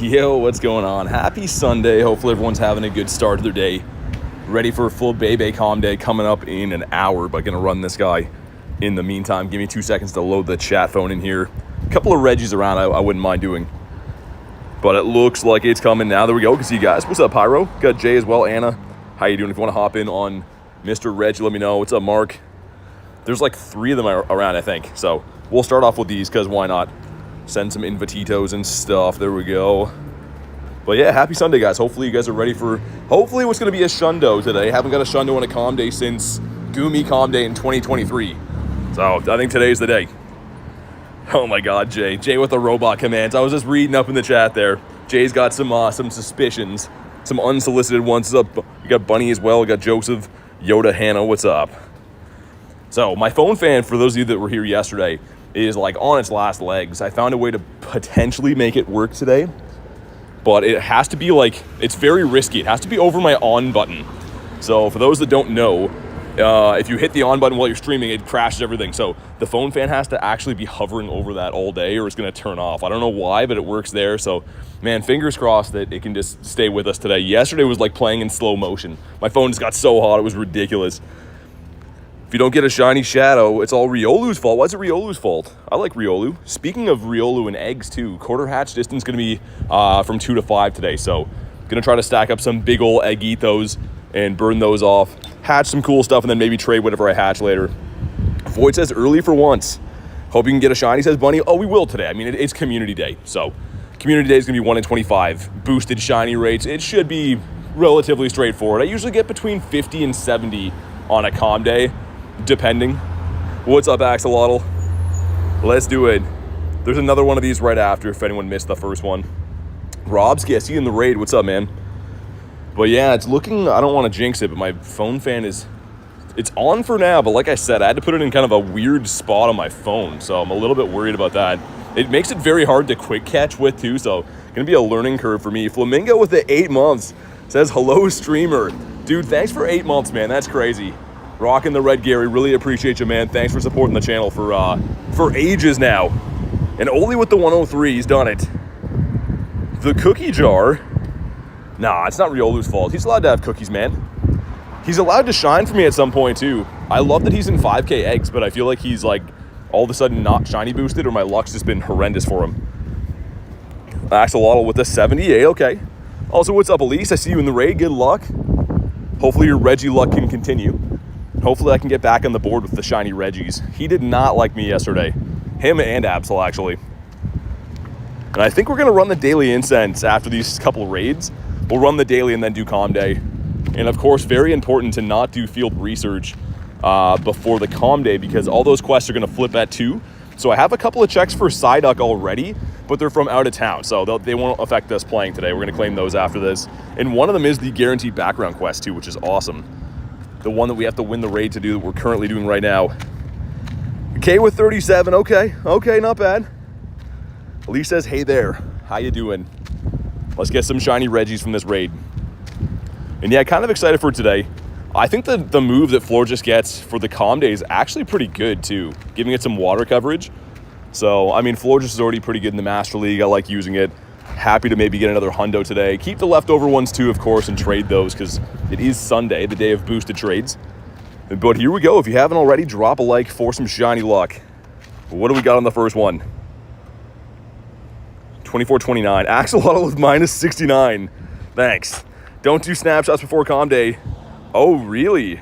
Yo, what's going on? Happy Sunday. Hopefully everyone's having a good start to their day. Ready for a Flabébé calm day coming up in an hour, but gonna run this guy in the meantime. Give me 2 seconds to load the chat phone in here. A couple of Reggies around I wouldn't mind doing. But it looks like it's coming now. There we go. Can see you guys. What's up, Pyro? Got Jay as well. Anna, how you doing? If you want to hop in on Mr. Reg, let me know. What's up, Mark? There's like 3 of them around, I think. So we'll start off with these because why not? Send some invititos and stuff. There we go. But yeah, happy Sunday, guys. Hopefully you guys are ready for hopefully what's going to be a shundo today. Haven't got a shundo on a calm day since Goomy Calm Day in 2023. So I think today's the day. Oh my God, Jay. Jay with the robot commands. I was just reading up in the chat there. Jay's got some suspicions, some unsolicited ones. What's up? You got Bunny as well. We got Joseph, Yoda, Hannah. What's up? So my phone fan, for those of you that were here yesterday, is like on its last legs. I found a way to potentially make it work today, but it has to be like, it's very risky. It has to be over my on button. So for those that don't know, if you hit the on button while you're streaming, it crashes everything. So the phone fan has to actually be hovering over that all day or it's gonna turn off. I don't know why, but it works there. So man, fingers crossed that it can just stay with us today. Yesterday was like playing in slow motion. My phone just got so hot, it was ridiculous. If you don't get a shiny shadow, it's all Riolu's fault. Why is it Riolu's fault? I like Riolu. Speaking of Riolu and eggs too, quarter hatch distance gonna be from 2 to 5 today. So gonna try to stack up some big ol' eggitos and burn those off. Hatch some cool stuff and then maybe trade whatever I hatch later. Void says early for once. Hope you can get a shiny, says Bunny. Oh, we will today. I mean, it's community day. So community day is gonna be 1 in 25. Boosted shiny rates. It should be relatively straightforward. I usually get between 50 and 70 on a calm day, depending. What's up, Axolotl? Let's do it. There's another one of these right after if anyone missed the first one. Robski, I see you in the raid. What's up, man? But yeah, it's looking, I don't want to jinx it, but my phone fan it's on for now. But like I said, I had to put it in kind of a weird spot on my phone. So I'm a little bit worried about that. It makes it very hard to quick catch with too. So gonna be a learning curve for me. Flamingo with the 8 months says, hello, streamer. Dude, thanks for 8 months, man. That's crazy. Rocking the red, Gary. Really appreciate you, man. Thanks for supporting the channel for ages now. And only with the 103, he's done it. The cookie jar. Nah, it's not Riolu's fault. He's allowed to have cookies, man. He's allowed to shine for me at some point, too. I love that he's in 5K eggs, but I feel like he's, like, all of a sudden not shiny boosted or my luck's just been horrendous for him. Axolotl with the 78, okay. Also, what's up, Elise? I see you in the raid. Good luck. Hopefully your Reggie luck can continue. Hopefully I can get back on the board with the shiny Reggies. He did not like me yesterday. Him and Absol, actually. And I think we're going to run the daily incense after these couple raids. We'll run the daily and then do calm day. And of course, very important to not do field research before the calm day because all those quests are going to flip at 2. So I have a couple of checks for Psyduck already, but they're from out of town. So they won't affect us playing today. We're going to claim those after this. And one of them is the guaranteed background quest too, which is awesome. The one that we have to win the raid to do that we're currently doing right now. K with 37, okay, not bad. Elise says, hey there, how you doing? Let's get some shiny Reggies from this raid. And yeah, kind of excited for today. I think the move that Florges gets for the calm day is actually pretty good too, giving it some water coverage. So, I mean, Florges is already pretty good in the Master League. I like using it. Happy to maybe get another hundo today. Keep the leftover ones too, of course, and trade those because it is Sunday, the day of boosted trades. But here we go. If you haven't already, drop a like for some shiny luck. What do we got on the first one? 24.29. Axolotl with minus 69. Thanks. Don't do snapshots before calm day. Oh, really?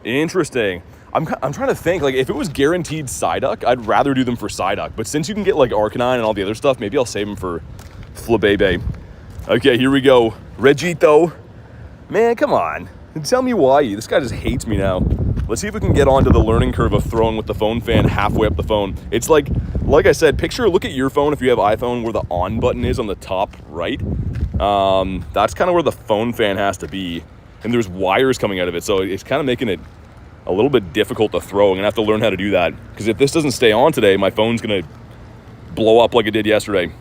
Interesting. I'm trying to think, like, if it was guaranteed Psyduck, I'd rather do them for Psyduck. But since you can get, like, Arcanine and all the other stuff, maybe I'll save them for Flabébé. Okay, here we go. Regito. Man, come on. Tell me why. This guy just hates me now. Let's see if we can get onto the learning curve of throwing with the phone fan halfway up the phone. It's like I said, look at your phone if you have iPhone where the on button is on the top right. That's kind of where the phone fan has to be. And there's wires coming out of it, so it's kind of making it a little bit difficult to throw. I'm gonna have to learn how to do that because if this doesn't stay on today, my phone's gonna blow up like it did yesterday.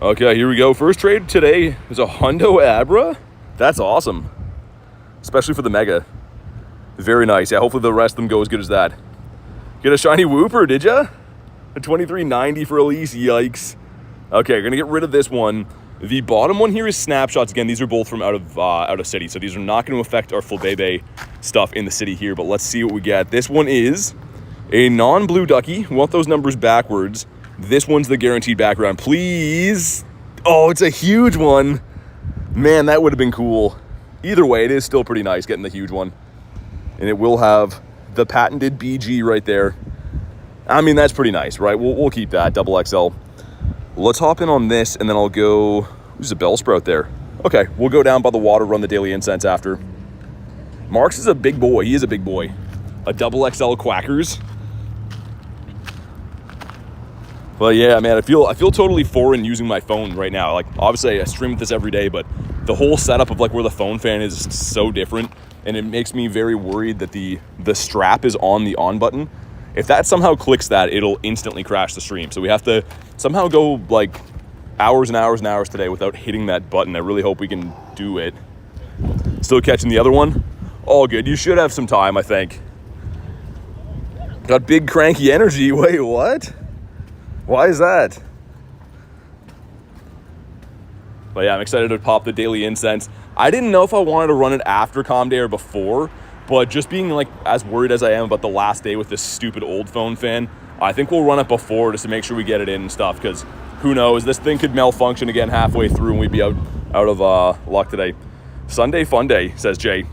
Okay, here we go. First trade today is a Hundo Abra. That's awesome, especially for the Mega. Very nice. Yeah, hopefully the rest of them go as good as that. Get a shiny Wooper, did ya? A 23.90 for Elise. Yikes. Okay, we're gonna get rid of this one. The bottom one here is snapshots. Again, these are both from out of city, so these are not going to affect our Flabébé stuff in the city here, but let's see what we get. This one is a non-blue ducky. We want those numbers backwards. This one's the guaranteed background. Please. Oh, it's a huge one. Man, that would have been cool. Either way, it is still pretty nice getting the huge one. And it will have the patented BG right there. I mean, that's pretty nice, right? We'll keep that, double XL. Let's hop in on this, and then I'll go... There's a Bellsprout there. Okay, we'll go down by the water, run the daily incense after. Marks is a big boy. He is a big boy. A double XL Quackers. But yeah, man, I feel totally foreign using my phone right now. Like, obviously, I stream with this every day, but the whole setup of like where the phone fan is so different, and it makes me very worried that the strap is on the on button. If that somehow clicks that, it'll instantly crash the stream. So we have to somehow go like hours and hours and hours today without hitting that button. I really hope we can do it. Still catching the other one? All good. You should have some time, I think. Got big cranky energy. Wait, what? Why is that? But yeah, I'm excited to pop the daily incense. I didn't know if I wanted to run it after Calm Day or before, but just being like as worried as I am about the last day with this stupid old phone fan, I think we'll run it before just to make sure we get it in and stuff, because who knows, this thing could malfunction again halfway through and we'd be out of luck today. Sunday fun day, says Jay.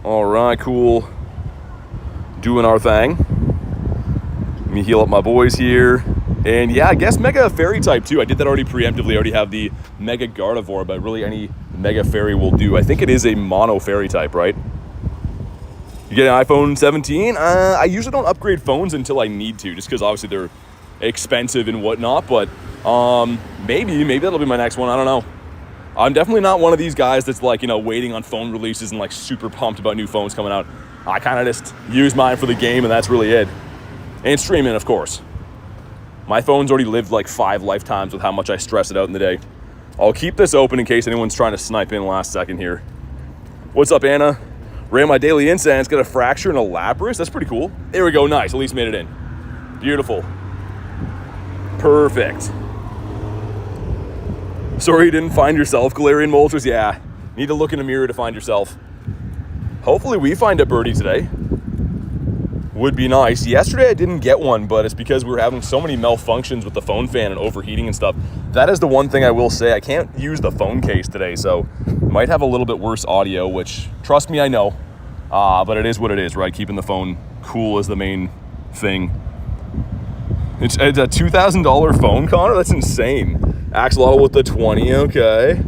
All right, cool. Doing our thing. Let me heal up my boys here. And yeah, I guess Mega Fairy type too. I did that already preemptively. I already have the Mega Gardevoir, but really any Mega Fairy will do. I think it is a Mono Fairy type, right? You get an iPhone 17? I usually don't upgrade phones until I need to, just because obviously they're expensive and whatnot, but maybe that'll be my next one. I don't know. I'm definitely not one of these guys that's like, you know, waiting on phone releases and like super pumped about new phones coming out. I kind of just use mine for the game and that's really it. And streaming, of course. My phone's already lived like 5 lifetimes with how much I stress it out in the day. I'll keep this open in case anyone's trying to snipe in last second here. What's up, Anna? Ran my daily incense, got a fracture and a Lapras. That's pretty cool. There we go, nice. At least made it in. Beautiful. Perfect. Sorry you didn't find yourself, Galarian Moltres. Yeah, need to look in the mirror to find yourself. Hopefully we find a birdie today. Would be nice. Yesterday I didn't get one, but it's because we were having so many malfunctions with the phone fan and overheating and stuff. That is the one thing I will say. I can't use the phone case today, so might have a little bit worse audio, which, trust me, I know. But it is what it is, right? Keeping the phone cool is the main thing. It's a $2,000 phone, Connor? That's insane. Axolotl with the 20, okay.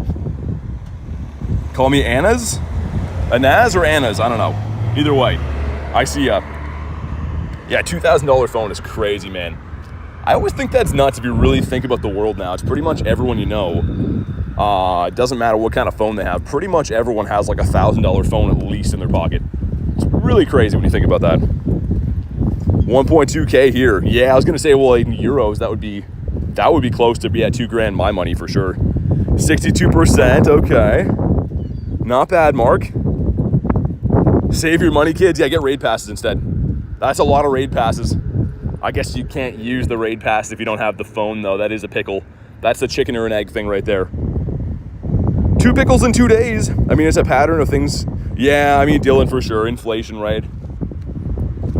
Call me Anna's? Anaz or Anna's? I don't know. Either way, I see ya. Yeah, $2,000 phone is crazy, man. I always think that's nuts if you really think about the world now. It's pretty much everyone you know. It doesn't matter what kind of phone they have. Pretty much everyone has like $1,000 phone at least in their pocket. It's really crazy when you think about that. 1.2K here. Yeah, I was gonna say, well, in euros, that would be close to, yeah, $2,000 my money for sure. 62%, okay. Not bad, Mark. Save your money, kids. Yeah, get raid passes instead. That's a lot of raid passes. I guess you can't use the raid pass if you don't have the phone, though. That is a pickle. That's the chicken or an egg thing right there. 2 pickles in 2 days. I mean, it's a pattern of things. Yeah, I mean, Dylan for sure. Inflation, right?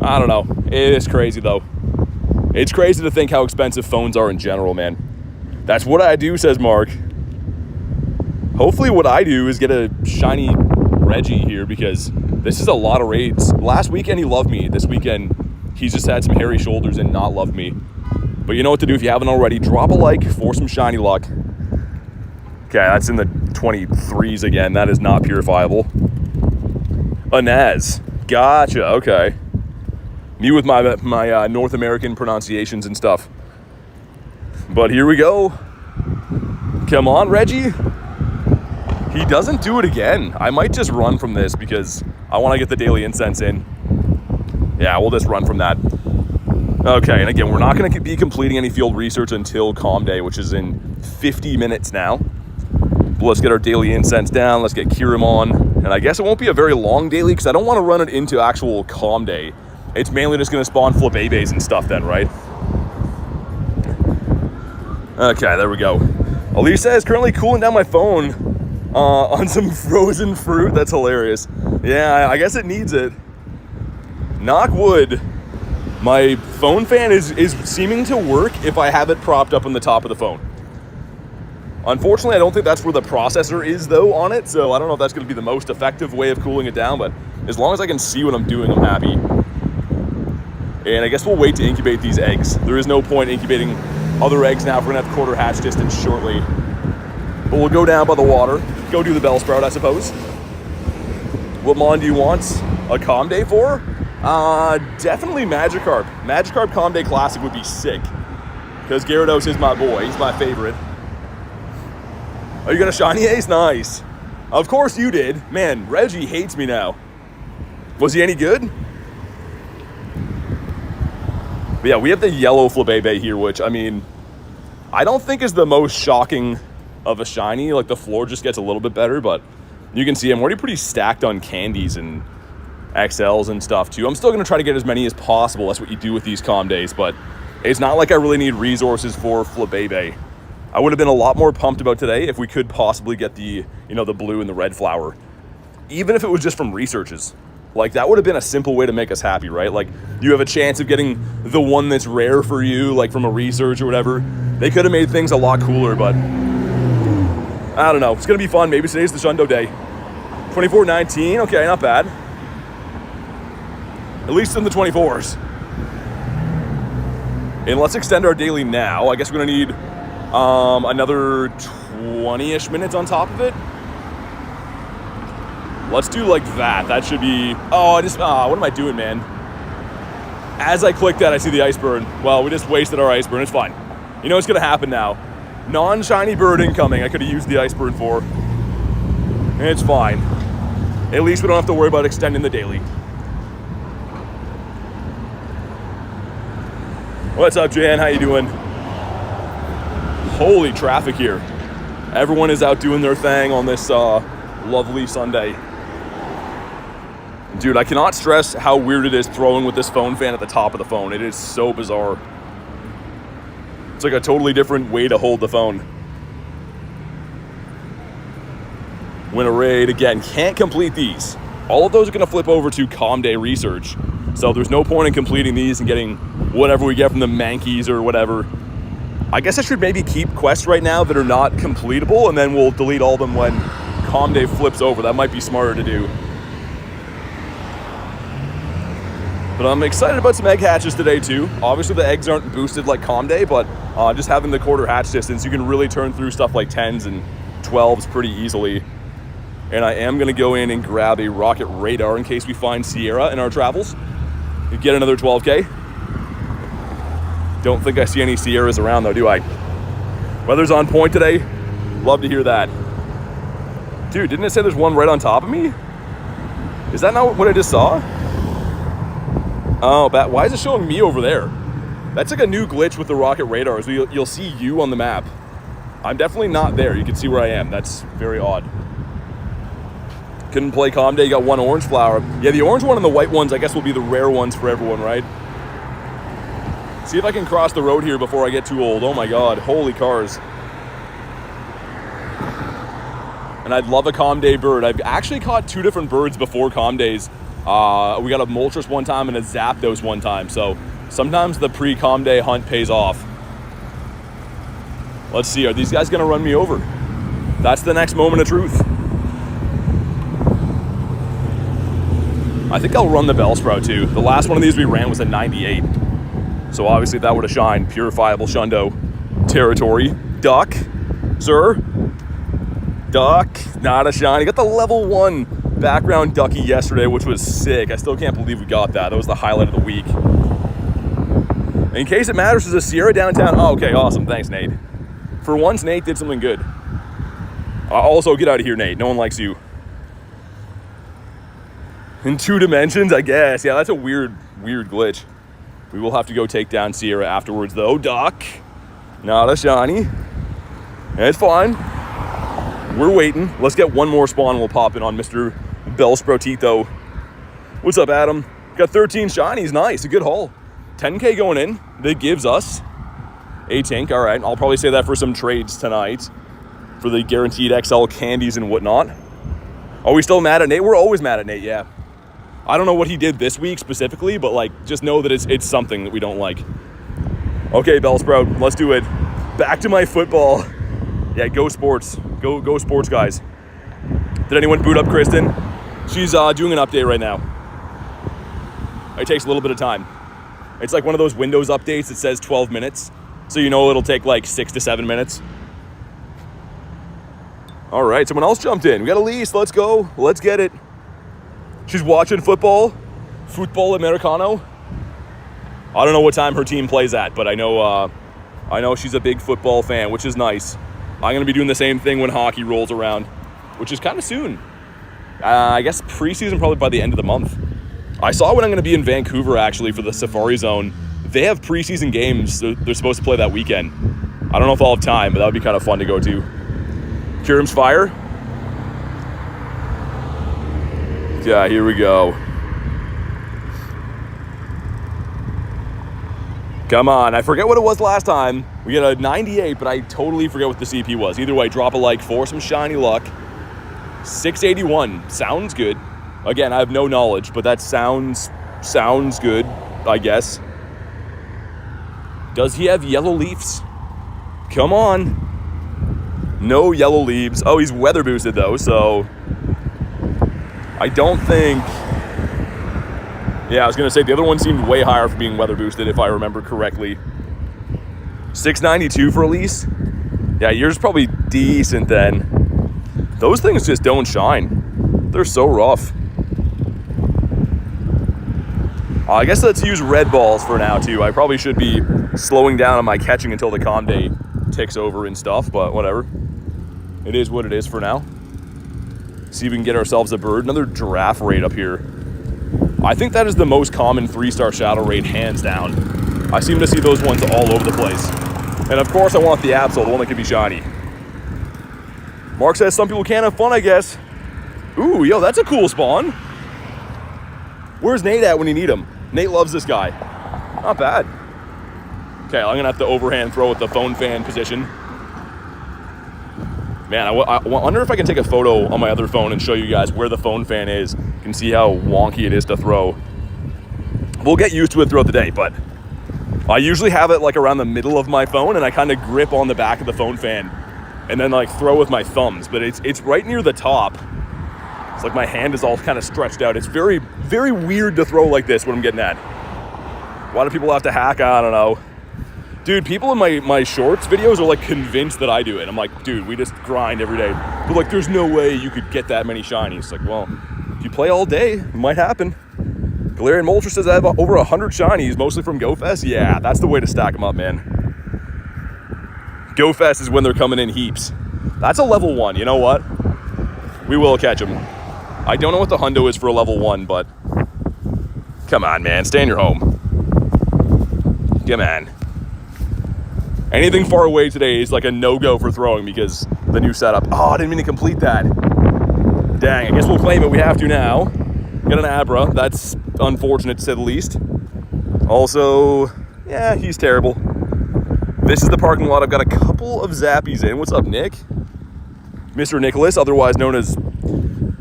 I don't know. It is crazy, though. It's crazy to think how expensive phones are in general, man. That's what I do, says Mark. Hopefully what I do is get a shiny Reggie here, because this is a lot of raids. Last weekend he loved me. This weekend he's just had some hairy shoulders and not loved me. But you know what to do if you haven't already. Drop a like for some shiny luck. Okay, that's in the 23s again. That is not purifiable. Anaz. Gotcha, okay. Me with my North American pronunciations and stuff. But here we go. Come on, Reggie. He doesn't do it again. I might just run from this because I want to get the daily incense in. Yeah, we'll just run from that. Okay, and again, we're not going to be completing any field research until Calm Day, which is in 50 minutes now. But let's get our daily incense down. Let's get Kirim on. And I guess it won't be a very long daily because I don't want to run it into actual Calm Day. It's mainly just going to spawn Flabébés and stuff then, right? Okay, there we go. Elisa is currently cooling down my phone on some frozen fruit. That's hilarious. Yeah, I guess it needs it. Knock wood. My phone fan is seeming to work if I have it propped up on the top of the phone. Unfortunately, I don't think that's where the processor is, though, on it, so I don't know if that's going to be the most effective way of cooling it down, but as long as I can see what I'm doing, I'm happy. And I guess we'll wait to incubate these eggs. There is no point incubating other eggs now if we're going to have quarter hatch distance shortly. But we'll go down by the water, go do the Bellsprout, I suppose. What mon do you want a calm day for? Definitely Magikarp. Magikarp Calm Day Classic would be sick, because Gyarados is my boy. He's my favorite. Oh, you got a shiny ace? Nice. Of course you did. Man, Reggie hates me now. Was he any good? But yeah, we have the yellow Flabébé here, which, I mean, I don't think is the most shocking of a shiny. Like, the floor just gets a little bit better, but you can see I'm already pretty stacked on candies and XLs and stuff too. I'm still going to try to get as many as possible. That's what you do with these calm days, but it's not like I really need resources for Flabébé. I would have been a lot more pumped about today if we could possibly get the, you know, the blue and the red flower. Even if it was just from researches. Like, that would have been a simple way to make us happy, right? Like, you have a chance of getting the one that's rare for you, like from a research or whatever. They could have made things a lot cooler, but I don't know. It's going to be fun. Maybe today's the Shundo day. 24.19. Okay, not bad. At least in the 24s. And let's extend our daily now. I guess we're going to need another 20-ish minutes on top of it. Let's do like that. That should be... Oh, what am I doing, man? As I click that, I see the ice burn. Well, we just wasted our ice burn. It's fine. You know what's going to happen now. Non-shiny bird incoming. I could have used the ice burn for. It's fine. At least we don't have to worry about extending the daily. What's up, Jan? How you doing? Holy traffic here. Everyone is out doing their thing on this lovely Sunday. Dude, I cannot stress how weird it is throwing with this phone fan at the top of the phone. It is so bizarre. It's like a totally different way to hold the phone. Win a raid. Again, can't complete these. All of those are going to flip over to Calm Day Research. So there's no point in completing these and getting whatever we get from the Mankeys or whatever. I guess I should maybe keep quests right now that are not completable, and then we'll delete all of them when Calm Day flips over. That might be smarter to do. But I'm excited about some egg hatches today too. Obviously the eggs aren't boosted like Calm Day, but just having the quarter hatch distance, you can really turn through stuff like 10s and 12s pretty easily. And I am going to go in and grab a rocket radar in case we find Sierra in our travels. We get another 12K. Don't think I see any Sierras around though, do I? Weather's on point today. Love to hear that. Dude, didn't it say there's one right on top of me? Is that not what I just saw? Oh, why is it showing me over there? That's like a new glitch with the rocket radar. So you'll see you on the map. I'm definitely not there. You can see where I am. That's very odd. Couldn't play Calm Day. You got one orange flower. Yeah, the orange one and the white ones, I guess, will be the rare ones for everyone, right? See if I can cross the road here before I get too old. Oh my God, holy cars. And I'd love a Calm Day bird. I've actually caught 2 different birds before Calm Days. We got a Moltres one time and a Zapdos one time. So sometimes the pre-Calm Day hunt pays off. Let's see, are these guys gonna run me over? That's the next moment of truth. I think I'll run the Bellsprout too. The last one of these we ran was a 98. So obviously if that would have shined, purifiable Shundo territory. Duck, sir. Duck, not a shiny. Got the level 1 background ducky yesterday, which was sick. I still can't believe we got that. That was the highlight of the week. In case it matters, there's a Sierra downtown. Oh, okay, awesome. Thanks, Nate. For once, Nate did something good. Also, get out of here, Nate. No one likes you. In 2 dimensions, I guess. Yeah, that's a weird glitch. We will have to go take down Sierra afterwards, though. Duck, not a shiny. It's fine. We're waiting. Let's get one more spawn and we'll pop in on Mr. Bellsproutito. What's up, Adam? Got 13 shinies. Nice. A good haul. 10K going in. That gives us A Tink, all right. I'll probably say that for some trades tonight for the guaranteed XL candies and whatnot. Are we still mad at Nate? We're always mad at Nate, yeah. I don't know what he did this week specifically, but like, just know that it's something that we don't like. Okay, Bellsprout, let's do it. Back to my football. Yeah, go sports. Go sports, guys. Did anyone boot up Kristen? She's doing an update right now. It takes a little bit of time. It's like one of those Windows updates that says 12 minutes. So you know it'll take like 6 to 7 minutes. All right, someone else jumped in. We got Elise, let's go. Let's get it. She's watching football. Football Americano. I don't know what time her team plays at, but I know she's a big football fan, which is nice. I'm going to be doing the same thing when hockey rolls around, which is kind of soon. I guess preseason probably by the end of the month. I saw when I'm going to be in Vancouver, actually, for the Safari Zone. They have preseason games they're supposed to play that weekend. I don't know if I'll have time, but that would be kind of fun to go to. Kirim's fire. Yeah, here we go. Come on, I forget what it was last time. We got a 98, but I totally forget what the CP was. Either way, drop a like for some shiny luck. 681, sounds good. Again, I have no knowledge, but that sounds good, I guess. Does he have yellow leaves? Come on. No yellow leaves. Oh, he's weather boosted though, so I don't think... Yeah, I was going to say the other one seemed way higher for being weather boosted if I remember correctly. 692 for Elise? Yeah, yours probably decent then. Those things just don't shine. They're so rough. I guess let's use red balls for now too. I probably should be slowing down on my catching until the calm day ticks over and stuff, but whatever. It is what it is for now. See if we can get ourselves a bird. Another giraffe raid up here. I think that is the most common 3-star shadow raid, hands down. I seem to see those ones all over the place. And of course I want the Absol, the one that can be shiny. Mark says some people can't have fun, I guess. Ooh, yo, that's a cool spawn. Where's Nate at when you need him? Nate loves this guy. Not bad. Okay, I'm gonna have to overhand throw with the phone fan position. Man, I wonder if I can take a photo on my other phone and show you guys where the phone fan is. You can see how wonky it is to throw. We'll get used to it throughout the day, but I usually have it like around the middle of my phone and I kind of grip on the back of the phone fan and then like throw with my thumbs, but it's right near the top. It's like my hand is all kind of stretched out. It's very, very weird to throw like this, what I'm getting at. Why do people have to hack? I don't know. Dude, people in my shorts videos are like convinced that I do it. I'm like, dude, we just grind every day. They're like, there's no way you could get that many shinies. Like, well, if you play all day, it might happen. Galarian Moltres says I have over 100 shinies, mostly from GoFest. Yeah, that's the way to stack them up, man. GoFest is when they're coming in heaps. That's a level 1, you know what? We will catch them. I don't know what the hundo is for a level 1, but come on, man, stay in your home. Come on. Anything far away today is like a no-go for throwing because the new setup. Oh, I didn't mean to complete that. Dang, I guess we'll claim it. We have to now. Got an Abra. That's unfortunate to say the least. Also, yeah, he's terrible. This is the parking lot. I've got a couple of Zappies in. What's up, Nick? Mr. Nicholas, otherwise known as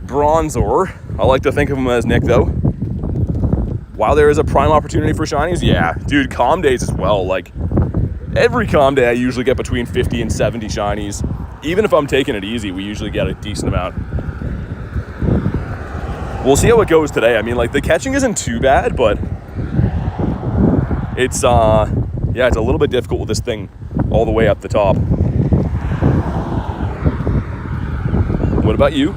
Bronzor. I like to think of him as Nick, though. While there is a prime opportunity for shinies, yeah. Dude, calm days as well. Like, every calm day I usually get between 50 and 70 shinies. Even if I'm taking it easy, we usually get a decent amount. We'll see how it goes today. I mean, like, the catching isn't too bad, but it's, yeah, it's a little bit difficult with this thing all the way up the top. What about you?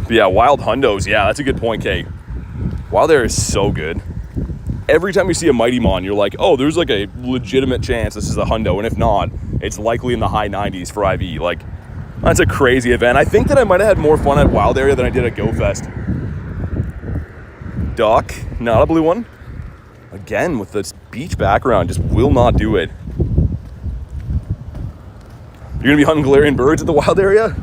But yeah, wild hundos. Yeah, that's a good point, Kay. Wild Air is so good. Every time you see a Mighty Mon, you're like, oh, there's like a legitimate chance this is a hundo, and if not, it's likely in the high 90s for IV. Like, that's a crazy event. I think that I might have had more fun at Wild Area than I did at GoFest. Doc, not a blue one. Again, with this beach background, just will not do it. You're gonna be hunting Galarian birds at the Wild Area?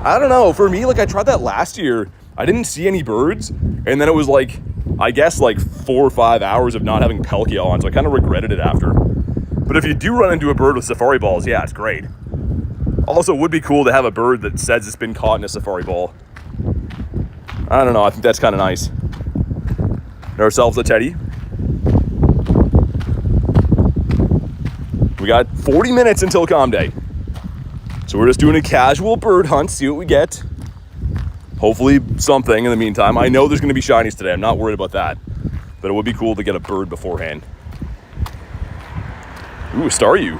I don't know. For me, like, I tried that last year. I didn't see any birds, and then it was like, I guess like 4 or 5 hours of not having Palkia on, so I kind of regretted it after. But if you do run into a bird with safari balls, yeah, it's great. Also, it would be cool to have a bird that says it's been caught in a safari ball. I don't know, I think that's kind of nice. Get ourselves a teddy. We got 40 minutes until calm day. So we're just doing a casual bird hunt, see what we get. Hopefully something in the meantime. I know there's gonna be shinies today, I'm not worried about that. But it would be cool to get a bird beforehand. Ooh, Staryu.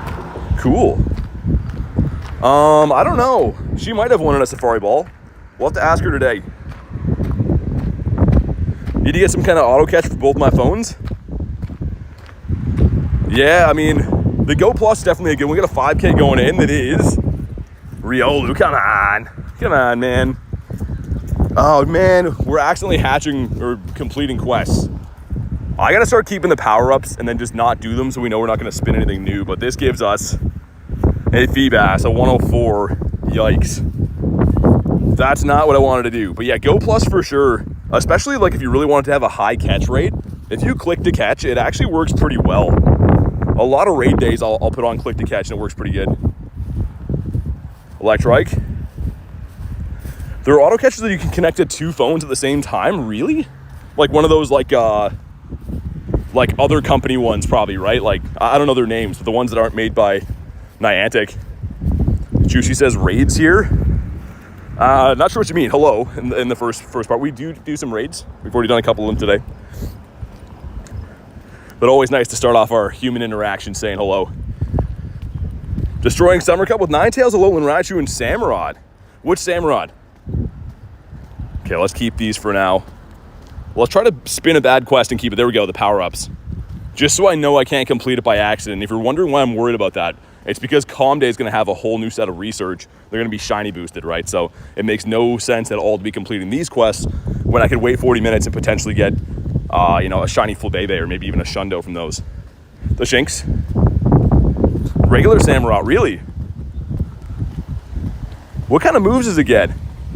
Cool. I don't know. She might have one in a safari ball. We'll have to ask her today. Need to get some kind of auto catch for both my phones. Yeah, I mean, the Go Plus is definitely a good one. We got a 5K going in that is Riolu. Come on. Come on, man. Oh, man. We're accidentally hatching or completing quests. I got to start keeping the power-ups and then just not do them so we know we're not going to spin anything new. But this gives us a Feebas, a 104. Yikes. That's not what I wanted to do. But yeah, Go Plus for sure. Especially like if you really wanted to have a high catch rate. If you click to catch, it actually works pretty well. A lot of raid days I'll put on click to catch and it works pretty good. Electrike. There are auto catches that you can connect to 2 phones at the same time, really? Like one of those like other company ones probably, right? Like, I don't know their names, but the ones that aren't made by Niantic. Juicy says raids here. Not sure what you mean. Hello, in the first part. We do some raids. We've already done a couple of them today. But always nice to start off our human interaction saying hello. Destroying Summer Cup with Ninetales, Alolan Raichu, and Samurott. Which Samurott? Okay, let's keep these for now. Let's try to spin a bad quest and keep it. There we go, the power-ups. Just so I know I can't complete it by accident. If you're wondering why I'm worried about that, it's because Calm Day is going to have a whole new set of research. They're going to be shiny boosted, right? So it makes no sense at all to be completing these quests when I could wait 40 minutes and potentially get, a shiny Flabébé or maybe even a Shundo from those. The Shinx. Regular Samurott, really? What kind of moves does it get?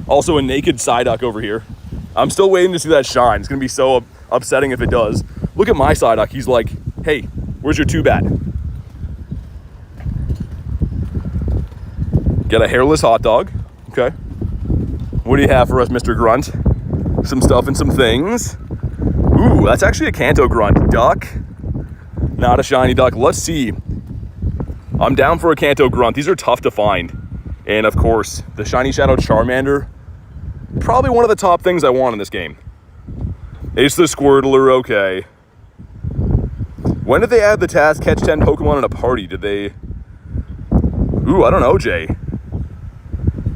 Also a naked Psyduck over here. I'm still waiting to see that shine. It's going to be so upsetting if it does. Look at my Psyduck. He's like, hey, where's your 2-bat? Get a hairless hot dog. Okay. What do you have for us, Mr. Grunt? Some stuff and some things. Ooh, that's actually a Kanto Grunt. Duck. Not a shiny duck. Let's see. I'm down for a Kanto Grunt. These are tough to find. And of course, the Shiny Shadow Charmander. Probably one of the top things I want in this game. Ace the Squirtler, okay. When did they add the task catch 10 Pokemon in a party? Did they... Ooh, I don't know, Jay.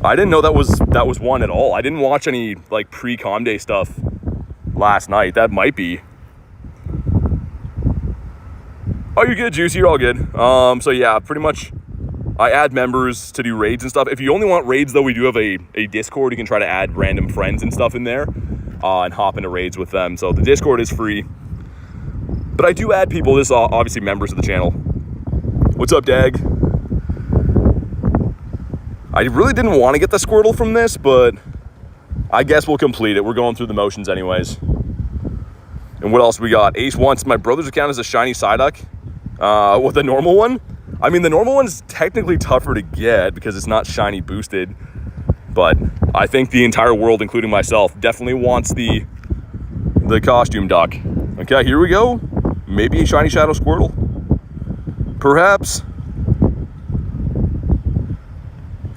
I didn't know that was one at all. I didn't watch any like pre-com day stuff last night. That might be. Oh, you're good, Juicy. You're all good. So yeah, pretty much I add members to do raids and stuff. If you only want raids, though, we do have a Discord. You can try to add random friends and stuff in there and hop into raids with them. So the Discord is free. But I do add people. This is obviously members of the channel. What's up, Dag? I really didn't want to get the Squirtle from this, but I guess we'll complete it. We're going through the motions anyways. And what else we got? Ace wants my brother's account as a shiny Psyduck. With the normal one? I mean, the normal one's technically tougher to get because it's not shiny boosted. But I think the entire world, including myself, definitely wants the costume duck. Okay, here we go. Maybe a shiny Shadow Squirtle. Perhaps.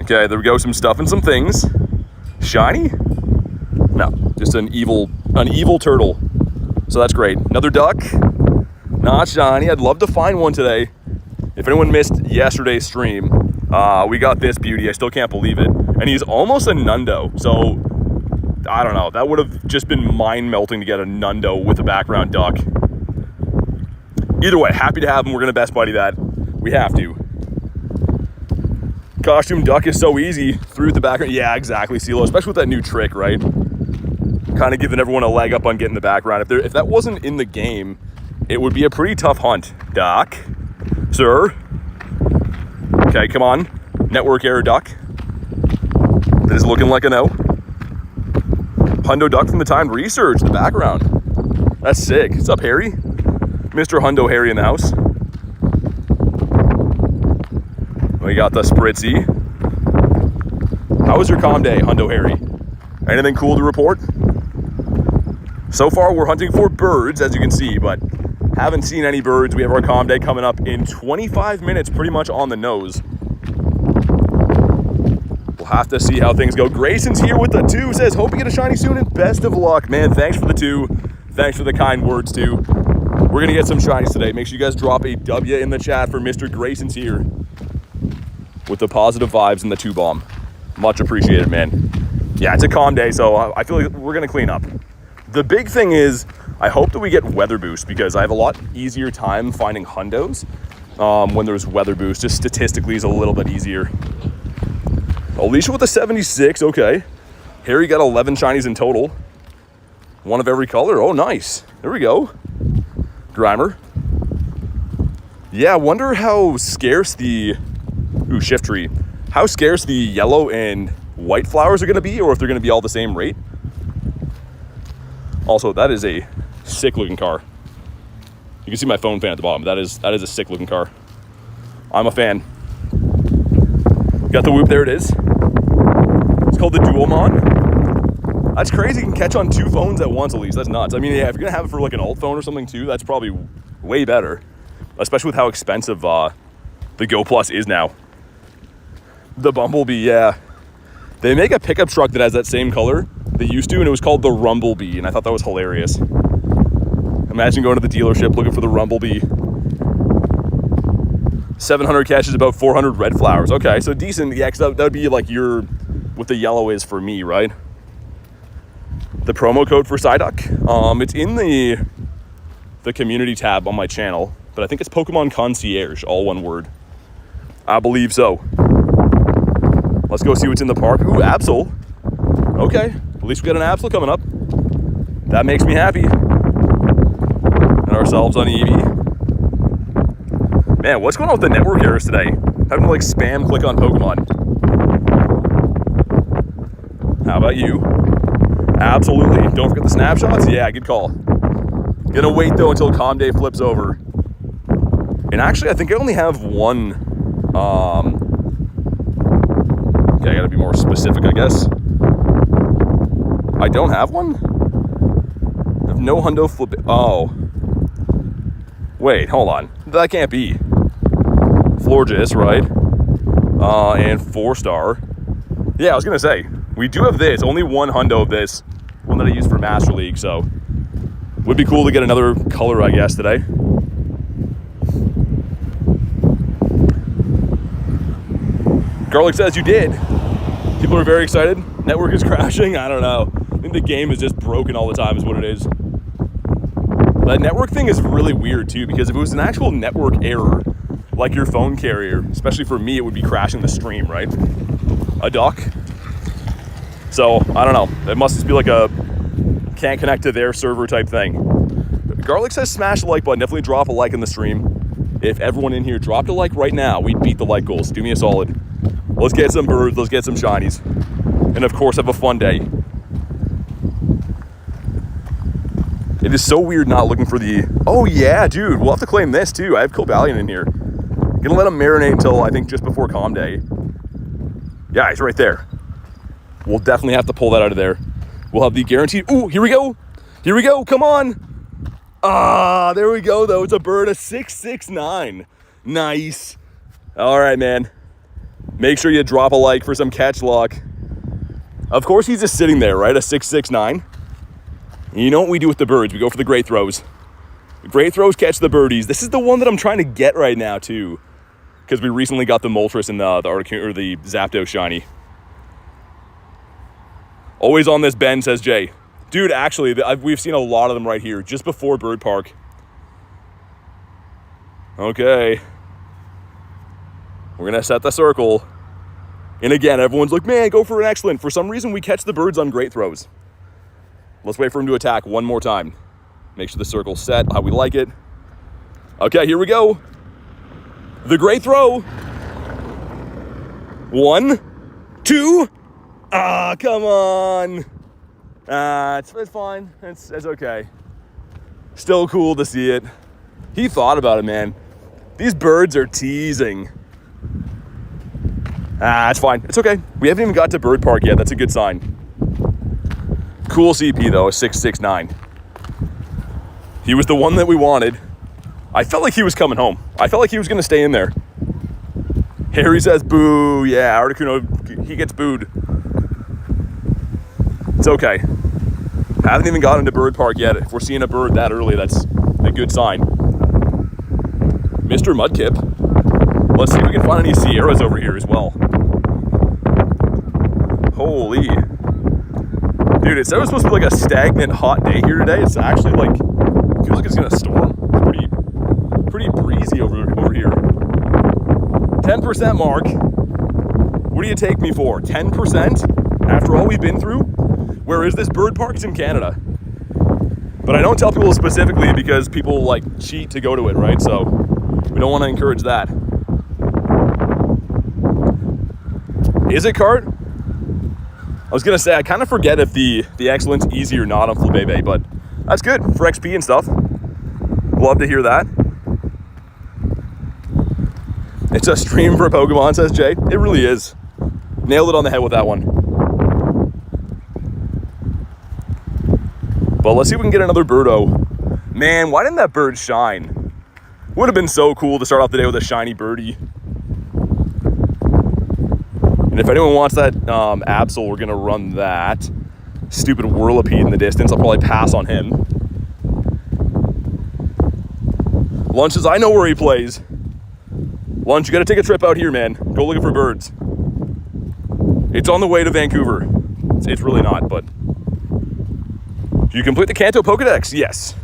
Okay, there we go. Some stuff and some things. Shiny? No, just an evil turtle. So that's great. Another duck. Not shiny. I'd love to find one today. If anyone missed yesterday's stream, we got this beauty. I still can't believe it. And he's almost a Nundo. So, I don't know. That would have just been mind-melting to get a Nundo with a background duck. Either way, happy to have him. We're going to best buddy that. We have to. Costume duck is so easy through the background. Yeah, exactly, CeeLo. Especially with that new trick, right? Kind of giving everyone a leg up on getting the background. If that wasn't in the game, it would be a pretty tough hunt. Duck. Sir. Okay, come on. Network error duck. This is looking like a no. Hundo duck from the timed research. The background. That's sick. What's up, Harry? Mr. Hundo Harry in the house. We got the Spritzy. How was your calm day, Hundo Harry? Anything cool to report? So far, we're hunting for birds, as you can see, but haven't seen any birds. We have our calm day coming up in 25 minutes, pretty much on the nose. We'll have to see how things go. Grayson's here with the 2, says, hope you get a shiny soon and best of luck. Man, thanks for the 2. Thanks for the kind words, too. We're going to get some shinies today. Make sure you guys drop a W in the chat for Mr. Grayson's here with the positive vibes and the 2 bomb. Much appreciated, man. Yeah, it's a calm day, so I feel like we're going to clean up. The big thing is, I hope that we get weather boost because I have a lot easier time finding hundos when there's weather boost. Just statistically is a little bit easier. Alicia with a 76, okay. Harry got 11 shinies in total. One of every color, oh nice. There we go. Grimer. Yeah, I wonder how scarce the, Shift Tree. How scarce the yellow and white flowers are gonna be, or if they're gonna be all the same rate. Also, that is a sick looking car. You can see my phone fan at the bottom. That is a sick looking car. I'm a fan. Got the Whoop, there it is. It's called the Duomon. That's crazy, you can catch on 2 phones at once at least. That's nuts. I mean, yeah, if you're gonna have it for like an alt phone or something too, that's probably way better. Especially with how expensive the Go Plus is now. The Bumblebee, yeah. They make a pickup truck that has that same color. They used to, and it was called the Rumblebee, and I thought that was hilarious. Imagine going to the dealership looking for the Rumblebee. 700 catches, about 400 red flowers. Okay, so decent. Yeah, because that would be like what the yellow is for me, right? The promo code for Psyduck. It's in the community tab on my channel, but I think it's Pokemon Concierge, all one word. I believe so. Let's go see what's in the park. Ooh, Absol. Okay, at least we got an Absol coming up. That makes me happy. And ourselves on Eevee. Man, what's going on with the network errors today? Having to like spam click on Pokemon. How about you? Absolutely. Don't forget the snapshots. Yeah, good call. Gonna wait though until calm day flips over. And actually, I think I only have one. Yeah, I gotta be more specific, I guess. I don't have one? I have no hundo flip. Oh. Wait, hold on. That can't be. Florges, right? And 4-star. Yeah, I was gonna say, we do have this. Only one hundo of this. One that I use for Master League, so. Would be cool to get another color, I guess, today. Garlic says you did. People are very excited. Network is crashing. I don't know. I think the game is just broken all the time is what it is. That network thing is really weird too, because if it was an actual network error, like your phone carrier, especially for me, it would be crashing the stream, right? A dock. So, I don't know. It must just be like a can't connect to their server type thing. Garlic says smash the like button. Definitely drop a like in the stream. If everyone in here dropped a like right now, we'd beat the like goals. Do me a solid. Let's get some birds, let's get some shinies. And of course, have a fun day. It is so weird not looking for the... Oh yeah, dude, we'll have to claim this too. I have Cobalion in here. Gonna let him marinate until, I think, just before calm day. Yeah, he's right there. We'll definitely have to pull that out of there. We'll have the guaranteed... Ooh, here we go. Here we go, come on. Ah, there we go though. It's a bird, a 669. Nice. All right, man. Make sure you drop a like for some catch luck. Of course, he's just sitting there, right? A 669. And you know what we do with the birds? We go for the great throws. The great throws catch the birdies. This is the one that I'm trying to get right now, too. Because we recently got the Moltres and the Zapdos shiny. Always on this bend, says Jay. Dude, actually, we've seen a lot of them right here, just before Bird Park. Okay. We're going to set the circle. And again, everyone's like, man, go for an excellent. For some reason, we catch the birds on great throws. Let's wait for him to attack one more time. Make sure the circle's set how we like it. Okay, here we go. The great throw. 1, 2. Ah, come on. It's fine. It's okay. Still cool to see it. He thought about it, man. These birds are teasing. Ah, it's fine. It's okay. We haven't even got to Bird Park yet. That's a good sign. Cool CP though, a 669. He was the one that we wanted. I felt like he was coming home. I felt like he was going to stay in there. Harry says boo. Yeah, Articuno, he gets booed. It's okay. Haven't even gotten to Bird Park yet. If we're seeing a bird that early, that's a good sign. Mr. Mudkip. Let's see if we can find any Sierras over here as well. Holy. Dude, it said it was supposed to be like a stagnant hot day here today. It's actually like, feels like it's gonna storm. It's pretty breezy over here. 10% mark. What do you take me for? 10%? After all we've been through? Where is this bird park? It's in Canada. But I don't tell people specifically because people like cheat to go to it, right? So we don't want to encourage that. Is it cart? I was gonna say, I kind of forget if the excellent's easy or not on Flabébé, but that's good for XP and stuff. Love to hear that. It's a stream for Pokemon, says Jay. It really is. Nailed it on the head with that one. But let's see if we can get another birdo. Man, why didn't that bird shine? Would have been so cool to start off the day with a shiny birdie. And if anyone wants that Absol, we're gonna run that. Stupid Whirlipede in the distance. I'll probably pass on him. Lunch says, I know where he plays. Lunch, you gotta take a trip out here, man. Go looking for birds. It's on the way to Vancouver. It's really not, but. You complete the Kanto Pokedex? Yes.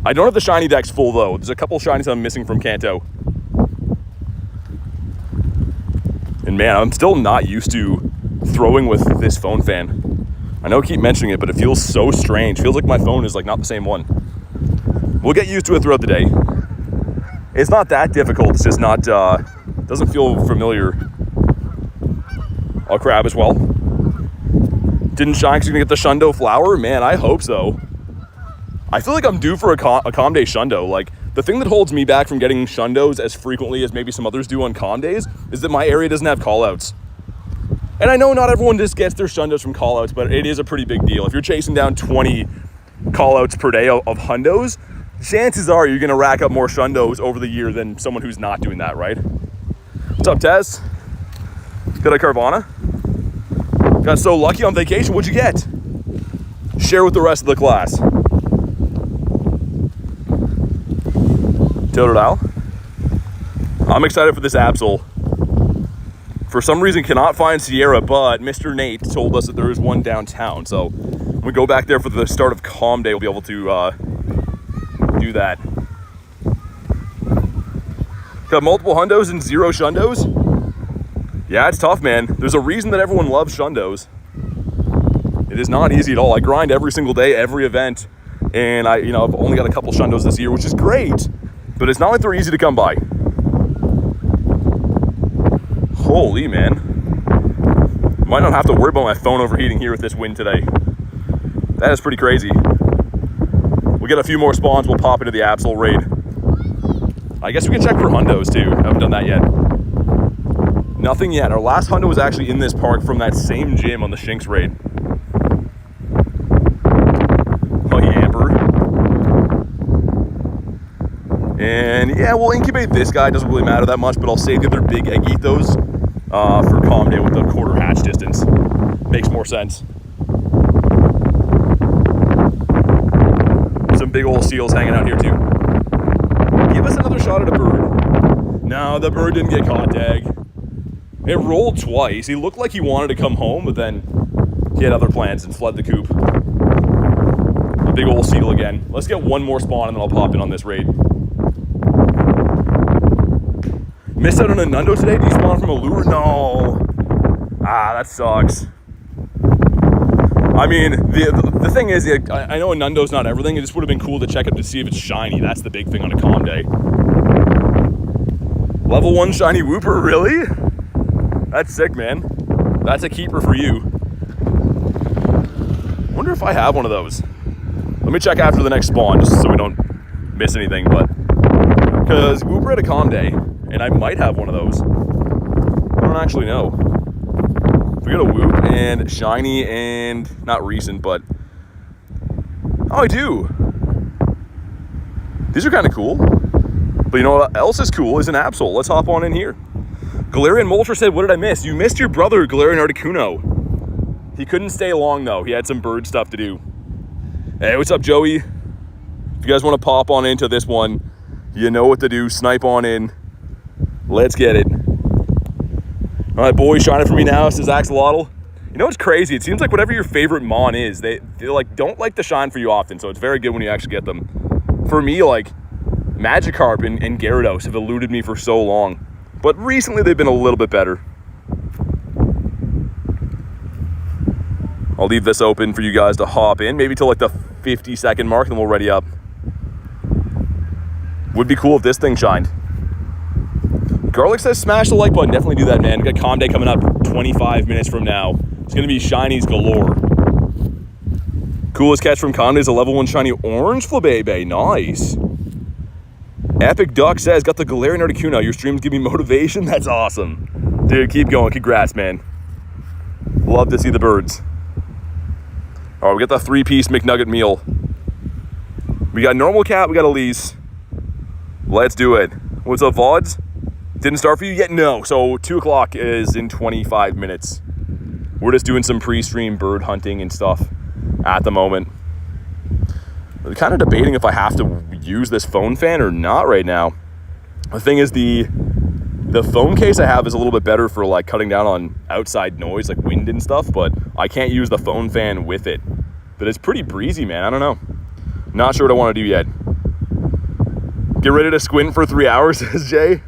I don't have the shiny dex full though. There's a couple shinies I'm missing from Kanto. And man, I'm still not used to throwing with this phone fan. I know I keep mentioning it, but it feels so strange. Feels like my phone is like not the same one. We'll get used to it throughout the day. It's not that difficult. It's just not, doesn't feel familiar. I'll crab as well. Didn't shine because you're gonna get the Shundo flower? Man, I hope so. I feel like I'm due for a calm day Shundo. Like, the thing that holds me back from getting Shundos as frequently as maybe some others do on calm days is that my area doesn't have callouts. And I know not everyone just gets their Shundos from callouts, but it is a pretty big deal. If you're chasing down 20 callouts per day of Hundos, chances are you're gonna rack up more Shundos over the year than someone who's not doing that, right? What's up, Tez? Got a Carvana? Got so lucky on vacation, what'd you get? Share with the rest of the class. Totodile. I'm excited for this Absol. For some reason, cannot find Sierra, but Mr. Nate told us that there is one downtown. So when we go back there for the start of Calm Day, we'll be able to do that. Got multiple Hundos and 0 Shundos. Yeah, it's tough, man. There's a reason that everyone loves Shundos. It is not easy at all. I grind every single day, every event, and I've only got a couple Shundos this year, which is great, but it's not like they're easy to come by. Holy, man. Might not have to worry about my phone overheating here with this wind today. That is pretty crazy. We'll get a few more spawns, we'll pop into the Absol raid. I guess we can check for Hundos too. Haven't done that yet. Nothing yet. Our last Hundo was actually in this park from that same gym on the Shinx raid. Oh, Yamper. And yeah, we'll incubate this guy. Doesn't really matter that much, but I'll save the other big Eggythos for Calm Day with the quarter hatch distance. Makes more sense. Some big old seals hanging out here too. Give us another shot at a bird. No, the bird didn't get caught, Dag. It rolled twice. He looked like he wanted to come home, but then he had other plans and fled the coop. A big old seal again. Let's get one more spawn and then I'll pop in on this raid. Missed out on a Nundo today? Did you spawn from a lure? No. Ah, that sucks. I mean, the thing is, I know a Nundo's not everything. It just would have been cool to check it to see if it's shiny. That's the big thing on a Calm Day. Level 1 shiny Wooper, really? That's sick, man. That's a keeper for you. Wonder if I have one of those. Let me check after the next spawn, just so we don't miss anything, but... Because Wooper had a Calm Day, and I might have one of those. don't actually know. We got a Whoop and Shiny and not recent, but... Oh, I do. These are kind of cool. But you know what else is cool is an Absol. Let's hop on in here. Galarian Moltres said, what did I miss? You missed your brother, Galarian Articuno. He couldn't stay long, though. He had some bird stuff to do. Hey, what's up, Joey? If you guys want to pop on into this one, you know what to do. Snipe on in. Let's get it. All right, boys, shine it for me now, says Axolotl. You know what's crazy? It seems like whatever your favorite mon is, they like don't like to shine for you often, so it's very good when you actually get them. For me, like, Magikarp and Gyarados have eluded me for so long, but recently they've been a little bit better. I'll leave this open for you guys to hop in, maybe till like the 50-second mark, and then we'll ready up. Would be cool if this thing shined. Garlic says smash the like button. Definitely do that, man. We got Calm Day coming up 25 minutes from now. It's going to be shinies galore. Coolest catch from Calm Day is a level 1 shiny orange Flabébé. Nice. Epic Duck says, got the Galarian Articuno. Your streams give me motivation. That's awesome. Dude, keep going. Congrats, man. Love to see the birds. All right, we got the 3-piece McNugget meal. We got Normal Cat. We got Elise. Let's do it. What's up, VODs? Didn't start for you yet? No. So 2 o'clock is in 25 minutes. We're just doing some pre-stream bird hunting and stuff at the moment. I'm kind of debating if I have to use this phone fan or not right now. The thing is, the phone case I have is a little bit better for like cutting down on outside noise, like wind and stuff, but I can't use the phone fan with it. But it's pretty breezy, man. I don't know. Not sure what I want to do yet. Get ready to squint for 3 hours, says Jay.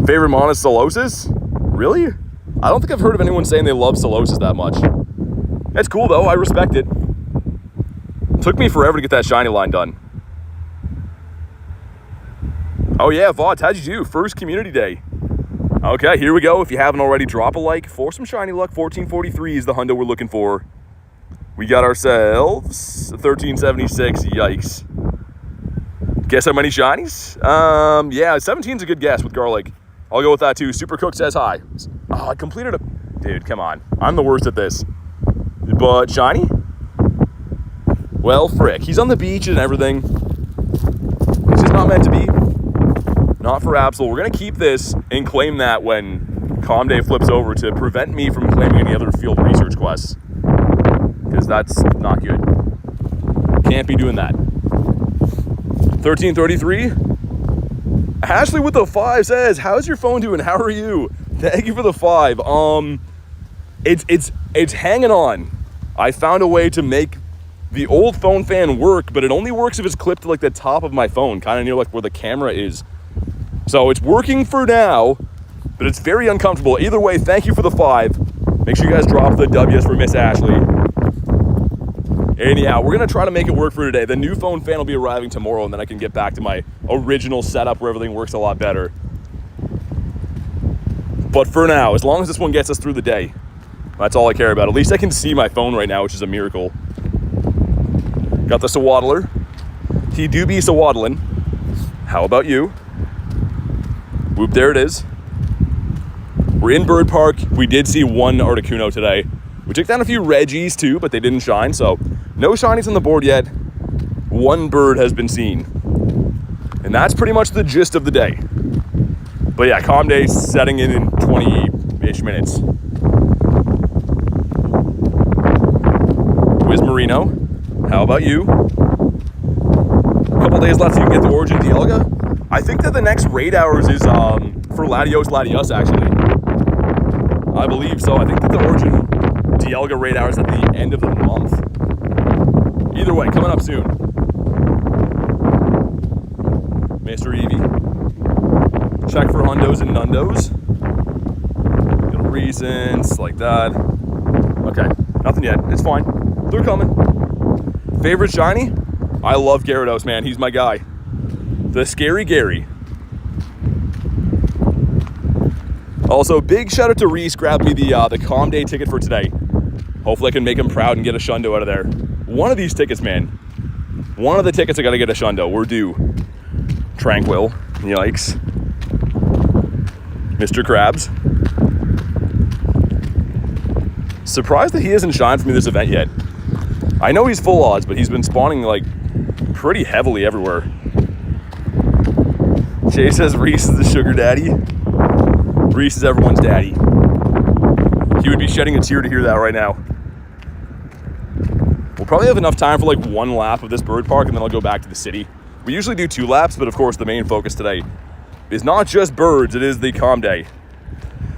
Favorite mon is Solosis? Really? I don't think I've heard of anyone saying they love Solosis that much. That's cool, though. I respect it. Took me forever to get that shiny line done. Oh, yeah, VODs, how'd you do? First community day. Okay, here we go. If you haven't already, drop a like for some shiny luck. 1443 is the hundo we're looking for. We got ourselves 1376. Yikes. Guess how many shinies? Yeah, 17's a good guess with garlic. I'll go with that too. Super Cook says hi. Oh, I completed a... Dude, come on. I'm the worst at this. But shiny? Well, frick. He's on the beach and everything. It's just not meant to be. Not for Absol. We're going to keep this and claim that when Calm Day flips over to prevent me from claiming any other field research quests. Because that's not good. Can't be doing that. 1333. Ashley with the 5 says, how's your phone doing? How are you? Thank you for the 5. It's hanging on. I found a way to make the old phone fan work, but it only works if it's clipped to like the top of my phone, kind of near like where the camera is. So it's working for now, but it's very uncomfortable. Either way, thank you for the 5. Make sure you guys drop the W's for Miss Ashley. Anyhow, we're going to try to make it work for today. The new phone fan will be arriving tomorrow, and then I can get back to my original setup where everything works a lot better. But for now, as long as this one gets us through the day, that's all I care about. At least I can see my phone right now, which is a miracle. Got the Sawaddler. He do be Sawaddlin'. How about you? Whoop, there it is. We're in Bird Park. We did see one Articuno today. We took down a few Reggies too, but they didn't shine, so no shinies on the board yet. One bird has been seen. And that's pretty much the gist of the day. But yeah, Calm Day setting in 20-ish minutes. Wiz Marino, how about you? A couple days left so you can get the Origin Dialga. I think that the next raid hours is for Latios, actually. I believe so. I think that the Origin Dialga raid hours at the end of the month. Either way, coming up soon. Mr. Eevee. Check for hundos and nundos. Little reasons like that. Okay, nothing yet. It's fine. They're coming. Favorite shiny? I love Gyarados, man. He's my guy. The Scary Gary. Also, big shout out to Reese. Grabbed me the Calm Day ticket for today. Hopefully I can make him proud and get a shundo out of there. One of these tickets, man. One of the tickets I gotta get a shundo. We're due. Tranquil. Yikes. Mr. Krabs. Surprised that he hasn't shined for me this event yet. I know he's full odds, but he's been spawning like pretty heavily everywhere. Jay says Reese is the sugar daddy. Reese is everyone's daddy. He would be shedding a tear to hear that right now. We'll probably have enough time for like one lap of this bird park and then I'll go back to the city. We usually do 2 laps, but of course the main focus today is not just birds, it is the comm day.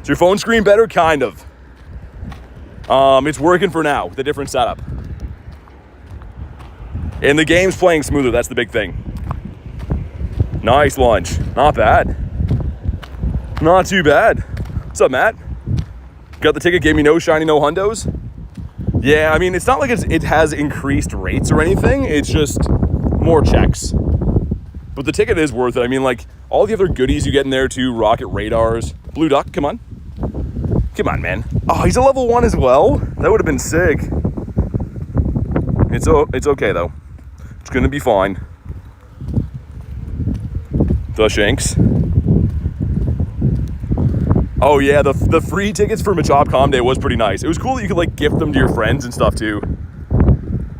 Is your phone screen better? Kind of. It's working for now, with a different setup. And the game's playing smoother, that's the big thing. Nice lunch. Not bad. Not too bad. What's up, Matt? Got the ticket, gave me no shiny, no hundos? Yeah, I mean, it's not like it has increased rates or anything. It's just more checks. But the ticket is worth it. I mean, like, all the other goodies you get in there too, rocket radars. Blue duck, come on. Come on, man. Oh, he's a level 1 as well? That would have been sick. It's okay, though. It's gonna be fine. The Shanks. Oh yeah, the free tickets for Machop Comm Day was pretty nice. It was cool that you could like gift them to your friends and stuff too.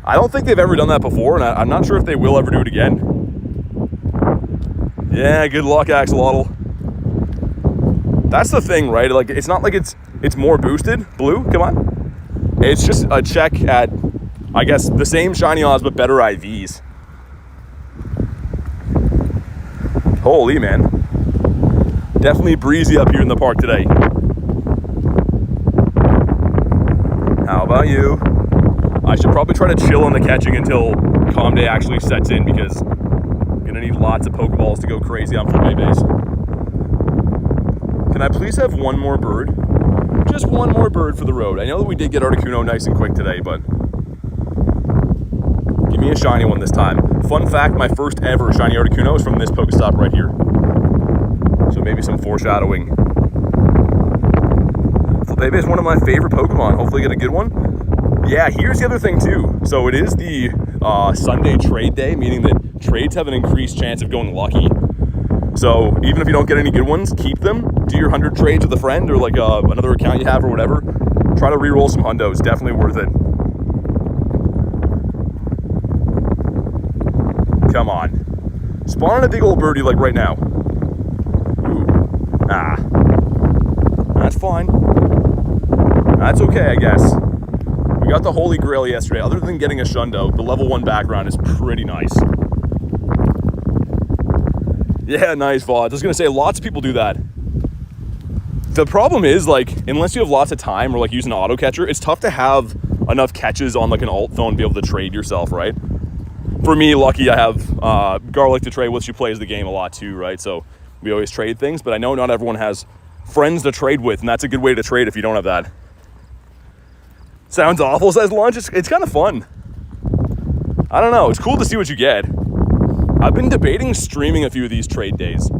I don't think they've ever done that before, and I'm not sure if they will ever do it again. Yeah, good luck, Axolotl. That's the thing, right? Like, it's not like it's more boosted. Blue, come on. It's just a check at, I guess, the same shiny odds but better IVs. Holy man. Definitely breezy up here in the park today. How about you? I should probably try to chill on the catching until Comm Day actually sets in because I'm gonna need lots of Pokeballs to go crazy on Flabébés. Can I please have one more bird? Just one more bird for the road. I know that we did get Articuno nice and quick today, but give me a shiny one this time. Fun fact, my first ever shiny Articuno is from this Pokestop right here. So maybe some foreshadowing. Flabébé is one of my favorite Pokemon. Hopefully get a good one. Yeah, here's the other thing too. So it is the Sunday trade day, meaning that trades have an increased chance of going lucky. So even if you don't get any good ones, keep them. Do your 100 trades with a friend or like another account you have or whatever. Try to re-roll some hundos. Definitely worth it. Come on. Spawn on a big old birdie like right now. Ah, that's fine. That's okay, I guess. We got the Holy Grail yesterday. Other than getting a Shundo, the level 1 background is pretty nice. Yeah, nice VOD. I was gonna say, lots of people do that. The problem is, like, unless you have lots of time or like using an auto catcher, it's tough to have enough catches on like an alt phone to be able to trade yourself, right? For me, lucky I have Garlic to trade with. She plays the game a lot too, right? So we always trade things, but I know not everyone has friends to trade with, and that's a good way to trade if you don't have that. Sounds awful, says Lunch. It's kind of fun. I don't know. It's cool to see what you get. I've been debating streaming a few of these trade days.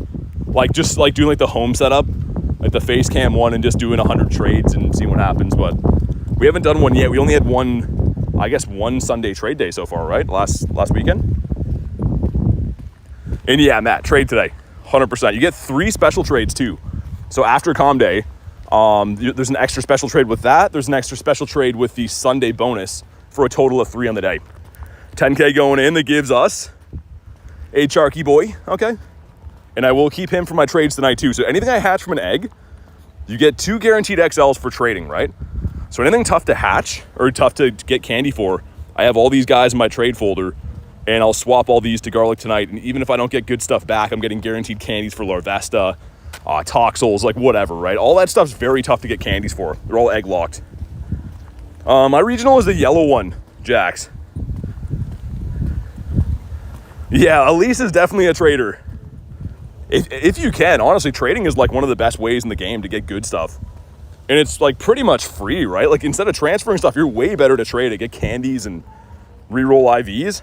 Like, just like doing like the home setup, like the face cam one, and just doing 100 trades and seeing what happens, but we haven't done one yet. We only had one Sunday trade day so far, right? Last weekend. And yeah, Matt, trade today. 100%. You get 3 special trades too. So after Comm Day, there's an extra special trade with that. There's an extra special trade with the Sunday bonus for a total of 3 on the day. 10K going in that gives us a Charky boy, okay? And I will keep him for my trades tonight too. So anything I hatch from an egg, you get 2 guaranteed XLs for trading, right? So anything tough to hatch or tough to get candy for, I have all these guys in my trade folder, and I'll swap all these to Garlic tonight. And even if I don't get good stuff back, I'm getting guaranteed candies for Larvesta, Toxels, like whatever, right? All that stuff's very tough to get candies for. They're all egg locked. My regional is the yellow one, Jax. Yeah, Elise is definitely a trader. If you can, honestly, trading is like one of the best ways in the game to get good stuff. And it's like pretty much free, right? Like instead of transferring stuff, you're way better to trade it, get candies and reroll IVs.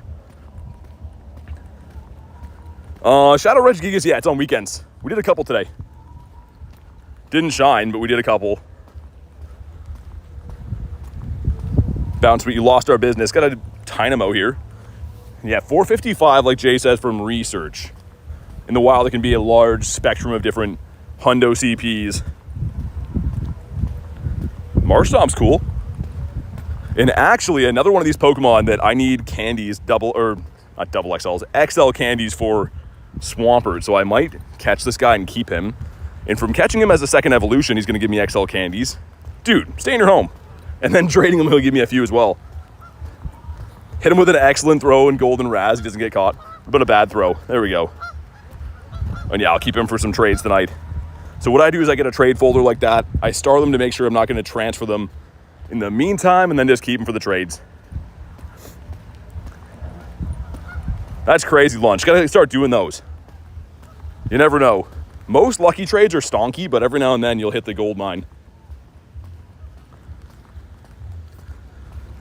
Shadow Red Gigas, yeah, it's on weekends. We did a couple today. Didn't shine, but we did a couple. Bounce, but you lost our business. Got a Dynamo here. Yeah, 455, like Jay says, from research. In the wild, it can be a large spectrum of different Hundo CPs. Marshtomp's cool. And actually, another one of these Pokemon that I need candies, not double XLs, XL candies for Swampert. So I might catch this guy and keep him. And from catching him as a second evolution, he's going to give me XL candies. Dude, stay in your home. And then trading him, he'll give me a few as well. Hit him with an excellent throw and golden Raz. He doesn't get caught. But a bad throw. There we go. And yeah, I'll keep him for some trades tonight. So what I do is I get a trade folder like that. I star them to make sure I'm not going to transfer them in the meantime, and then just keep them for the trades. That's crazy lunch. Gotta start doing those. You never know. Most lucky trades are stonky, but every now and then you'll hit the gold mine.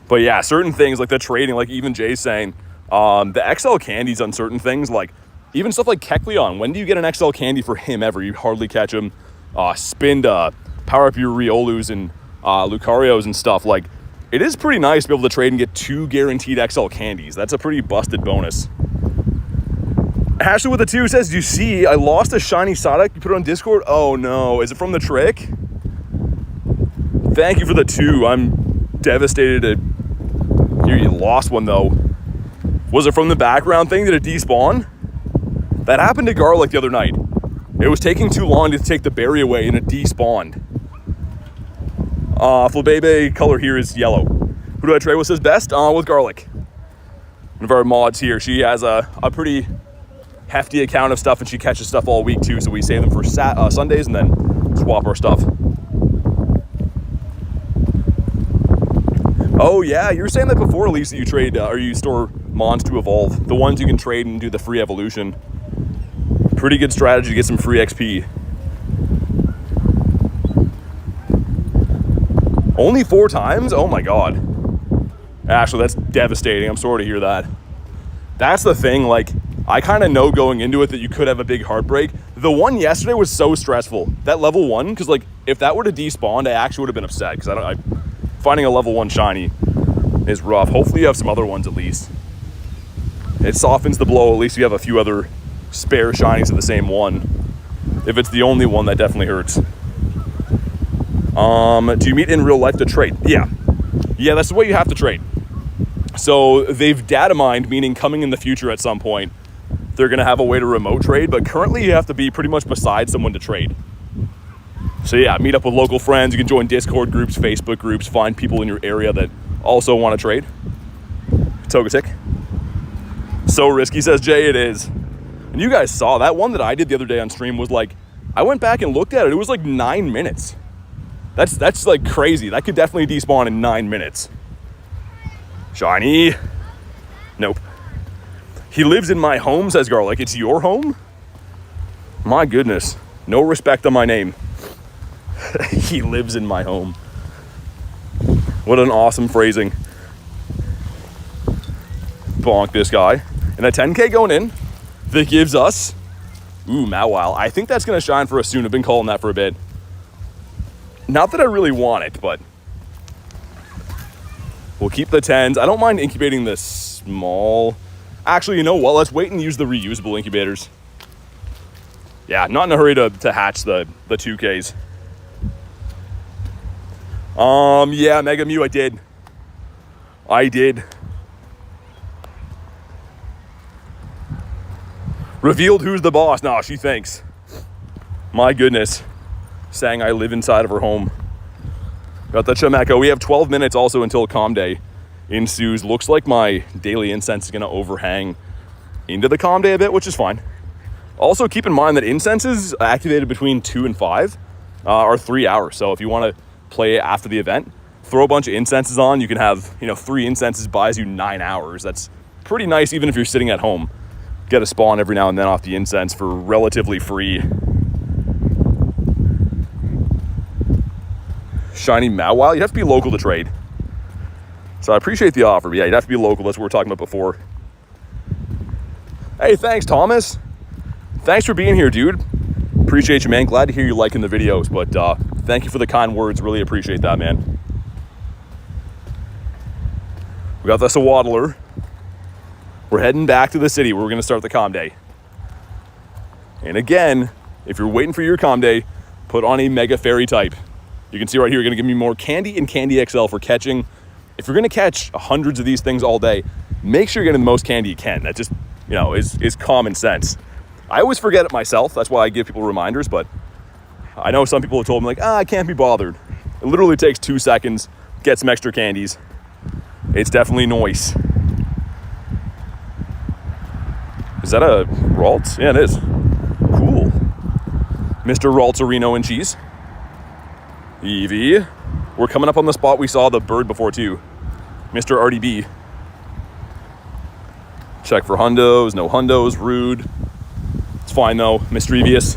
But yeah, certain things like the trading, like even Jay's saying, the XL candies on certain things, like even stuff like Kecleon. When do you get an XL candy for him ever? You hardly catch him. Spinda, power up your Riolus and Lucarios and stuff. Like, it is pretty nice to be able to trade and get 2 guaranteed XL candies. That's a pretty busted bonus. Ashley with the 2 says, do you see I lost a shiny Psyduck? You put it on Discord? Oh no, is it from the trick? Thank you for the 2. I'm devastated to hear you lost one though. Was it from the background thing? Did it despawn? That happened to Garlic the other night. It was taking too long to take the berry away and it despawned. Flabébé color here is yellow. Who do I trade with says best? With Garlic. One of our mods here. She has a pretty hefty account of stuff and she catches stuff all week too. So we save them for Sundays and then swap our stuff. Oh yeah, you were saying that before, Elise, that you trade or you store mons to evolve. The ones you can trade and do the free evolution. Pretty good strategy to get some free XP. Only 4 times? Oh my god. Actually, that's devastating. I'm sorry to hear that. That's the thing, like, I kind of know going into it that you could have a big heartbreak. The one yesterday was so stressful. That level 1, because like, if that were to despawn, I actually would have been upset, because finding a level 1 shiny is rough. Hopefully you have some other ones at least. It softens the blow. At least you have a few other spare shinies of the same one. If it's the only one, that definitely hurts. Do you meet in real life to trade? Yeah, that's the way you have to trade. So they've data mined, meaning coming in the future at some point, they're gonna have a way to remote trade, but currently you have to be pretty much beside someone to trade. So yeah, meet up with local friends. You can join Discord groups, Facebook groups, find people in your area that also want to trade. Togetic. So risky, says Jay, it is. And you guys saw that one that I did the other day on stream was like, I went back and looked at it. It was like 9 minutes. That's like crazy. That could definitely despawn in 9 minutes. Shiny. Nope. He lives in my home, says Garlic. It's your home? My goodness. No respect on my name. He lives in my home. What an awesome phrasing. Bonk this guy. And a 10k going in that gives us, Mawile. I think that's going to shine for us soon. I've been calling that for a bit. Not that I really want it, but we'll keep the 10s. I don't mind incubating the small. Actually, you know what? Let's wait and use the reusable incubators. Yeah, not in a hurry to hatch the 2Ks. Yeah, Mega Mew, I did. Revealed who's the boss. Nah, she thinks. My goodness. Saying I live inside of her home. Got the Chimecho. We have 12 minutes also until Calm Day ensues. Looks like my daily incense is going to overhang into the Calm Day a bit, which is fine. Also, keep in mind that incense is activated between 2 and 5 or 3 hours. So if you want to play after the event, throw a bunch of incenses on. You can have, 3 incenses buys you 9 hours. That's pretty nice even if you're sitting at home. Get a spawn every now and then off the incense for relatively free. Shiny Mawile. You'd have to be local to trade. So I appreciate the offer, but yeah, you'd have to be local. That's what we were talking about before. Hey, thanks, Thomas. Thanks for being here, dude. Appreciate you, man. Glad to hear you liking the videos, but thank you for the kind words. Really appreciate that, man. We got this a Waddler. We're heading back to the city where we're going to start the Calm Day. And again, if you're waiting for your comm day, put on a Mega Fairy type. You can see right here, you're going to give me more candy and Candy XL for catching. If you're going to catch hundreds of these things all day, make sure you're getting the most candy you can. That just, you know, is common sense. I always forget it myself. That's why I give people reminders, but I know some people have told me like, I can't be bothered. It literally takes 2 seconds, get some extra candies. It's definitely nice. Is that a Ralts? Yeah, it is. Cool. Mr. Ralts-Arino and cheese. Evie. We're coming up on the spot we saw the bird before too. Mr. RDB. Check for hundos. No hundos. Rude. It's fine though. Mischievous.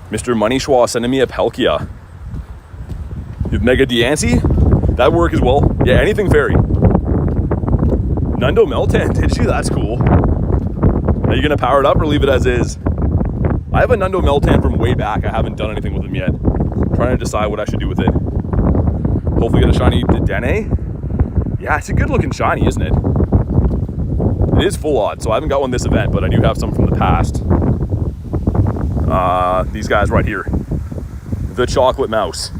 Mr. Money Schwa sending me a Palkia. You have Mega Diancie? That work as well. Yeah, anything fairy. Nundo Meltan, did she? That's cool. Are you gonna power it up or leave it as is? I have a Nundo Meltan from way back. I haven't done anything with him yet. I'm trying to decide what I should do with it. Hopefully get a shiny Dedenne. Yeah, it's a good looking shiny, isn't it? It is full odd, so I haven't got one this event, but I do have some from the past. These guys right here. The Chocolate Mouse.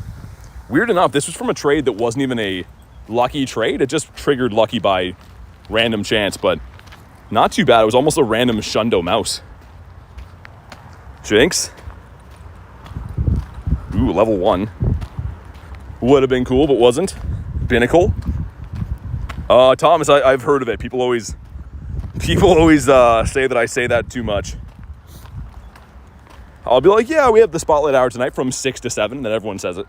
Weird enough, this was from a trade that wasn't even a lucky trade. It just triggered lucky by random chance, but not too bad. It was almost a random Shundo mouse. Jinx. Ooh, level 1. Would have been cool, but wasn't. Binnacle. Thomas, I've heard of it. People always say that I say that too much. I'll be like, yeah, we have the spotlight hour tonight from 6 to 7. Then everyone says it.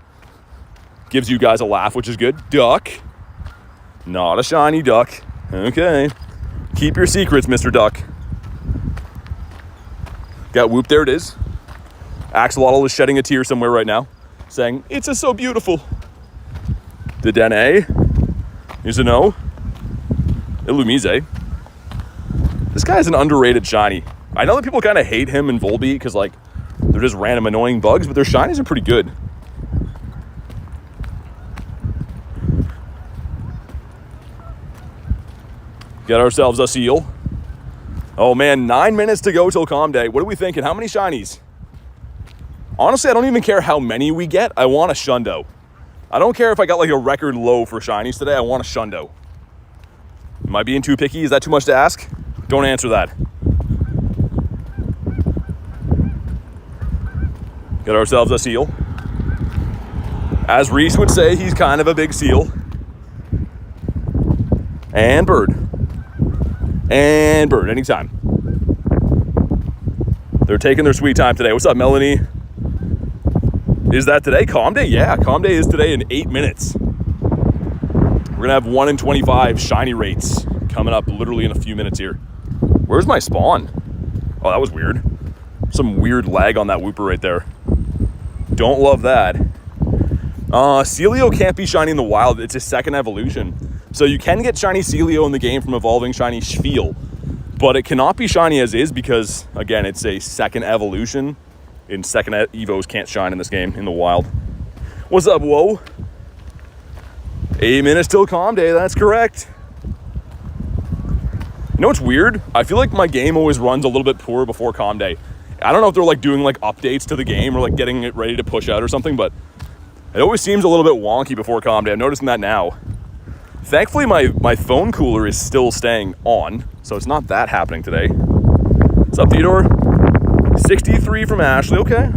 Gives you guys a laugh, which is good. Duck. Not a shiny duck. Okay. Keep your secrets, Mr. Duck. Got Whoop, there it is. Axolotl is shedding a tear somewhere right now, saying, it's so beautiful. The Dene. Here's a no. Illumise. This guy's an underrated shiny. I know that people kind of hate him and Volbeat because, like, they're just random annoying bugs, but their shinies are pretty good. Get ourselves a seal. Oh man, 9 minutes to go till comm day. What are we thinking? How many shinies? Honestly, I don't even care how many we get. I want a Shundo. I don't care if I got like a record low for shinies today. I want a Shundo. Am I being too picky? Is that too much to ask? Don't answer that. Get ourselves a seal. As Reese would say, he's kind of a big seal. And bird. And bird, anytime. They're taking their sweet time today. What's up, Melanie? Is that today? Comm day? Yeah, Comm day is today in 8 minutes. We're gonna have 1 in 25 shiny rates coming up literally in a few minutes here. Where's my spawn? Oh, that was weird. Some weird lag on that Whooper right there. Don't love that. Celio can't be shiny in the wild. It's a second evolution. So you can get shiny Celio in the game from evolving shiny Spiel, but it cannot be shiny as is because, again, it's a second evolution. And second Evos can't shine in this game in the wild. What's up, whoa? 8 minutes till comm day, that's correct. You know what's weird? I feel like my game always runs a little bit poor before comm day. I don't know if they're like doing like updates to the game or like getting it ready to push out or something, but it always seems a little bit wonky before comm day. I'm noticing that now. Thankfully, my phone cooler is still staying on, so it's not that happening today. What's up, Theodore? 63 from Ashley, okay.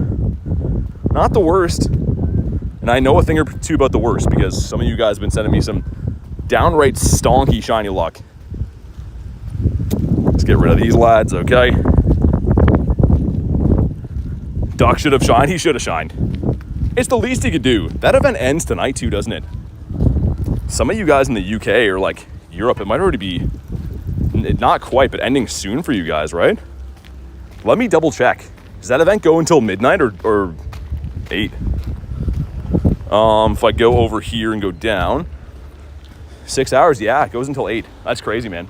Not the worst. And I know a thing or two about the worst because some of you guys have been sending me some downright stonky shiny luck. Let's get rid of these lads, okay. Duck should have shined, he should have shined. It's the least he could do. That event ends tonight too, doesn't it? Some of you guys in the UK or like Europe, it might already be, not quite, but ending soon for you guys, right? Let me double check. Does that event go until midnight or 8? If I go over here and go down, 6 hours, yeah, it goes until 8. That's crazy, man.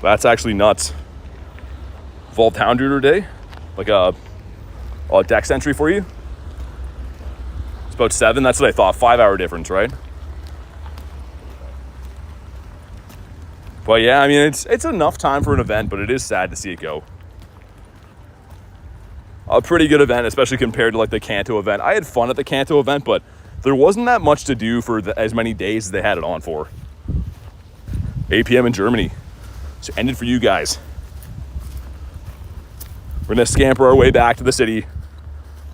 That's actually nuts. Evolved Houndour Day, like a dex entry for you. It's about 7, that's what I thought, 5 hour difference, right? But yeah, I mean, it's enough time for an event, but it is sad to see it go. A pretty good event, especially compared to like the Kanto event. I had fun at the Kanto event, but there wasn't that much to do for as many days as they had it on for. 8 p.m. in Germany. So ended for you guys. We're gonna scamper our way back to the city,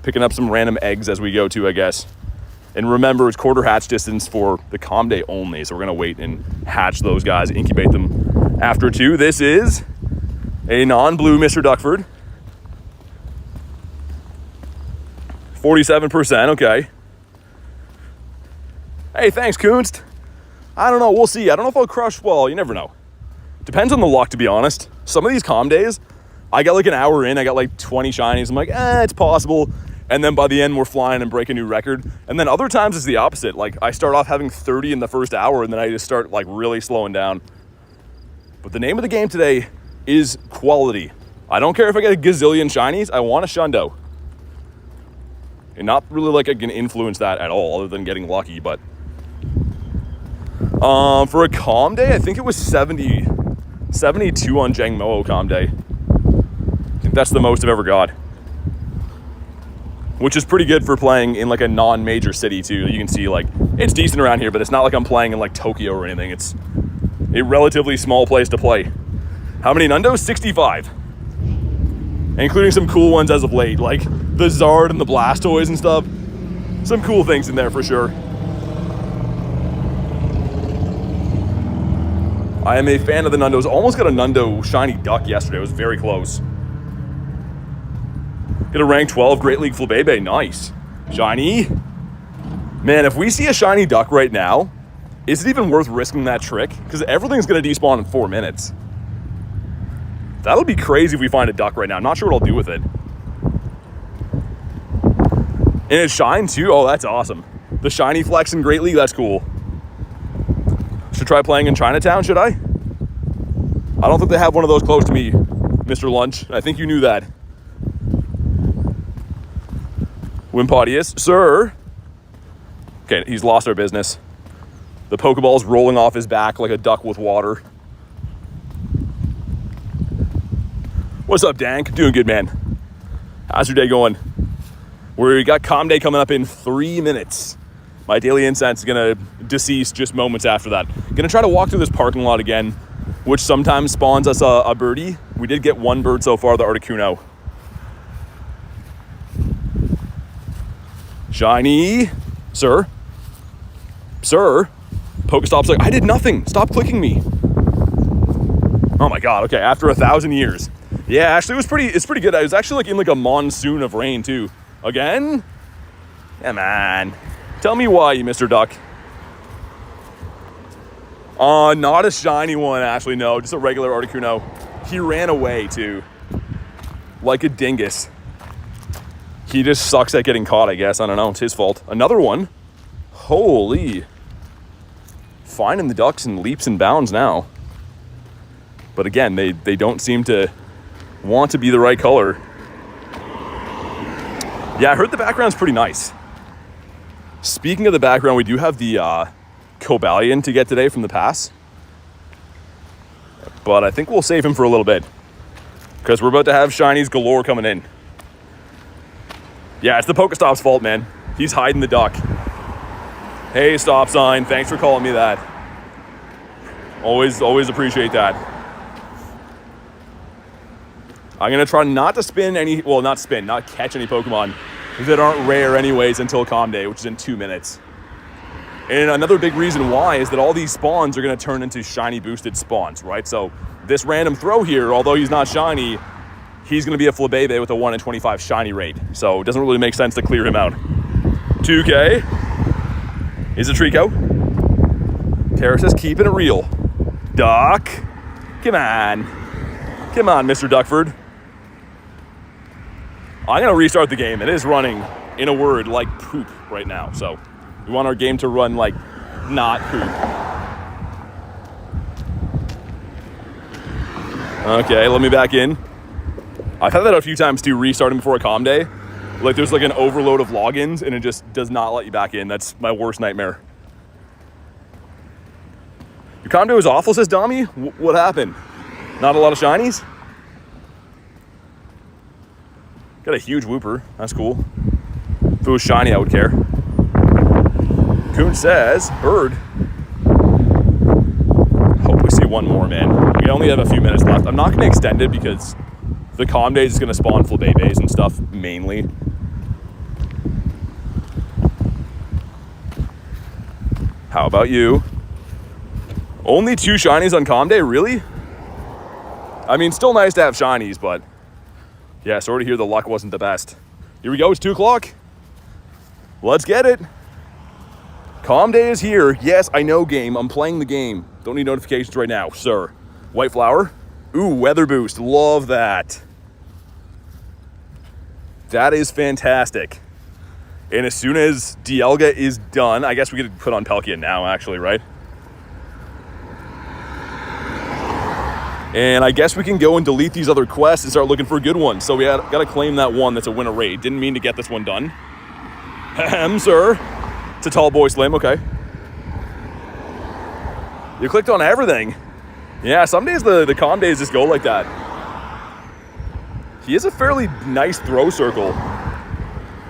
picking up some random eggs as we go to, I guess. And remember, it's quarter hatch distance for the calm day only, so we're gonna wait and hatch those guys, incubate them after 2. This is a non-blue Mr. Duckford. 47%, okay. Hey, thanks, Kunst. I don't know, we'll see. I don't know if I'll crush, well, you never know. Depends on the luck, to be honest. Some of these calm days, I got like an hour in, I got like 20 shinies. I'm like, it's possible. And then by the end, we're flying and break a new record. And then other times it's the opposite. Like I start off having 30 in the first hour and then I just start like really slowing down. But the name of the game today is quality. I don't care if I get a gazillion shinies, I want a Shundo. And not really like I can influence that at all other than getting lucky, but for a calm day, I think it was 72 on Jangmo calm day. I think that's the most I've ever got. Which is pretty good for playing in like a non-major city too. You can see like, it's decent around here, but it's not like I'm playing in like Tokyo or anything. It's a relatively small place to play. How many Nundos? 65. Including some cool ones as of late, like the Zard and the Blastoise and stuff. Some cool things in there for sure. I am a fan of the Nundos. Almost got a Nundo shiny duck yesterday. It was very close. Got a rank 12 Great League Flabébé. Nice. Shiny. Man, if we see a shiny duck right now, is it even worth risking that trick? Because everything's going to despawn in 4 minutes. That'll be crazy if we find a duck right now. I'm not sure what I'll do with it. And it shine too? Oh, that's awesome. The shiny flex in Great League, that's cool. Should try playing in Chinatown, should I? I don't think they have one of those close to me, Mr. Lunch. I think you knew that. Wimpodius, sir. Okay, he's lost our business. The Pokeball's rolling off his back like a duck with water. What's up, Dank? Doing good, man. How's your day going? We got Calm Day coming up in 3 minutes. My daily incense is gonna decease just moments after that. Gonna try to walk through this parking lot again, which sometimes spawns us a birdie. We did get one bird so far, the Articuno. Shiny, sir. Sir. Pokestop's like, I did nothing. Stop clicking me. Oh my God, okay, after 1,000 years. Yeah, actually it's pretty good. I was actually like in like a monsoon of rain too. Again? Yeah, man. Tell me why, you Mr. Duck. Not a shiny one, actually, no. Just a regular Articuno. He ran away, too. Like a dingus. He just sucks at getting caught, I guess. I don't know. It's his fault. Another one. Holy. Finding the ducks in leaps and bounds now. But again, they don't seem to want to be the right color. Yeah, I heard the background's pretty nice. Speaking of the background, we do have the Cobalion to get today from the pass. But I think we'll save him for a little bit. Because we're about to have shinies galore coming in. Yeah, it's the Pokestop's fault, man. He's hiding the duck. Hey, stop sign. Thanks for calling me that. Always appreciate that. I'm going to try not to spin any... Well, not catch any Pokemon that aren't rare anyways until Calm Day, which is in 2 minutes. And another big reason why is that all these spawns are going to turn into shiny boosted spawns, right? So this random throw here, although he's not shiny, he's going to be a Flabébé with a 1 in 25 shiny rate. So it doesn't really make sense to clear him out. 2K. Is it Trico? Terrace is keeping it real. Duck. Come on. Come on, Mr. Duckford. I'm going to restart the game. It is running, in a word, like poop right now. So we want our game to run like not poop. Okay, let me back in. I've had that a few times too, restarting before a Calm Day. Like there's like an overload of logins and it just does not let you back in. That's my worst nightmare. Your condo is awful, says Dami. What happened? Not a lot of shinies? Got a huge whooper. That's cool. If it was shiny, I would care. Coon says, bird. Hope we see one more, man. We only have a few minutes left. I'm not going to extend it because the calm days is going to spawn Flabébés and stuff, mainly. How about you? Only 2 shinies on calm day, really? I mean, still nice to have shinies, but yeah, sorry to hear the luck wasn't the best. Here we go, it's 2 o'clock. Let's get it. Calm day is here. Yes, I know, game. I'm playing the game. Don't need notifications right now, sir. White flower. Ooh, weather boost. Love that. That is fantastic. And as soon as Dialga is done, I guess we could put on Palkia now, actually, right? And I guess we can go and delete these other quests and start looking for a good one. So we got to claim that one that's a winner raid. Didn't mean to get this one done. Ahem, sir. It's a tall boy slim, okay. You clicked on everything. Yeah, some days the calm days just go like that. He is a fairly nice throw circle.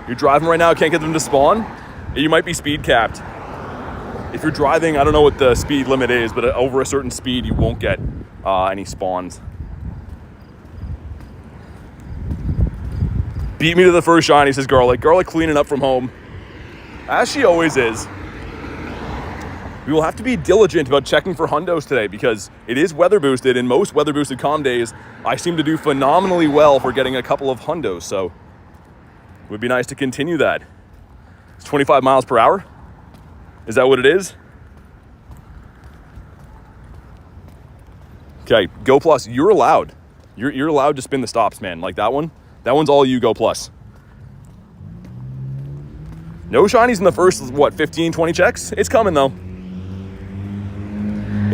You're driving right now, can't get them to spawn. You might be speed capped. If you're driving, I don't know what the speed limit is, but over a certain speed, you won't get any spawns. Beat me to the first shiny, says Garlic. Garlic cleaning up from home. As she always is. We will have to be diligent about checking for hundos today because it is weather boosted. In most weather boosted calm days, I seem to do phenomenally well for getting a couple of hundos. So it would be nice to continue that. It's 25 miles per hour. Is that what it is? Okay, Go Plus, you're allowed. You're allowed to spin the stops, man. Like that one. That one's all you, Go Plus. No shinies in the first, what, 15, 20 checks? It's coming, though.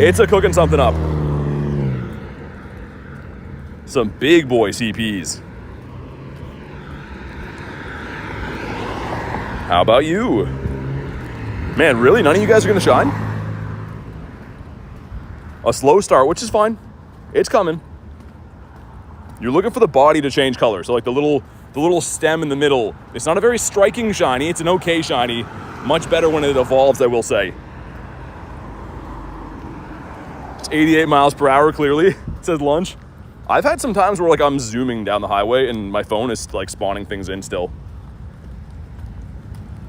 It's a cooking something up. Some big boy CPs. How about you? Man, really? None of you guys are going to shine? A slow start, which is fine. It's coming. You're looking for the body to change color. So like the little stem in the middle. It's not a very striking shiny. It's an okay shiny. Much better when it evolves, I will say. It's 88 miles per hour, clearly. It says lunch. I've had some times where like I'm zooming down the highway and my phone is like spawning things in still.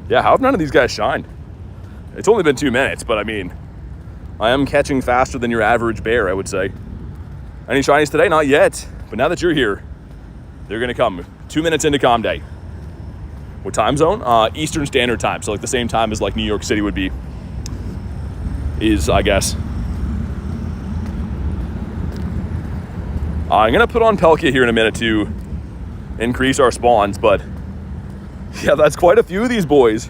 Yeah, how have none of these guys shined? It's only been 2 minutes, but I mean, I am catching faster than your average bear, I would say. Any shinies today? Not yet. But now that you're here, they're going to come. 2 minutes into calm day. What time zone? Eastern Standard Time. So like the same time as like New York City would be. Is, I guess. I'm going to put on Palkia here in a minute to increase our spawns. But yeah, that's quite a few of these boys.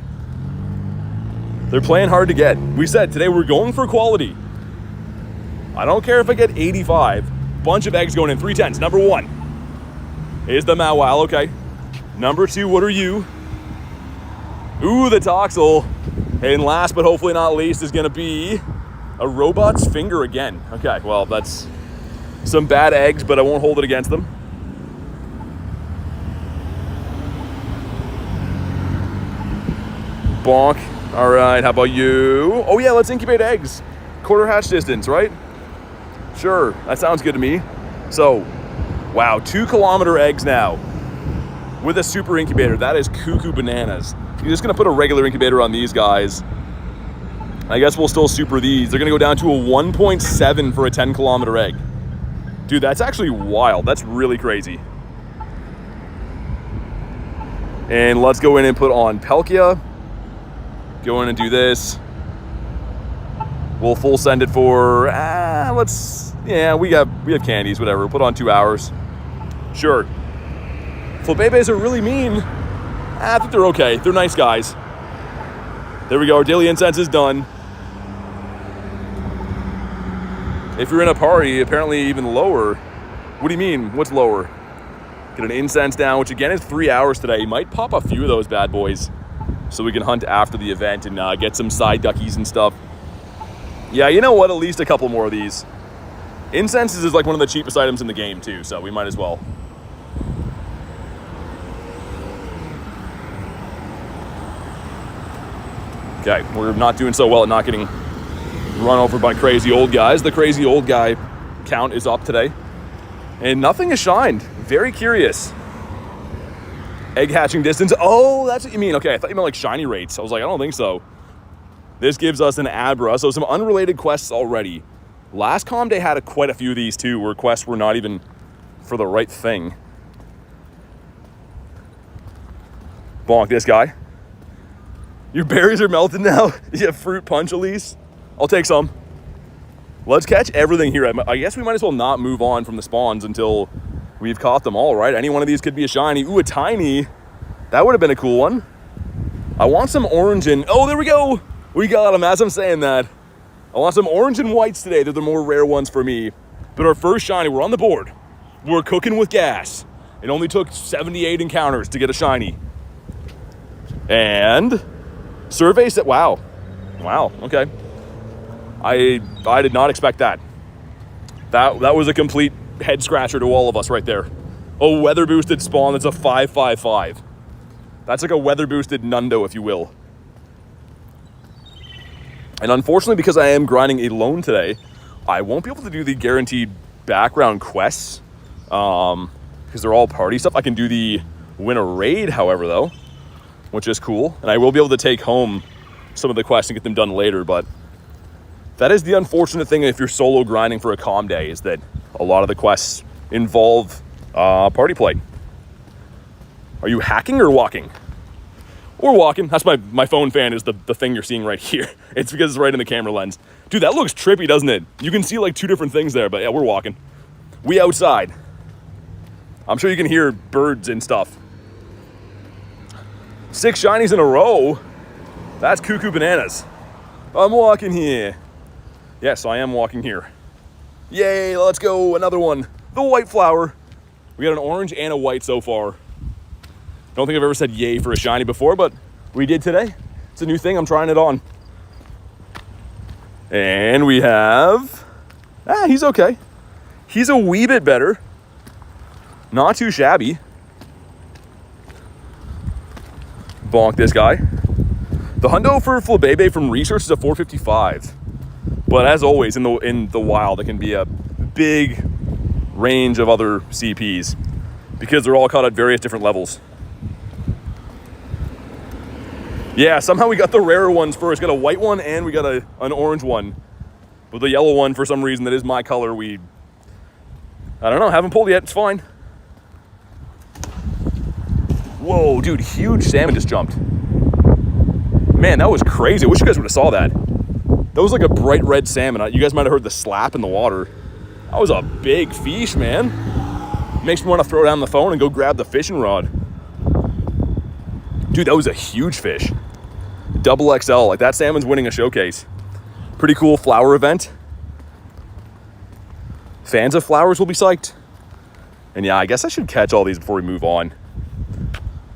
They're playing hard to get. We said today we're going for quality. I don't care if I get 85. Bunch of eggs going in. 310s. Number 1 is the Mawile. Okay. Number 2, what are you? Ooh, the Toxel. And last but hopefully not least is going to be a Robot's Finger again. Okay, well, that's some bad eggs, but I won't hold it against them. Bonk. All right, how about you? Oh yeah, let's incubate eggs. Quarter hatch distance, right? Sure, that sounds good to me. So, wow, 2 kilometer eggs now with a super incubator. That is cuckoo bananas. You're just gonna put a regular incubator on these guys. I guess we'll still super these. They're gonna go down to a 1.7 for a 10 kilometer egg. Dude, that's actually wild. That's really crazy. And let's go in and put on Palkia. Go in and do this. We'll full send it for, we have candies, whatever. Put on 2 hours. Sure. Flabébés are really mean. I think they're okay. They're nice guys. There we go. Our daily incense is done. If you're in a party, apparently even lower. What do you mean? What's lower? Get an incense down, which again is 3 hours today. You might pop a few of those bad boys so we can hunt after the event and get some side duckies and stuff. Yeah, you know what? At least a couple more of these. Incense is like one of the cheapest items in the game too, so we might as well. Okay, we're not doing so well at not getting run over by crazy old guys. The crazy old guy count is up today. And nothing has shined. Very curious. Egg hatching distance. Oh, that's what you mean. Okay, I thought you meant like shiny rates. I was like, I don't think so. This gives us an Abra. So some unrelated quests already. Last comm day had quite a few of these too, where quests were not even for the right thing. Bonk this guy. Your berries are melted now? You have fruit punch, Elise? I'll take some. Let's catch everything here. I guess we might as well not move on from the spawns until we've caught them all, right? Any one of these could be a shiny. Ooh, a tiny. That would have been a cool one. I want some orange and... Oh, there we go. We got them as I'm saying that. I want some orange and whites today. They're the more rare ones for me. But our first shiny, we're on the board. We're cooking with gas. It only took 78 encounters to get a shiny. And... Survey said, wow, okay. I did not expect that. That was a complete head scratcher to all of us right there. Oh, weather boosted spawn, that's a 555. That's like a weather boosted Nundo, if you will. And unfortunately, because I am grinding alone today, I won't be able to do the guaranteed background quests because they're all party stuff. I can do the win a raid, however, though, which is cool. And I will be able to take home some of the quests and get them done later. But that is the unfortunate thing if you're solo grinding for a comm day, is that a lot of the quests involve party play. Are you hacking or walking? Or walking. That's my phone fan is the thing you're seeing right here. It's because it's right in the camera lens. Dude, that looks trippy, doesn't it? You can see like two different things there, but yeah, we're walking. We outside. I'm sure you can hear birds and stuff. 6 shinies in a row. That's cuckoo bananas. I'm walking here. Yes, I am walking here. Yay, let's go. Another one. The white flower. We got an orange and a white so far. Don't think I've ever said yay for a shiny before, but we did today. It's a new thing. I'm trying it on. And we have... he's okay. He's a wee bit better. Not too shabby. Bonk this guy. The hundo for Flabébé from research is a 455. But as always, in the wild, it can be a big range of other CPs because they're all caught at various different levels. Yeah, somehow we got the rarer ones first. Got a white one and we got an orange one. But the yellow one, for some reason, that is my color, I don't know, haven't pulled yet. It's fine. Whoa, dude, huge salmon just jumped. Man, that was crazy. I wish you guys would have saw that. That was like a bright red salmon. You guys might have heard the slap in the water. That was a big fish, man. Makes me want to throw down the phone and go grab the fishing rod. Dude, that was a huge fish. Double XL, like that salmon's winning a showcase. Pretty cool flower event. Fans of flowers will be psyched. And yeah, I guess I should catch all these before we move on.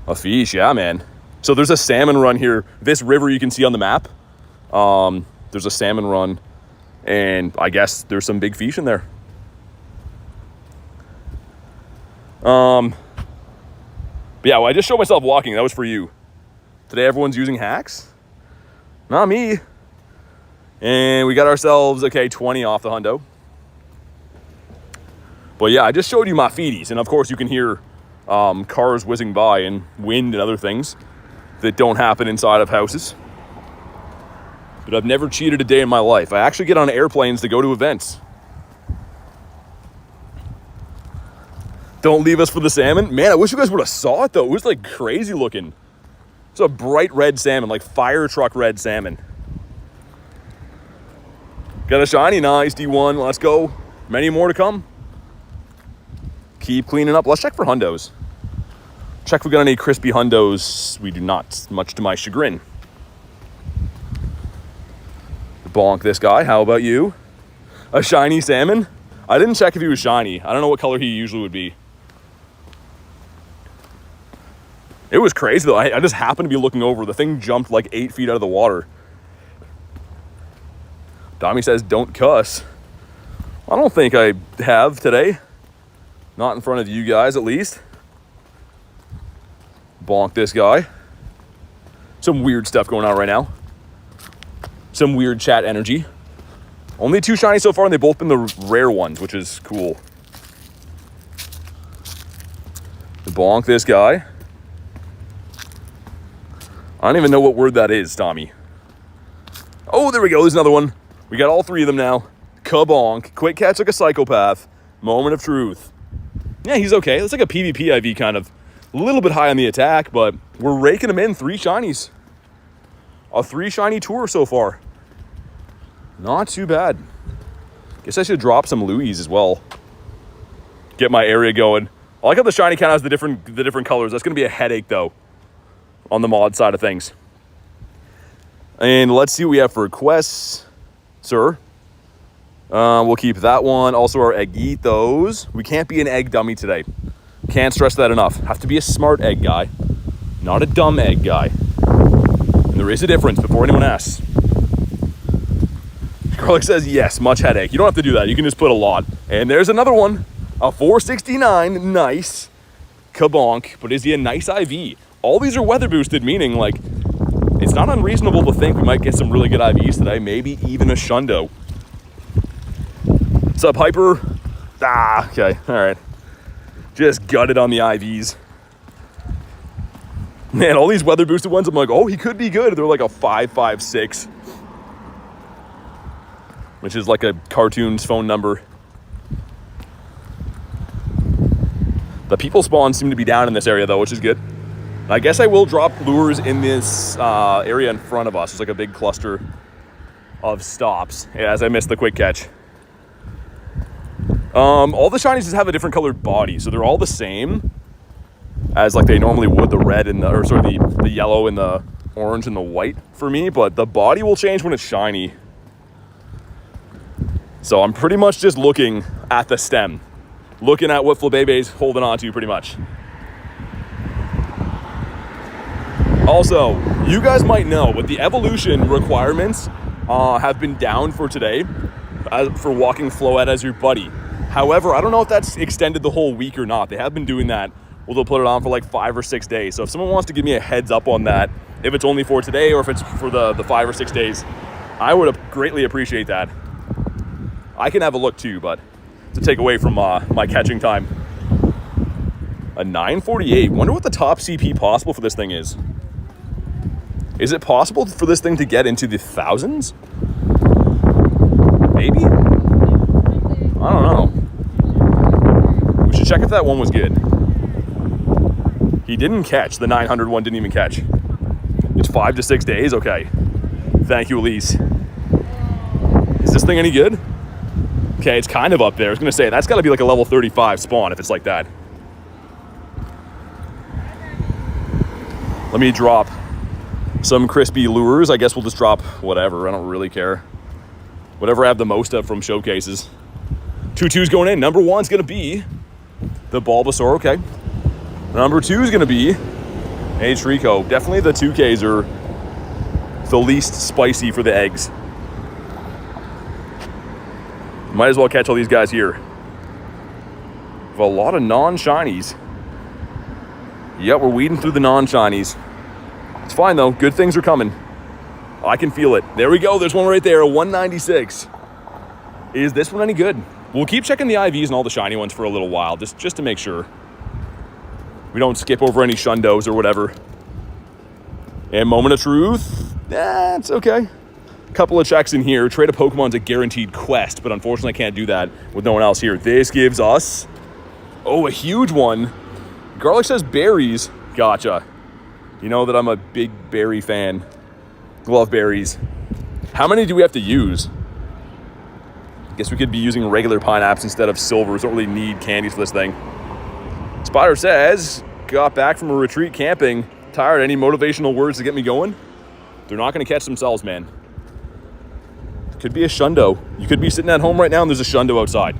A fish, yeah, man. So there's a salmon run here. This river you can see on the map. There's a salmon run. And I guess there's some big fish in there. But yeah, well, I just showed myself walking. That was for you. Today everyone's using hacks. Not me. And we got ourselves, 20 off the hundo. But yeah, I just showed you my feeties. And of course you can hear cars whizzing by and wind and other things that don't happen inside of houses. But I've never cheated a day in my life. I actually get on airplanes to go to events. Don't leave us for the salmon. Man, I wish you guys would have saw it though. It was like crazy looking. It's a bright red salmon, like fire truck red salmon. Got a shiny, nice D1. Let's go. Many more to come. Keep cleaning up. Let's check for hundos. Check if we got any crispy hundos. We do not, much to my chagrin. Bonk this guy. How about you? A shiny salmon? I didn't check if he was shiny. I don't know what color he usually would be. It was crazy though. I just happened to be looking over. The thing jumped like 8 feet out of the water. Dami says, don't cuss. I don't think I have today. Not in front of you guys, at least. Bonk this guy. Some weird stuff going on right now. Some weird chat energy. Only 2 shinies so far, and they've both been the rare ones, which is cool. Bonk this guy. I don't even know what word that is, Tommy. Oh, there we go. There's another one. We got all 3 of them now. Kabonk. Quick catch like a psychopath. Moment of truth. Yeah, he's okay. It's like a PvP IV kind of. A little bit high on the attack, but we're raking him in. 3 shinies. A 3 shiny tour so far. Not too bad. Guess I should drop some Louis as well. Get my area going. I like how the shiny kind of has the different colors. That's going to be a headache, though, on the mod side of things. And let's see what we have for quests, sir. We'll keep that one. Also, our eggitos. We can't be an egg dummy today. Can't stress that enough. Have to be a smart egg guy, not a dumb egg guy. And there is a difference before anyone asks. Garlic says, yes, much headache. You don't have to do that. You can just put a lot. And there's another one. A 469. Nice. Kabonk. But is he a nice IV? All these are weather boosted, meaning, like, it's not unreasonable to think we might get some really good IVs today. Maybe even a Shundo. What's up, Hyper? Ah, okay. All right. Just gutted on the IVs. Man, all these weather boosted ones, I'm like, oh, he could be good. They're like a 556. Which is like a cartoon's phone number. The people spawn seem to be down in this area, though, which is good. I guess I will drop lures in this area in front of us. It's like a big cluster of stops. Yeah, as I missed the quick catch. All the shinies just have a different colored body, so they're all the same as like they normally would, the red and the, or sorry, the yellow and the orange and the white for me, but the body will change when it's shiny. So I'm pretty much just looking at the stem, looking at what Flabébé's holding on to pretty much. Also, you guys might know, but the evolution requirements have been down for today for walking Floette as your buddy. However, I don't know if that's extended the whole week or not. They have been doing that. Well, they'll put it on for like 5 or 6 days. So if someone wants to give me a heads up on that, if it's only for today or if it's for the 5 or 6 days, I would greatly appreciate that. I can have a look too, but to take away from my catching time. A 948. Wonder what the top CP possible for this thing is. Is it possible for this thing to get into the thousands? Maybe? I don't know. We should check if that one was good. He didn't catch. The 900 one didn't even catch. It's 5 to 6 days? Okay. Thank you, Elise. Is this thing any good? Okay, it's kind of up there. I was going to say, that's got to be like a level 35 spawn if it's like that. Let me drop some crispy lures. I guess we'll just drop whatever. I don't really care. Whatever I have the most of from showcases. 2-2's going in. Number 1's going to be the Bulbasaur. Okay. Number 2 is going to be a Trico. Definitely the 2Ks are the least spicy for the eggs. Might as well catch all these guys here. With a lot of non-shinies. Yep, we're weeding through the non-shinies. It's fine though. Good things are coming. I can feel it. There we go. There's one right there. A 196. Is this one any good? We'll keep checking the IVs and all the shiny ones for a little while, just to make sure. We don't skip over any Shundos or whatever. And moment of truth. It's okay. Couple of checks in here. Trade a Pokemon's a guaranteed quest, but unfortunately I can't do that with no one else here. This gives us, oh, a huge one. Garlic says berries. Gotcha. You know that I'm a big berry fan. Love berries. How many do we have to use? Guess we could be using regular pineapples instead of silvers. Don't really need candies for this thing. Spider says, got back from a retreat camping. Tired. Any motivational words to get me going? They're not going to catch themselves, man. Could be a Shundo. You could be sitting at home right now and there's a Shundo outside.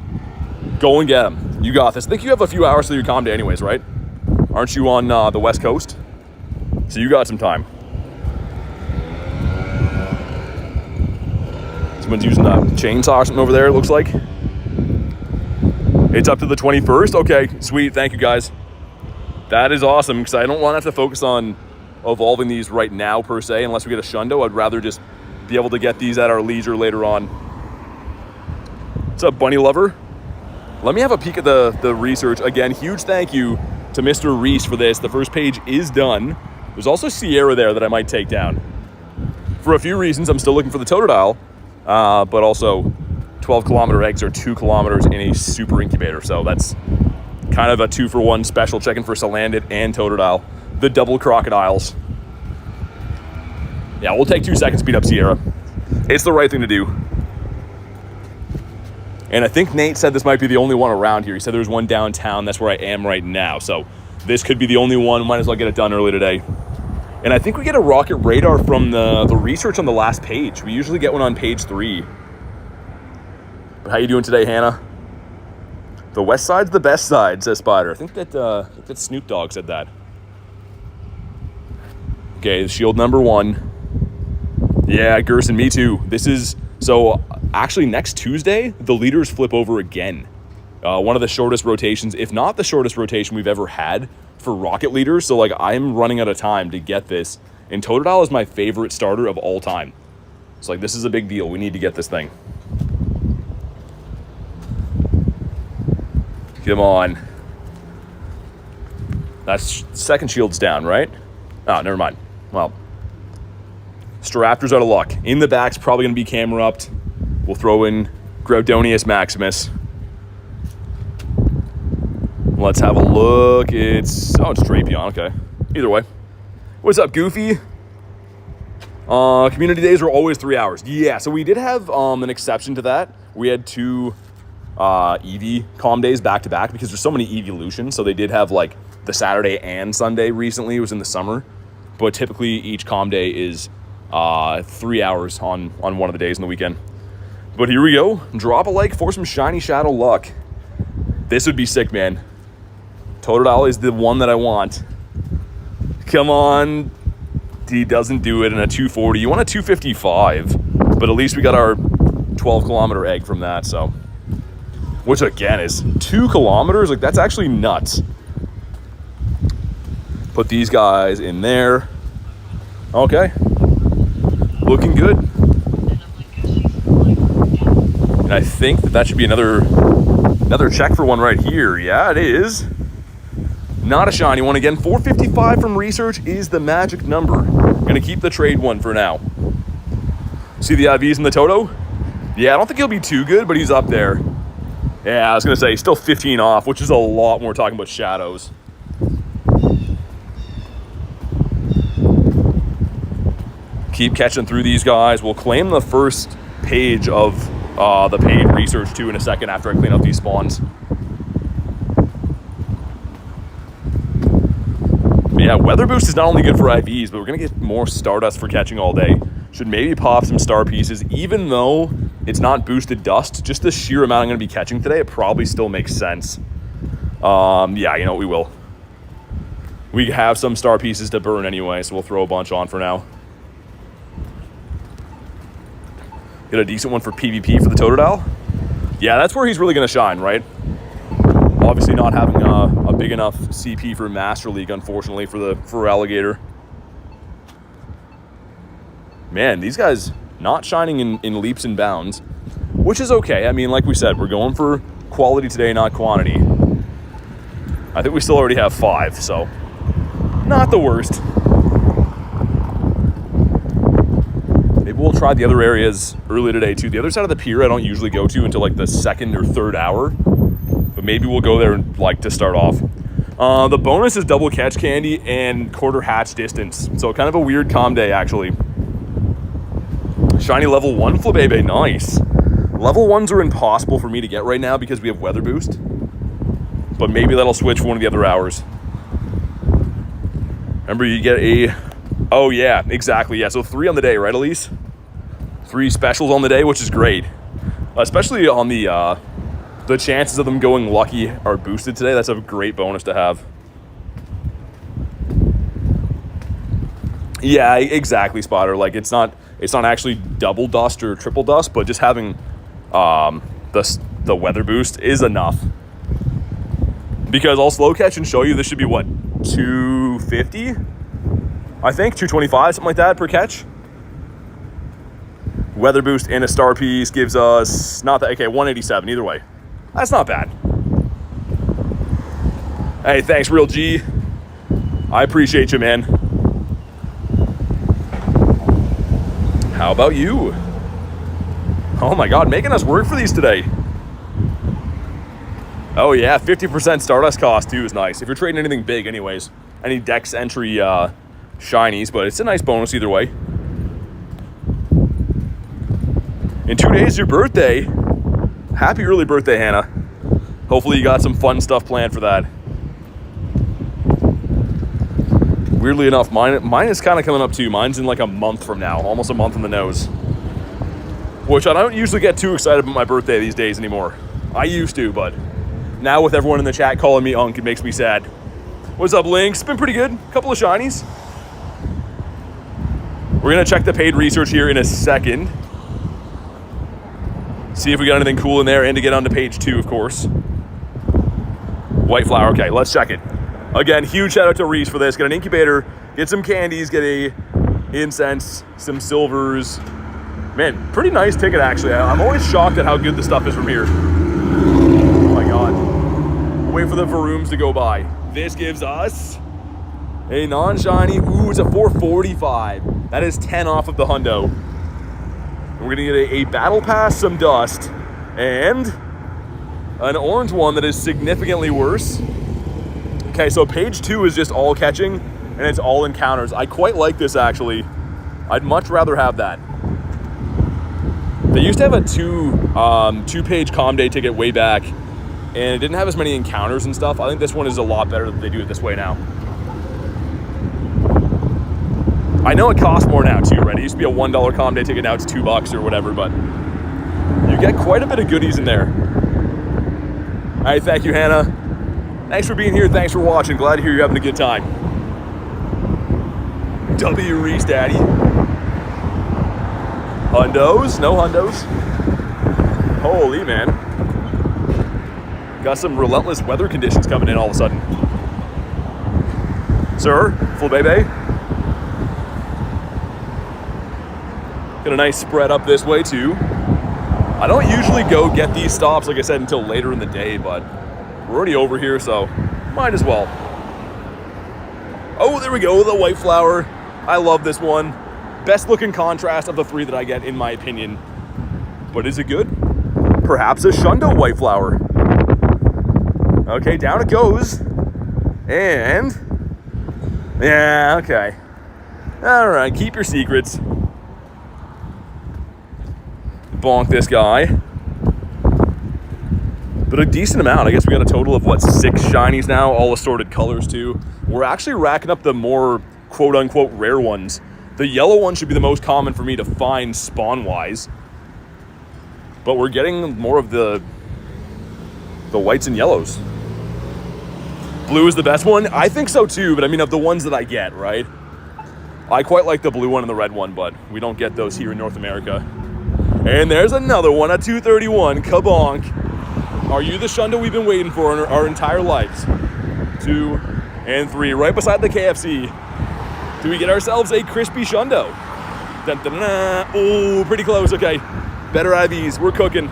Go and get them. You got this. I think you have a few hours till your calm day anyways, right? Aren't you on the West Coast? So you got some time. It's Someone's using a chainsaw or something over there, it looks like. It's up to the 21st. Okay, sweet. Thank you, guys. That is awesome, because I don't want to have to focus on evolving these right now, per se, unless we get a Shundo. I'd rather just be able to get these at our leisure later on. What's up, Bunny Lover? Let me have a peek at the research. Again, huge thank you to Mr. Reese for this. The first page is done. There's also Sierra there that I might take down. For a few reasons, I'm still looking for the Totodile, but also 12-kilometer eggs are 2 kilometers in a super incubator, so that's kind of a 2-for-1 special, checking for Salandit and Totodile, the double crocodiles. Yeah, we'll take 2 seconds to beat up Sierra. It's the right thing to do. And I think Nate said this might be the only one around here. He said there's one downtown. That's where I am right now, so this could be the only one. Might as well get it done early today. And I think we get a rocket radar from the research on the last page. We usually get one on page 3. But how you doing today, Hannah? The west side's the best side, says Spider. I think that Snoop Dogg said that. Okay, shield number 1. Yeah, Gerson, me too. This is, so actually next Tuesday, the leaders flip over again. One of the shortest rotations, if not the shortest rotation we've ever had for rocket leaders. So like, I'm running out of time to get this. And Totodile is my favorite starter of all time. So like, this is a big deal. We need to get this thing. Come on. That's second shield's down, right? Oh, never mind. Well, Staraptor's out of luck. In the back's probably going to be camera upped. We'll throw in Groudonius Maximus. Let's have a look. It's Drapion. Okay. Either way. What's up, Goofy? Community days are always 3 hours. Yeah, so we did have an exception to that. We had 2 Eevee calm days back to back because there's so many evolutions. So they did have like the Saturday and Sunday recently. It was in the summer, but typically each calm day is 3 hours on one of the days in the weekend. But here we go. Drop a like for some shiny shadow luck. This would be sick, man. Totodile is the one that I want. Come on. He doesn't do it in a 240. You want a 255, but at least we got our 12-kilometer egg from that, so. Which, again, is 2 kilometers. Like, that's actually nuts. Put these guys in there. Okay. Looking good. And I think that should be another check for one right here. Yeah, it is. Not a shiny one. Again, 455 from research is the magic number. Gonna keep the trade one for now. See the IVs in the Toto? Yeah, I don't think he'll be too good, but he's up there. Yeah, I was going to say, still 15 off, which is a lot when we're talking about shadows. Keep catching through these guys. We'll claim the first page of the paid research, too, in a second after I clean up these spawns. But yeah, Weather Boost is not only good for IVs, but we're going to get more Stardust for catching all day. Should maybe pop some star pieces, even though it's not boosted dust. Just the sheer amount I'm going to be catching today, it probably still makes sense. Yeah, you know what, we will. We have some star pieces to burn anyway, so we'll throw a bunch on for now. Get a decent one for PvP for the Totodile. Yeah, that's where he's really going to shine, right? Obviously not having a big enough CP for Master League, unfortunately, for Alligator. Man, these guys not shining in leaps and bounds, which is okay. I mean, like we said, we're going for quality today, not quantity. I think we still already have 5, so not the worst. Maybe we'll try the other areas early today, too. The other side of the pier I don't usually go to until like the 2nd or 3rd hour, but maybe we'll go there like to start off. The bonus is double catch candy and quarter hatch distance, so kind of a weird calm day, actually. Shiny level 1 Flabébé, nice. Level 1s are impossible for me to get right now because we have Weather Boost. But maybe that'll switch for one of the other hours. Remember, you get a... Oh, yeah, exactly. Yeah, so 3 on the day, right, Elise? 3 specials on the day, which is great. Especially on the chances of them going lucky are boosted today. That's a great bonus to have. Yeah, exactly, Spotter. Like, it's not It's not actually double dust or triple dust, but just having the weather boost is enough. Because I'll slow catch and show you this should be what, 250? I think 225, something like that per catch. Weather boost and a star piece gives us, not that, okay, 187, either way. That's not bad. Hey, thanks, Real G. I appreciate you, man. How about you? Oh my God, making us work for these today. Oh yeah, 50% Stardust cost too is nice. If you're trading anything big anyways. Any Dex entry shinies, but it's a nice bonus either way. In 2 days, your birthday. Happy early birthday, Hannah. Hopefully you got some fun stuff planned for that. Weirdly enough, mine is kind of coming up too. Mine's in like a month from now, almost a month in the nose. Which I don't usually get too excited about my birthday these days anymore. I used to, but now with everyone in the chat calling me Unk, it makes me sad. What's up, Link? It's been pretty good. Couple of shinies. We're gonna check the paid research here in a second. See if we got anything cool in there, and to get onto page 2, of course. White flower, okay, let's check it. Again, huge shout out to Reese for this. Get an incubator, get some candies, get a incense, some silvers. Man, pretty nice ticket actually. I'm always shocked at how good the stuff is from here. Oh my God. Wait for the Varooms to go by. This gives us a non-shiny. Ooh, it's a 445. That is 10 off of the hundo. We're gonna get a battle pass, some dust, and an orange one that is significantly worse. Okay, so page 2 is just all catching, and it's all encounters. I quite like this actually. I'd much rather have that. They used to have a two-page comm day ticket way back, and it didn't have as many encounters and stuff. I think this one is a lot better that they do it this way now. I know it costs more now too, right? It used to be a $1 comm day ticket, now it's $2 or whatever, but you get quite a bit of goodies in there. All right, thank you, Hannah. Thanks for being here, thanks for watching. Glad to hear you're having a good time. W Reese Daddy. Hundos? No hundos. Holy man. Got some relentless weather conditions coming in all of a sudden. Sir, Flabébé. Got a nice spread up this way too. I don't usually go get these stops, like I said, until later in the day, but we're already over here, so might as well. Oh, there we go, the white flower. I love this one. Best looking contrast of the 3 that I get, in my opinion. But is it good? Perhaps a Shundo white flower. Okay, down it goes. And yeah, okay. All right, keep your secrets. Bonk this guy. But a decent amount. I guess we got a total of, what, 6 shinies now, all assorted colors too. We're actually racking up the more quote-unquote rare ones. The yellow one should be the most common for me to find spawn-wise. But we're getting more of the whites and yellows. Blue is the best one? I think so too, but I mean of the ones that I get, right? I quite like the blue one and the red one, but we don't get those here in North America. And there's another one, a 231, kabonk. Are you the Shundo we've been waiting for our entire lives? 2 and 3, right beside the KFC. Do we get ourselves a crispy Shundo? Dun, dun, dun, dun. Oh, pretty close, okay. Better IVs, we're cooking.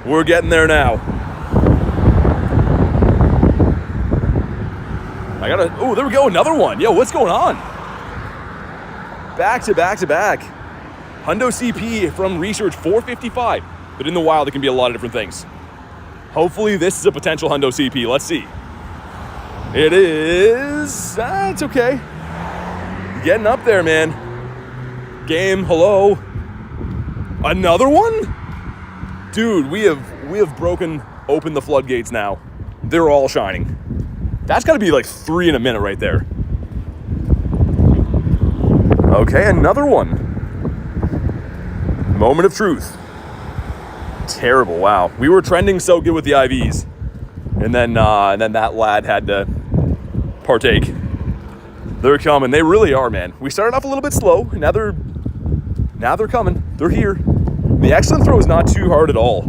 We're getting there now. Oh, there we go, another one. Yo, what's going on? Back to back to back. Hundo CP from Research 455. But in the wild, it can be a lot of different things. Hopefully this is a potential Hundo CP. Let's see. It is. It's okay. Getting up there, man. Game, hello. Another one? Dude, we have broken open the floodgates now. They're all shining. That's got to be like 3 in a minute right there. Okay, another one. Moment of truth. Terrible, wow. We were trending so good with the IVs. And then that lad had to partake. They're coming. They really are, man. We started off a little bit slow. Now they're coming. They're here. The excellent throw is not too hard at all.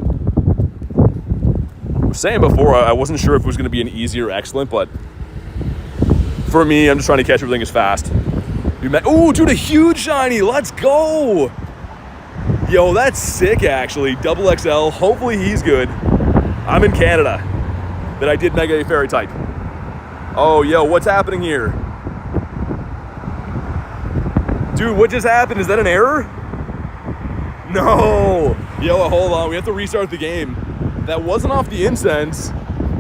I was saying before, I wasn't sure if it was going to be an easier excellent, but for me, I'm just trying to catch everything as fast. Oh, dude, a huge shiny. Let's go. Yo, that's sick, actually. Double XL. Hopefully he's good. I'm in Canada. That I did Mega A Fairy type. Oh, yo, what's happening here? Dude, what just happened? Is that an error? No. Yo, hold on. We have to restart the game. That wasn't off the incense.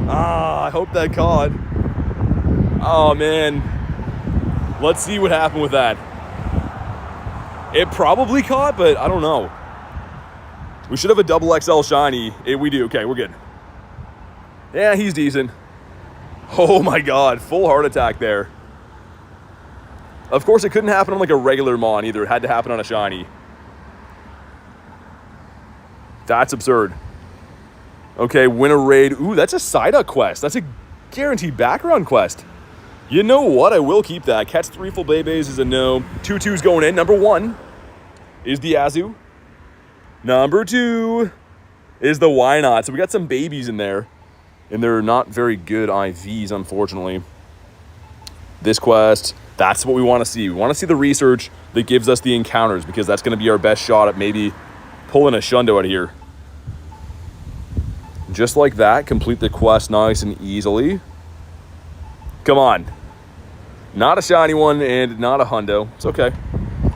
I hope that caught. Oh, man. Let's see what happened with that. It probably caught, but I don't know. We should have a double XL shiny. We do. Okay, we're good. Yeah, he's decent. Oh my god, full heart attack there. Of course, it couldn't happen on like a regular mon either. It had to happen on a shiny. That's absurd. Okay, win a raid. Ooh, that's a Psyduck quest. That's a guaranteed background quest. You know what? I will keep that. Catch 3 Flabébés is a no. 2-2's going in. Number 1 is the Azu. Number 2 is the Why Not. So we got some babies in there. And they're not very good IVs, unfortunately. This quest, that's what we want to see. We want to see the research that gives us the encounters, because that's going to be our best shot at maybe pulling a Shundo out of here. Just like that, complete the quest nice and easily. Come on. Not a shiny one and not a hundo. It's okay.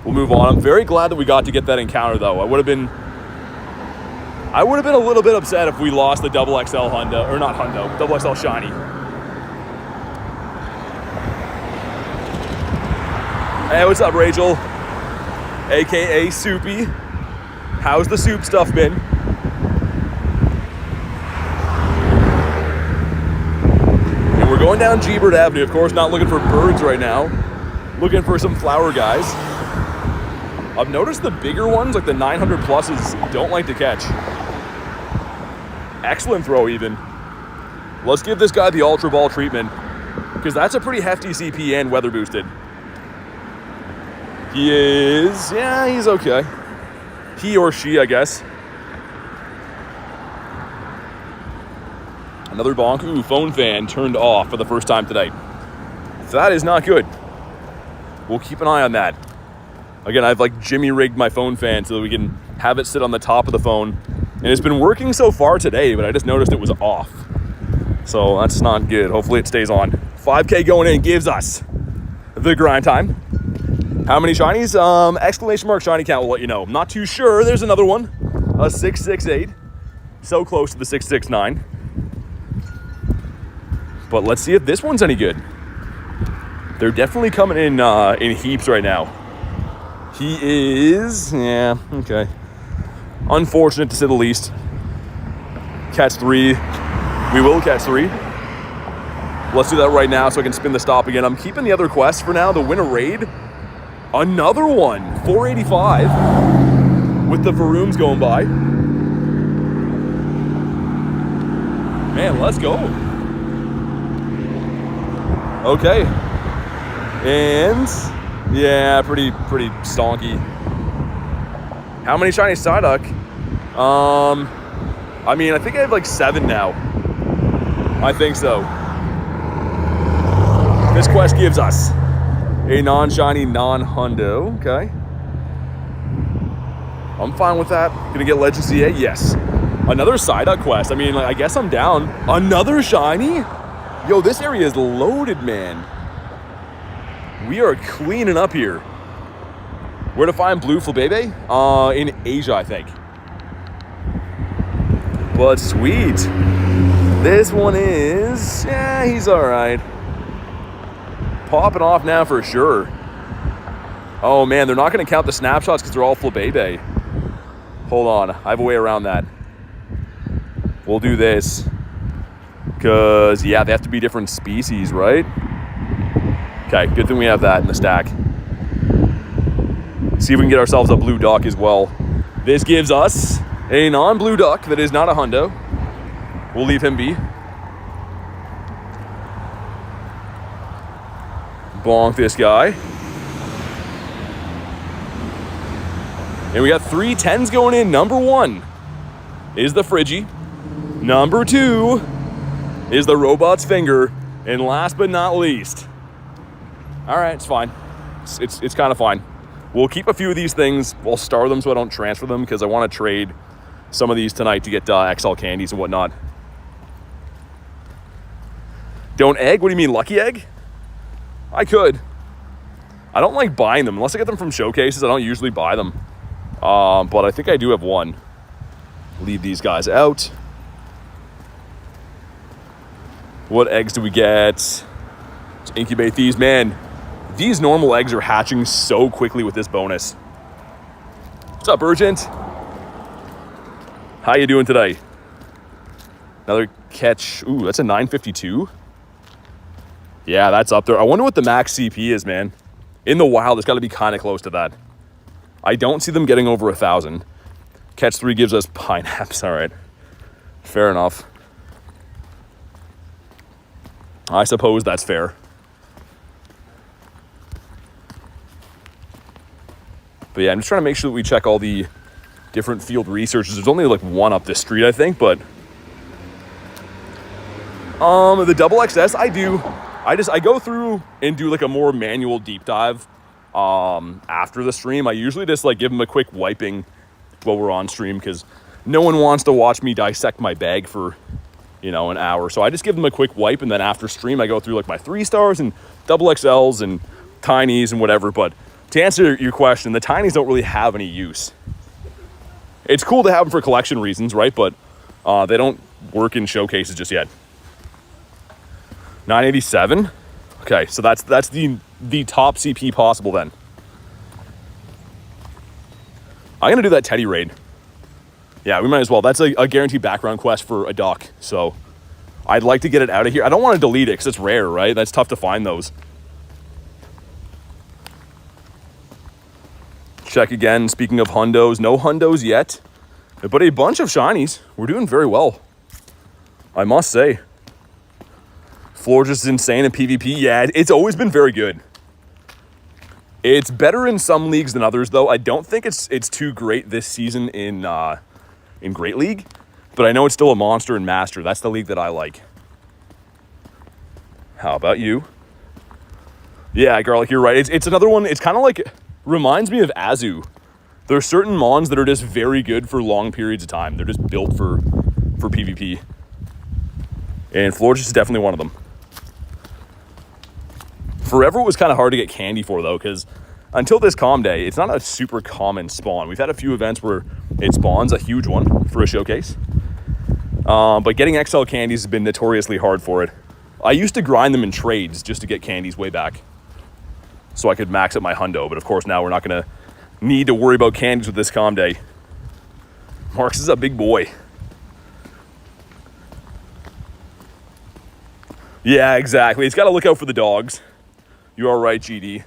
We'll move on. I'm very glad that we got to get that encounter, though. I would have been a little bit upset if we lost the double XL hundo, or not hundo, double XL shiny. Hey, what's up, Rachel? AKA Soupy. How's the soup stuff been? And we're going down G-Bird Avenue, of course, not looking for birds right now. Looking for some flower guys. I've noticed the bigger ones, like the 900 pluses, don't like to catch. Excellent throw, even. Let's give this guy the Ultra Ball treatment, because that's a pretty hefty CP and weather boosted. He is, yeah, he's okay. He or she, I guess. Another bonk. Ooh, phone fan turned off for the first time today. That is not good. We'll keep an eye on that. Again, I've like Jimmy rigged my phone fan so that we can have it sit on the top of the phone. And it's been working so far today, but I just noticed it was off. So that's not good. Hopefully it stays on. 5K going in gives us the grind time. How many shinies? Exclamation mark shiny count will let you know. I'm not too sure. There's another one. A 668. So close to the 669. But let's see if this one's any good. They're definitely coming in heaps right now. He is, yeah, okay. Unfortunate to say the least. Catch 3. We will catch 3. Let's do that right now so I can spin the stop again. I'm keeping the other quest for now. The win a raid. Another one. 485. With the Varooms going by. Man, let's go. Okay. And yeah, pretty stonky. How many shiny Psyduck? I mean, I think I have like 7 now. I think so. This quest gives us a non-shiny, non-hundo. Okay. I'm fine with that. Gonna get Legend CA? Yes. Another Psyduck quest. I mean, like, I guess I'm down. Another shiny? Yo, this area is loaded, man. We are cleaning up here. Where to find blue Flabébé? In Asia, I think. But sweet. This one is, yeah, he's all right. Popping off now for sure. Oh man, they're not going to count the snapshots because they're all Flabébé. Hold on, I have a way around that. We'll do this. Because, yeah, they have to be different species, right? Okay, good thing we have that in the stack. See if we can get ourselves a blue duck as well. This gives us a non-blue duck that is not a hundo. We'll leave him be. Bonk this guy. And we got 3 10s going in. Number 1 is the Friggy. Number 2 is the robot's finger. And last but not least, all right, it's fine. It's kind of fine. We'll keep a few of these things. We'll star them so I don't transfer them because I want to trade some of these tonight to get XL candies and whatnot. Don't egg? What do you mean, lucky egg? I could. I don't like buying them. Unless I get them from showcases, I don't usually buy them. But I think I do have one. Leave these guys out. What eggs do we get? Let's incubate these. Man, these normal eggs are hatching so quickly with this bonus. What's up, Urgent? How you doing today? Another catch. Ooh, that's a 952. Yeah, that's up there. I wonder what the max CP is, man. In the wild, it's got to be kind of close to that. I don't see them getting over 1,000. Catch 3 gives us pineapples. All right. Fair enough. I suppose that's fair. But yeah, I'm just trying to make sure that we check all the different field researches. There's only like one up this street, I think, but the double XS, I go through and do like a more manual deep dive after the stream. I usually just like give them a quick wiping while we're on stream because no one wants to watch me dissect my bag for, you know, an hour. So I just give them a quick wipe, and then after stream I go through like my 3 stars and double XLs and tinies and whatever. But to answer your question, the tinies don't really have any use. It's cool to have them for collection reasons, right? But they don't work in showcases just yet. 987. Okay, so that's the top CP possible then. I'm gonna do that Teddy raid. Yeah, we might as well. That's a guaranteed background quest for a duck. So I'd like to get it out of here. I don't want to delete it because it's rare, right? That's tough to find those. Check again. Speaking of hundos, no hundos yet, but a bunch of shinies. We're doing very well, I must say. Floor just insane in PvP. Yeah, it's always been very good. It's better in some leagues than others, though. I don't think it's too great this season in Great League, but I know it's still a monster in Master. That's the league that I like. How about you? Yeah, Garlic, you're right. It's another one. It's kind of like, reminds me of Azu. There's certain mons that are just very good for long periods of time. They're just built for PvP. And Florges is definitely one of them. Forever was kind of hard to get candy for, though, because until this calm day, it's not a super common spawn. We've had a few events where it spawns, a huge one for a showcase. But getting XL candies has been notoriously hard for it. I used to grind them in trades just to get candies way back so I could max up my hundo. But of course, now we're not going to need to worry about candies with this calm day. Marks is a big boy. Yeah, exactly. It's got to look out for the dogs. You are right, GD.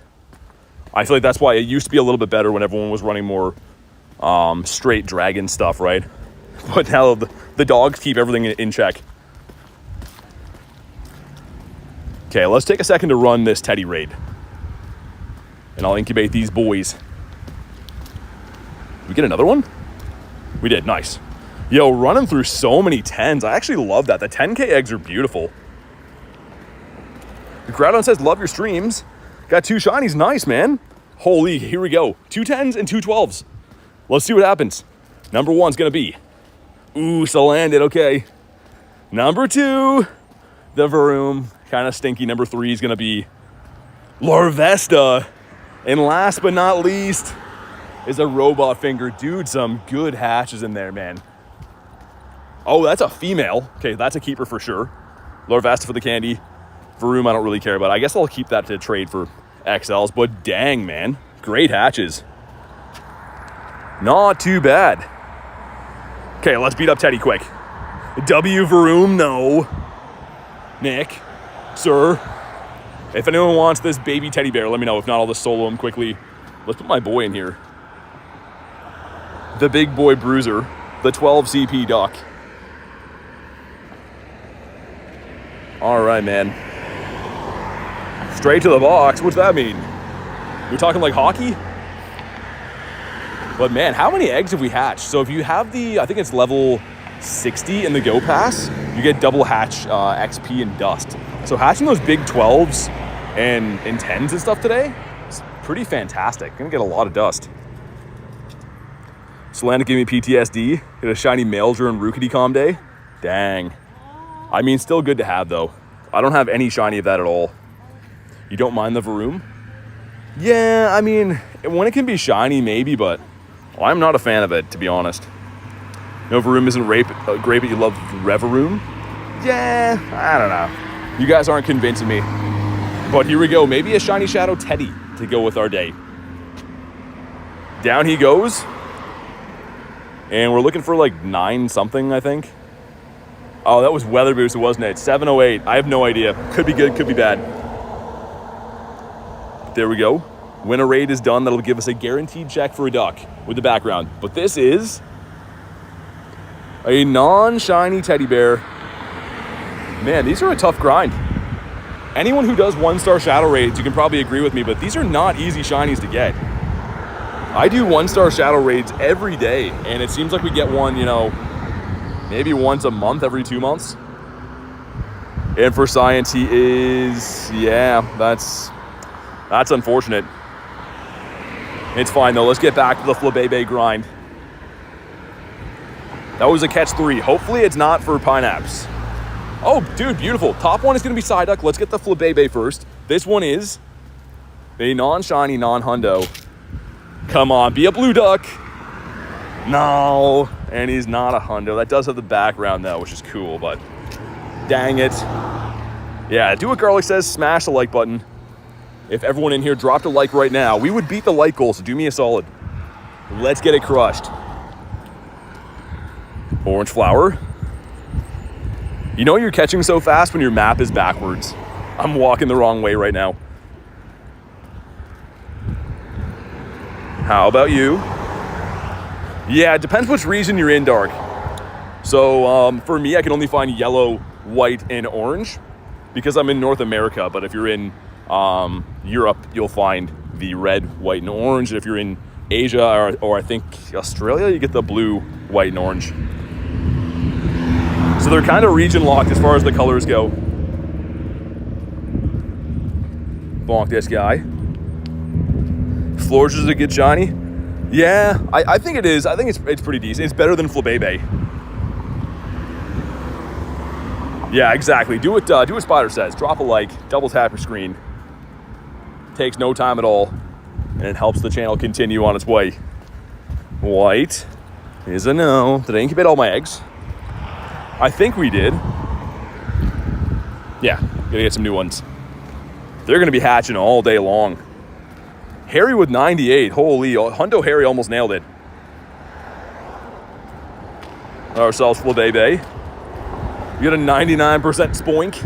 I feel like that's why it used to be a little bit better when everyone was running more straight dragon stuff, right? But now the dogs keep everything in check. Okay, let's take a second to run this Teddy raid. And I'll incubate these boys. We get another one? We did, nice. Yo, running through so many 10s. I actually love that. The 10K eggs are beautiful. The Groudon says, love your streams. Got 2 shinies, nice, man. Holy, here we go. 2 10s and 2 12s. Let's see what happens. Number 1's gonna be, ooh, so landed, okay. Number 2, the Varoom, kind of stinky. Number 3 is gonna be Larvesta. And last but not least is a robot finger. Dude, some good hatches in there, man. Oh, that's a female. Okay, that's a keeper for sure. Larvesta for the candy. Varoom, I don't really care about. I guess I'll keep that to trade for XLs, but dang, man. Great hatches. Not too bad. Okay, let's beat up Teddy quick. W Varoom, no. Nick, sir. If anyone wants this baby teddy bear, let me know. If not, I'll just solo him quickly. Let's put my boy in here. The big boy bruiser. The 12 CP duck. All right, man. Straight to the box. What's that mean? We're talking like hockey? But man, how many eggs have we hatched? So if you have the, I think it's level 60 in the Go Pass, you get double hatch XP and dust. So hatching those big 12s and 10s and stuff today is pretty fantastic. Gonna get a lot of dust. Solana gave me PTSD. Get a shiny mail during Rookity Com Day. Dang. I mean, still good to have though. I don't have any shiny of that at all. You don't mind the Varoom? Yeah, I mean, when it can be shiny, maybe, but I'm not a fan of it, to be honest. No, Varoom isn't great, but you love Revaroom? Yeah, I don't know. You guys aren't convincing me. But here we go. Maybe a shiny Shadow Teddy to go with our day. Down he goes. And we're looking for like 9 something, I think. Oh, that was Weather Boost, wasn't it? 708. I have no idea. Could be good, could be bad. There we go. When a raid is done, that'll give us a guaranteed check for a duck with the background. But this is a non-shiny teddy bear. Man, these are a tough grind. Anyone who does 1-star shadow raids, you can probably agree with me, but these are not easy shinies to get. I do 1-star shadow raids every day, and it seems like we get one, you know, maybe once a month, every 2 months. And for Science, he is, yeah, that's unfortunate. It's fine though. Let's get back to the Flabébé grind. That was a catch 3. Hopefully it's not for Pineapps. Oh, dude, beautiful. Top one is going to be Psyduck. Let's get the Flabébé first. This one is a non-shiny, non-hundo. Come on, be a blue duck. No, and he's not a hundo. That does have the background though, which is cool, but dang it. Yeah, do what Garlic says, smash the like button. If everyone in here dropped a like right now, we would beat the like goal, so do me a solid. Let's get it crushed. Orange flower. You know you're catching so fast when your map is backwards. I'm walking the wrong way right now. How about you? Yeah, it depends which region you're in, Dark. So for me, I can only find yellow, white, and orange because I'm in North America. But if you're in Europe, you'll find the red, white, and orange. And if you're in Asia or I think Australia, you get the blue, white, and orange. So they're kind of region locked as far as the colors go. Bonk this guy. Florge is a good shiny. Yeah, I think it is. I think it's pretty decent. It's better than Flabébé. Yeah, exactly. Do what Spider says. Drop a like, double tap your screen. Takes no time at all, and it helps the channel continue on its way. White is a no. Did I incubate all my eggs? I think we did. Yeah, gotta get some new ones. They're gonna be hatching all day long. Harry with 98. Holy, Hundo Harry almost nailed it. Ourselves Flabébé. We got a 99% spoink.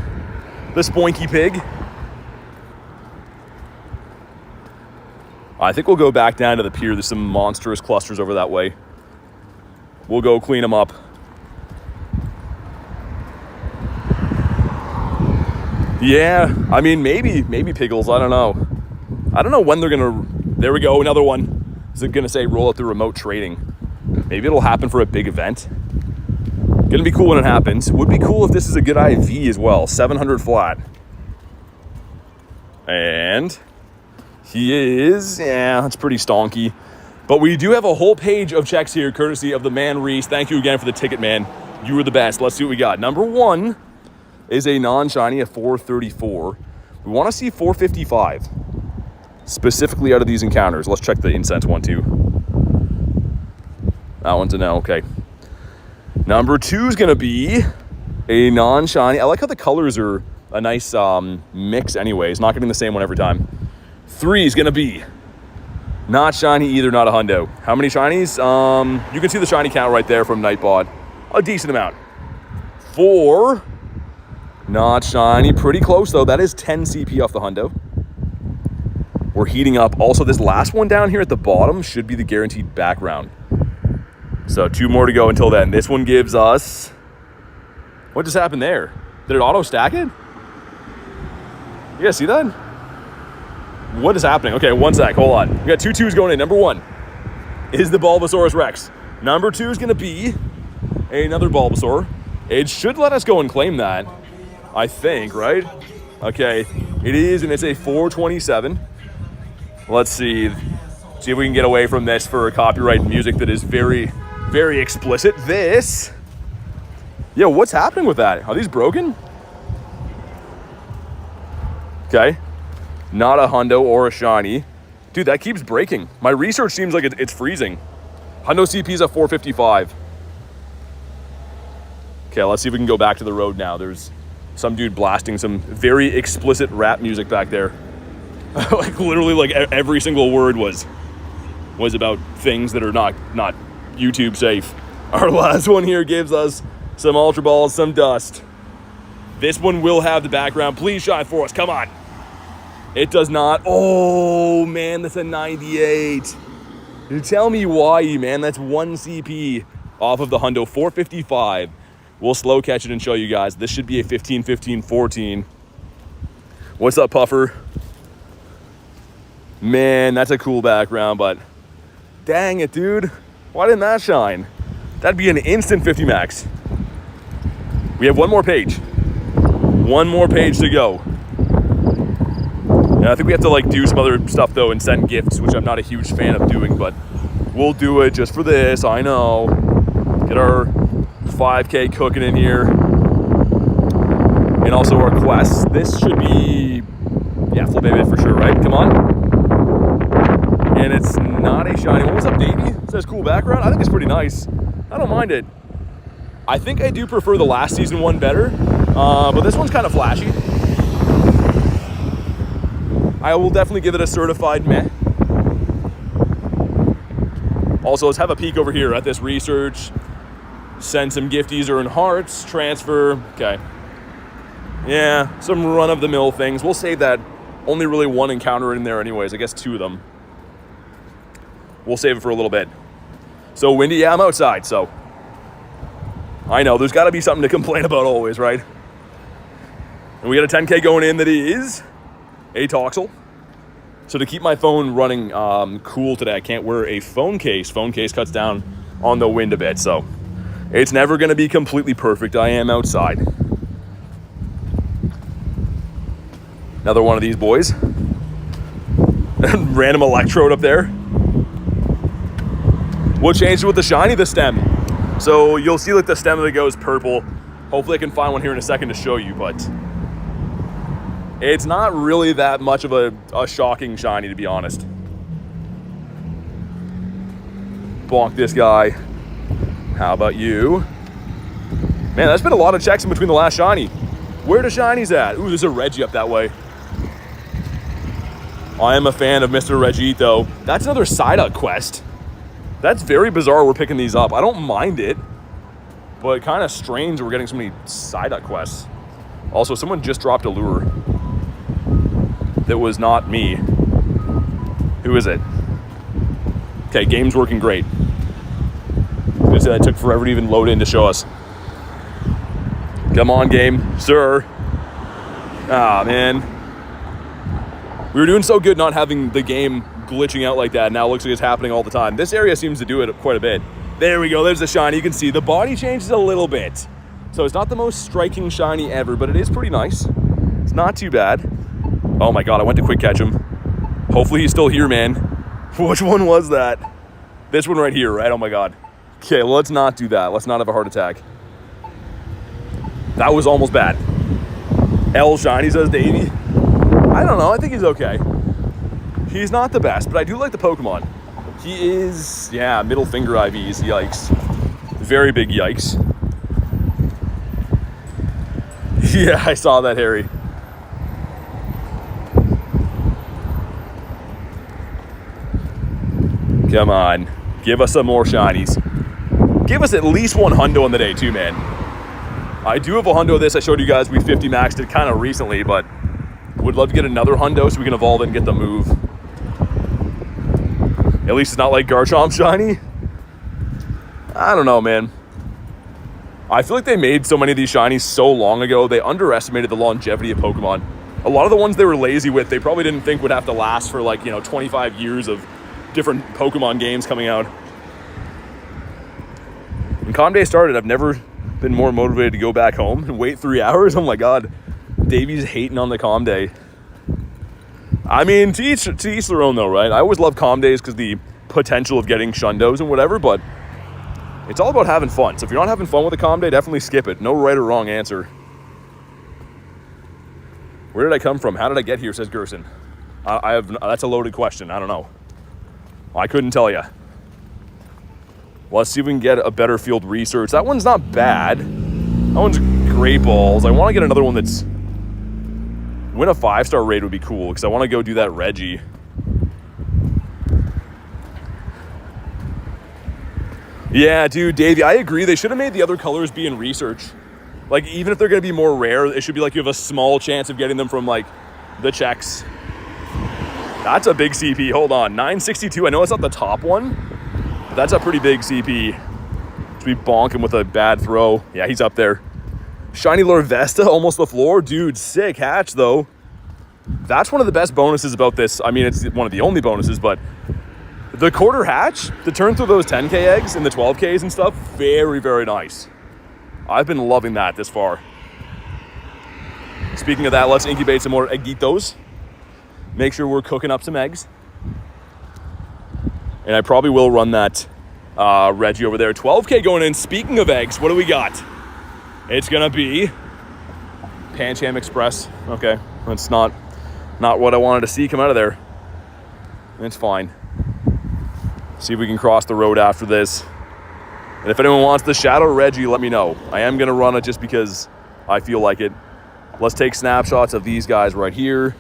The spoinky pig. I think we'll go back down to the pier. There's some monstrous clusters over that way. We'll go clean them up. Yeah, I mean, maybe Piggles, I don't know. I don't know when they're gonna, there we go, another one. Is it gonna say roll out the remote trading? Maybe it'll happen for a big event. Gonna be cool when it happens. Would be cool if this is a good IV as well, 700 flat. And he is, yeah, that's pretty stonky. But we do have a whole page of checks here, courtesy of the man Reese. Thank you again for the ticket, man. You were the best. Let's see what we got. Number 1 is a non-shiny at 434. We want to see 455, specifically out of these encounters. Let's check the Incense one too. That one's a no, okay. Number 2 is going to be a non-shiny. I like how the colors are a nice mix anyways, not getting the same one every time. 3 is going to be not shiny either, not a hundo. How many shinies? You can see the shiny count right there from Nightbot. A decent amount. 4, not shiny. Pretty close though. That is 10 CP off the hundo. We're heating up. Also, this last one down here at the bottom should be the guaranteed background. So 2 more to go until then. This one gives us... What just happened there? Did it auto stack it? You guys see that? What is happening? Okay, one sec. Hold on. We got 2 2s going in. Number 1 is the Bulbasaurus Rex. Number 2 is going to be another Bulbasaur. It should let us go and claim that, I think, right? Okay, it is, and it's a 427. Let's see if we can get away from this for copyright music that is very, very explicit. This, yo, what's happening with that? Are these broken? Okay, not a hundo or a shiny. Dude, that keeps breaking. My research seems like it's freezing. Hundo CP's at 455. Okay, let's see if we can go back to the road now. There's some dude blasting some very explicit rap music back there. Like literally, like every single word was about things that are not YouTube safe. Our last one here gives us some Ultra Balls, some dust. This one will have the background. Please shine for us. Come on. It does not. Oh man, that's a 98. You tell me why, man. That's 1 CP off of the hundo. 455. We'll slow catch it and show you guys. This should be a 15, 15, 14. What's up, Puffer? Man, that's a cool background, but dang it, dude. Why didn't that shine? That'd be an instant 50 max. We have one more page. One more page to go. And I think we have to like do some other stuff though and send gifts, which I'm not a huge fan of doing, but we'll do it just for this. I know. Get our 5K cooking in here. And also our quests. This should be, yeah, Flabébé for sure, right? Come on. And it's not a shiny. What's up, Davey? It says cool background. I think it's pretty nice. I don't mind it. I think I do prefer the last season one better, but this one's kind of flashy. I will definitely give it a certified meh. Also, let's have a peek over here at this research. Send some gifties, earn hearts, transfer. Okay. Yeah, some run-of-the-mill things. We'll save that. Only really one encounter in there anyways. I guess 2 of them. We'll save it for a little bit. So windy, yeah, I'm outside, so. I know, there's got to be something to complain about always, right? And we got a 10K going in that is a Toxel. So to keep my phone running cool today, I can't wear a phone case. Phone case cuts down on the wind a bit, so it's never going to be completely perfect. I am outside. Another one of these boys. Random electrode up there. What changed with the shiny? The stem. So you'll see like the stem that goes purple. Hopefully I can find one here in a second to show you, but it's not really that much of a shocking shiny, to be honest. Bonk this guy. How about you? Man, that's been a lot of checks in between the last shiny. Where the shinies at? Ooh, there's a Reggie up that way. I am a fan of Mr. Reggie, though. That's another Psyduck quest. That's very bizarre we're picking these up. I don't mind it, but kind of strange we're getting so many Psyduck quests. Also, someone just dropped a lure. That was not me. Who is it? Okay, game's working great. I said that took forever to even load in to show us. Come on, game, sir. Ah, man. We were doing so good not having the game glitching out like that. Now it looks like it's happening all the time. This area seems to do it quite a bit. There we go. There's the shiny. You can see the body changes a little bit. So it's not the most striking shiny ever, but it is pretty nice. It's not too bad. Oh my God, I went to quick catch him. Hopefully he's still here, man. Which one was that? This one right here, right? Oh my God. Okay, let's not do that. Let's not have a heart attack. That was almost bad. L shiny, says Davey. I don't know. I think he's okay. He's not the best, but I do like the Pokemon. He is, yeah, middle finger IVs. Yikes. Very big yikes. Yeah, I saw that, Harry. Come on. Give us some more shinies. Give us at least one hundo on the day, too, man. I do have a hundo of this. I showed you guys we 50 maxed it kind of recently, but would love to get another hundo so we can evolve it and get the move. At least it's not like Garchomp shiny. I don't know, man. I feel like they made so many of these shinies so long ago, they underestimated the longevity of Pokemon. A lot of the ones they were lazy with, they probably didn't think would have to last for like, 25 years of different Pokemon games coming out. When Calm Day started, I've never been more motivated to go back home and wait 3 hours. Oh my God, Davey's hating on the Calm Day. I mean, to each their own though, right? I always love Calm Days because the potential of getting shundos and whatever, but it's all about having fun. So if you're not having fun with a Calm Day, definitely skip it. No right or wrong answer. Where did I come from? How did I get here, says Gerson. That's a loaded question. I don't know. I couldn't tell you. Let's see if we can get a better field research. That one's not bad. That one's great balls. I want to get another one that's... Win a 5-star raid would be cool because I want to go do that Reggie. Yeah, dude, Davey, I agree. They should have made the other colors be in research. Like, even if they're going to be more rare, it should be like you have a small chance of getting them from, like, the checks. That's a big CP. Hold on. 962. I know it's not the top one, but that's a pretty big CP. Should be bonking with a bad throw. Yeah, he's up there. Shiny Lorvesta, almost the floor. Dude, sick hatch, though. That's one of the best bonuses about this. I mean, it's one of the only bonuses, but the quarter hatch, to turn through those 10K eggs and the 12Ks and stuff, very, very nice. I've been loving that this far. Speaking of that, let's incubate some more eggitos. Make sure we're cooking up some eggs. And I probably will run that Reggie over there. 12K going in. Speaking of eggs, what do we got? It's going to be Pancham Express. Okay, that's not what I wanted to see come out of there. It's fine. See if we can cross the road after this. And if anyone wants the Shadow Reggie, let me know. I am going to run it just because I feel like it. Let's take snapshots of these guys right here.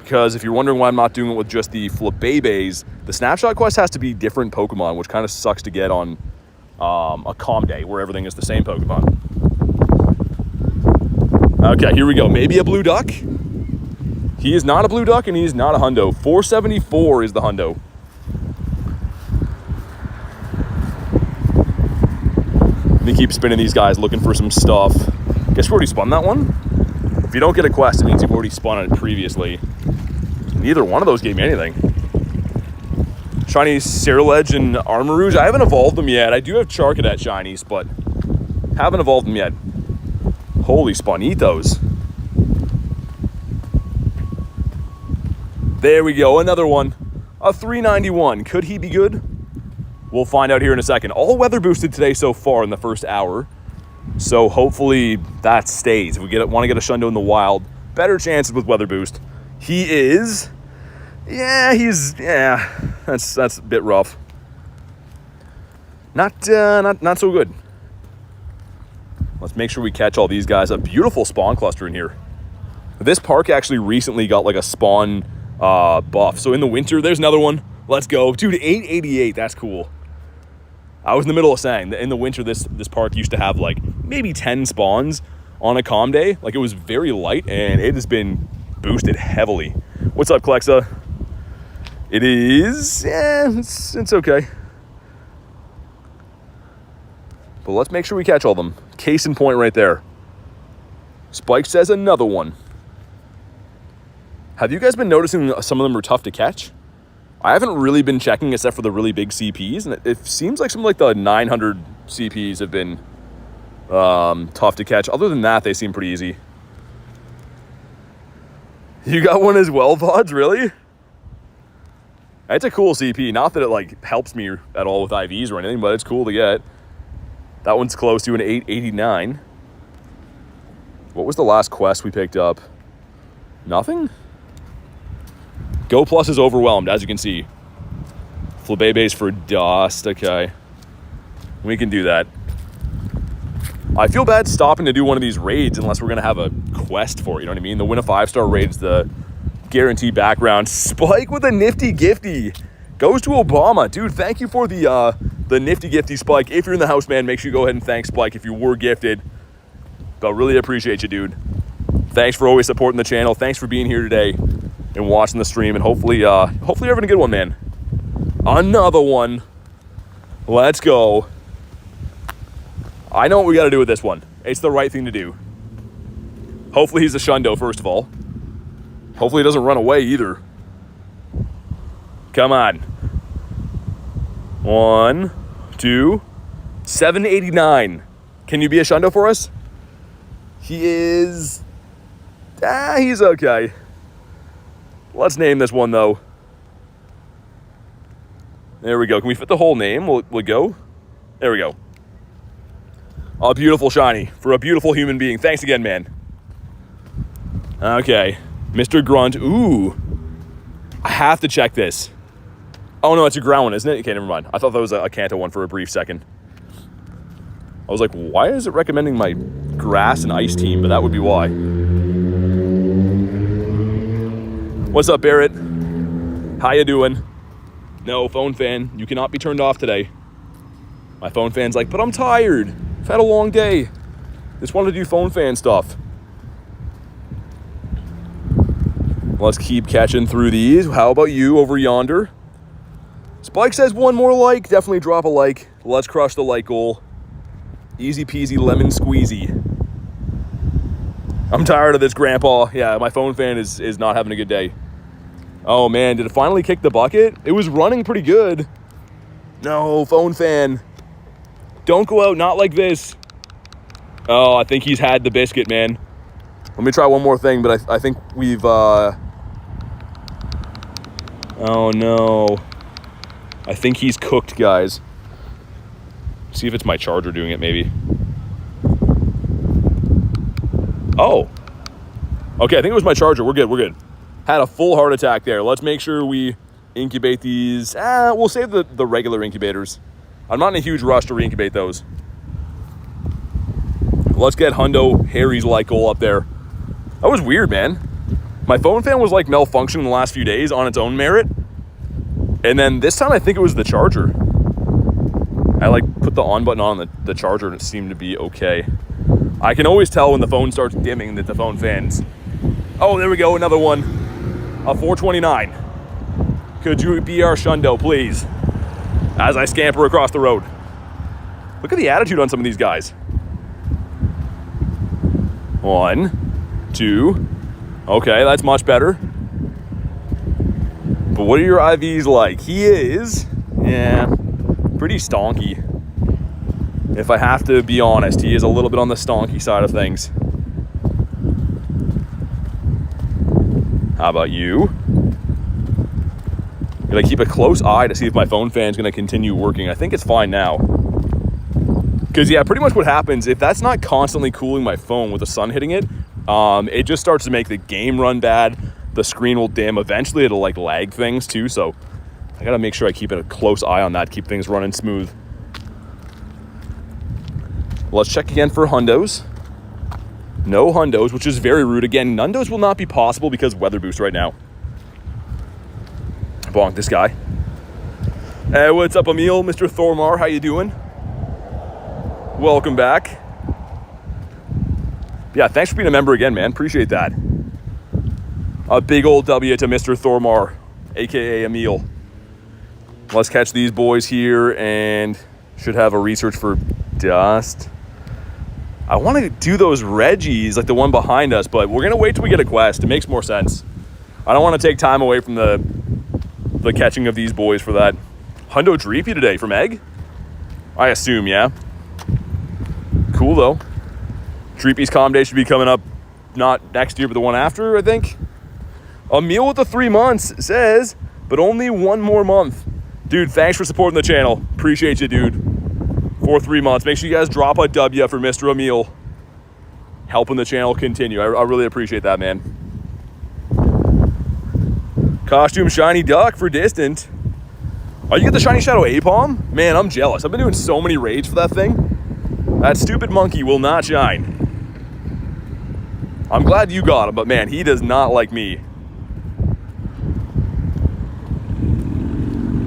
Because if you're wondering why I'm not doing it with just the Flabébés, the snapshot quest has to be different Pokemon, which kind of sucks to get on a Calm Day where everything is the same Pokemon. Okay, here we go. Maybe a blue duck. He is not a blue duck and he's not a hundo. 474 is the hundo. Let me keep spinning these guys looking for some stuff. Guess we already spun that one? If you don't get a quest, it means you've already spun it previously. Neither one of those gave me anything. Shiny Ceruledge and Armarouge. I haven't evolved them yet. I do have Charcadet shinies, but haven't evolved them yet. Holy Spanitos. There we go, another one. A 391. Could he be good? We'll find out here in a second. All weather boosted today so far in the first hour. So hopefully that stays. If we want to get a Shundo in the wild, better chances with weather boost. He is... Yeah, that's a bit rough. Not so good. Let's make sure we catch all these guys. A beautiful spawn cluster in here. This park actually recently got like a spawn buff. So in the winter, there's another one. Let's go. Dude, 888, that's cool. I was in the middle of saying that in the winter, this park used to have like maybe 10 spawns on a Calm Day. Like it was very light and it has been boosted heavily. What's up, Klexa? It is, it's okay. But let's make sure we catch all of them. Case in point right there. Spike says another one. Have you guys been noticing some of them are tough to catch? I haven't really been checking except for the really big CPs, and it seems like some like the 900 CPs have been tough to catch. Other than that, they seem pretty easy. You got one as well, VODs, really? It's a cool CP. Not that it like helps me at all with IVs or anything, but it's cool to get. That one's close to an 889. What was the last quest we picked up? Nothing? Go Plus is overwhelmed, as you can see. Flabébé's for dust. Okay. We can do that. I feel bad stopping to do one of these raids unless we're going to have a quest for it. You know what I mean? The win a 5-star raid's the guaranteed background. Spike with a nifty gifty. Goes to Obama. Dude, thank you for the nifty gifty, Spike. If you're in the house, man, make sure you go ahead and thank Spike if you were gifted. But really appreciate you, dude. Thanks for always supporting the channel. Thanks for being here today and watching the stream. And hopefully you're having a good one, man. Another one. Let's go. I know what we got to do with this one. It's the right thing to do. Hopefully he's a Shundo, first of all. Hopefully it doesn't run away either. Come on. 1, 2, 789. Can you be a shundo for us? He is... he's okay. Let's name this one, though. There we go. Can we fit the whole name? Will it go? There we go. A beautiful shiny for a beautiful human being. Thanks again, man. Okay. Mr. Grunt. Ooh. I have to check this. Oh, no, it's a ground one, isn't it? Okay, never mind. I thought that was a Kanto one for a brief second. I was like, why is it recommending my grass and ice team? But that would be why. What's up, Barrett? How you doing? No, phone fan, you cannot be turned off today. My phone fan's like, but I'm tired. I've had a long day. Just wanted to do phone fan stuff. Let's keep catching through these. How about you over yonder? Spike says one more like. Definitely drop a like. Let's crush the like goal. Easy peasy lemon squeezy. I'm tired of this, Grandpa. Yeah, my phone fan is not having a good day. Oh, man, did it finally kick the bucket? It was running pretty good. No, phone fan. Don't go out, not like this. Oh, I think he's had the biscuit, man. Let me try one more thing, but I think we've... Oh, no. I think he's cooked, guys. See if it's my charger doing it, maybe. Oh. Okay, I think it was my charger. We're good, we're good. Had a full heart attack there. Let's make sure we incubate these. We'll save the regular incubators. I'm not in a huge rush to re-incubate those. Let's get Hundo Harry's like goal up there. That was weird, man. My phone fan was like malfunctioning in the last few days on its own merit. And then this time I think it was the charger. I like put the on button on the charger and it seemed to be okay. I can always tell when the phone starts dimming that the phone fan's... Oh, there we go, another one. A 429. Could you be our shundo, please? As I scamper across the road. Look at the attitude on some of these guys. 1, 2. Okay, that's much better. But what are your IVs like? He is, yeah, pretty stonky. If I have to be honest, he is a little bit on the stonky side of things. How about you? Gotta keep a close eye to see if my phone fan's gonna continue working. I think it's fine now. Because, yeah, pretty much what happens, if that's not constantly cooling my phone with the sun hitting it, it just starts to make the game run bad. The screen will dim. Eventually, it'll, like, lag things, too. So I gotta make sure I keep a close eye on that, keep things running smooth. Let's check again for hundos. No hundos, which is very rude. Again, nundos will not be possible because weather boost right now. Bonk this guy. Hey, what's up, Emil? Mr. Thormar, how you doing? Welcome back. Yeah, thanks for being a member again, man. Appreciate that. A big old W to Mr. Thormar, aka Emil. Let's catch these boys here and should have a research for dust. I want to do those Reggies, like the one behind us, but we're going to wait till we get a quest. It makes more sense. I don't want to take time away from the catching of these boys for that. Hundo Dreepy today from Egg? I assume, yeah. Cool, though. Dreepy's Calm Day should be coming up not next year, but the one after, I think. A meal with the 3 months says, but only one more month. Dude, thanks for supporting the channel. Appreciate you, dude. For 3 months. Make sure you guys drop a W for Mr. Emil. Helping the channel continue. I really appreciate that, man. Costume Shiny Duck for Distant. Oh, you get the Shiny Shadow Apom? Man, I'm jealous. I've been doing so many raids for that thing. That stupid monkey will not shine. I'm glad you got him, but man, he does not like me.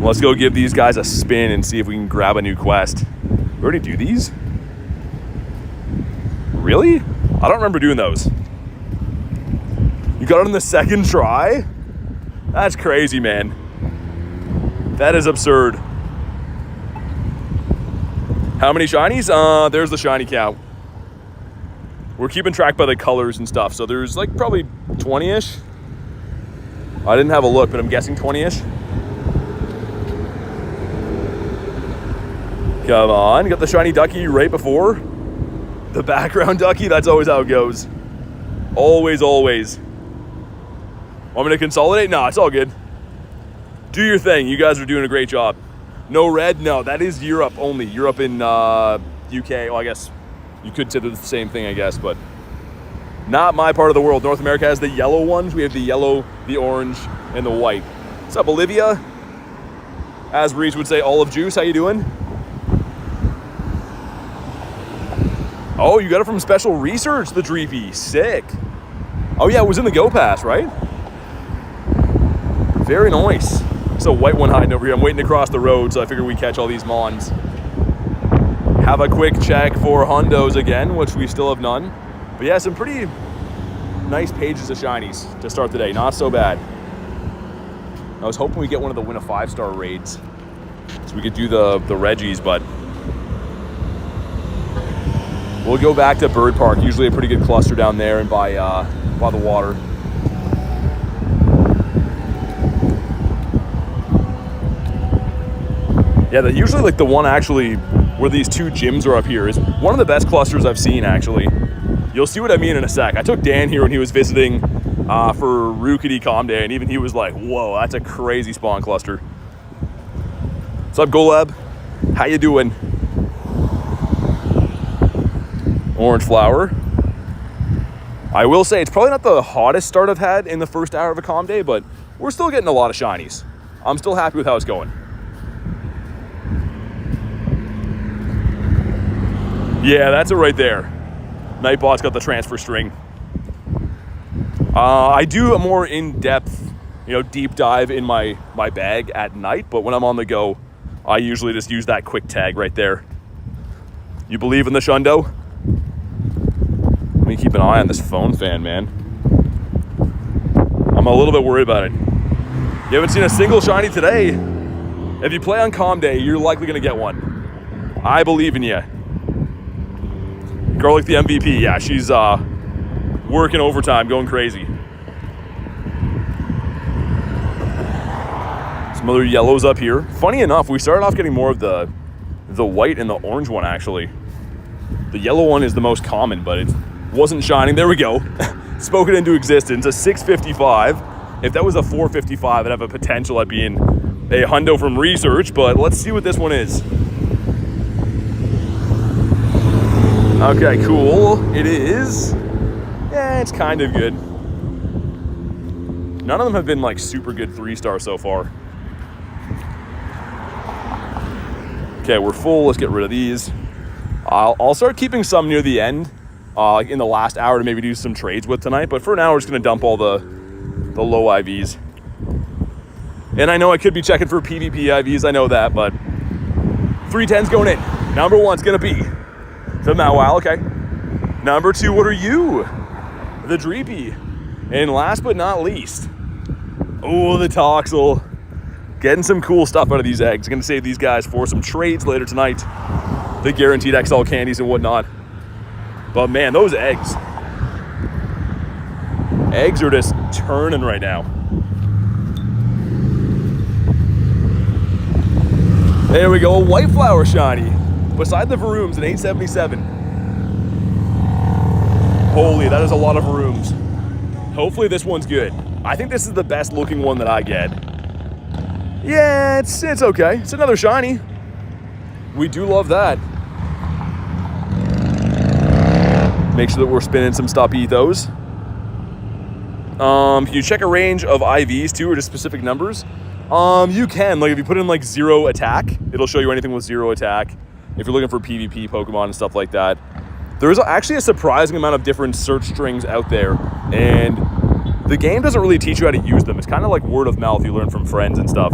Let's go give these guys a spin and see if we can grab a new quest. We already do these? Really? I don't remember doing those. You got it on the second try? That's crazy, man. That is absurd. How many shinies? There's the shiny count. We're keeping track by the colors and stuff, so there's like probably 20-ish. I didn't have a look, but I'm guessing 20-ish. Come on, got the shiny ducky right before the background ducky. That's always how it goes. Always, always. Want me to consolidate? No, it's all good. Do your thing. You guys are doing a great job. No red? No, that is Europe only. Europe in UK. Well, I guess you could say the same thing, I guess, but not my part of the world. North America has the yellow ones. We have the yellow, the orange, and the white. What's up, Olivia? As Reese would say, olive juice. How you doing? Oh, you got it from Special Research, the Dreepy. Sick. Oh yeah, it was in the Go Pass, right? Very nice. It's a white one hiding over here. I'm waiting to cross the road, so I figured we'd catch all these mons. Have a quick check for hundos again, which we still have none. But yeah, some pretty nice pages of shinies to start the day. Not so bad. I was hoping we'd get one of the win a 5-star raids, so we could do the Reggies, but we'll go back to Bird Park. Usually a pretty good cluster down there and by the water. Yeah, usually like the one actually where these two gyms are up here is one of the best clusters I've seen, actually. You'll see what I mean in a sec. I took Dan here when he was visiting for Rookity Calm Day, and even he was like, whoa, that's a crazy spawn cluster. What's up, Golab? How you doing? Orange flower. I will say it's probably not the hottest start I've had in the first hour of a Calm Day, but we're still getting a lot of shinies. I'm still happy with how it's going. Yeah, that's it right there. Nightbot's got the transfer string. I do a more in-depth, deep dive in my bag at night, but when I'm on the go, I usually just use that quick tag right there. You believe in the shundo? Let me keep an eye on this phone fan, man. I'm a little bit worried about it. You haven't seen a single shiny today. If you play on Calm Day, you're likely gonna get one. I believe in you. Garlic the MVP, yeah, she's working overtime, going crazy. Some other yellows up here. Funny enough, we started off getting more of the white and the orange one, actually. The yellow one is the most common, but it wasn't shining. There we go. Spoken into existence, a 655. If that was a 455, it'd have a potential at being a hundo from Research, but let's see what this one is. Okay, cool. It is. Yeah, it's kind of good. None of them have been like super good 3-star so far. Okay, we're full. Let's get rid of these. I'll start keeping some near the end, like in the last hour to maybe do some trades with tonight. But for now, we're just gonna dump all the low IVs. And I know I could be checking for PvP IVs. I know that, but 310's going in. Number one's gonna be the Mawile, okay. Number 2, what are you? The Dreepy. And last but not least, oh, the Toxel. Getting some cool stuff out of these eggs. I'm gonna save these guys for some trades later tonight. The guaranteed XL candies and whatnot. But man, those eggs are just turning right now. There we go, a white flower shiny. Beside the Varooms, an 877. Holy, that is a lot of Varooms. Hopefully this one's good. I think this is the best looking one that I get. Yeah, it's okay. It's another shiny. We do love that. Make sure that we're spinning some stop ethos. Can you check a range of IVs too, or just specific numbers? You can. Like if you put in like 0 attack, it'll show you anything with 0 attack. If you're looking for PvP Pokemon and stuff like that. There's actually a surprising amount of different search strings out there, and the game doesn't really teach you how to use them. It's kind of like word of mouth you learn from friends and stuff.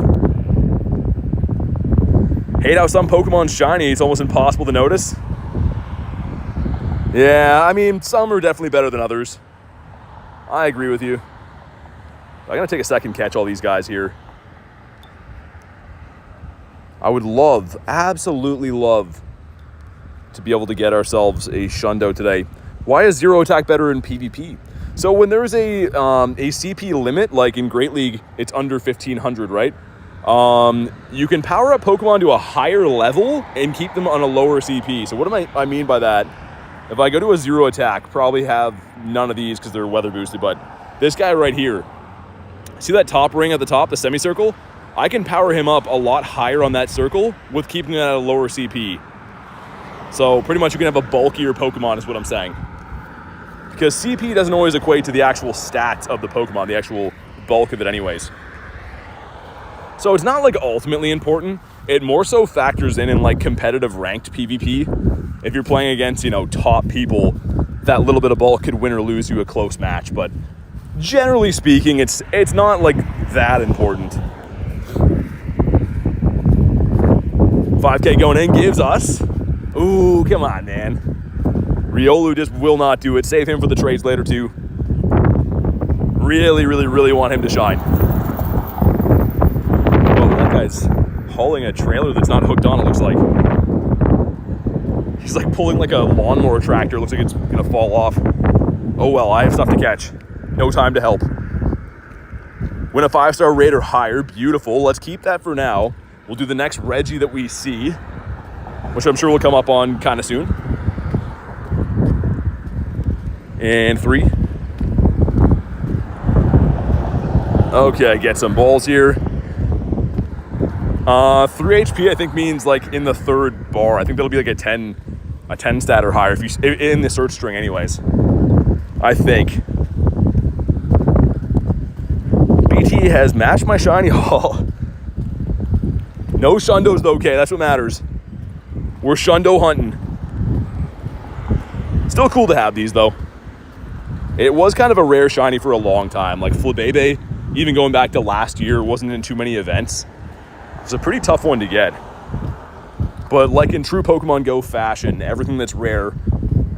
Hate how some Pokemon's shiny, it's almost impossible to notice. Yeah, I mean, some are definitely better than others. I agree with you. I'm gonna take a second catch all these guys here. I would love, absolutely love, to be able to get ourselves a Shundo today. Why is 0 attack better in PvP? So when there's a CP limit, like in Great League, it's under 1500, right? You can power up Pokemon to a higher level and keep them on a lower CP. So what do I mean by that? If I go to a 0 attack, probably have none of these because they're weather boosted, but this guy right here, see that top ring at the top, the semicircle? I can power him up a lot higher on that circle with keeping it at a lower CP. So pretty much you can have a bulkier Pokemon is what I'm saying. Because CP doesn't always equate to the actual stats of the Pokemon, the actual bulk of it anyways. So it's not like ultimately important. It more so factors in like competitive ranked PvP. If you're playing against, top people, that little bit of bulk could win or lose you a close match. But generally speaking, it's not like that important. 5K going in gives us, ooh, come on, man. Riolu just will not do it. Save him for the trades later too. Really, really, really want him to shine. Oh, that guy's hauling a trailer that's not hooked on, it looks like. He's like pulling like a lawnmower tractor. Looks like it's gonna fall off. Oh well, I have stuff to catch. No time to help. Win a 5-star raid or higher, beautiful. Let's keep that for now. We'll do the next Reggie that we see, which I'm sure will come up on kind of soon. And 3. Okay, get some balls here. 3 HP I think means like in the 3rd bar. I think that'll be like a 10 stat or higher if you in the search string anyways. I think. BT has matched my shiny haul. No Shundos though, okay, that's what matters. We're Shundo hunting. Still cool to have these though. It was kind of a rare shiny for a long time. Like Flabébé, even going back to last year, wasn't in too many events. It was a pretty tough one to get. But like in true Pokemon GO fashion, everything that's rare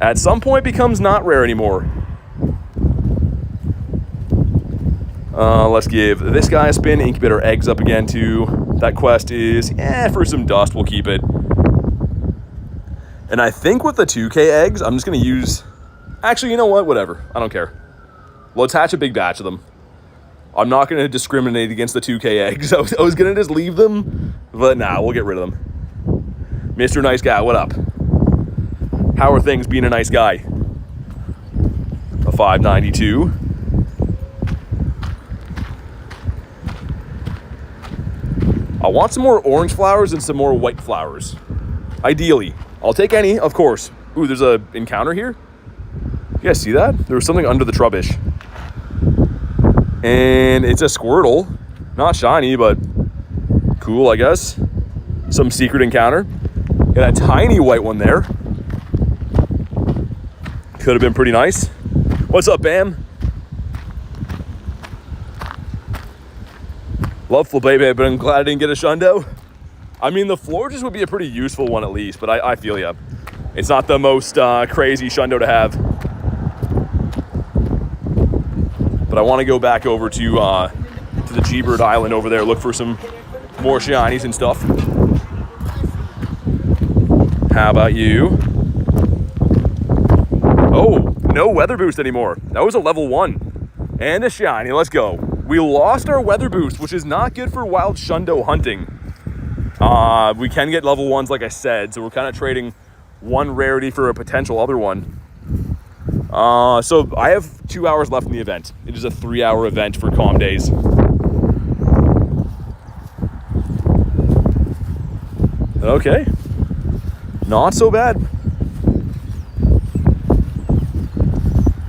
at some point becomes not rare anymore. Let's give this guy a spin. Incubator eggs up again too. That quest is, for some dust, we'll keep it. And I think with the 2K eggs, I'm just going to use... Actually, you know what? Whatever. I don't care. We'll attach a big batch of them. I'm not going to discriminate against the 2K eggs. I was going to just leave them, but nah, we'll get rid of them. Mr. Nice Guy, what up? How are things being a nice guy? A 592. I want some more orange flowers and some more white flowers. Ideally. I'll take any, of course. Ooh, there's a encounter here. You guys see that? There was something under the trubbish. And it's a Squirtle. Not shiny, but cool, I guess. Some secret encounter. Got a tiny white one there. Could have been pretty nice. What's up, Bam? Love Flabébé, but I'm glad I didn't get a Shundo. I mean, the Florges would be a pretty useful one at least, but I feel ya. It's not the most crazy Shundo to have. But I want to go back over to the G-Bird Island over there, look for some more shinies and stuff. How about you? Oh, no weather boost anymore. That was a level 1. And a shiny, let's go. We lost our weather boost, which is not good for wild Shundo hunting. We can get level 1s, like I said, so we're kind of trading one rarity for a potential other one. So I have 2 hours left in the event. It is a 3-hour event for calm days. Okay. Not so bad.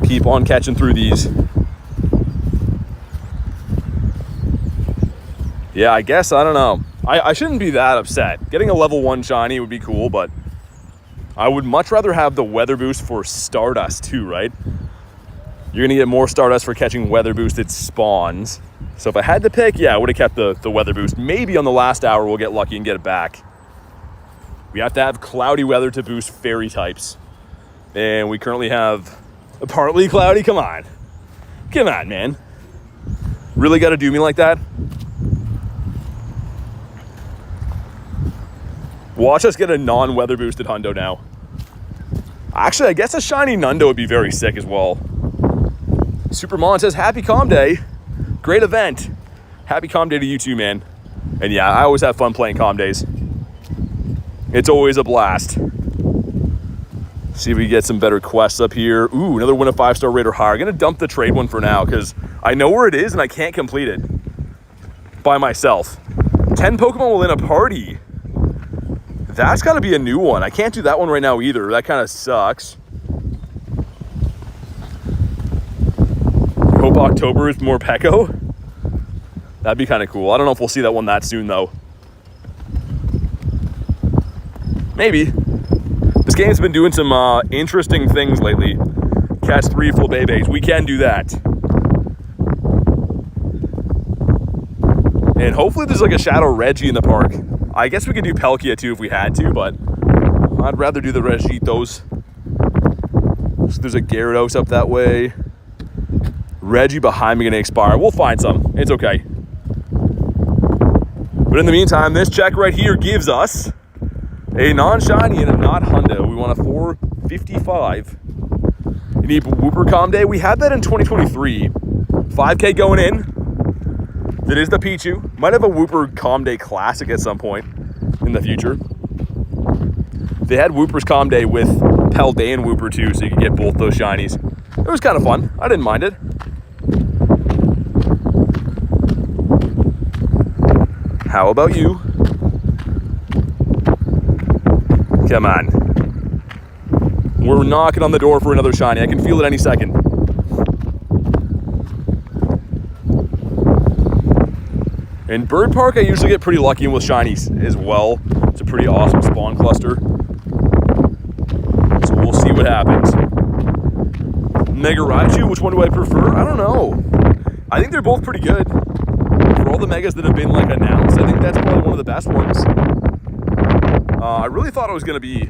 Keep on catching through these. Yeah, I guess, I don't know. I shouldn't be that upset. Getting a level 1 shiny would be cool, but I would much rather have the weather boost for Stardust too, right? You're gonna get more Stardust for catching weather boosted spawns. So if I had to pick, yeah, I would have kept the weather boost. Maybe on the last hour we'll get lucky and get it back. We have to have cloudy weather to boost fairy types. And we currently have a partly cloudy. Come on. Come on, man. Really gotta do me like that? Watch us get a non-weather boosted hundo now. Actually, I guess a shiny Nundo would be very sick as well. Supermon says, happy Calm Day. Great event. Happy Calm Day to you too, man. And yeah, I always have fun playing Calm Days. It's always a blast. See if we get some better quests up here. Ooh, another win a 5-star rate or higher. I'm gonna dump the trade one for now because I know where it is and I can't complete it by myself. 10 Pokemon within a party. That's gotta be a new one. I can't do that one right now either. That kind of sucks. Hope October is more Peko. That'd be kind of cool. I don't know if we'll see that one that soon though. Maybe. This game's been doing some interesting things lately. Catch 3 Flabébés. We can do that. And hopefully there's like a Shadow Reggie in the park. I guess we could do Palkia too if we had to, but I'd rather do the Regitos. So there's a Gyarados up that way. Reggie behind me gonna expire. We'll find some. It's okay. But in the meantime, this check right here gives us a non-shiny and a not hundo. We want a 455. You need Wooper Calm Day. We had that in 2023. 5K going in. That is the Pichu. Might have a Wooper Calm Day Classic at some point in the future. They had Wooper's Calm Day with Paldean Wooper too, so you could get both those shinies. It was kind of fun. I didn't mind it. How about you? Come on. We're knocking on the door for another shiny. I can feel it any second. In Bird Park, I usually get pretty lucky with shinies as well. It's a pretty awesome spawn cluster. So we'll see what happens. Mega Raichu, which one do I prefer? I don't know. I think they're both pretty good. For all the Megas that have been like announced, I think that's probably one of the best ones. I really thought it was going to be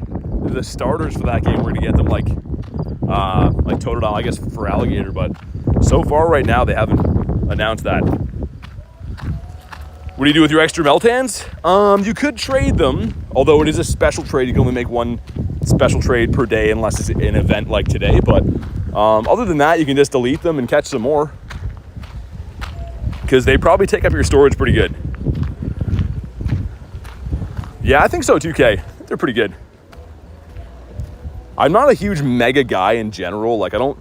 the starters for that game. We're going to get them like Totodile, I guess, for Alligator. But so far right now, they haven't announced that. What do you do with your extra Meltans? You could trade them, although it is a special trade. You can only make one special trade per day unless it's an event like today. But other than that, you can just delete them and catch some more. Because they probably take up your storage pretty good. Yeah, I think so too, Kay. They're pretty good. I'm not a huge Mega guy in general. Like, I don't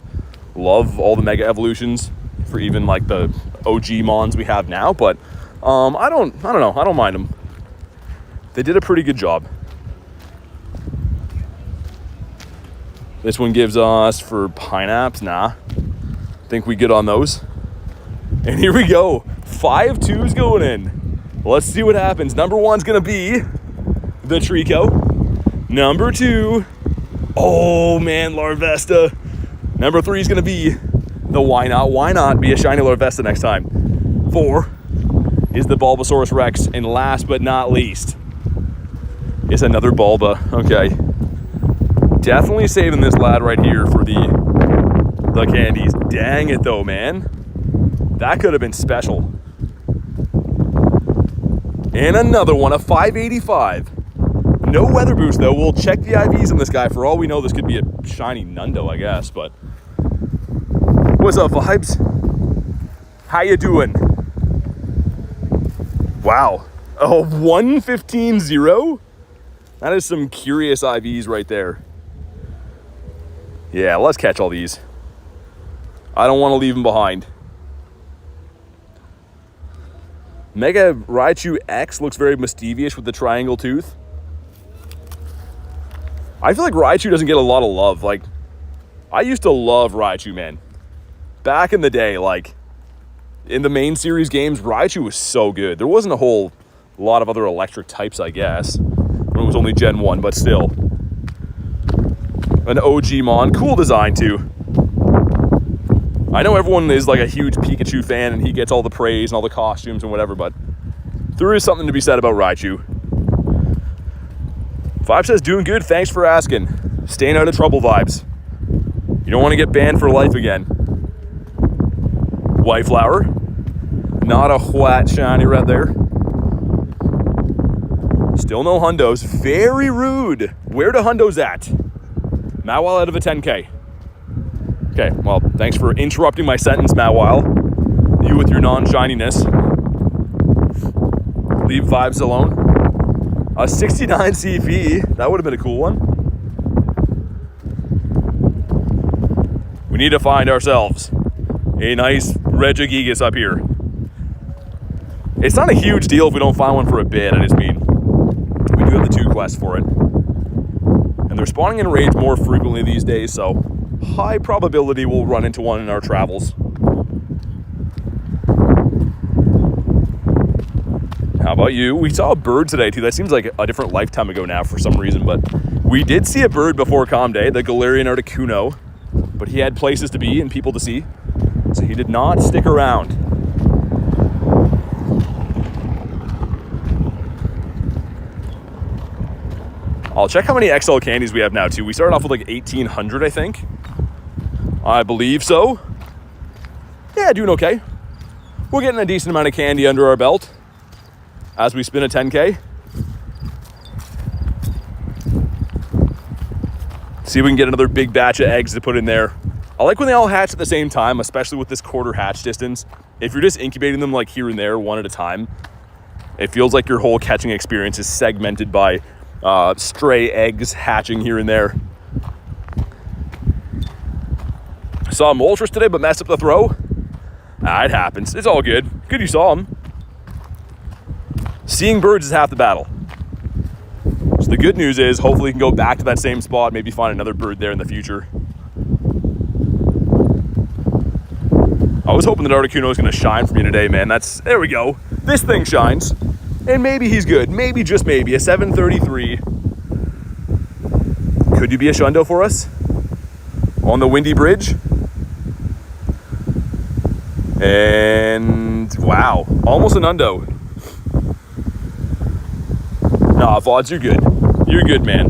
love all the Mega evolutions for even like the OG Mons we have now, but I don't know. I don't mind them. They did a pretty good job. This one gives us for Pineapps. Nah. Think we good on those. And here we go. 5 2s going in. Let's see what happens. Number 1's going to be the Trico. Number 2. Oh, man, Larvesta. Number 3 is going to be the Why Not be a shiny Larvesta next time. 4 is the Bulbasaurus Rex. And last but not least is another Bulba. Okay. Definitely saving this lad right here for the candies. Dang it, though, man. That could have been special. And another one, a 585. No weather boost, though. We'll check the IVs on this guy. For all we know, this could be a shiny Nundo, I guess. But what's up, Vibes? How you doing? Wow. Oh, 115-0? That is some curious IVs right there. Yeah, let's catch all these. I don't want to leave them behind. Mega Raichu X looks very mischievous with the triangle tooth. I feel like Raichu doesn't get a lot of love. Like, I used to love Raichu, man. Back in the day, like, in the main series games, Raichu was so good. There wasn't a whole lot of other electric types, I guess. When it was only Gen 1, but still. An OG Mon. Cool design, too. I know everyone is like a huge Pikachu fan and he gets all the praise and all the costumes and whatever, but there is something to be said about Raichu. Vibe says, doing good, thanks for asking. Staying out of trouble, Vibes. You don't want to get banned for life again. White Flower. Not a white shiny right there. Still no hundos. Very rude. Where the hundos at? Mawile out of a 10K. Okay, well, thanks for interrupting my sentence, Matt Weil. You with your non-shininess. Leave vibes alone. A 69 CP, that would have been a cool one. We need to find ourselves a nice Regigigas up here. It's not a huge deal if we don't find one for a bit, I just mean, we do have the 2 quests for it. And they're spawning in raids more frequently these days, so high probability we'll run into one in our travels. How about you? We saw a bird today too. That seems like a different lifetime ago now for some reason, but we did see a bird before Com Day, the Galarian Articuno, but he had places to be and people to see, so he did not stick around. I'll check how many XL candies we have now too. We started off with like 1,800, I think. I believe so. Yeah, doing okay. We're getting a decent amount of candy under our belt as we spin a 10K. See if we can get another big batch of eggs to put in there. I like when they all hatch at the same time, especially with this quarter hatch distance. If you're just incubating them like here and there, one at a time, it feels like your whole catching experience is segmented by stray eggs hatching here and there. Saw a Moltres today, but messed up the throw. It happens. It's all good. Good you saw him. Seeing birds is half the battle. So the good news is, hopefully we can go back to that same spot, maybe find another bird there in the future. I was hoping that Articuno was going to shine for me today, man. There we go. This thing shines. And maybe he's good. Maybe, just maybe, a 733. Could you be a shundo for us? On the windy bridge? And wow, almost an undo. Nah, Vods, you're good. You're good, man.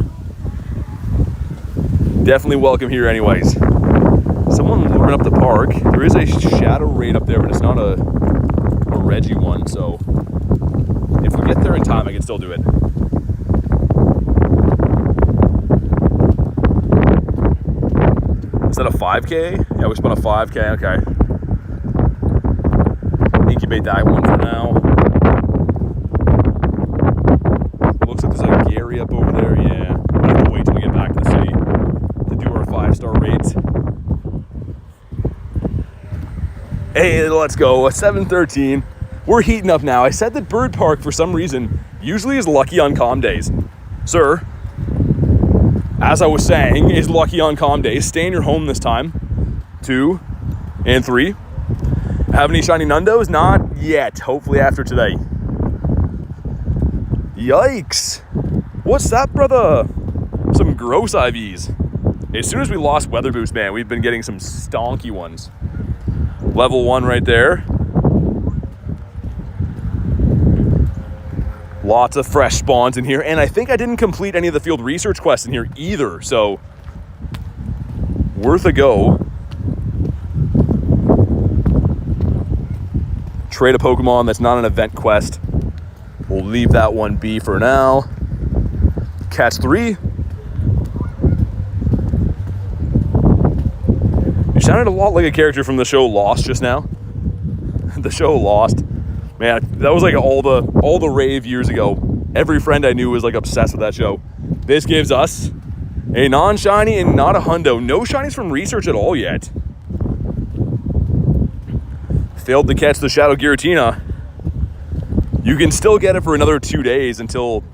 Definitely welcome here anyways. Someone luring up the park. There is a shadow raid up there, but it's not a Reggie one, so if we get there in time, I can still do it. Is that a 5K? Yeah, we spun a 5K, okay. Incubate that one for now. Looks like there's a Gary up over there, yeah. We'll have to wait till we get back to the city to do our 5-star raids. Hey, let's go, a 713. We're heating up now. I said that Bird Park, for some reason, usually is lucky on calm days. Sir, as I was saying, is lucky on calm days. Stay in your home this time. 2 and 3. Have any shiny nundos? Not yet. Hopefully after today. Yikes. What's that, brother? Some gross IVs. As soon as we lost Weather Boost, man, we've been getting some stonky ones. Level 1 right there. Lots of fresh spawns in here. And I think I didn't complete any of the field research quests in here either. So, worth a go. Trade a Pokemon that's not an event quest. We'll leave that one be for now. Catch 3. You sounded a lot like a character from the show Lost just now. The show Lost. Man, that was like all the rave years ago. Every friend I knew was like obsessed with that show. This gives us a non-shiny and not a hundo. No shinies from research at all yet. Failed to catch the Shadow Giratina. You can still get it for another 2 days until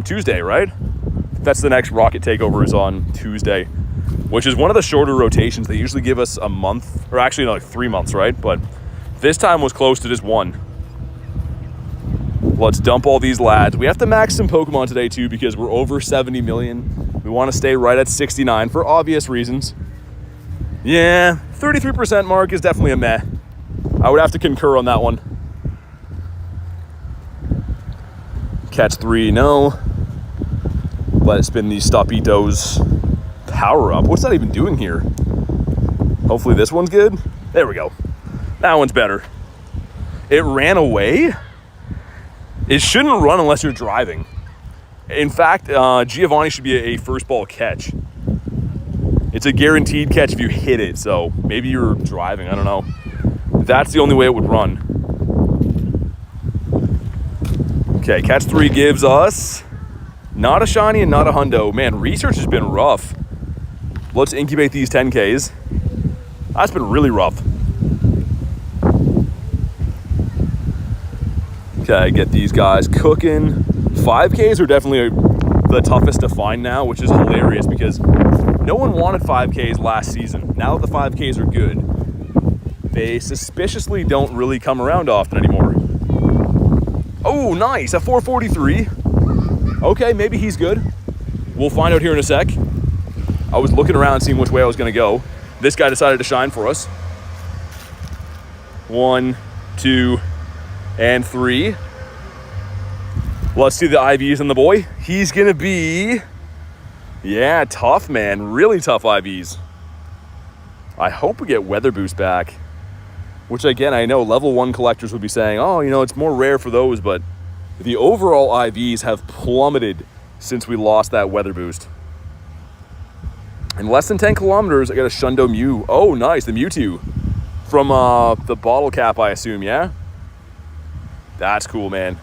Tuesday, right? That's the next Rocket Takeover is on Tuesday, which is one of the shorter rotations. They usually give us a month, or actually like 3 months, right? But this time was close to just 1. Let's dump all these lads. We have to max some Pokemon today too because we're over 70 million. We want to stay right at 69 for obvious reasons. Yeah, 33% mark is definitely a meh. I would have to concur on that one. Catch 3, no. Let it spin these Stopitos. Power up. What's that even doing here? Hopefully this one's good. There we go. That one's better. It ran away? It shouldn't run unless you're driving. In fact, Giovanni should be a first ball catch. It's a guaranteed catch if you hit it, so maybe you're driving, I don't know. That's the only way it would run. Okay, catch 3 gives us not a shiny and not a hundo. Man, research has been rough. Let's incubate these 10Ks. That's been really rough. Okay, get these guys cooking. 5Ks are definitely the toughest to find now, which is hilarious because no one wanted 5Ks last season. Now that the 5Ks are good, they suspiciously don't really come around often anymore. Oh, nice, a 443. Okay, maybe he's good. We'll find out here in a sec. I was looking around seeing which way I was gonna go. This guy decided to shine for us. 1, 2, and 3. Let's see the IVs on the boy. He's gonna be, yeah, tough, man. Really tough IVs. I hope we get weather boost back. Which again, I know level 1 collectors would be saying, oh, you know, it's more rare for those, but the overall IVs have plummeted since we lost that weather boost. In less than 10 kilometers, I got a Shundo Mew. Oh, nice, the Mewtwo. From the bottle cap, I assume, yeah? That's cool, man.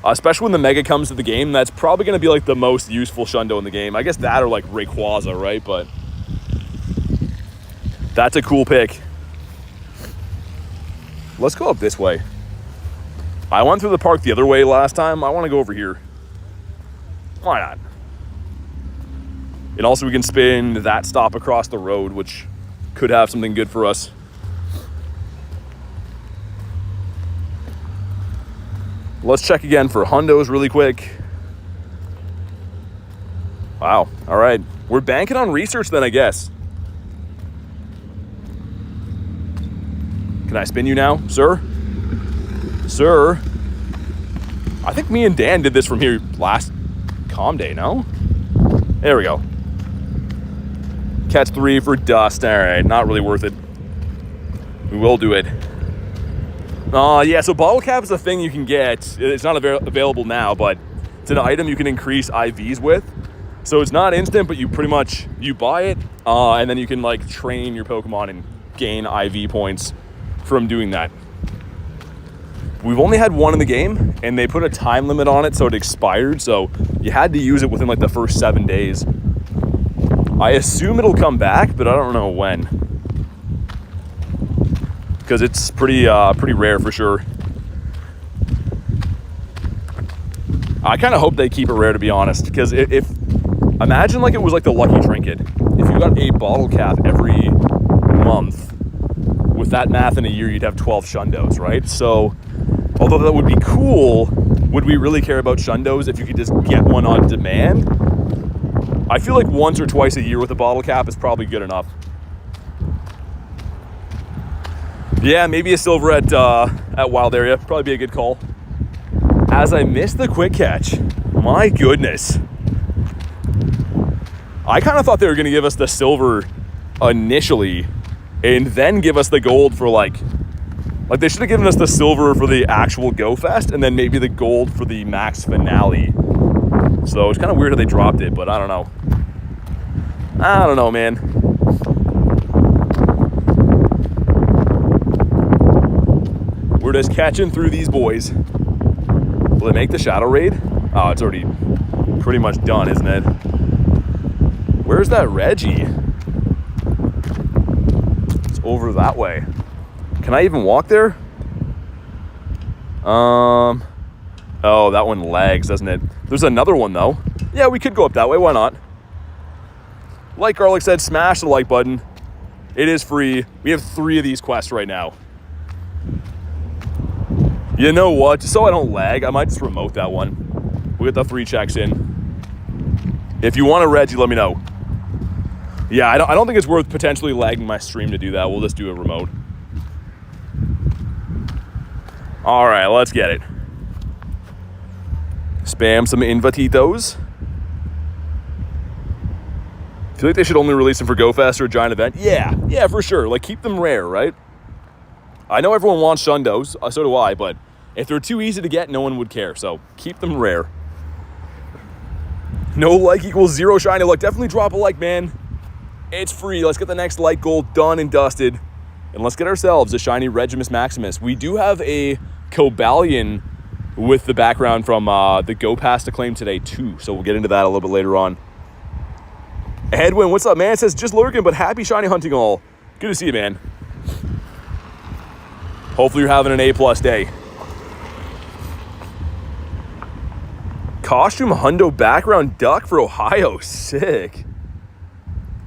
Especially when the Mega comes to the game, that's probably going to be like the most useful Shundo in the game. I guess that or like Rayquaza, right? But that's a cool pick. Let's go up this way. I went through the park the other way last time. I want to go over here. Why not? And also we can spin that stop across the road, which could have something good for us. Let's check again for hundos really quick. Wow, all right. We're banking on research then, I guess. Can I spin you now, sir? Sir? I think me and Dan did this from here last comm day, no? There we go. Catch 3 for dust. All right, not really worth it. We will do it. Yeah, so bottle cap is a thing you can get. It's not available now, but it's an item you can increase IVs with. So it's not instant, but you pretty much, you buy it, and then you can like train your Pokemon and gain IV points from doing that. We've only had one in the game, and they put a time limit on it, so it expired. So you had to use it within like the first 7 days. I assume it'll come back, but I don't know when. Because it's pretty rare for sure. I kind of hope they keep it rare, to be honest. Because if imagine like it was like the Lucky Trinket. If you got a bottle cap every month, with that math in a year, you'd have 12 Shundos, right? So, although that would be cool, would we really care about Shundos if you could just get one on demand? I feel like once or twice a year with a bottle cap is probably good enough. Yeah, maybe a silver at Wild Area. Probably be a good call. As I missed the quick catch, my goodness. I kind of thought they were going to give us the silver initially and then give us the gold for like they should have given us the silver for the actual Go Fest and then maybe the gold for the max finale. So it's kind of weird how they dropped it, but I don't know. I don't know, man. We're just catching through these boys. Will it make the Shadow Raid? Oh, it's already pretty much done, isn't it? Where's that Reggie? It's over that way. Can I even walk there? Oh, that one lags, doesn't it? There's another one, though. Yeah, we could go up that way. Why not? Like Garlic said, smash the like button. It is free. We have 3 of these quests right now. You know what? Just so I don't lag, I might just remote that one. We'll get the 3 checks in. If you want a Reggie, let me know. Yeah, I don't think it's worth potentially lagging my stream to do that. We'll just do a remote. All right, let's get it. Spam some invititos. I feel like they should only release them for GoFest or a giant event. Yeah, for sure. Like, keep them rare, right? I know everyone wants Shundos, so do I, but if they're too easy to get, no one would care. So keep them rare. No like equals 0 shiny luck. Definitely drop a like, man. It's free. Let's get the next light gold done and dusted. And let's get ourselves a shiny Regimus Maximus. We do have a Cobalion with the background from the Go Pass to claim today too. So we'll get into that a little bit later on. Edwin, what's up, man? It says, just lurking, but happy shiny hunting all. Good to see you, man. Hopefully you're having an A+ day. Costume Hundo background duck for Ohio. Sick.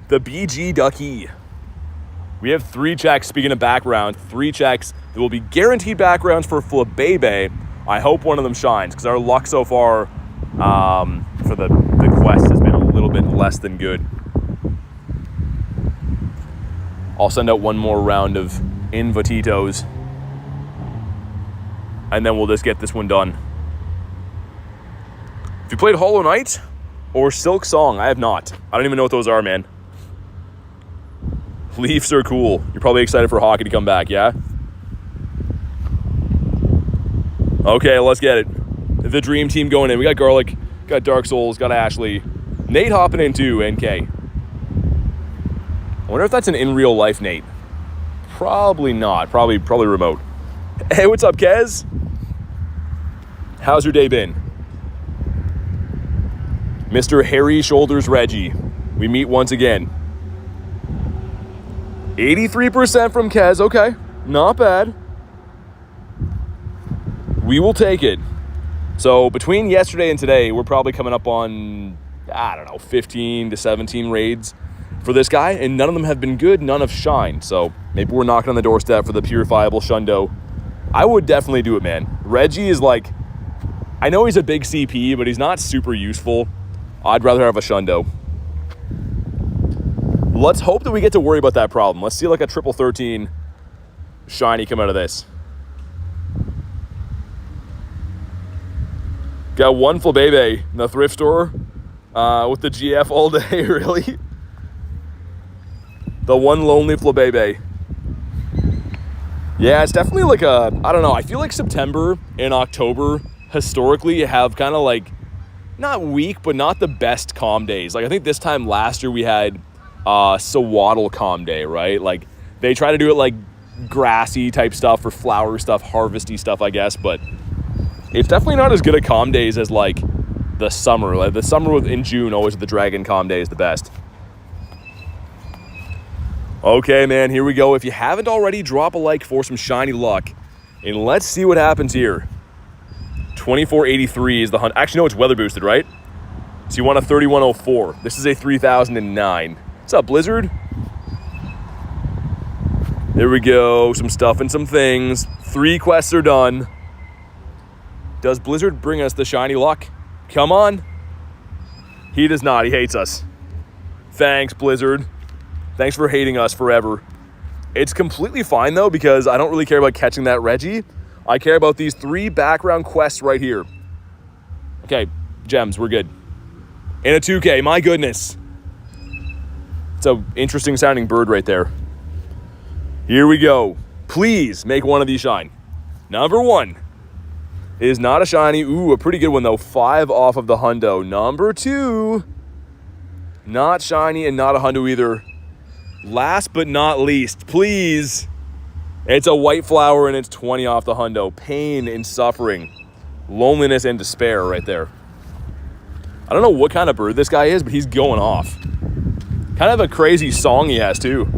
The BG Ducky. We have 3 checks, speaking of background, 3 checks that will be guaranteed backgrounds for Flabébé. I hope one of them shines, because our luck so far for the quest has been a little bit less than good. I'll send out one more round of invititos, and then we'll just get this one done. If you played Hollow Knight or Silk Song, I have not. I don't even know what those are, man. Leafs are cool. You're probably excited for hockey to come back, yeah? Okay, let's get it. The dream team going in. We got Garlic, got Dark Souls, got Ashley. Nate hopping in too, NK. I wonder if that's an in real life Nate. Probably not. Probably remote. Hey, what's up, Kez? How's your day been? Mr. Hairy Shoulders Reggie. We meet once again. 83% from Kez. Okay, not bad. We will take it. So between yesterday and today, we're probably coming up on, I don't know, 15 to 17 raids for this guy, and none of them have been good, none have shined. So maybe we're knocking on the doorstep for the purifiable Shundo. I would definitely do it, man. Reggie is like, I know he's a big CP, but he's not super useful. I'd rather have a Shundo. Let's hope that we get to worry about that problem. Let's see like a triple 13 shiny come out of this. Got one Flabébé in the thrift store with the GF all day, really? The one lonely Flabébé. Yeah, it's definitely like a, I don't know, I feel like September and October historically have kind of like, not weak, but not the best calm days. Like I think this time last year we had Sawaddle calm day, right? Like they try to do it like grassy type stuff or flower stuff, harvesty stuff, I guess, but it's definitely not as good at calm days as like the summer. Like the summer in June, always the dragon calm day is the best. Okay, man, here we go. If you haven't already, drop a like for some shiny luck. And let's see what happens here. 2483 is the hunt. Actually, no, it's weather boosted, right? So you want a 3104. This is a 3009. What's up, Blizzard? There we go. Some stuff and some things. 3 quests are done. Does Blizzard bring us the shiny luck? Come on. He does not. He hates us. Thanks, Blizzard. Thanks for hating us forever. It's completely fine, though, because I don't really care about catching that Reggie. I care about these 3 background quests right here. Okay, gems, we're good. And a 2K, my goodness. It's an interesting sounding bird right there. Here we go. Please make one of these shine. Number 1 is not a shiny. Ooh, a pretty good one, though. 5 off of the hundo. Number 2, not shiny and not a hundo either. Last but not least, please. It's a white flower and it's 20 off the hundo. Pain and suffering. Loneliness and despair right there. I don't know what kind of bird this guy is, but he's going off. Kind of a crazy song he has, too.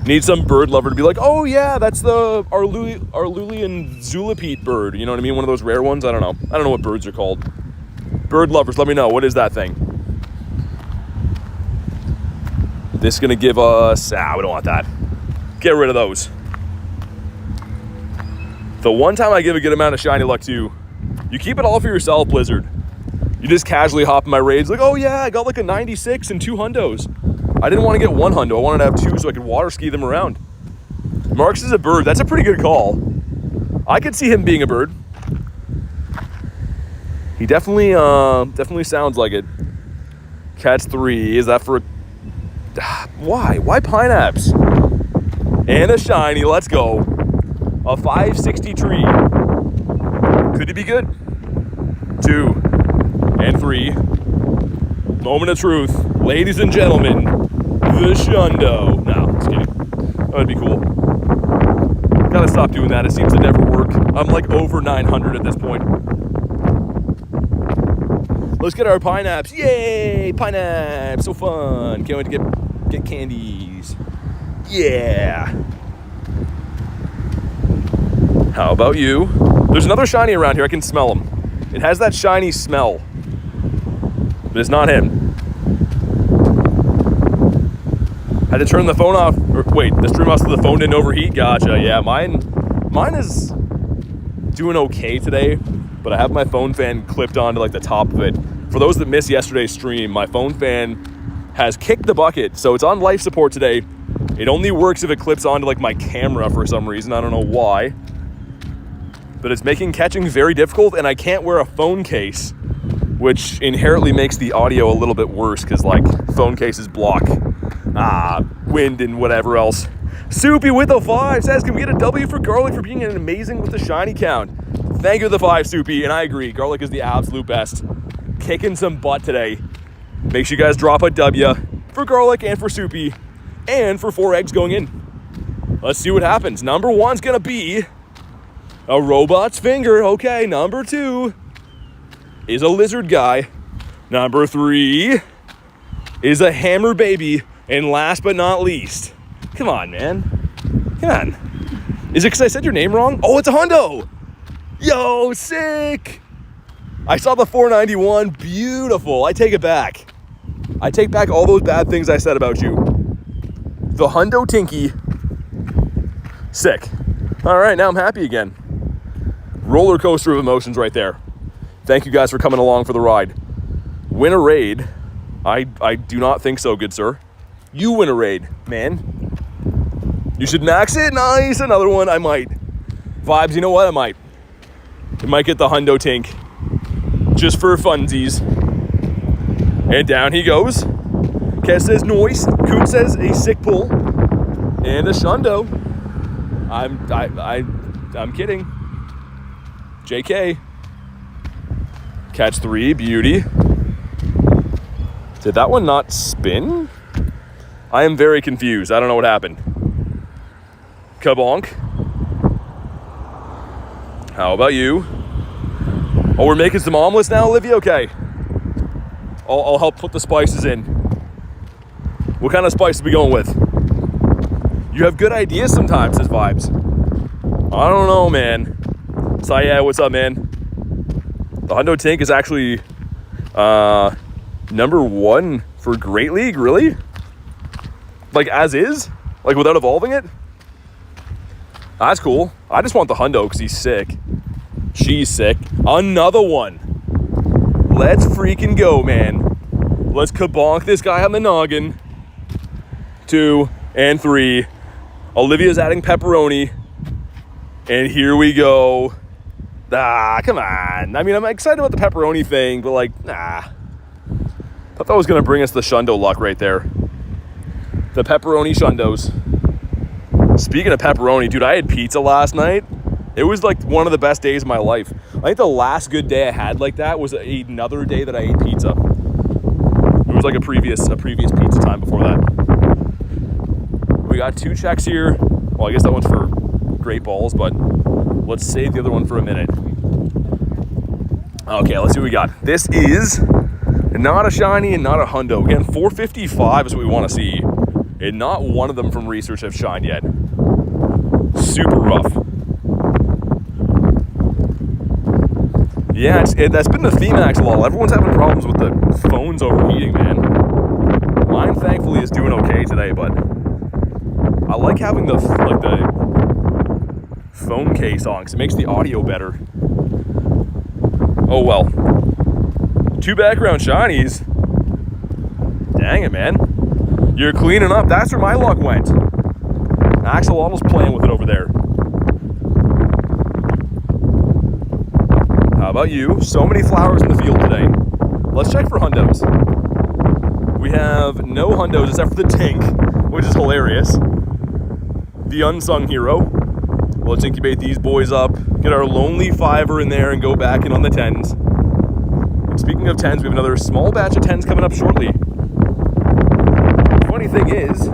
Need some bird lover to be like, oh yeah, that's the Arlulian Zulipete bird. You know what I mean? One of those rare ones. I don't know. I don't know what birds are called. Bird lovers, let me know. What is that thing? This is going to give us... we don't want that. Get rid of those. The one time I give a good amount of shiny luck to, you keep it all for yourself, Blizzard. You just casually hop in my raids like, oh yeah, I got like a 96 and 2 hundos. I didn't want to get 1 hundo. I wanted to have 2 so I could water ski them around. Marks is a bird. That's a pretty good call. I could see him being a bird. He definitely sounds like it. Catch 3. Is that for... Why? Why pineapples? And a shiny. Let's go. A 560 tree. Could it be good? 2 and 3. Moment of truth. Ladies and gentlemen, the Shundo. No, just kidding. That would be cool. Gotta stop doing that. It seems to never work. I'm like over 900 at this point. Let's get our pineapps. Yay! Pineapps. So fun. Can't wait to get candies. Yeah. How about you? There's another shiny around here. I can smell him. It has that shiny smell. But it's not him. Had to turn the phone off. Or, wait, the stream off so the phone didn't overheat? Gotcha. Yeah, mine is doing okay today. But I have my phone fan clipped onto like the top of it. For those that missed yesterday's stream, my phone fan has kicked the bucket. So it's on life support today. It only works if it clips onto like my camera for some reason. I don't know why. But it's making catching very difficult, and I can't wear a phone case, which inherently makes the audio a little bit worse because like phone cases block wind and whatever else. Soupy with a 5 says, can we get a W for Garlic for being amazing with the shiny count? Thank you for the 5, Soupy, and I agree. Garlic is the absolute best. Kicking some butt today. Make sure you guys drop a W for Garlic and for Soupy and for 4 eggs going in. Let's see what happens. Number 1's gonna be a robot's finger. Okay, number 2 is a lizard guy. Number 3 is a hammer baby. And last but not least, come on, man. Come on. Is it because I said your name wrong? Oh, it's a hundo. Yo, sick. I saw the 491. Beautiful. I take it back. I take back all those bad things I said about you. The hundo tinky. Sick. All right, now I'm happy again. Roller coaster of emotions right there. Thank you guys for coming along for the ride. Win a raid? I do not think so, good sir. You win a raid, man. You should max it. Nice, another one. I might. Vibes, you know what? I might. Get the hundo tink. Just for funsies. And down he goes. Kes says noise. Coon says a sick pull. And a shundo. I'm kidding. JK. Catch 3, beauty. Did that one not spin? I am very confused. I don't know what happened. Kabonk. How about you? Oh, we're making some omelets now, Olivia? Okay. I'll help put the spices in. What kind of spice are we going with? You have good ideas sometimes, says Vibes. I don't know, man. Saya, what's up, man? The hundo tank is actually number 1 for Great League, really? Like as is? Like without evolving it? That's cool. I just want the hundo because he's sick. She's sick. Another one. Let's freaking go, man. Let's kabonk this guy on the noggin. 2 and 3. Olivia's adding pepperoni. And here we go. Come on. I mean, I'm excited about the pepperoni thing, but like, Thought that was going to bring us the shundo luck right there. The pepperoni shundos. Speaking of pepperoni, dude, I had pizza last night. It was like one of the best days of my life. I think the last good day I had like that was another day that I ate pizza. It was like a previous pizza time before that. We got 2 checks here. Well, I guess that one's for Great Balls, but let's save the other one for a minute. Okay, let's see what we got. This is not a shiny and not a hundo. Again, 455 is what we want to see. And not one of them from research have shined yet. Super rough. Yeah, that's been the theme axolotl. Everyone's having problems with the phones overheating, man. Mine, thankfully, is doing okay today, but I like having the phone case on because it makes the audio better. Oh well. 2 background shinies. Dang it, man. You're cleaning up. That's where my luck went. Axolotl's playing with it over there. How about you? So many flowers in the field today. Let's check for hundos. We have no hundos except for the Tink, which is hilarious. The unsung hero. Let's incubate these boys up, get our lonely 5er in there and go back in on the 10s. speaking of 10s, we have another small batch of 10s coming up shortly. Funny thing is,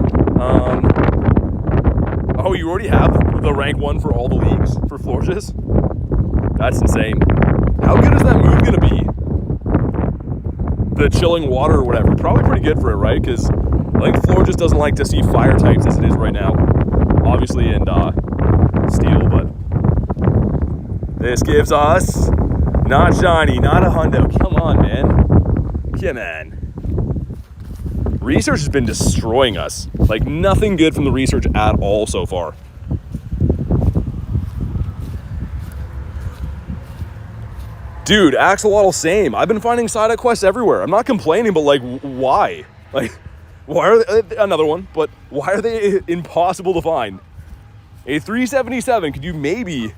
oh, you already have the rank 1 for all the leagues for Florges? That's insane. How good is that move going to be? The chilling water or whatever. Probably pretty good for it, right? Because I think Florges doesn't like to see fire types as it is right now. Obviously, and steel, but this gives us not shiny, not a hundo. Come on, man. Come on. Research has been destroying us. Like, nothing good from the research at all so far. Dude, Axolotl, same. I've been finding side quests everywhere. I'm not complaining, but like, why? Like, why are they, another one, but why are they impossible to find? A 377, could you maybe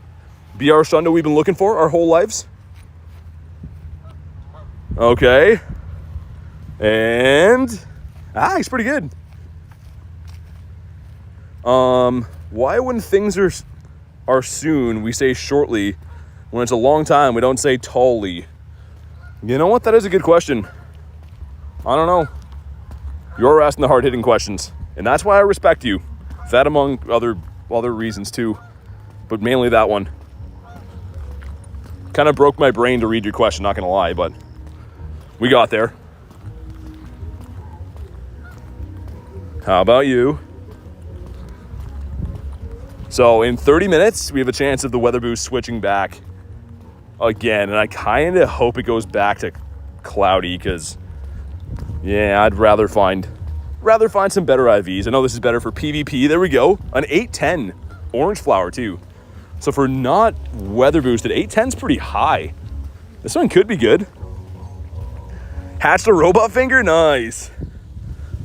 be our shundo we've been looking for our whole lives? Okay. And, he's pretty good. Why when things are soon, we say shortly? When it's a long time, we don't say tallly. You know what? That is a good question. I don't know. You're asking the hard-hitting questions, and that's why I respect you. That among other reasons too, but mainly that one. Kind of broke my brain to read your question, not gonna lie, but we got there. How about you? So in 30 minutes, we have a chance of the weather boost switching back again, and I kind of hope it goes back to cloudy because, yeah, I'd rather find some better IVs. I know this is better for PvP. There we go. An 810 orange flower too. So for not weather boosted, 810's pretty high. This one could be good. Hatched a robot finger, nice.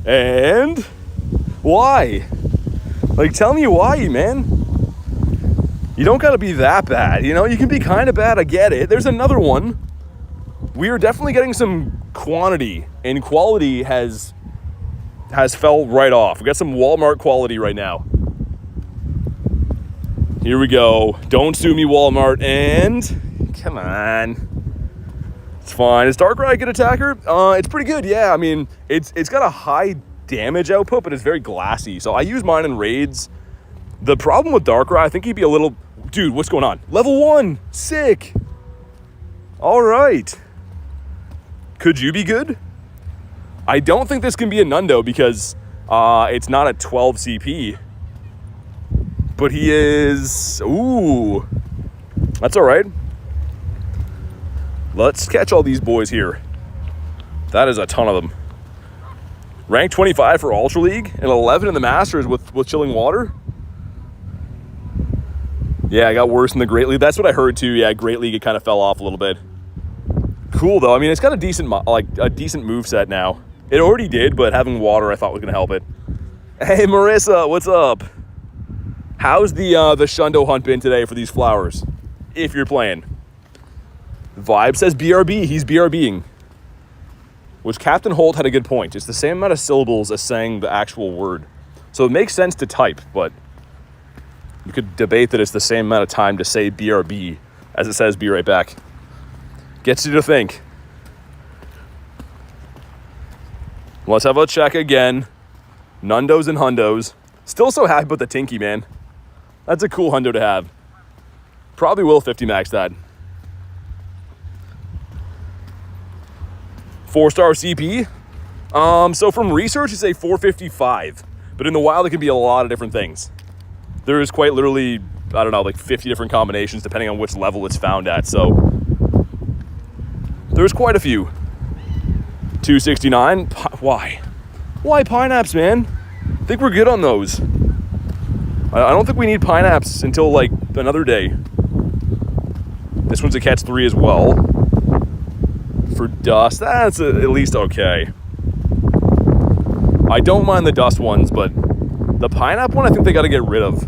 And why? Like, tell me why, man. You don't gotta be that bad, you know? You can be kind of bad, I get it. There's another one. We are definitely getting some quantity, and quality has fell right off. We got some Walmart quality right now. Here we go. Don't sue me, Walmart. And come on. It's fine. Is Darkrai a good attacker? It's pretty good, yeah. I mean, it's got a high damage output, but it's very glassy. So I use mine in raids. The problem with Darkrai, I think he'd be a little... Dude, what's going on? Level 1. Sick. All right. Could you be good? I don't think this can be a Nundo because it's not a 12 CP. But he is... Ooh. That's all right. Let's catch all these boys here. That is a ton of them. Rank 25 for Ultra League and 11 in the Masters with Chilling Water. Yeah, I got worse in the Great League. That's what I heard too. Yeah, Great League, it kind of fell off a little bit. Cool though. I mean, it's got a decent move set now. It already did, but having water I thought was gonna help it. Hey Marissa, what's up? How's the Shundo hunt been today for these flowers? If you're playing. Vibe says BRB. He's BRBing. Which Captain Holt had a good point. It's the same amount of syllables as saying the actual word. So it makes sense to type, but you could debate that it's the same amount of time to say BRB as it says be right back. Gets you to think. Let's have a check again. Nundos and hundos. Still so happy about the Tinky, man. That's a cool hundo to have. Probably will 50 max that. 4-star CP. So from research, it's a 455. But in the wild, it can be a lot of different things. There is quite literally, I don't know, like 50 different combinations depending on which level it's found at. So there's quite a few. 269. Why? Why Pineapps, man? I think we're good on those. I don't think we need Pineapps until like another day. This one's a catch 3 as well. For dust, that's at least okay. I don't mind the dust ones, but the Pineapple one I think they got to get rid of.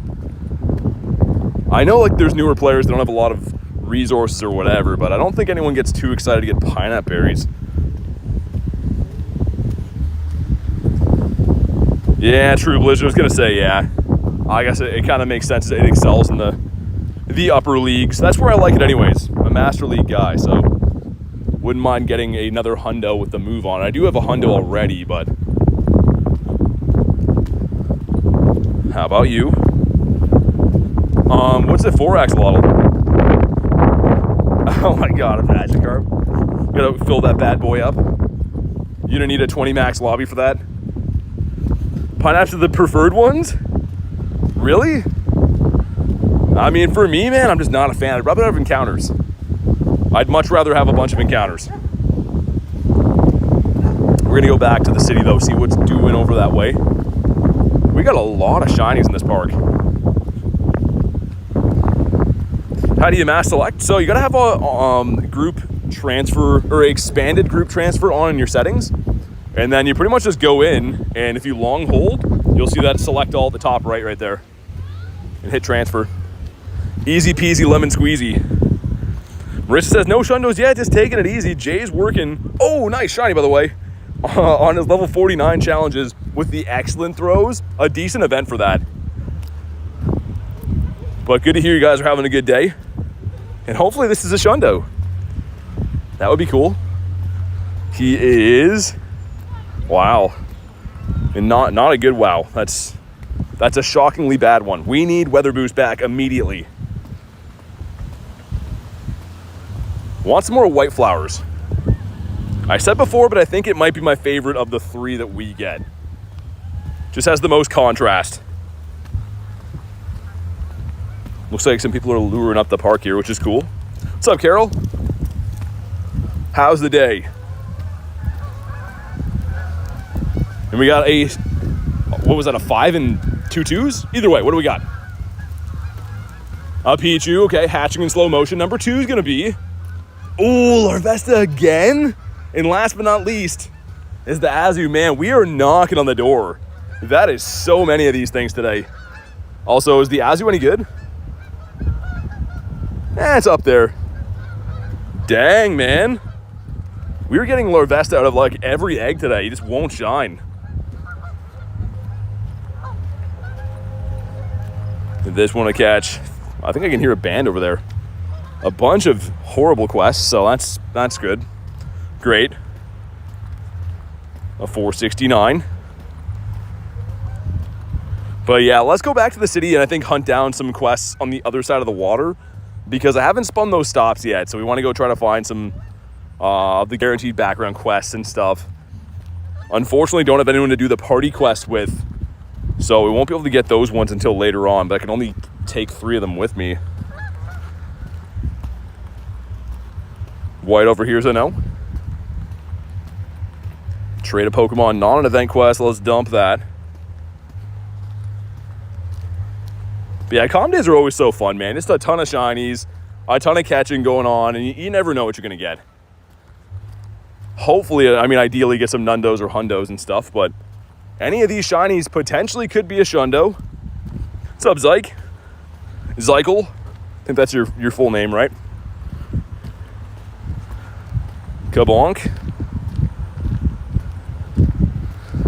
I know like there's newer players that don't have a lot of resources or whatever, but I don't think anyone gets too excited to get Pineapple berries. Yeah, true, Blizzard. I was gonna say, yeah. I guess it kind of makes sense. It excels in the upper leagues. That's where I like it anyways. I'm a Master League guy, so Wouldn't mind getting another hundo with the move on. I do have a hundo already, but how about you? What's the 4-axolotl? Oh my god, a Magikarp. Gotta fill that bad boy up. You don't need a 20 max lobby for that. Pineapps are the preferred ones? Really? I mean, for me, man, I'm just not a fan. I'd rather have encounters. I'd much rather have a bunch of encounters. We're gonna go back to the city though, see what's doing over that way. We got a lot of shinies in this park. How do you mass select? So you gotta have a group transfer or expanded group transfer on in your settings. And then you pretty much just go in, and if you long hold, you'll see that select all at the top right there. And hit transfer. Easy peasy lemon squeezy. Marissa says, no shundos yet, just taking it easy. Jay's working, oh, nice shiny by the way, on his level 49 challenges with the excellent throws. A decent event for that. But good to hear you guys are having a good day. And hopefully this is a shundo. That would be cool. He is, wow. And not a good wow. That's a shockingly bad one. We need Weather Boost back immediately. Want some more white flowers. I said before, but I think it might be my favorite of the 3 that we get. Just has the most contrast. Looks like some people are luring up the park here, which is cool. What's up, Carol? How's the day? And we got a, what was that, a 5 and 2 2s? Either way, what do we got? A Pichu, okay, hatching in slow motion. Number 2 is gonna be, oh, Larvesta again? And last but not least is the Azu. Man, we are knocking on the door. That is so many of these things today. Also, is the Azu any good? It's up there. Dang, man. We were getting Larvesta out of like every egg today. He just won't shine. Did this one to catch? I think I can hear a band over there. A bunch of horrible quests, so that's good. Great. A 469. But yeah, let's go back to the city and I think hunt down some quests on the other side of the water, because I haven't spun those stops yet. So we want to go try to find some of the guaranteed background quests and stuff. Unfortunately, don't have anyone to do the party quest with, so we won't be able to get those ones until later on, but I can only take 3 of them with me. White over here is a no. Trade a Pokemon, not an event quest. Let's dump that. But yeah, comm days are always so fun, man. Just a ton of shinies, a ton of catching going on, and you never know what you're going to get. Hopefully, I mean, ideally get some Nundos or Hundos and stuff, but any of these shinies potentially could be a Shundo. What's up, Zyke? Zykel? I think that's your full name, right? Kabonk.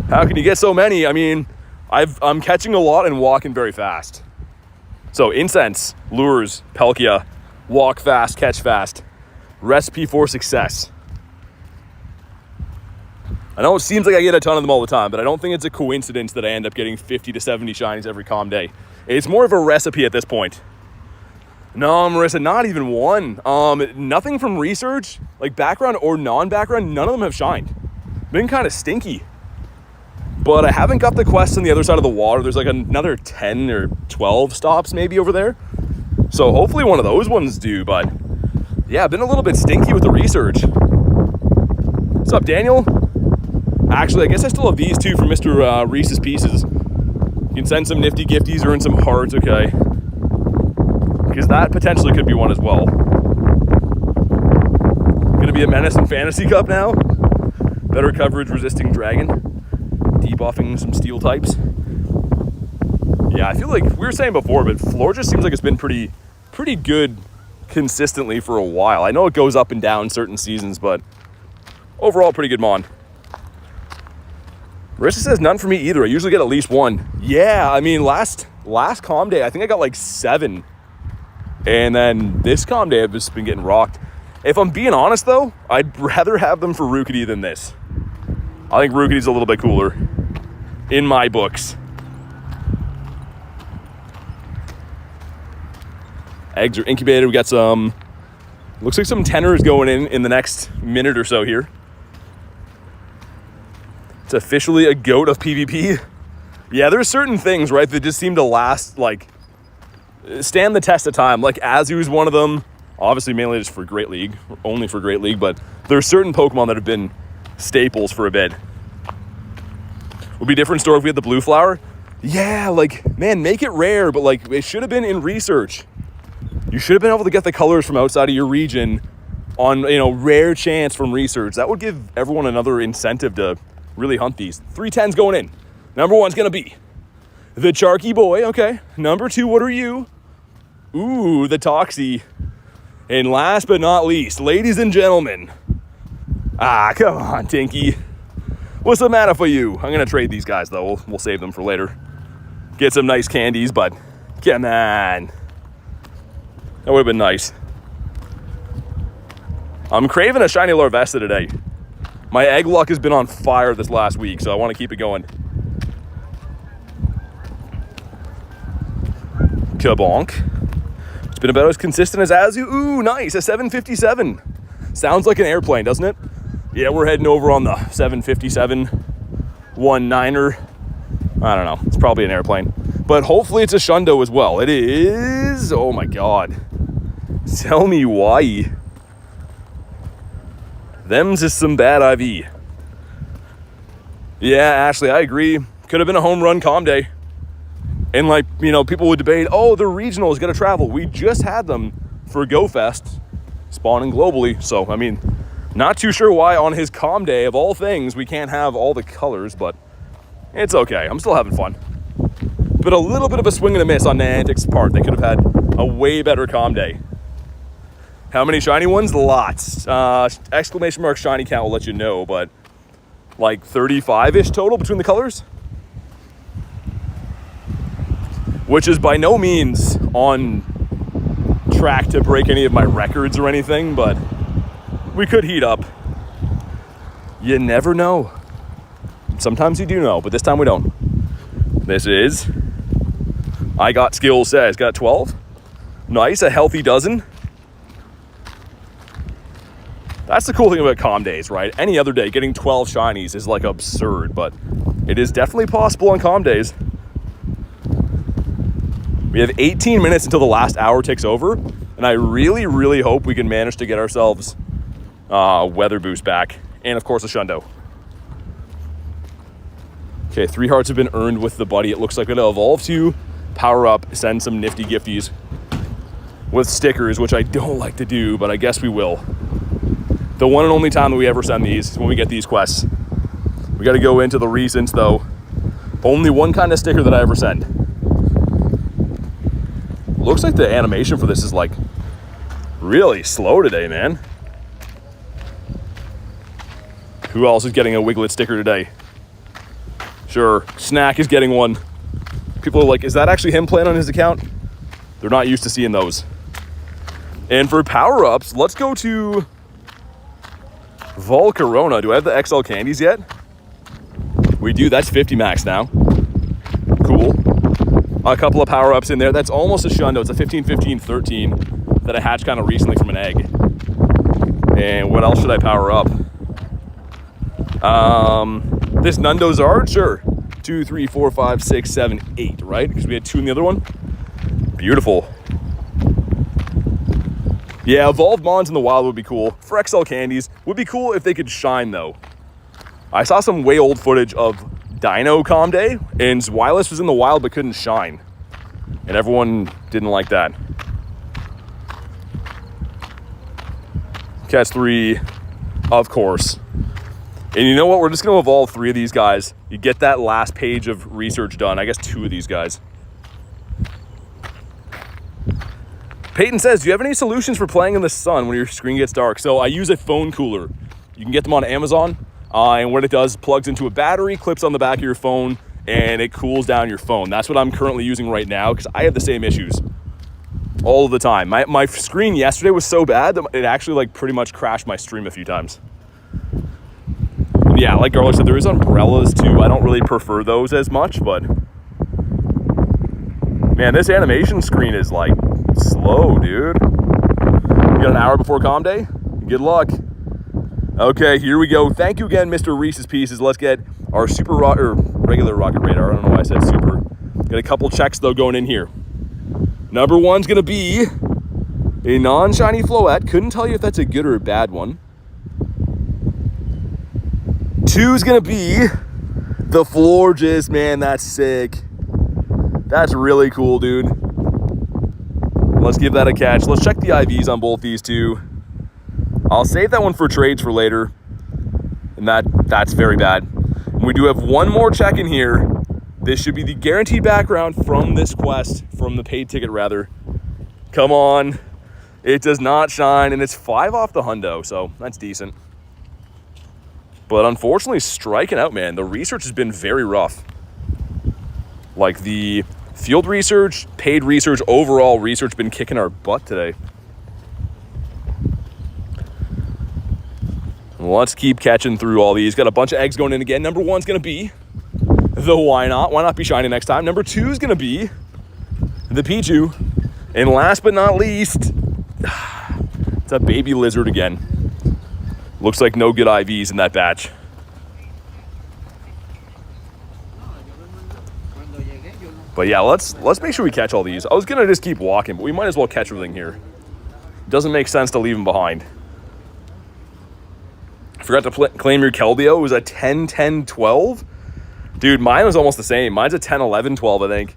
How can you get so many? I mean, I'm catching a lot and walking very fast. So Incense, Lures, Palkia, walk fast, catch fast. Recipe for success. I know it seems like I get a ton of them all the time, but I don't think it's a coincidence that I end up getting 50 to 70 shinies every comm day. It's more of a recipe at this point. No, Marissa, not even one. Nothing from research, like background or non-background, none of them have shined. Been kind of stinky. But I haven't got the quests on the other side of the water. There's like another 10 or 12 stops maybe over there. So hopefully one of those ones do, but yeah, I've been a little bit stinky with the research. What's up, Daniel? Actually, I guess I still have these two from Mr. Reese's Pieces. You can send some nifty gifties, earn some hearts, okay? Because that potentially could be one as well. Gonna be a Menace in Fantasy Cup now. Better coverage, resisting dragon. Debuffing some steel types. Yeah, I feel like we were saying before, but floor just seems like it's been pretty good consistently for a while. I know it goes up and down certain seasons, but overall pretty good mon. Marissa says none for me either. I usually get at least one. Yeah, I mean last comm day I think I got like 7. And then this comm day I've just been getting rocked. If I'm being honest, though, I'd rather have them for Rookity than this. I think Rookity's a little bit cooler in my books. Eggs are incubated. We got some, looks like some tenors going in the next minute or so here. It's officially a goat of PvP. Yeah, there's certain things, right, that just seem to last, like, stand the test of time. Like Azu's one of them. Obviously, mainly just for Great League, only for Great League, but there's certain Pokemon that have been staples for a bit. Would be a different story if we had the blue flower. Yeah, like, man, make it rare, but like, it should have been in research. You should have been able to get the colors from outside of your region on, you know, rare chance from research. That would give everyone another incentive to really hunt these. 310's going in. Number 1's gonna be the Charky Boy. Okay. Number 2, what are you? Ooh, the Toxie. And last but not least, ladies and gentlemen. Ah, come on, Tinky. What's the matter for you? I'm gonna trade these guys though. We'll save them for later. Get some nice candies, but come on. That would have been nice. I'm craving a shiny Larvesta today. My egg luck has been on fire this last week, so I want to keep it going. Kabonk. It's been about as consistent as Azu. Ooh, nice, a 757. Sounds like an airplane, doesn't it? Yeah, we're heading over on the 757 19er. I don't know, it's probably an airplane. But hopefully it's a Shundo as well. It is, oh my God. Tell me why. Them's just some bad IV. Yeah, Ashley, I agree. Could have been a home run calm day. And like, you know, people would debate, oh, the regional is gonna travel. We just had them for Go Fest, spawning globally. So, I mean, not too sure why on his calm day of all things, we can't have all the colors, but it's okay. I'm still having fun. But a little bit of a swing and a miss on Niantic's part. They could have had a way better calm day. How many shiny ones? Lots. Exclamation mark shiny count will let you know, but like 35-ish total between the colors. Which is by no means on track to break any of my records or anything, but we could heat up. You never know. Sometimes you do know, but this time we don't. This is, I got skills says, got 12. Nice, a healthy dozen. That's the cool thing about calm days, right? Any other day, getting 12 shinies is like absurd, but it is definitely possible on calm days. We have 18 minutes until the last hour ticks over, and I really, really hope we can manage to get ourselves weather boost back, and of course a Shundo. Okay, 3 hearts have been earned with the buddy. It looks like we're gonna evolve to power up, send some nifty gifties with stickers, which I don't like to do, but I guess we will. The one and only time that we ever send these is when we get these quests. We got to go into the reasons, though. Only one kind of sticker that I ever send. Looks like the animation for this is like really slow today, man. Who else is getting a Wiglet sticker today? Sure, Snack is getting one. People are like, is that actually him playing on his account? They're not used to seeing those. And for power-ups, let's go to Volcarona. Do I have the XL candies yet? We do. That's 50 max now. Cool. A couple of power-ups in there. That's almost a Shundo. It's a 15, 15, 13 that I hatched kind of recently from an egg. And what else should I power up? This Nundozard? Sure. 2, 3, 4, 5, 6, 7, 8, right? Because we had 2 in the other one. Beautiful. Yeah, evolved Mons in the wild would be cool. For XL candies, would be cool if they could shine, though. I saw some way old footage of Dino Calm Day, and Zweilous was in the wild but couldn't shine. And everyone didn't like that. Catch 3, of course. And you know what? We're just going to evolve 3 of these guys. You get that last page of research done. I guess 2 of these guys. Peyton says, do you have any solutions for playing in the sun when your screen gets dark? So I use a phone cooler. You can get them on Amazon. And what it does, plugs into a battery, clips on the back of your phone, and it cools down your phone. That's what I'm currently using right now because I have the same issues. all the time. My screen yesterday was so bad that it actually like pretty much crashed my stream a few times. Yeah, like Garlic said, there is umbrellas too. I don't really prefer those as much, but man, this animation screen is like slow, dude. You got an hour before comm day? Good luck. Okay, here we go. Thank you again, Mr. Reese's Pieces. Let's get our regular rocket radar. I don't know why I said super. Got a couple checks though going in here. Number one's gonna be a non-shiny Floette. Couldn't tell you if that's a good or a bad one. Two's gonna be the Florges. Man, that's sick. That's really cool, dude. Let's give that a catch. Let's check the IVs on both these two. I'll save that one for trades for later. And that's very bad. We do have one more check in here. This should be the guaranteed background from this quest, from the paid ticket rather. Come on. It does not shine, and it's 5 off the hundo, so that's decent. But unfortunately, striking out, man. The research has been very rough. Like the field research, paid research, overall research been kicking our butt today. Let's keep catching through all these. Got a bunch of eggs going in again. Number one's going to be the Why Not. Why not be shiny next time? Number two is going to be the Pichu. And last but not least, it's a baby lizard again. Looks like no good IVs in that batch. But yeah, let's make sure we catch all these. I was going to just keep walking, but we might as well catch everything here. Doesn't make sense to leave them behind. Forgot to claim your Keldeo. It was a 10, 10, 12. Dude, mine was almost the same. Mine's a 10, 11, 12, I think.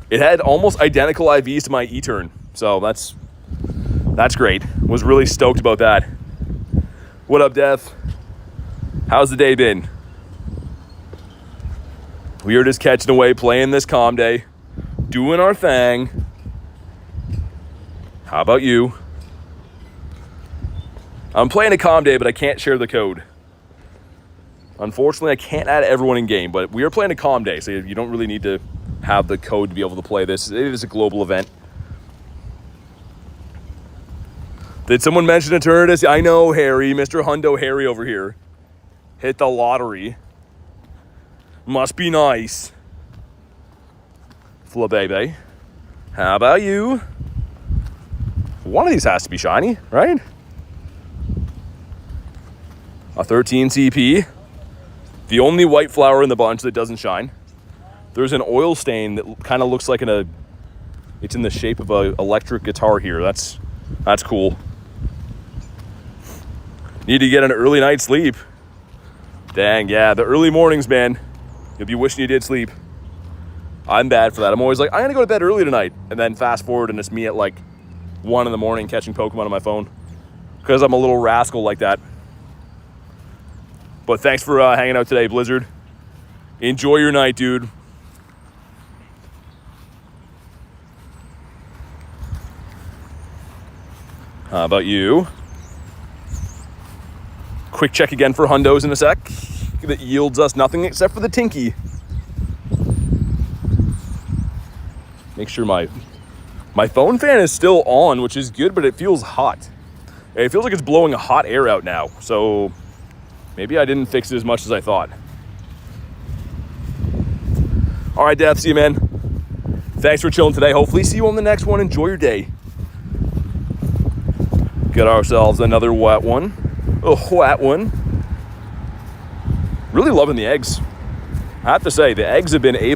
It had almost identical IVs to my E-turn. So that's great. Was really stoked about that. What up, Death? How's the day been? We are just catching away, playing this comm day, doing our thing. How about you? I'm playing a comm day, but I can't share the code. Unfortunately, I can't add everyone in game, but we are playing a comm day, so you don't really need to have the code to be able to play this. It is a global event. Did someone mention Eternatus? I know, Harry, Mr. Hundo Harry over here. Hit the lottery. Must be nice. Flabébé. How about you? One of these has to be shiny, right? A 13 CP. The only white flower in the bunch that doesn't shine. There's an oil stain that kind of looks like it's in the shape of an electric guitar here. That's cool. Need to get an early night's sleep. Dang, yeah, the early mornings, man. You'll be wishing you did sleep. I'm bad for that. I'm always like, I'm gonna go to bed early tonight. And then fast forward and it's me at like 1 in the morning catching Pokemon on my phone. Because I'm a little rascal like that. But thanks for hanging out today, Blizzard. Enjoy your night, dude. How about you? Quick check again for hundos in a sec. That yields us nothing except for the Tinky. Make sure my phone fan is still on, which is good, but it feels hot. It feels like it's blowing a hot air out now. So maybe I didn't fix it as much as I thought. All right, Death, see you, man. Thanks for chilling today. Hopefully see you on the next one. Enjoy your day. Get ourselves another wet one. A wet one. Really loving the eggs. I have to say, the eggs have been A+.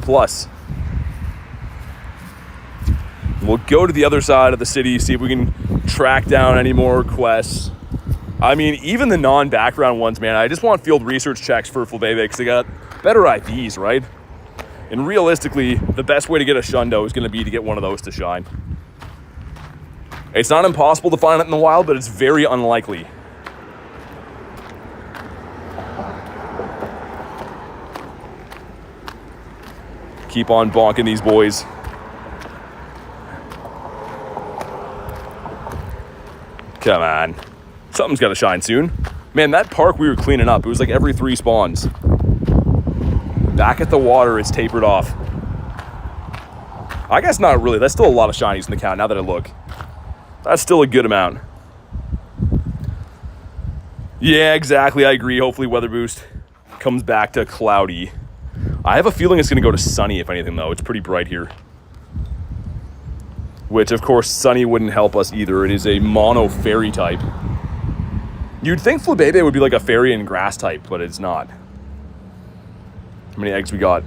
We'll go to the other side of the city, see if we can track down any more quests. I mean, even the non-background ones, man, I just want field research checks for Flabébé because they got better IVs, right? And realistically, the best way to get a Shundo is going to be to get one of those to shine. It's not impossible to find it in the wild, but it's very unlikely. Keep on bonking these boys. Come on. Something's got to shine soon. Man, that park we were cleaning up, it was like every 3 spawns. Back at the water, it's tapered off. I guess not really. That's still a lot of shinies in the count now that I look. That's still a good amount. Yeah, exactly. I agree. Hopefully weather boost comes back to cloudy. I have a feeling it's going to go to sunny, if anything, though. It's pretty bright here. Which, of course, sunny wouldn't help us either. It is a mono fairy type. You'd think Flabébé would be like a fairy and grass type, but it's not. How many eggs we got?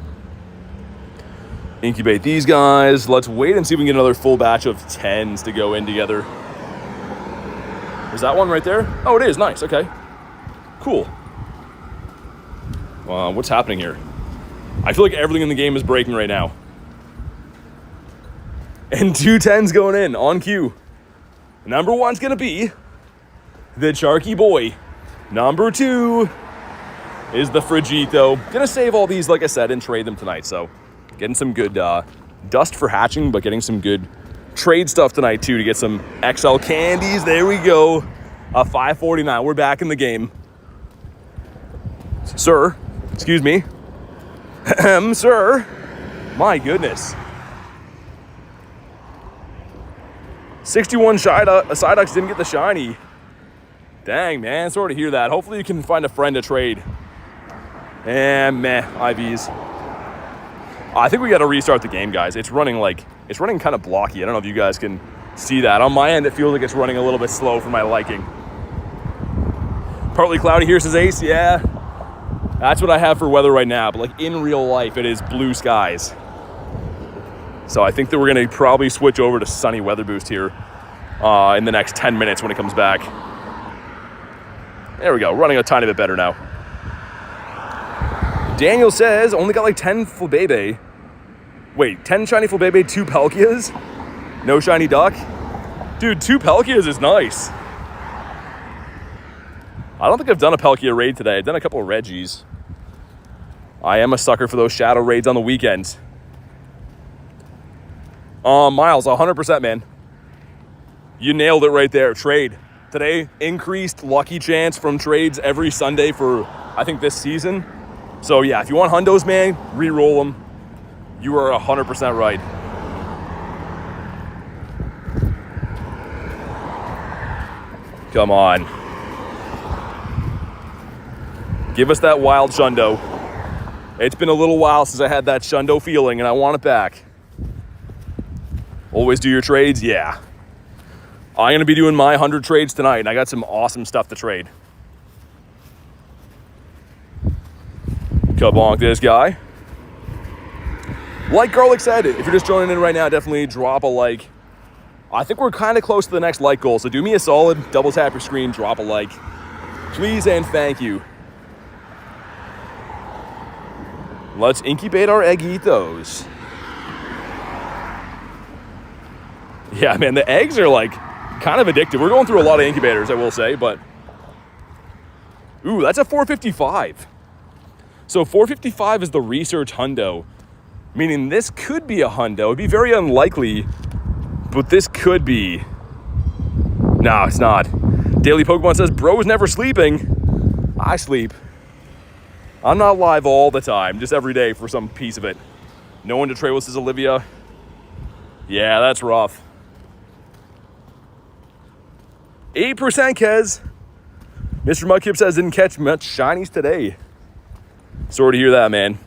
Incubate these guys. Let's wait and see if we can get another full batch of 10s to go in together. Is that one right there? Oh, it is. Nice. Okay. Cool. What's happening here? I feel like everything in the game is breaking right now. And 2 10s going in on cue. Number 1's going to be the Sharky Boy. Number 2 is the Frigito. Gonna save all these, like I said, and trade them tonight. So getting some good dust for hatching, but getting some good trade stuff tonight too to get some XL candies. There we go. A 549. We're back in the game. Sir, excuse me. Sir. My goodness. 61 Psyducks didn't get the shiny. Dang, man. Sorry to hear that. Hopefully you can find a friend to trade. And meh, IVs. I think we got to restart the game, guys. It's running kind of blocky. I don't know if you guys can see that. On my end, it feels like it's running a little bit slow for my liking. Partly cloudy here, says Ace. Yeah, that's what I have for weather right now. But like in real life, it is blue skies. So I think that we're going to probably switch over to sunny weather boost here in the next 10 minutes when it comes back. There we go. Running a tiny bit better now. Daniel says, only got like 10 Flabébé. Wait, 10 shiny Flabébé, 2 Palkias? No shiny duck? Dude, 2 Palkias is nice. I don't think I've done a Palkia raid today. I've done a couple of Reggies. I am a sucker for those shadow raids on the weekends. Miles, 100%, man. You nailed it right there. Trade. Today, increased lucky chance from trades every Sunday for, I think, this season. So, yeah, if you want hundos, man, re-roll them. You are 100% right. Come on. Give us that wild Shundo. It's been a little while since I had that Shundo feeling, and I want it back. Always do your trades? Yeah. I'm going to be doing my 100 trades tonight, and I got some awesome stuff to trade. Kabonk this guy. Like Garlic said, if you're just joining in right now, definitely drop a like. I think we're kind of close to the next like goal, so do me a solid, double tap your screen, drop a like. Please and thank you. Let's incubate our eggitos. Yeah, man, the eggs are like kind of addictive. We're going through a lot of incubators, I will say, but... Ooh, that's a 455. So 455 is the research hundo, meaning this could be a hundo. It'd be very unlikely, but this could be. No, it's not. Daily Pokemon says, bro's never sleeping. I sleep. I'm not live all the time, just every day for some piece of it. No one to trade with, says Olivia. Yeah, that's rough. 8% Kez. Mr. Mudkip says, didn't catch much shinies today. Sorry to hear that, man.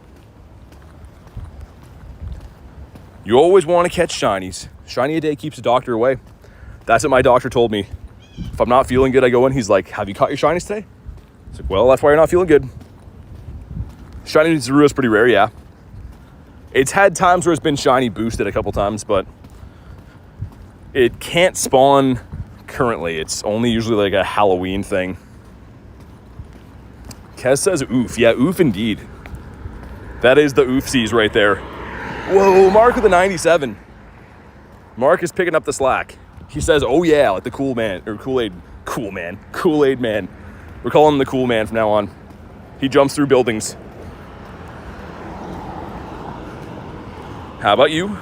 You always want to catch shinies. Shiny a day keeps the doctor away. That's what my doctor told me. If I'm not feeling good, I go in. He's like, have you caught your shinies today? It's like, well, that's why you're not feeling good. Shiny Zorua is pretty rare, yeah. It's had times where it's been shiny boosted a couple times, but it can't spawn currently. It's only usually like a Halloween thing. Kez says oof. Yeah, oof indeed. That is the oofsies right there. Whoa, Mark with the 97. Mark is picking up the slack. He says, oh yeah, like the cool man, or Kool-Aid man. We're calling him the cool man from now on. He jumps through buildings. How about you?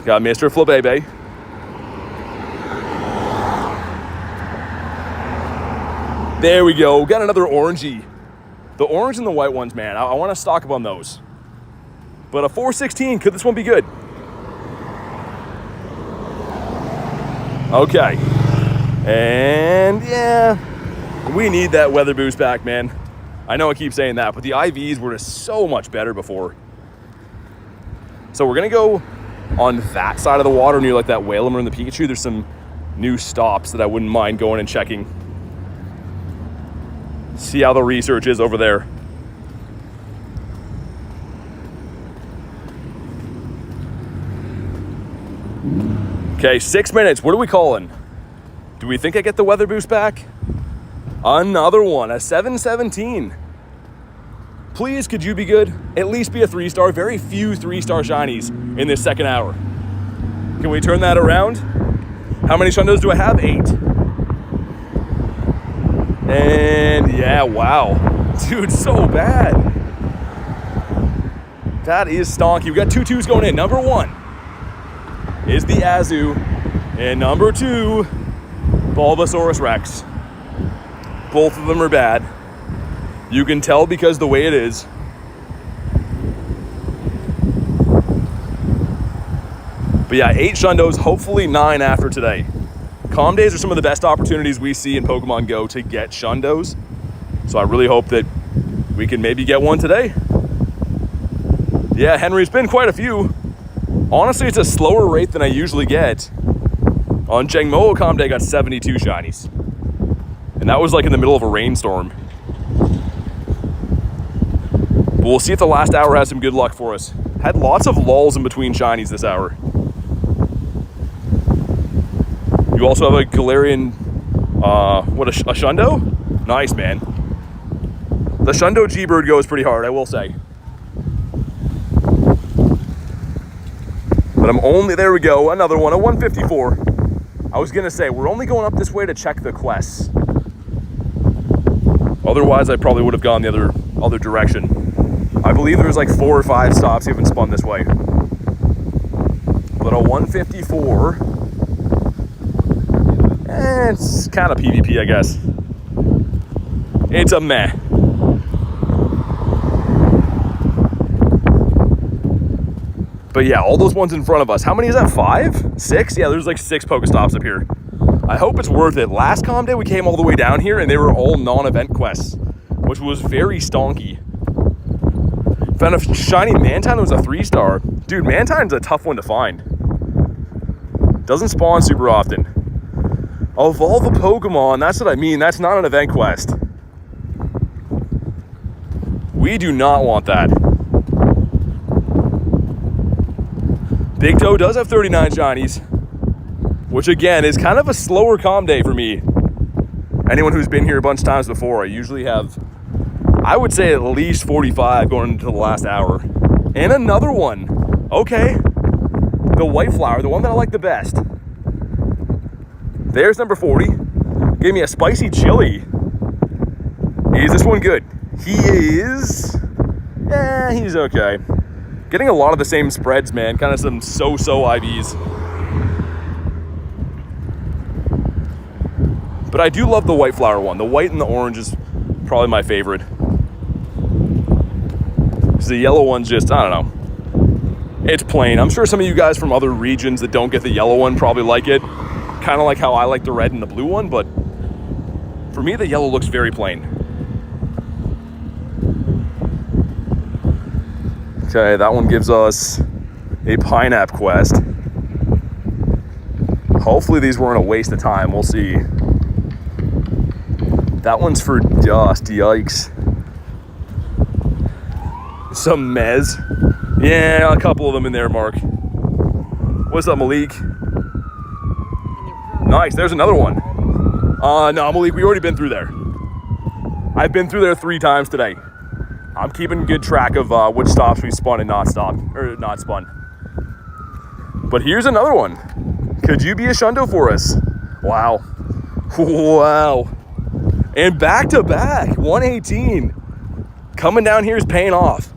Got Mr. Flabébé. There we go. Got another orangey. The orange and the white ones, man. I want to stock up on those. But a 416, could this one be good? Okay. And yeah, we need that weather boost back, man. I know I keep saying that, but the IVs were just so much better before. So we're gonna go on that side of the water near like that Whalumber and the Pikachu. There's some new stops that I wouldn't mind going and checking. See how the research is over there. Okay, 6 minutes. What are we calling? Do we think I get the weather boost back? Another one, a 717. Please, could you be good? At least be a 3-star. Very few 3-star shinies in this second hour. Can we turn that around? How many shundos do I have? 8. And yeah, wow. Dude, so bad. That is stonky. We got 2 2s going in. Number 1 is the Azu. And number 2, Bulbasaurus Rex. Both of them are bad. You can tell because the way it is. But yeah, 8 shundos, hopefully 9 after today. Calm days are some of the best opportunities we see in Pokemon Go to get shundos. So I really hope that we can maybe get one today. Yeah, Henry's been quite a few. Honestly, it's a slower rate than I usually get. On Jangmo Calm Day, I got 72 shinies. And that was like in the middle of a rainstorm. But we'll see if the last hour has some good luck for us. Had lots of lulls in between shinies this hour. You also have a Galarian, a Shundo? Nice, man. The Shundo G-Bird goes pretty hard, I will say. But I'm only, there we go, another one, a 154. I was gonna say, we're only going up this way to check the quests. Otherwise, I probably would have gone the other direction. I believe there was like 4 or 5 stops even spun this way. But a 154, it's kind of PvP, I guess. It's a meh. But yeah, all those ones in front of us. How many is that? 5? 6? Yeah, there's like 6 Pokestops up here. I hope it's worth it. Last Calm Day, we came all the way down here and they were all non-event quests, which was very stonky. Found a shiny Mantine that was a 3-star. Dude, Mantine's a tough one to find. Doesn't spawn super often. Of all the Pokemon, that's what I mean. That's not an event quest. We do not want that. Big Toe does have 39 shinies, which again is kind of a slower Calm Day for me. Anyone who's been here a bunch of times before, I usually have, I would say at least 45 going into the last hour. And another one. Okay. The White Flower, the one that I like the best. There's number 40. Gave me a spicy chili. Is this one good? He is, he's okay. Getting a lot of the same spreads, man. Kind of some so-so IVs. But I do love the White Flower one. The white and the orange is probably my favorite. Because the yellow one's just, I don't know. It's plain. I'm sure some of you guys from other regions that don't get the yellow one probably like it. Kind of like how I like the red and the blue one, but for me, the yellow looks very plain. Okay, that one gives us a Pineapple quest. Hopefully these weren't a waste of time. We'll see. That one's for dust. Yikes. Some Mez. Yeah, a couple of them in there, Mark. What's up, Malik? Nice, there's another one. No, Malik, we already been through there. I've been through there 3 times today. I'm keeping good track of which stops we spun and not stopped, or not spun. But here's another one. Could you be a Shundo for us? Wow. Wow. And back to back, 118. Coming down here is paying off.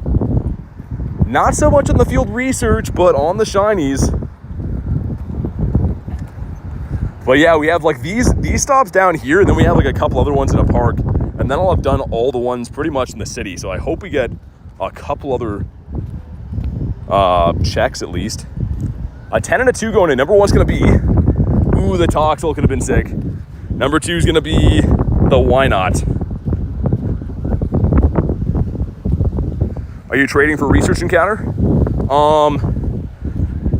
Not so much on the field research, but on the shinies. But yeah, we have like these stops down here, and then we have like a couple other ones in a park. And then I'll have done all the ones pretty much in the city. So I hope we get a couple other checks at least. A 10 and a 2 going in. Number 1's going to be, ooh, the Toxel could have been sick. Number 2 is going to be the Why Not. Are you trading for Research Encounter?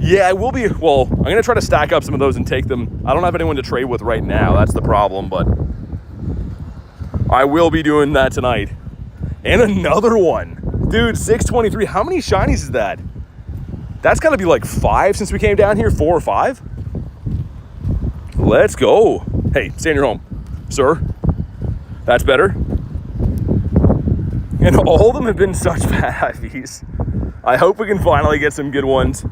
Yeah, I will be. Well, I'm going to try to stack up some of those and take them. I don't have anyone to trade with right now. That's the problem, but I will be doing that tonight. And another one. Dude, 623. How many shinies is that? That's got to be like 5 since we came down here. 4 or 5? Let's go. Hey, stay in your home, sir. That's better. And all of them have been such bad IVs. I hope we can finally get some good ones.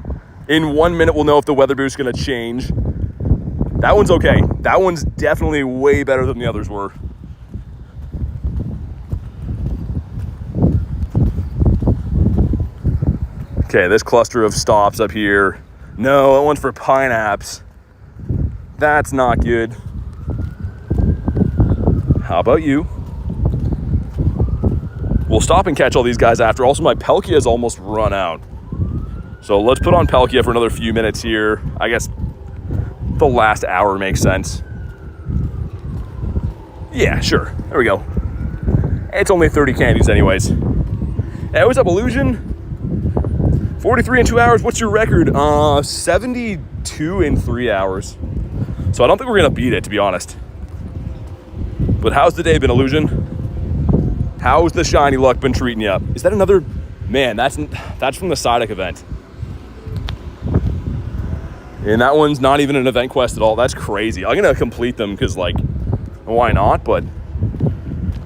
In 1 minute, we'll know if the weather boost is going to change. That one's okay. That one's definitely way better than the others were. Okay, this cluster of stops up here. No, that one's for Pineapps. That's not good. How about you? We'll stop and catch all these guys after. Also, my Palkia has almost run out. So let's put on Palkia for another few minutes here. I guess the last hour makes sense. Yeah, sure. There we go. It's only 30 candies anyways. Hey, what's up, Illusion? 43 in 2 hours. What's your record? 72 in 3 hours. So I don't think we're going to beat it, to be honest. But how's the day been, Illusion? How's the shiny luck been treating you? Is that another? Man, that's from the Psyduck event. And that one's not even an event quest at all. That's crazy. I'm going to complete them because, like, why not? But,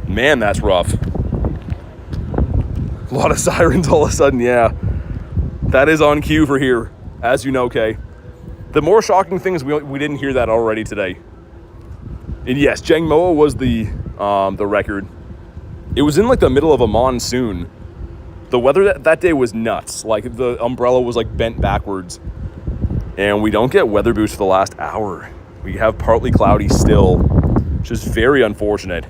man, that's rough. A lot of sirens all of a sudden, yeah. That is on cue for here, as you know, Kay. The more shocking thing is we didn't hear that already today. And yes, Jangmoa was the record. It was in like the middle of a monsoon. The weather that day was nuts. Like the umbrella was like bent backwards. And we don't get weather boost for the last hour. We have partly cloudy still, which is very unfortunate.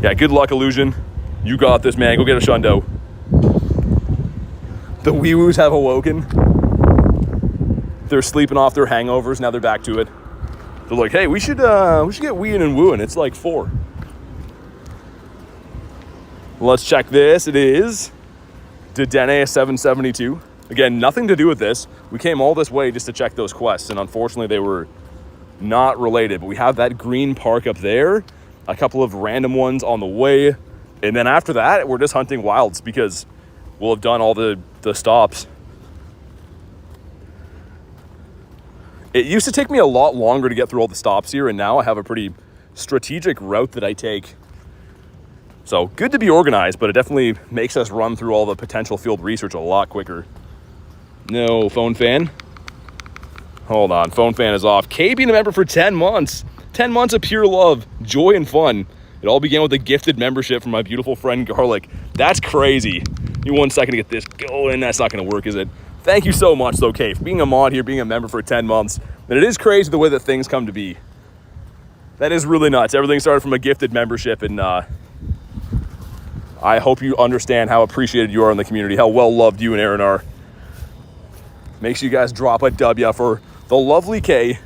Yeah, good luck, Illusion. You got this, man. Go get a Shundo. The wee-woos have awoken. They're sleeping off their hangovers. Now they're back to it. They're like, hey, we should get weeing and wooing. It's like 4. Let's check this. It is Dedenne 772. Again, nothing to do with this. We came all this way just to check those quests, and unfortunately they were not related. But we have that green park up there, a couple of random ones on the way, and then after that, we're just hunting wilds because we'll have done all the stops. It used to take me a lot longer to get through all the stops here, and now I have a pretty strategic route that I take. So good to be organized, but it definitely makes us run through all the potential field research a lot quicker. No, Phone Fan. Hold on, Phone Fan is off. Kay being a member for 10 months. 10 months of pure love, joy, and fun. It all began with a gifted membership from my beautiful friend Garlic. That's crazy. Give me 1 second to get this going. That's not going to work, is it? Thank you so much, though, Kay, for being a mod here, being a member for 10 months. And it is crazy the way that things come to be. That is really nuts. Everything started from a gifted membership, and I hope you understand how appreciated you are in the community, how well-loved you and Aaron are. Make sure you guys drop a W for the lovely Kay.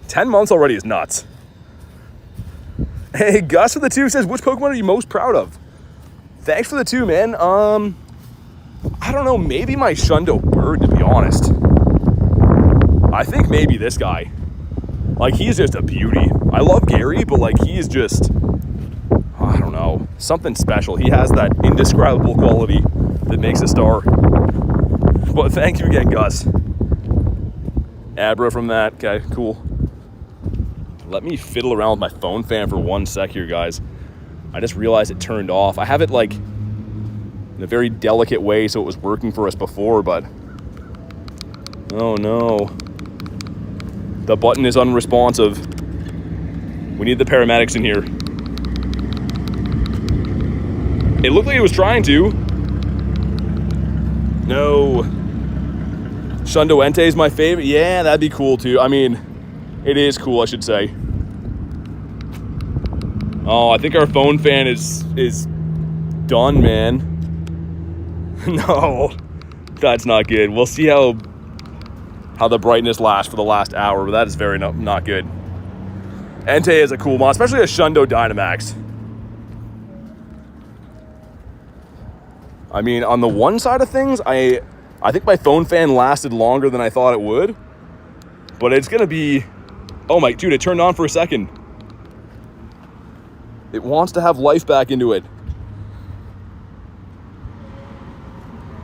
10 months already is nuts. Hey, Gus for the 2 says, which Pokemon are you most proud of? Thanks for the 2, man. I don't know, maybe my Shundo Bird, to be honest. I think maybe this guy. Like, he's just a beauty. I love Gary, but, like, he is just, I don't know, something special. He has that indescribable quality that makes a star. But thank you again, Gus. Abra from that. Okay, cool. Let me fiddle around with my Phone Fan for 1 sec here, guys. I just realized it turned off. I have it, like, in a very delicate way so it was working for us before, but oh no. The button is unresponsive. We need the paramedics in here. It looked like it was trying to. No. Shundo Entei is my favorite. Yeah, that'd be cool too. I mean, it is cool, I should say. Oh, I think our Phone Fan is done, man. No, that's not good. We'll see how the brightness lasts for the last hour, but that is very not good. Entei is a cool mod, especially a Shundo Dynamax. I mean, on the one side of things, I think my phone fan lasted longer than I thought it would. But it's going to be... Oh my... Dude, it turned on for a second. It wants to have life back into it.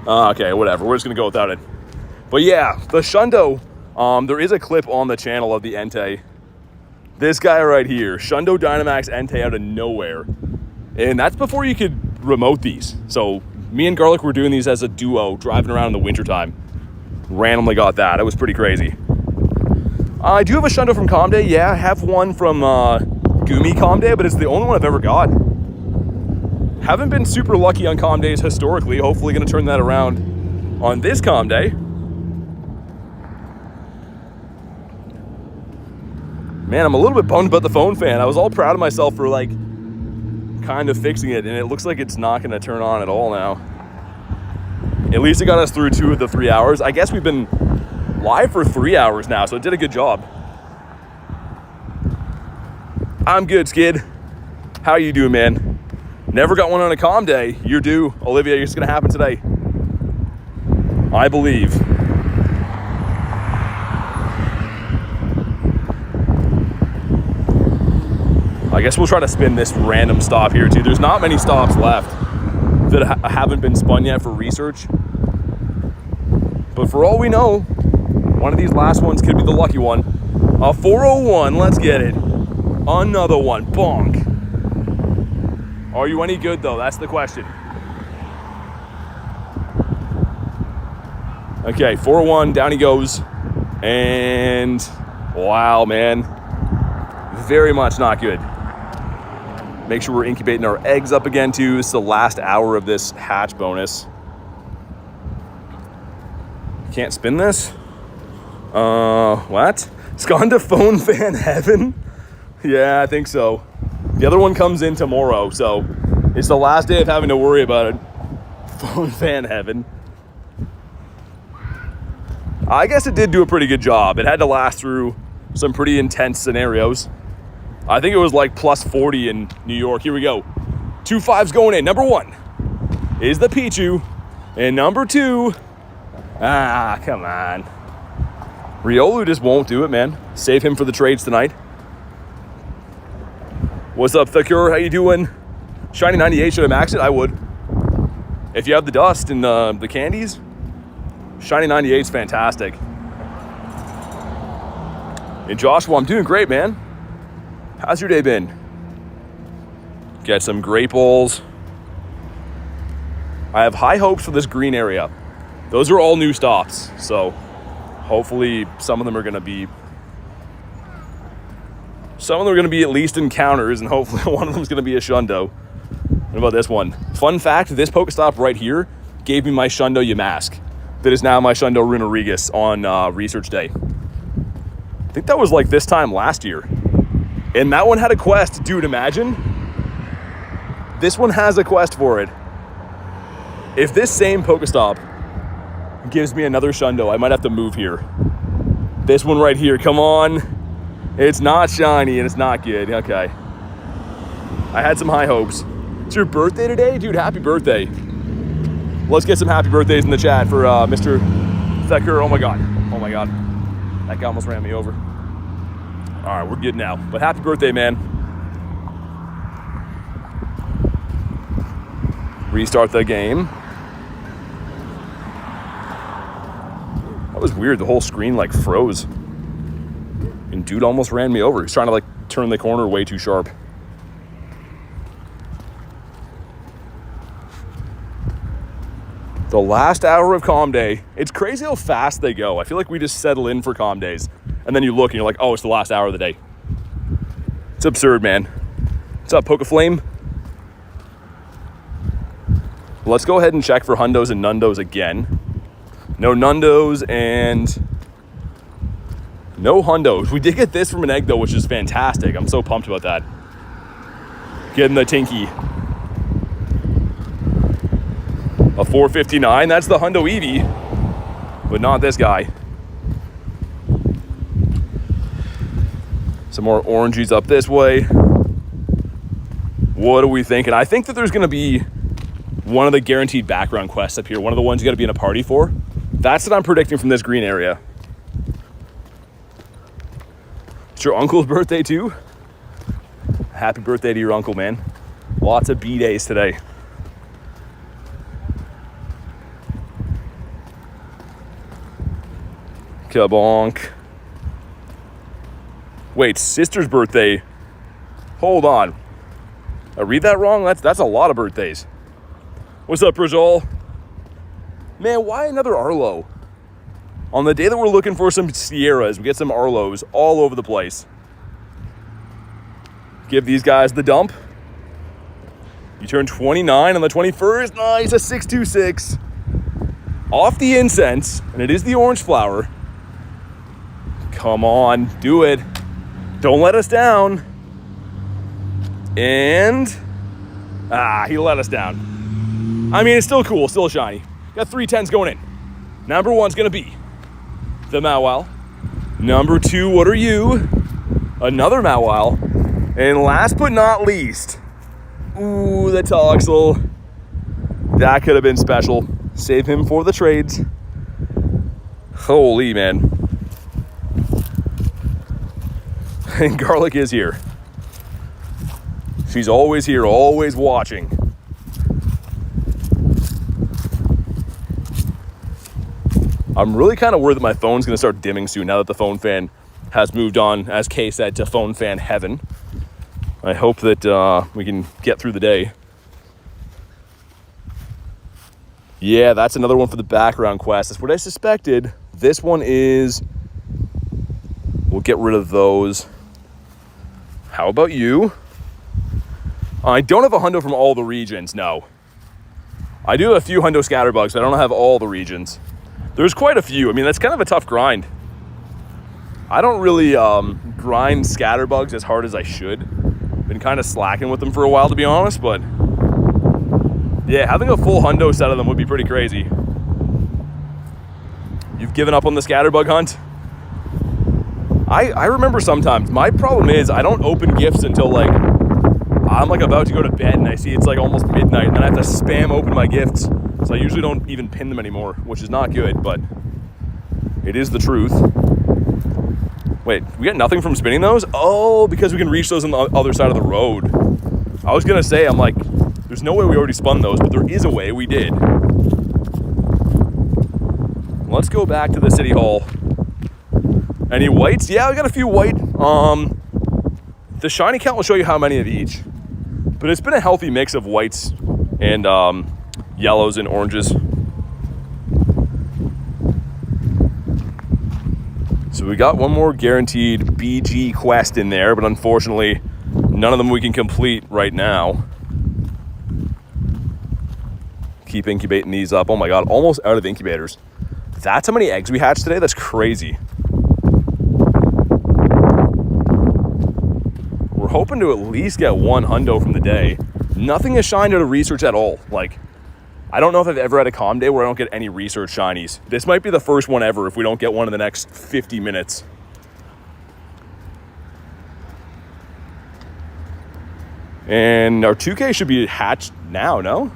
Okay, whatever. We're just going to go without it. But yeah, the Shundo... there is a clip on the channel of the Entei. This guy right here. Shundo Dynamax Entei out of nowhere. And that's before you could remote these. So... Me and Garlic were doing these as a duo, driving around in the wintertime. Randomly got that. It was pretty crazy. I do have a Shundo from Comday. Yeah, I have one from Gumi Comday, but it's the only one I've ever got. Haven't been super lucky on Comdays historically. Hopefully going to turn that around on this Comday. Man, I'm a little bit bummed about the phone fan. I was all proud of myself for like kind of fixing it, and it looks like it's not going to turn on at all now. At least it got us through 2 of the 3 hours. I guess we've been live for 3 hours now, so it did a good job. I'm good, Skid. How you doing, man? Never got one on a calm day. You're due, Olivia. It's going to happen today, I believe. I guess we'll try to spin this random stop here too. There's not many stops left that haven't been spun yet for research. But for all we know, one of these last ones could be the lucky one. A 401, let's get it. Another one, bonk. Are you any good though? That's the question. Okay, 401, down he goes. And wow, man. Very much not good. Make sure we're incubating our eggs up again too. This is the last hour of this hatch bonus. Can't spin this? What? It's gone to phone fan heaven? Yeah, I think so. The other one comes in tomorrow, so it's the last day of having to worry about it. Phone fan heaven. I guess it did do a pretty good job. It had to last through some pretty intense scenarios. I think it was like plus 40 in New York. Here we go. 2 5s going in. Number 1 is the Pichu. And number 2, come on. Riolu just won't do it, man. Save him for the trades tonight. What's up, Thicur? How you doing? Shiny 98, should I max it? I would. If you have the dust and the candies, Shiny 98 is fantastic. And Joshua, I'm doing great, man. How's your day been? Get some great balls. I have high hopes for this green area. Those are all new stops, so hopefully some of them are going to be at least encounters, and hopefully one of them is going to be a Shundo. What about this one? Fun fact, this Pokestop right here gave me my Shundo Yamask. That is now my Shundo Runerigus on Research Day. I think that was like this time last year. And that one had a quest. Dude, imagine. This one has a quest for it. If this same Pokestop gives me another Shundo, I might have to move here. This one right here, come on. It's not shiny and it's not good. Okay. I had some high hopes. It's your birthday today? Dude, happy birthday. Let's get some happy birthdays in the chat for Mr. Thecker. Oh my God. Oh my God. That guy almost ran me over. All right, we're good now. But happy birthday, man. Restart the game. That was weird. The whole screen like froze. And dude almost ran me over. He's trying to like turn the corner way too sharp. The last hour of Calm Day. It's crazy how fast they go. I feel like we just settle in for Calm Days. And then you look and you're like, oh, it's the last hour of the day. It's absurd, man. What's up, Pokeflame? Let's go ahead and check for Hundos and Nundos again. No Nundos and no Hundos. We did get this from an egg, though, which is fantastic. I'm so pumped about that. Getting the Tinky. A 459, that's the Hundo Eevee, but not this guy. Some more oranges up this way. What are we thinking? I think that there's gonna be one of the guaranteed background quests up here, one of the ones you gotta be in a party for. That's what I'm predicting from this green area. It's your uncle's birthday too? Happy birthday to your uncle, man. Lots of B-days today. Kabonk. Wait, sister's birthday. Hold on. I read that wrong? That's a lot of birthdays. What's up, Brazil? Man, why another Arlo? On the day that we're looking for some Sierras, we get some Arlos all over the place. Give these guys the dump. You turn 29 on the 21st. Nice, a 626. Off the Incense, and it is the orange flower. Come on, do it. Don't let us down. And, he let us down. I mean, it's still cool, still shiny. Got 3 10s going in. Number 1's gonna be the Mawile. Number 2, what are you? Another Mawile. And last but not least, ooh, the Toxel. That could have been special. Save him for the trades. Holy man. And Garlic is here. She's always here, always watching. I'm really kind of worried that my phone's going to start dimming soon now that the phone fan has moved on, as Kay said, to phone fan heaven. I hope that we can get through the day. Yeah, that's another one for the background quest. That's what I suspected. This one is... We'll get rid of those. How about you? I don't have a hundo from all the regions, no. I do have a few hundo scatterbugs, but I don't have all the regions. There's quite a few. I mean, that's kind of a tough grind. I don't really grind scatterbugs as hard as I should. Been kind of slacking with them for a while, to be honest, but yeah, having a full hundo set of them would be pretty crazy. You've given up on the scatterbug hunt? I remember sometimes, my problem is I don't open gifts until like, I'm like about to go to bed and I see it's like almost midnight and then I have to spam open my gifts. So I usually don't even pin them anymore, which is not good, but it is the truth. Wait, we get nothing from spinning those? Oh, because we can reach those on the other side of the road. I was gonna say, I'm like, there's no way we already spun those, but there is a way we did. Let's go back to the city hall. Any whites? Yeah, we got a few white. The shiny count will show you how many of each. But it's been a healthy mix of whites and yellows and oranges. So we got one more guaranteed BG quest in there, but unfortunately, none of them we can complete right now. Keep incubating these up. Oh my God, almost out of incubators. That's how many eggs we hatched today? That's crazy. We're hoping to at least get one hundo from the day. Nothing has shined out of research at all. Like, I don't know if I've ever had a calm day where I don't get any research shinies. This might be the first one ever if we don't get one in the next 50 minutes. And our 2K should be hatched now, no?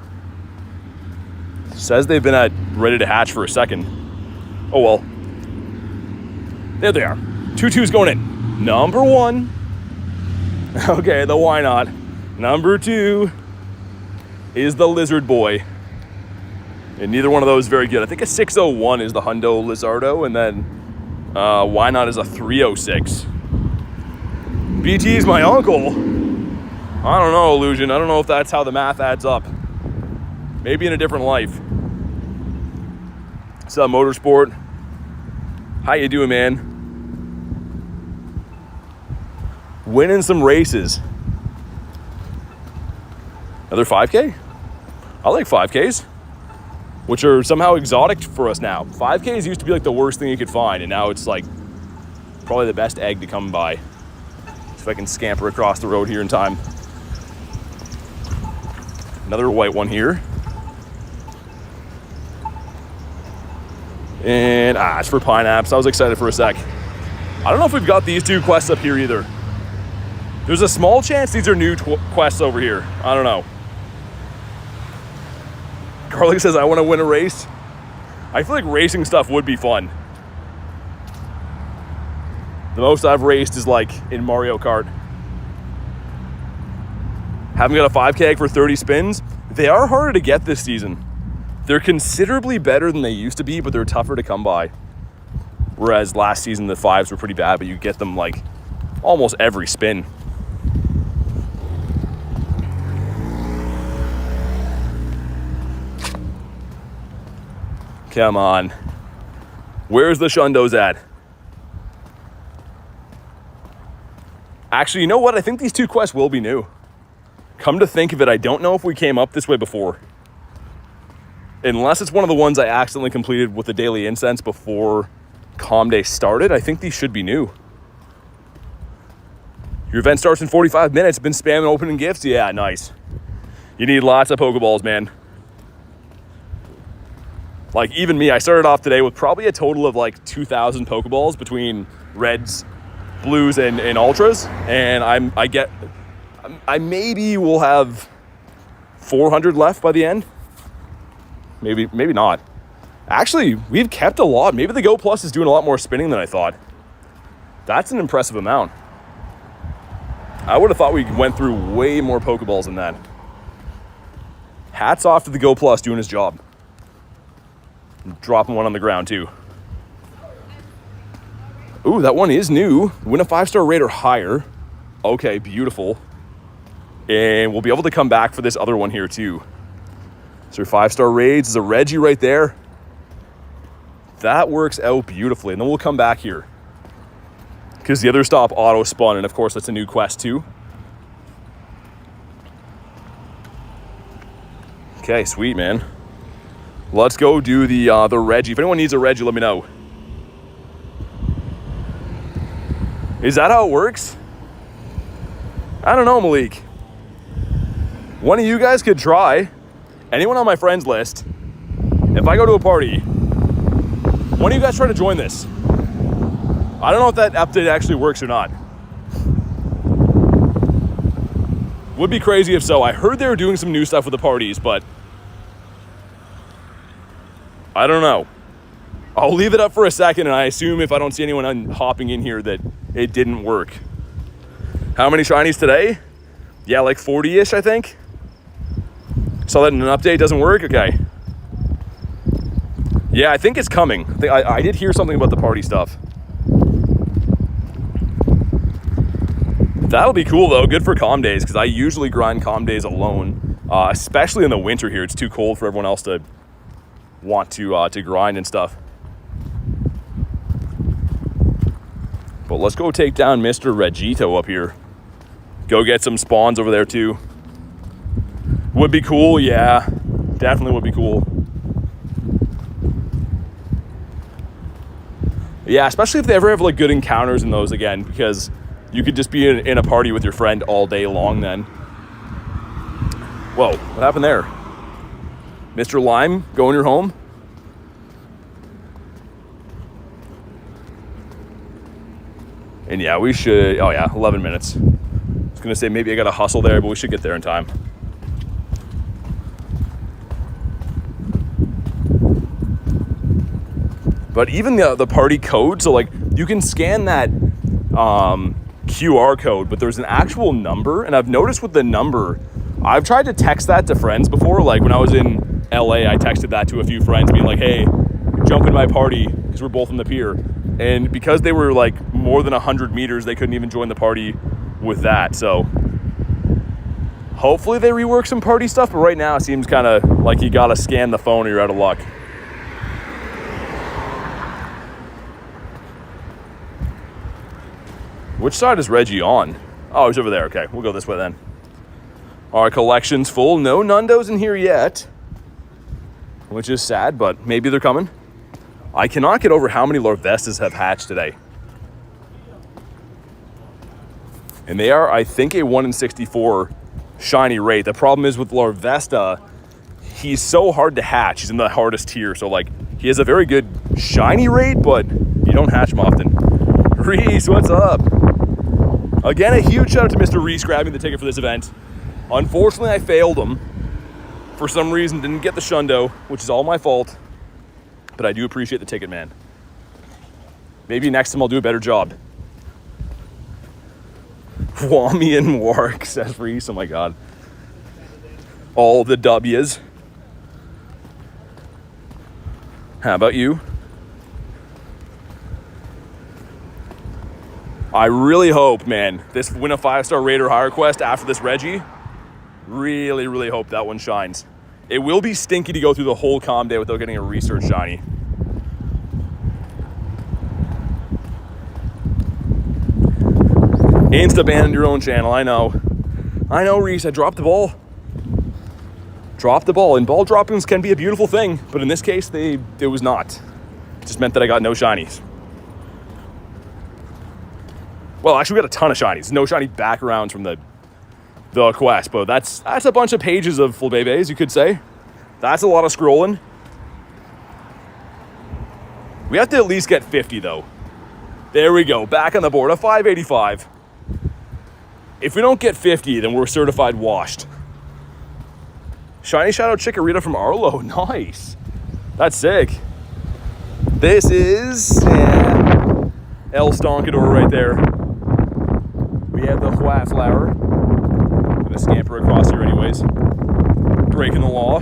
Says they've been ready to hatch for a second. Oh well. There they are. 2-2's going in. Number 1. Okay, the why not. Number 2 is the Lizard Boy. And neither one of those is very good. I think a 601 is the Hundo Lizardo, and then why not is a 306. BT's my uncle. I don't know, Illusion. I don't know if that's how the math adds up. Maybe in a different life. What's up, Motorsport? How you doing, man? Winning some races. Another 5K? I like 5Ks, which are somehow exotic for us now. 5Ks used to be like the worst thing you could find, and now it's like probably the best egg to come by. If I can scamper across the road here in time. Another white one here. And it's for Pineapps. I was excited for a sec. I don't know if we've got these 2 quests up here either. There's a small chance these are new quests over here. I don't know. Garlic says, I want to win a race. I feel like racing stuff would be fun. The most I've raced is like in Mario Kart. Haven't got a 5K egg for 30 spins. They are harder to get this season. They're considerably better than they used to be, but they're tougher to come by. Whereas last season, the 5s were pretty bad, but you get them like almost every spin. Come on. Where's the Shundos at? Actually, you know what? I think these 2 quests will be new. Come to think of it, I don't know if we came up this way before. Unless it's one of the ones I accidentally completed with the daily incense before Calm Day started, I think these should be new. Your event starts in 45 minutes. Been spamming opening gifts? Yeah, nice. You need lots of Pokeballs, man. Like, even me, I started off today with probably a total of like 2,000 Pokeballs between Reds, Blues, and Ultras. And I maybe will have 400 left by the end. Maybe not. Actually, we've kept a lot. Maybe the Go Plus is doing a lot more spinning than I thought. That's an impressive amount. I would have thought we went through way more Pokeballs than that. Hats off to the Go Plus doing his job. Dropping one on the ground too. Ooh, that one is new. Win a 5-star rate or higher. Okay, beautiful. And we'll be able to come back for this other one here too. So 5-star raids is a Reggie right there. That works out beautifully. And then we'll come back here, because the other stop auto spun, and of course that's a new quest too. Okay, sweet, man. Let's go do the Reggie. If anyone needs a Reggie, let me know. Is that how it works? I don't know, Malik. One of you guys could try. Anyone on my friends list, if I go to a party, one of you guys try to join this. I don't know if that update actually works or not. Would be crazy if so. I heard they were doing some new stuff with the parties, but I don't know. I'll leave it up for a second, and I assume if I don't see anyone hopping in here that it didn't work. How many shinies today? Yeah, like 40-ish, I think. Saw that in an update doesn't work? Okay. Yeah, I think it's coming. I did hear something about the party stuff. That'll be cool, though. Good for calm days, because I usually grind calm days alone, especially in the winter here. It's too cold for everyone else to want to grind and stuff. But let's go take down Mr. Regito up here. Go get some spawns over there, too. Would be cool, yeah. Definitely would be cool. Yeah, especially if they ever have like good encounters in those again, because you could just be in a party with your friend all day long then. Whoa, what happened there? Mr. Lime, go in your home? And yeah, we should, oh yeah, 11 minutes. I was gonna say maybe I gotta hustle there, but we should get there in time. But even the party code, so like you can scan that QR code, but there's an actual number. And I've noticed with the number, I've tried to text that to friends before. Like when I was in LA, I texted that to a few friends being like, hey, jump in my party, because we're both on the pier. And because they were like more than 100 meters, they couldn't even join the party with that. So hopefully they rework some party stuff. But right now it seems kind of like you got to scan the phone or you're out of luck. Which side is Reggie on? Oh, he's over there. Okay, we'll go this way then. Our collection's full. No Nundos in here yet, which is sad, but maybe they're coming. I cannot get over how many Larvestas have hatched today. And they are, I think, a 1 in 64 shiny rate. The problem is with Larvesta, he's so hard to hatch. He's in the hardest tier, so like He has a very good shiny rate, but you don't hatch him often. Reese, what's up? Again, a huge shout out to Mr. Reese grabbing the ticket for this event. Unfortunately, I failed him. For some reason, didn't get the shundo, which is all my fault. But I do appreciate the ticket, man. Maybe next time I'll do a better job. Wami and Wark, says Reese. Oh my god. All the W's. How about you? I really hope, man, this win a 5-star raid or higher quest after this Reggie. Really, really hope that one shines. It will be stinky to go through the whole comm day without getting a research shiny. Insta-ban your own channel, I know. I know, Reese, I dropped the ball. Dropped the ball, and ball droppings can be a beautiful thing, but in this case, it was not. It just meant that I got no shinies. Well, actually, we got a ton of shinies. No shiny backgrounds from the quest, but that's a bunch of pages of Flabébés, you could say. That's a lot of scrolling. We have to at least get 50, though. There we go, back on the board, a 585. If we don't get 50, then we're certified washed. Shiny Shadow Chikorita from Arlo, nice. That's sick. This is El Stonkador right there. We have the Hua Flower. I'm gonna scamper across here anyways. Breaking the law.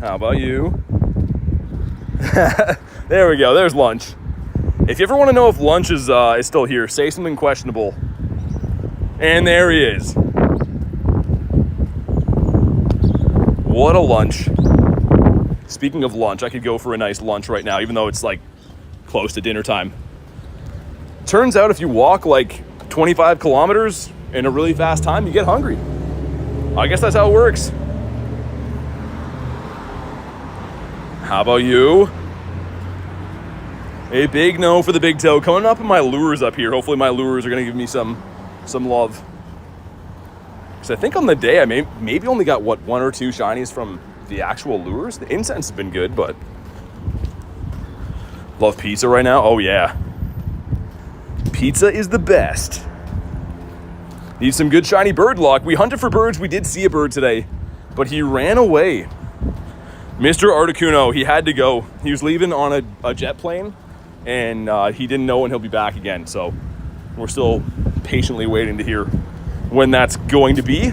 How about you? There we go, there's Lunch. If you ever want to know if Lunch is still here, say something questionable. And there he is. What a lunch. Speaking of lunch, I could go for a nice lunch right now, even though it's like close to dinner time. Turns out if you walk like 25 kilometers in a really fast time, you get hungry. I guess that's how it works. How about you? A big no for the big toe. Coming up in my lures up here. Hopefully my lures are going to give me some love. Because I think on the day I maybe only got, what, 1 or 2 shinies from the actual lures. The incense has been good, but... Love pizza right now? Oh, yeah. Pizza is the best. Need some good shiny bird luck. We hunted for birds. We did see a bird today, but he ran away. Mr. Articuno, he had to go. He was leaving on a jet plane, and he didn't know when he'll be back again, so we're still patiently waiting to hear when that's going to be.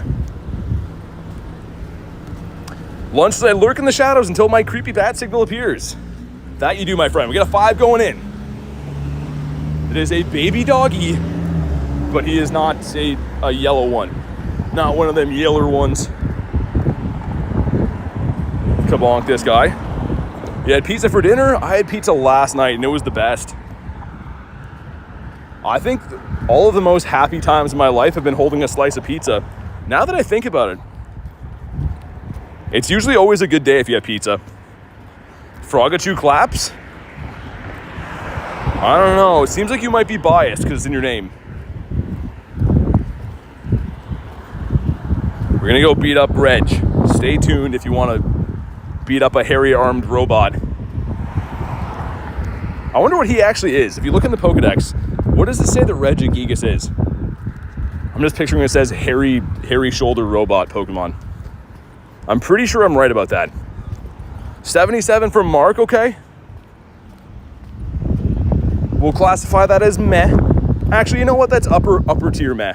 Lunch says I lurk in the shadows until my creepy bat signal appears. That you do, my friend. We got a 5 going in. It is a baby doggy, but he is not a yellow one. Not one of them yeller ones. Kabonk this guy. You had pizza for dinner? I had pizza last night and it was the best. I think all of the most happy times in my life have been holding a slice of pizza. Now that I think about it, it's usually always a good day if you have pizza. Frogachu claps? I don't know. It seems like you might be biased because it's in your name. We're gonna go beat up Reg. Stay tuned if you want to beat up a hairy armed robot. I wonder what he actually is. If you look in the Pokedex, what does it say that Regigigas is? I'm just picturing it says hairy shoulder robot Pokemon. I'm pretty sure I'm right about that. 77 from Mark, okay. We'll classify that as meh. Actually, you know what? That's upper tier meh.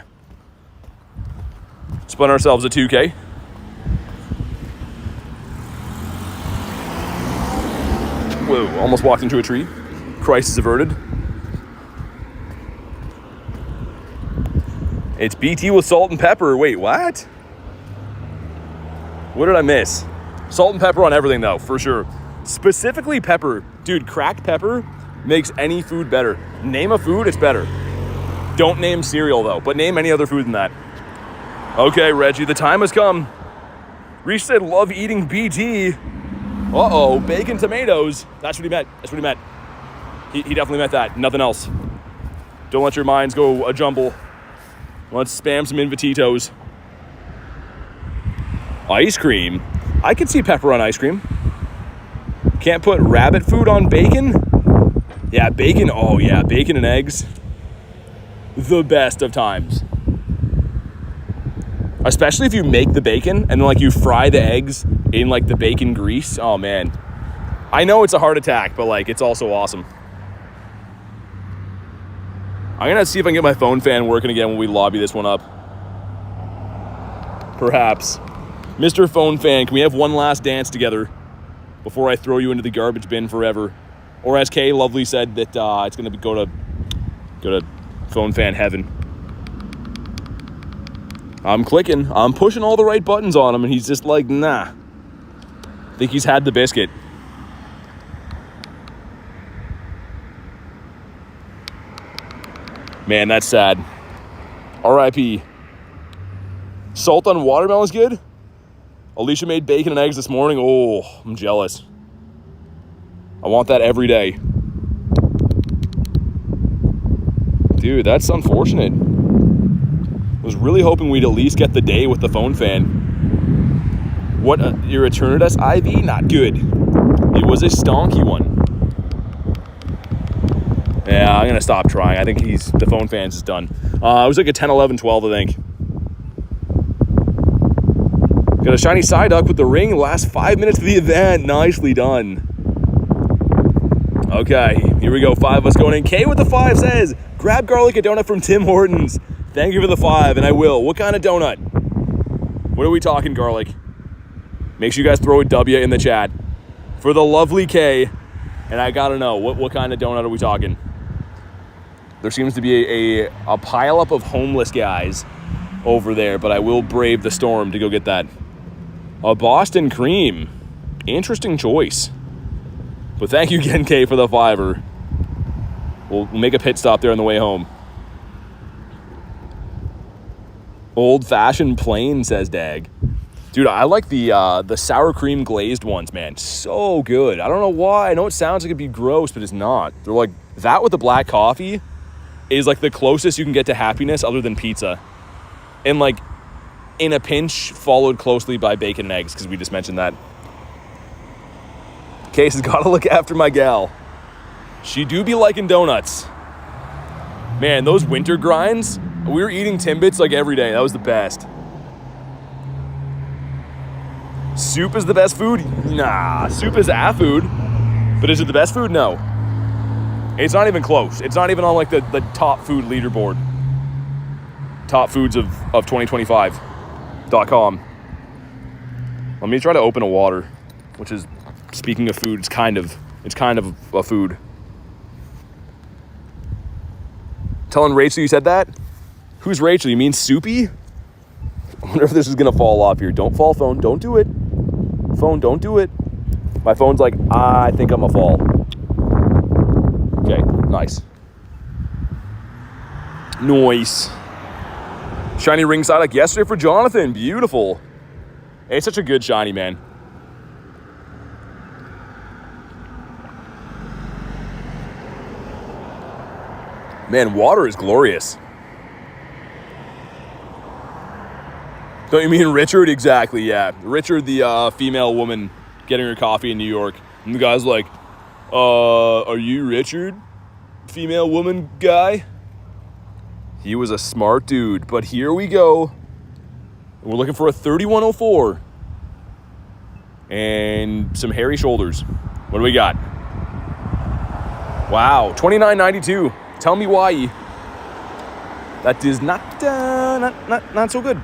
Spun ourselves a 2K. Whoa, almost walked into a tree. Crisis averted. It's BT with salt and pepper. Wait, what? What did I miss? Salt and pepper on everything, though, for sure. Specifically pepper. Dude, cracked pepper makes any food better. Name a food, it's better. Don't name cereal, though, but name any other food than that. Okay, Reggie, the time has come. Reese said, love eating BT. Uh-oh, bacon tomatoes. That's what he meant. That's what he meant. He definitely meant that. Nothing else. Don't let your minds go a jumble. Let's spam some invititos. Ice cream? I could see pepper on ice cream. Can't put rabbit food on bacon? Yeah, bacon. Oh, yeah. Bacon and eggs. The best of times. Especially if you make the bacon and then, like, you fry the eggs in, like, the bacon grease. Oh, man. I know it's a heart attack, but, like, it's also awesome. I'm going to see if I can get my phone fan working again when we lobby this one up. Perhaps. Mr. Phone Fan, can we have one last dance together before I throw you into the garbage bin forever? Or as Kay lovely said, that it's going to go to Phone Fan heaven. I'm clicking. I'm pushing all the right buttons on him, and he's just like, nah. I think he's had the biscuit. Man, that's sad. R.I.P. Salt on watermelon's good? Alicia made bacon and eggs this morning. Oh, I'm jealous. I want that every day. Dude, that's unfortunate. I was really hoping we'd at least get the day with the phone fan. What, your Eternatus IV? Not good. It was a stonky one. Yeah, I'm going to stop trying. I think the phone fan's is done. It was like a 10, 11, 12, I think. Got a shiny Psyduck with the ring. Last 5 minutes of the event. Nicely done. Okay, here we go. 5 of us going in. Kay with the 5 says, grab garlic a donut from Tim Hortons. Thank you for the 5, and I will. What kind of donut? What are we talking, garlic? Make sure you guys throw a W in the chat. For the lovely Kay, and I gotta know, what kind of donut are we talking? There seems to be a pileup of homeless guys over there, but I will brave the storm to go get that. A Boston cream. Interesting choice. But thank you again, Kay, for the 5-er. We'll make a pit stop there on the way home. Old-fashioned plain, says Dag. Dude, I like the sour cream glazed ones, man. So good. I don't know why. I know it sounds like it'd be gross, but it's not. They're like, that with the black coffee is like the closest you can get to happiness other than pizza. And like, in a pinch, followed closely by bacon and eggs, because we just mentioned that. Case has got to look after my gal. She do be liking donuts. Man, those winter grinds, we were eating Timbits like every day. That was the best. Soup is the best food? Nah, soup is a food. But is it the best food? No. It's not even close. It's not even on like the top food leaderboard. Top foods of 2025.com. Let me try to open a water, which is, speaking of food, it's kind of a food. Telling Rachel you said that? Who's Rachel? You mean Soupy? I wonder if this is gonna fall off here. Don't fall, phone. Don't do it. Phone, don't do it. My phone's like, I think I'm a fall. Okay, nice. Nice. Shiny ring Psyduck yesterday for Jonathan. Beautiful. Hey, it's such a good shiny, man. Man, water is glorious. Don't you mean Richard? Exactly, yeah. Richard, the female woman getting her coffee in New York. And the guy's like, are you Richard? Female woman guy? He was a smart dude, but here we go. We're looking for a 3104. And some hairy shoulders. What do we got? Wow, $29.92. Tell me why. That is not so good.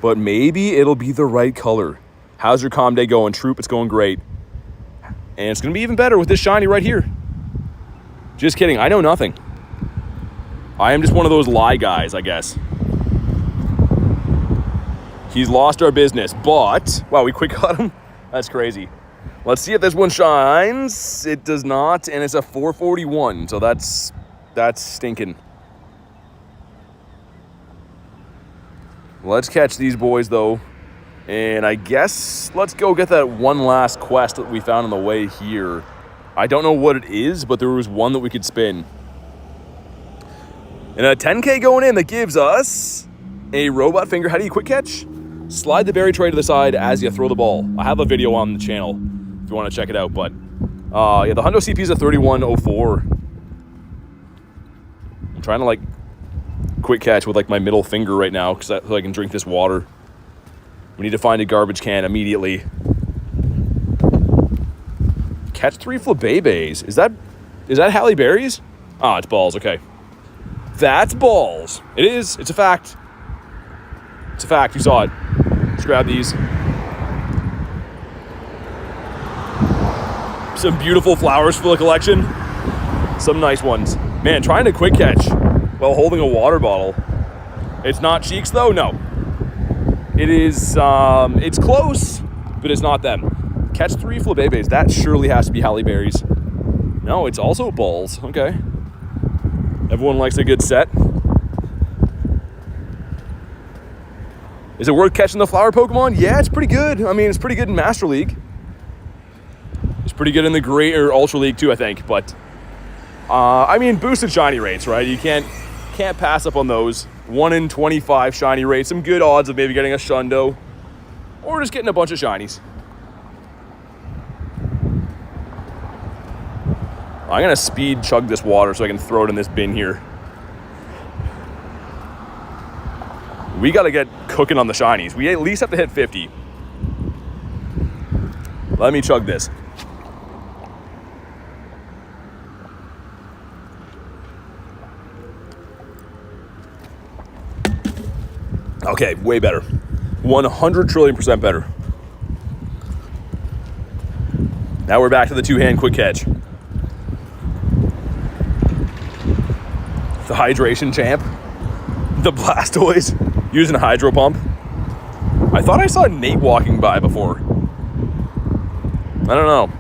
But maybe it'll be the right color. How's your comm day going? Troop, it's going great. And it's going to be even better with this shiny right here. Just kidding. I know nothing. I am just one of those lie guys, I guess. He's lost our business, but... Wow, we quick got him? That's crazy. Let's see if this one shines. It does not, and it's a 441, so that's stinking. Let's catch these boys, though. And I guess let's go get that one last quest that we found on the way here. I don't know what it is, but there was one that we could spin. And a 10K going in that gives us a robot finger. How do you quick catch? slide the berry tray to the side as you throw the ball. I have a video on the channel if you want to check it out. But yeah, the Hundo CP is a 3104. I'm trying to like quick catch with like my middle finger right now so I can drink this water. We need to find a garbage can immediately. Catch 3 Flabébés. Is that Halle Berry's? Ah, it's balls. Okay. That's balls. It is. It's a fact. It's a fact. You saw it. Let's grab these. Some beautiful flowers for the collection. Some nice ones. Man, trying to quick catch while holding a water bottle. It's not Cheeks though? No. It is, it's close, but it's not them. Catch 3 Flabébés. That surely has to be Halle Berry's. No, it's also balls. Okay. Everyone likes a good set. Is it worth catching the flower Pokemon? Yeah, it's pretty good. I mean, it's pretty good in Master League. It's pretty good in the Great or Ultra League too, I think. But, I mean, boosted shiny rates, right? You can't pass up on those. 1 in 25 shiny rates. Some good odds of maybe getting a Shundo. Or just getting a bunch of shinies. I'm going to speed chug this water so I can throw it in this bin here. We got to get cooking on the shinies. We at least have to hit 50. Let me chug this. Okay, way better. 100 trillion% better. Now we're back to the two-hand quick catch. The hydration champ. The Blastoise using a hydro pump. I thought I saw Nate walking by before. I don't know.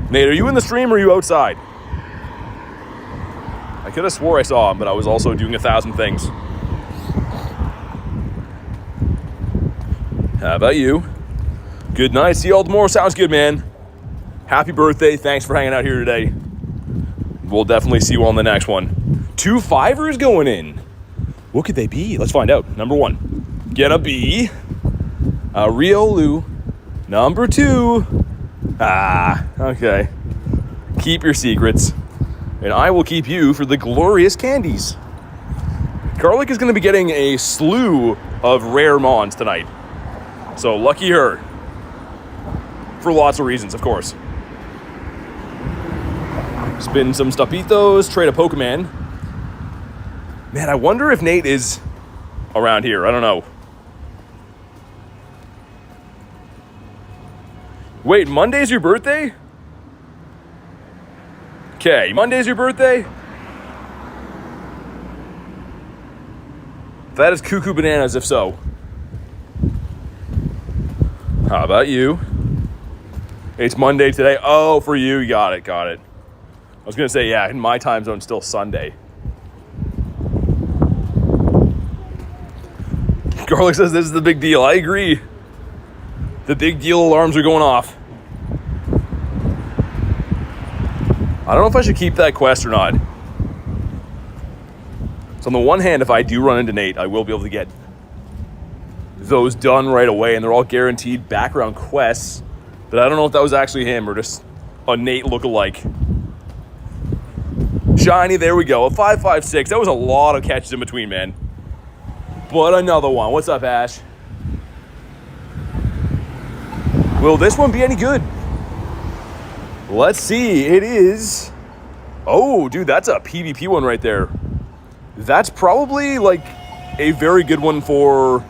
Nate, are you in the stream or are you outside? I could have swore I saw him, but I was also doing 1,000 things. How about you? Good night. See you all tomorrow. Sounds good, man. Happy birthday. Thanks for hanging out here today. We'll definitely see you on the next one. 2 5ers going in. What could they be? Let's find out. Number 1, gonna be a Riolu. Number 2, okay. Keep your secrets, and I will keep you for the glorious candies. Garlic is gonna be getting a slew of rare mons tonight. So lucky her. For lots of reasons, of course. Spin some Stupitos, trade a Pokemon. Man, I wonder if Nate is around here. I don't know. Wait, Monday's your birthday? Okay, Monday's your birthday? That is cuckoo bananas, if so. How about you? It's Monday today. Oh, for you. You got it. I was going to say, yeah, in my time zone, still Sunday. Garlic says this is the big deal. I agree. The big deal alarms are going off. I don't know if I should keep that quest or not. So on the one hand, if I do run into Nate, I will be able to get those done right away, and they're all guaranteed background quests. But I don't know if that was actually him or just a Nate lookalike. Shiny, there we go. A 556. That was a lot of catches in between, man. But another one. What's up, Ash? Will this one be any good? Let's see. It is. Oh, dude, that's a PvP one right there. That's probably like a very good one for,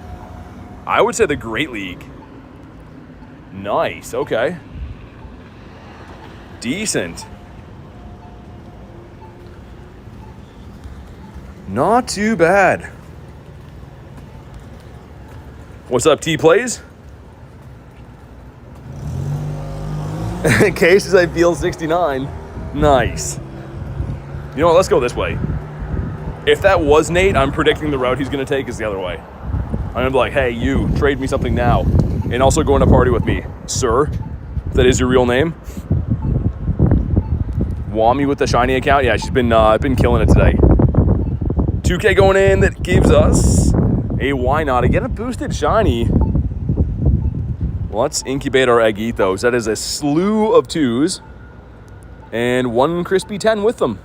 I would say, the Great League. Nice. Okay. Decent. Not too bad. What's up, T-Plays? Cases I feel 69. Nice. You know what? Let's go this way. If that was Nate, I'm predicting the route he's going to take is the other way. I'm going to be like, hey, you, trade me something now. And also go in a party with me. Sir, if that is your real name. Wami with the shiny account. Yeah, she's been killing it today. 2K going in. That gives us a why not. Again, a boosted shiny. Let's incubate our Agithos. That is a slew of 2s and 1 crispy 10 with them.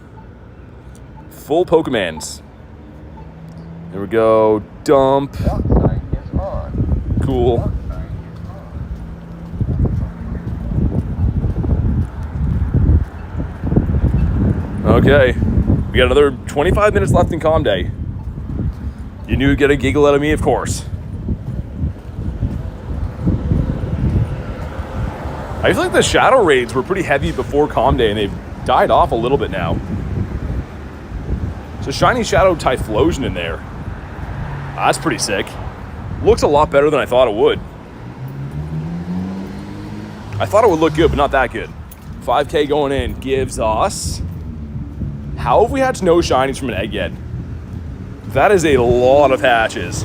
Full Pokemons. There we go. Dump. Cool. Okay. We got another 25 minutes left in Calm Day. You knew you'd get a giggle out of me, of course. I feel like the shadow raids were pretty heavy before Calm Day, and they've died off a little bit now. So shiny shadow Typhlosion in there. That's pretty sick. Looks a lot better than I thought it would. I thought it would look good, but not that good. 5K going in gives us... How have we hatched no shinies from an egg yet? That is a lot of hatches.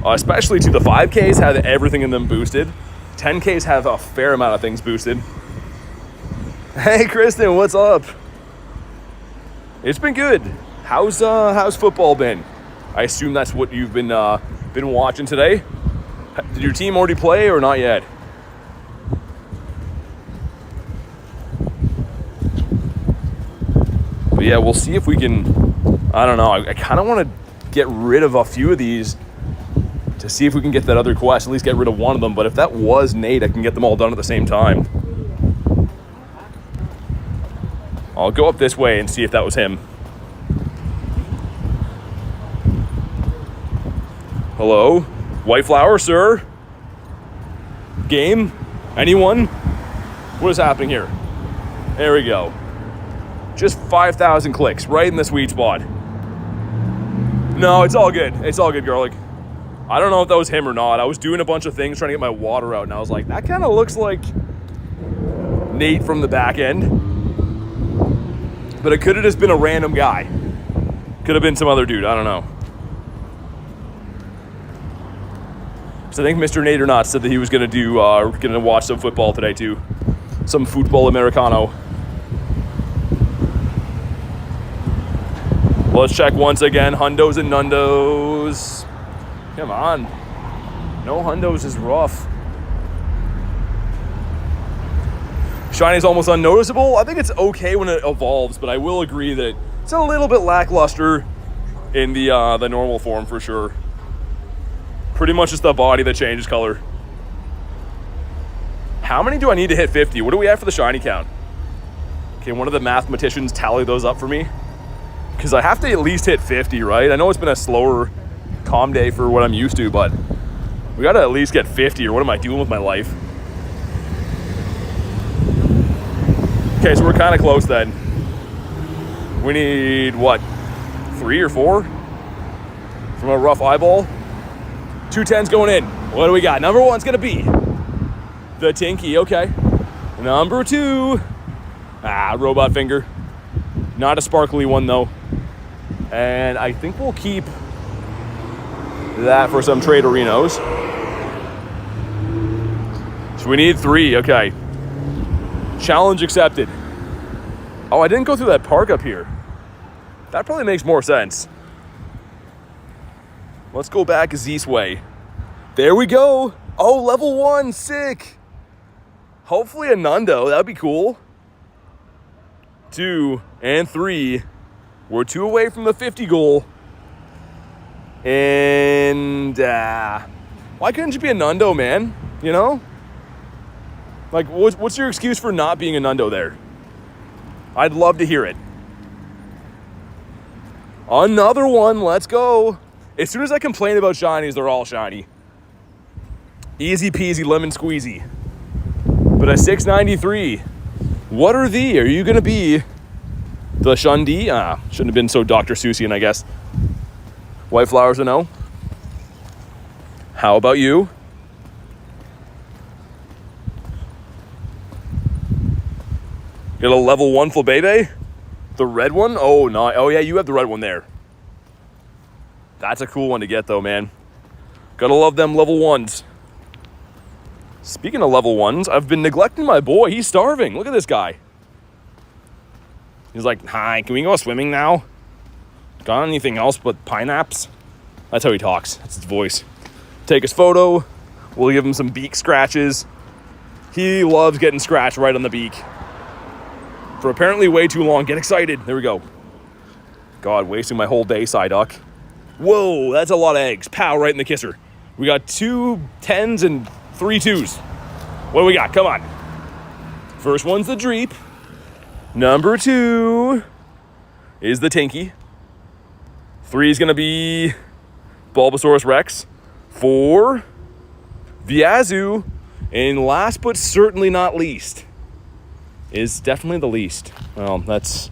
Especially to the 5Ks have everything in them boosted. 10Ks have a fair amount of things boosted. Hey Kristen, what's up? It's been good. How's football been? I assume that's what you've been watching today. Did your team already play or not yet? But yeah, we'll see if we can. I don't know. I kind of want to get rid of a few of these to see if we can get that other quest. At least get rid of one of them. But if that was Nate, I can get them all done at the same time. I'll go up this way and see if that was him. Hello? White flower, sir? Game? Anyone? What is happening here? There we go. Just 5,000 clicks, right in the sweet spot. No, it's all good. It's all good, Garlic. I don't know if that was him or not. I was doing a bunch of things trying to get my water out, and I was like, that kind of looks like Nate from the back end. But it could have just been a random guy. Could have been some other dude. I don't know. So I think Mr. Nate or not said that he was gonna watch some football today too. Some football Americano. Let's check once again. Hundos and Nundos. Come on. No Hundos is rough. Shiny's almost unnoticeable. I think it's okay when it evolves, but I will agree that it's a little bit lackluster in the normal form for sure. Pretty much just the body that changes color. How many do I need to hit 50? What do we have for the shiny count? Okay, one of the mathematicians tally those up for me. Because I have to at least hit 50, right? I know it's been a slower Calm Day for what I'm used to, but we gotta at least get 50, or what am I doing with my life? Okay, so we're kind of close then. We need, what, 3 or 4? From a rough eyeball. 2 10s going in. What do we got? Number 1's gonna be the Tinky, okay. Number 2, robot finger. Not a sparkly one though. And I think we'll keep that for some Traderinos. So we need 3, okay. Challenge accepted. Oh, I didn't go through that park up here. That probably makes more sense. Let's go back Zeus way. There we go. Oh, level 1, sick. Hopefully a Nundo, that'd be cool. 2 and 3. We're 2 away from the 50 goal. And why couldn't you be a Nundo, man? You know? Like, what's your excuse for not being a Nundo there? I'd love to hear it. Another one, let's go. As soon as I complain about shinies, they're all shiny. Easy peasy lemon squeezy. But a 693. What are thee? Are you gonna be the Shundi? Shouldn't have been so Dr. Seussian, I guess. White flowers, a no. How about you? Got a level 1 Flabébé? The red one? Oh, no. Oh, yeah, you have the red one there. That's a cool one to get, though, man. Gotta love them level 1s. Speaking of level 1s, I've been neglecting my boy. He's starving. Look at this guy. He's like, hi, can we go swimming now? Got anything else but pineapples? That's how he talks. That's his voice. Take his photo. We'll give him some beak scratches. He loves getting scratched right on the beak. For apparently way too long. Get excited. There we go. God, wasting my whole day, Psyduck. Whoa, that's a lot of eggs. Pow, right in the kisser. We got 2 10s and 3 2s. What do we got? Come on. First one's the Dreep. Number 2 is the Tinky. 3 is going to be Bulbasaurus Rex. 4, Viazu. And last but certainly not least is definitely the least. Well, that's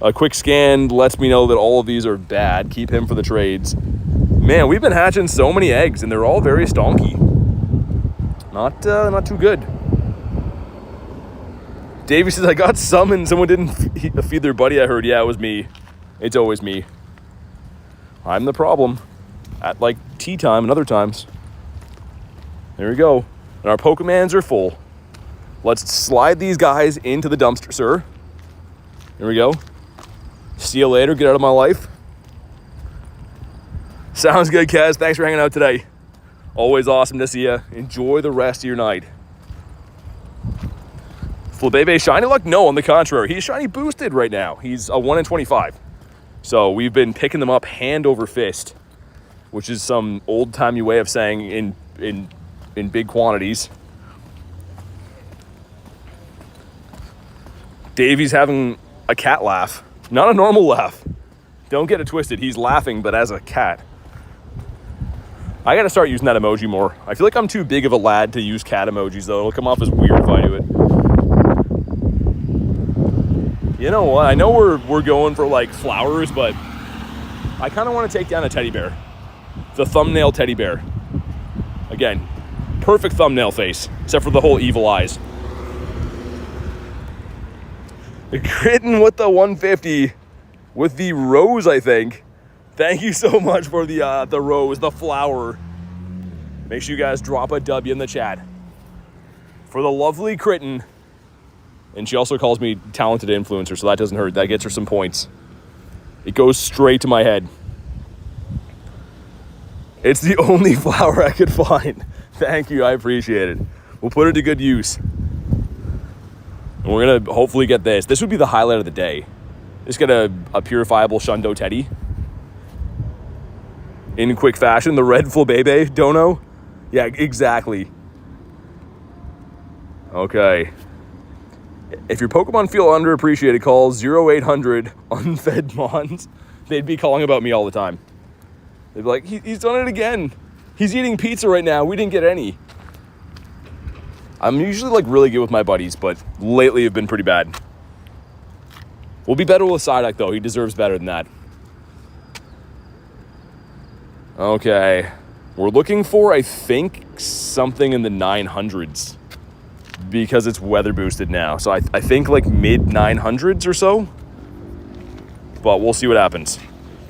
a quick scan lets me know that all of these are bad. Keep him for the trades. Man, we've been hatching so many eggs, and they're all very stonky. Not too good. Davey says, I got summoned. Someone didn't feed their buddy, I heard. Yeah, it was me. It's always me. I'm the problem. At like tea time and other times. There we go. And our Pokemans are full. Let's slide these guys into the dumpster, sir. Here we go. See you later. Get out of my life. Sounds good, Kaz. Thanks for hanging out today. Always awesome to see you. Enjoy the rest of your night. Flabébé shiny luck? No, on the contrary. He's shiny boosted right now. He's a 1 in 25. So we've been picking them up hand over fist, which is some old-timey way of saying in big quantities. Davey's having a cat laugh. Not a normal laugh. Don't get it twisted. He's laughing, but as a cat. I gotta start using that emoji more. I feel like I'm too big of a lad to use cat emojis, though. It'll come off as weird if I do it. You know what? I know we're going for, like, flowers, but I kind of want to take down a teddy bear. The thumbnail teddy bear. Again, perfect thumbnail face, except for the whole evil eyes. The Critten with the 150 with the rose, I think. Thank you so much for the rose, the flower. Make sure you guys drop a W in the chat. For the lovely Critten. And she also calls me talented influencer, so that doesn't hurt. That gets her some points. It goes straight to my head. It's the only flower I could find. Thank you, I appreciate it. We'll put it to good use. And we're going to hopefully get this. This would be the highlight of the day. Just get a purifiable Shundo Teddy. In quick fashion, the red Flabébé dono. Yeah, exactly. Okay. If your Pokemon feel underappreciated, call 0800 unfed Mons. They'd be calling about me all the time. They'd be like, he's done it again. He's eating pizza right now. We didn't get any. I'm usually like really good with my buddies, but lately have been pretty bad. We'll be better with Psyduck though. He deserves better than that. Okay. We're looking for, I think, something in the 900s. Because it's weather boosted now. So I think like mid 900s or so. But we'll see what happens.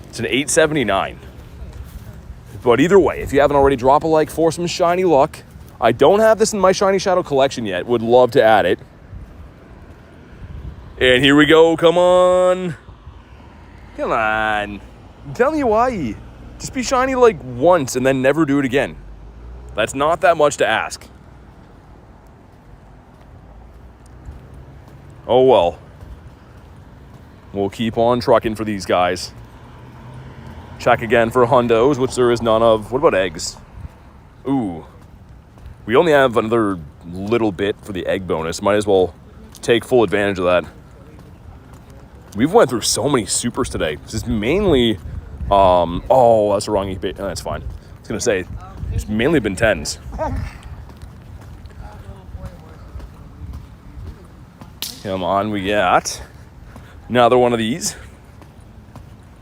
It's an 879. But either way, if you haven't already, drop a like for some shiny luck. I don't have this in my Shiny Shadow collection yet. Would love to add it. And here we go. Come on. Come on. Tell me why. Just be shiny like once and then never do it again. That's not that much to ask. Oh well. We'll keep on trucking for these guys. Check again for hundos, which there is none of. What about eggs? Ooh. We only have another little bit for the egg bonus. Might as well take full advantage of that. We've went through so many supers today. This is mainly... oh, that's the wrong eBay. Oh, that's fine. I was going to say, it's mainly been 10s. Come on, we got another one of these.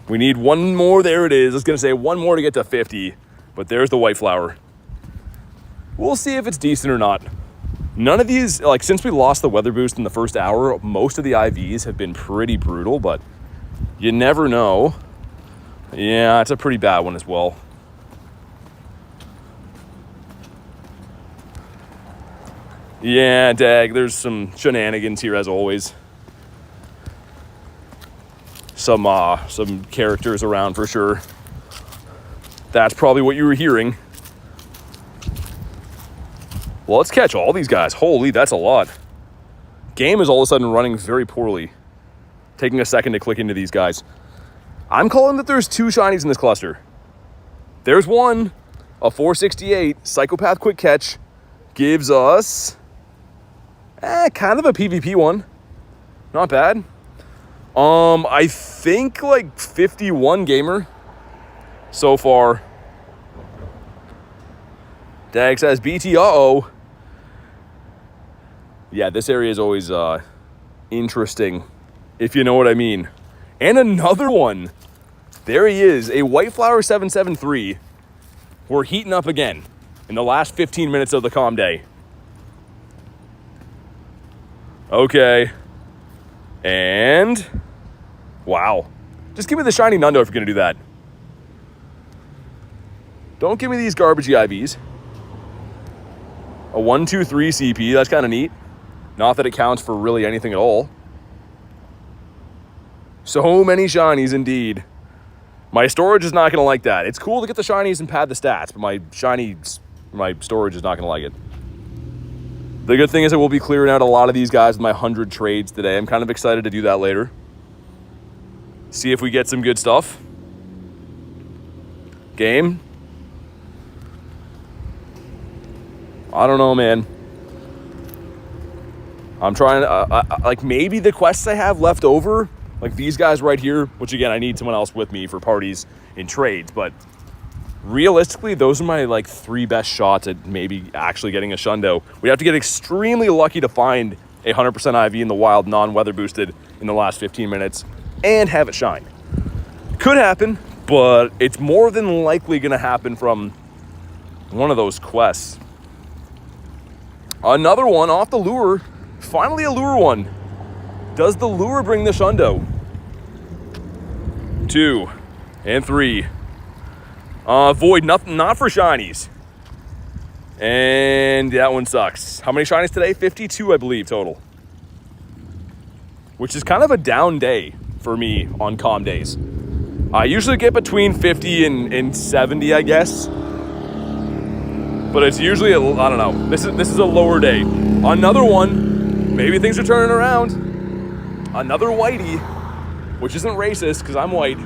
We need one more. There it is. I was going to say one more to get to 50, but there's the white flower. We'll see if it's decent or not. None of these, like since we lost the weather boost in the first hour, most of the IVs have been pretty brutal, but you never know. Yeah, it's a pretty bad one as well. Yeah, dag, there's some shenanigans here as always. Some characters around for sure. That's probably what you were hearing. Well, let's catch all these guys. Holy, that's a lot. Game is all of a sudden running very poorly. Taking a second to click into these guys. I'm calling that there's 2 shinies in this cluster. There's one, a 468 Psychopath Quick Catch. Gives us kind of a PvP one. Not bad. I think like 51 gamer so far. Dag says BT, uh-oh. Yeah, this area is always interesting, if you know what I mean. And another one. There he is, a White Flower 773. We're heating up again in the last 15 minutes of the calm day. Okay. And wow. Just give me the shiny Nundo if you're gonna do that. Don't give me these garbagey IVs. A 123 CP, that's kind of neat. Not that it counts for really anything at all. So many shinies indeed. My storage is not going to like that. It's cool to get the shinies and pad the stats, but my storage is not going to like it. The good thing is I will be clearing out a lot of these guys with my 100 trades today. I'm kind of excited to do that later. See if we get some good stuff. Game. I don't know, man. I'm trying to, like maybe the quests I have left over, like these guys right here, which again, I need someone else with me for parties and trades, but realistically, those are my like 3 best shots at maybe actually getting a Shundo. We have to get extremely lucky to find a 100% IV in the wild, non-weather boosted in the last 15 minutes and have it shine. Could happen, but it's more than likely gonna happen from one of those quests. Another one off the lure. Finally a lure one. Does the lure bring the Shundo? 2 and 3. Void, not for shinies. And that one sucks. How many shinies today? 52, I believe, total. Which is kind of a down day for me on calm days. I usually get between 50 and 70, I guess. But it's usually, I don't know. This is a lower day. Another one. Maybe things are turning around. Another whitey, which isn't racist because I'm white.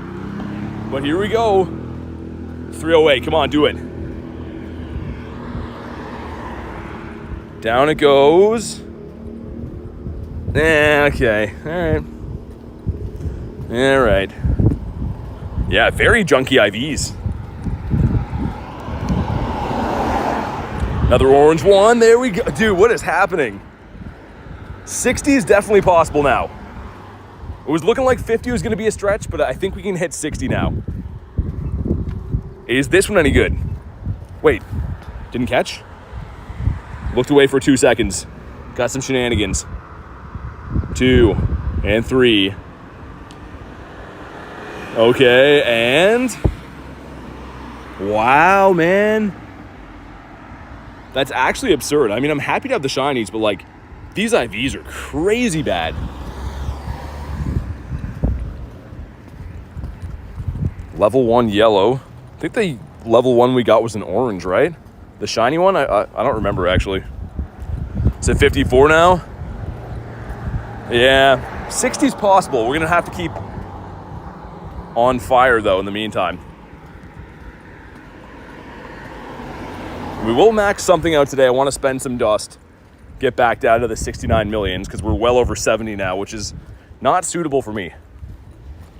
But here we go. 308, come on, do it. Down it goes. Okay, all right. Yeah, very junky IVs. Another orange one, there we go. Dude, what is happening? 60 is definitely possible now. It was looking like 50 was gonna be a stretch, but I think we can hit 60 now. Is this one any good? Wait, didn't catch? Looked away for 2 seconds. Got some shenanigans. 2 and 3. Okay, and wow, man. That's actually absurd. I mean, I'm happy to have the shinies, but like, these IVs are crazy bad. Level 1 yellow. I think the level 1 we got was an orange, right? The shiny one? I don't remember, actually. Is it 54 now? Yeah, 60's possible. We're gonna have to keep on fire, though, in the meantime. We will max something out today. I want to spend some dust, get back down to the 69 millions, because we're well over 70 now, which is not suitable for me.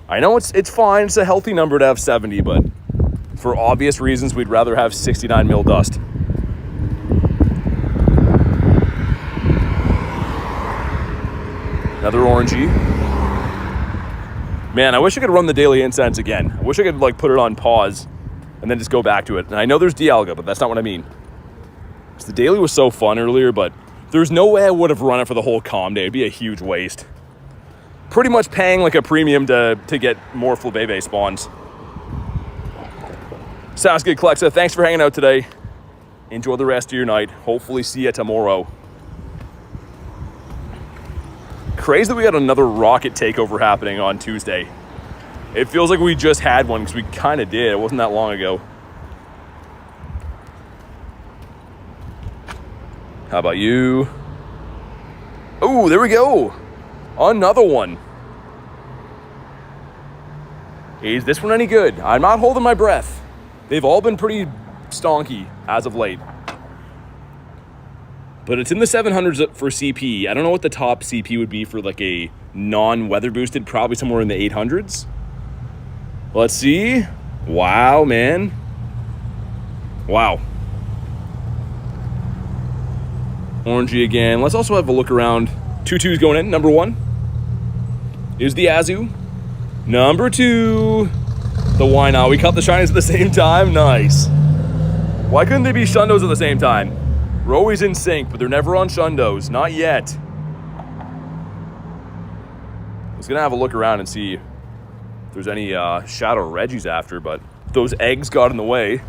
I know it's fine. It's a healthy number to have 70, but for obvious reasons, we'd rather have 69 mil dust. Another orangey. Man, I wish I could run the daily incense again. I wish I could like put it on pause and then just go back to it. And I know there's Dialga, but that's not what I mean. Because the daily was so fun earlier, but there's no way I would have run it for the whole calm day. It'd be a huge waste. Pretty much paying like a premium to get more Flabébé spawns. Sounds good, Klexa. Thanks for hanging out today. Enjoy the rest of your night. Hopefully see you tomorrow. Crazy that we had another rocket takeover happening on Tuesday. It feels like we just had one because we kind of did. It wasn't that long ago. How about you? Oh, there we go. Another one. Is this one any good? I'm not holding my breath. They've all been pretty stonky as of late. But it's in the 700s for CP. I don't know what the top CP would be for like a non-weather boosted. Probably somewhere in the 800s. Let's see. Wow, man. Wow. Orangey again. Let's also have a look around. 2-2's going in. Number 1 is the Azu. Number 2, the Why Not. We caught the shinies at the same time. Nice. Why couldn't they be Shundos at the same time? We're always in sync, but they're never on Shundos. Not yet. I was going to have a look around and see if there's any Shadow Reggies after, but those eggs got in the way.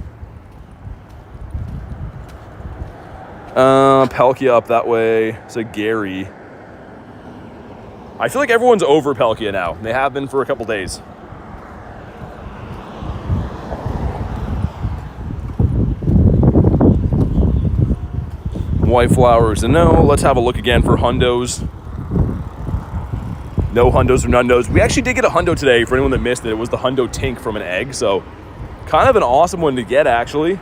Palkia up that way. So Gary. I feel like everyone's over Palkia now. They have been for a couple days. White flowers and no. Let's have a look again for hundos. No hundos or nundos. We actually did get a hundo today. For anyone that missed it, it was the hundo tink from an egg. So kind of an awesome one to get, actually.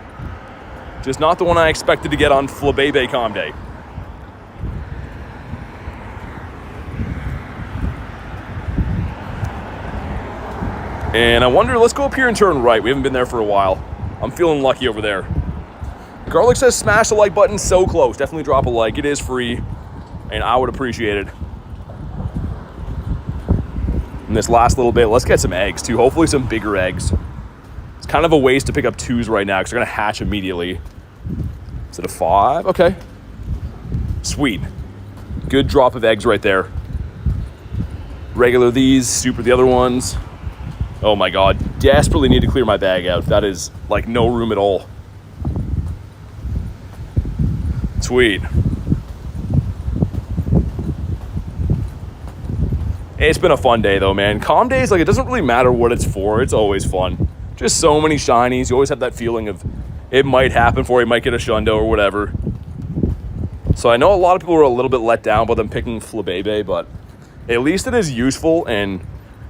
Just not the one I expected to get on Flabébé Com Day. And I wonder, let's go up here and turn right. We haven't been there for a while. I'm feeling lucky over there. Garlic says smash the like button. So close. Definitely drop a like. It is free. And I would appreciate it. In this last little bit, let's get some eggs too. Hopefully some bigger eggs. It's kind of a waste to pick up 2s right now because they're going to hatch immediately. Is it a 5? Okay. Sweet. Good drop of eggs right there. Regular these, super the other ones. Oh my god. Desperately need to clear my bag out. That is like no room at all. Sweet. It's been a fun day though, man. Com days, like, it doesn't really matter what it's for. It's always fun. Just so many shinies. You always have that feeling of it might happen for you. You might get a Shundo or whatever. So I know a lot of people were a little bit let down by them picking Flabébé, but at least it is useful and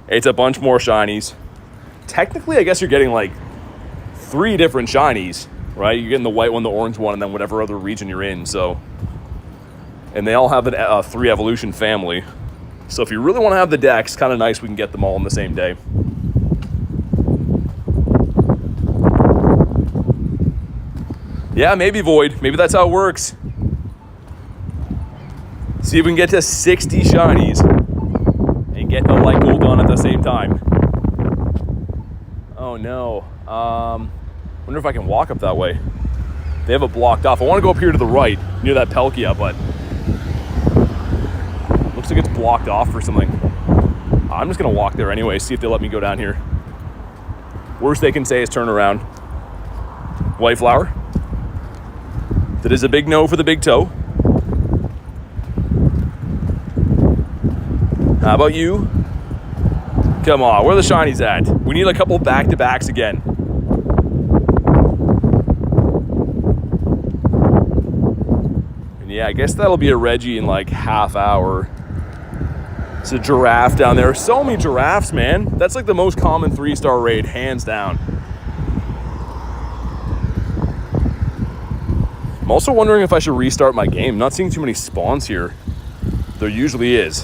it's a bunch more shinies. Technically, I guess you're getting like 3 different shinies, right? You're getting the white one, the orange one, and then whatever other region you're in. So, and they all have a 3 evolution family. So if you really want to have the decks, kind of nice we can get them all on the same day. Yeah, maybe Void. Maybe that's how it works. See if we can get to 60 shinies and get the light gold on at the same time. Oh no. Wonder if I can walk up that way. They have it blocked off. I want to go up here to the right near that Palkia, but looks like it's blocked off for something. I'm just gonna walk there anyway, see if they let me go down here. Worst they can say is turn around. White flower. That is a big no for the big toe. How about you? Come on, where are the shinies at? We need a couple back-to-backs again. And yeah, I guess that'll be a Reggie in like half hour. It's a giraffe down there. So many giraffes, man. That's like the most common 3-star raid, hands down. I'm also wondering if I should restart my game. I'm not seeing too many spawns here. There usually is.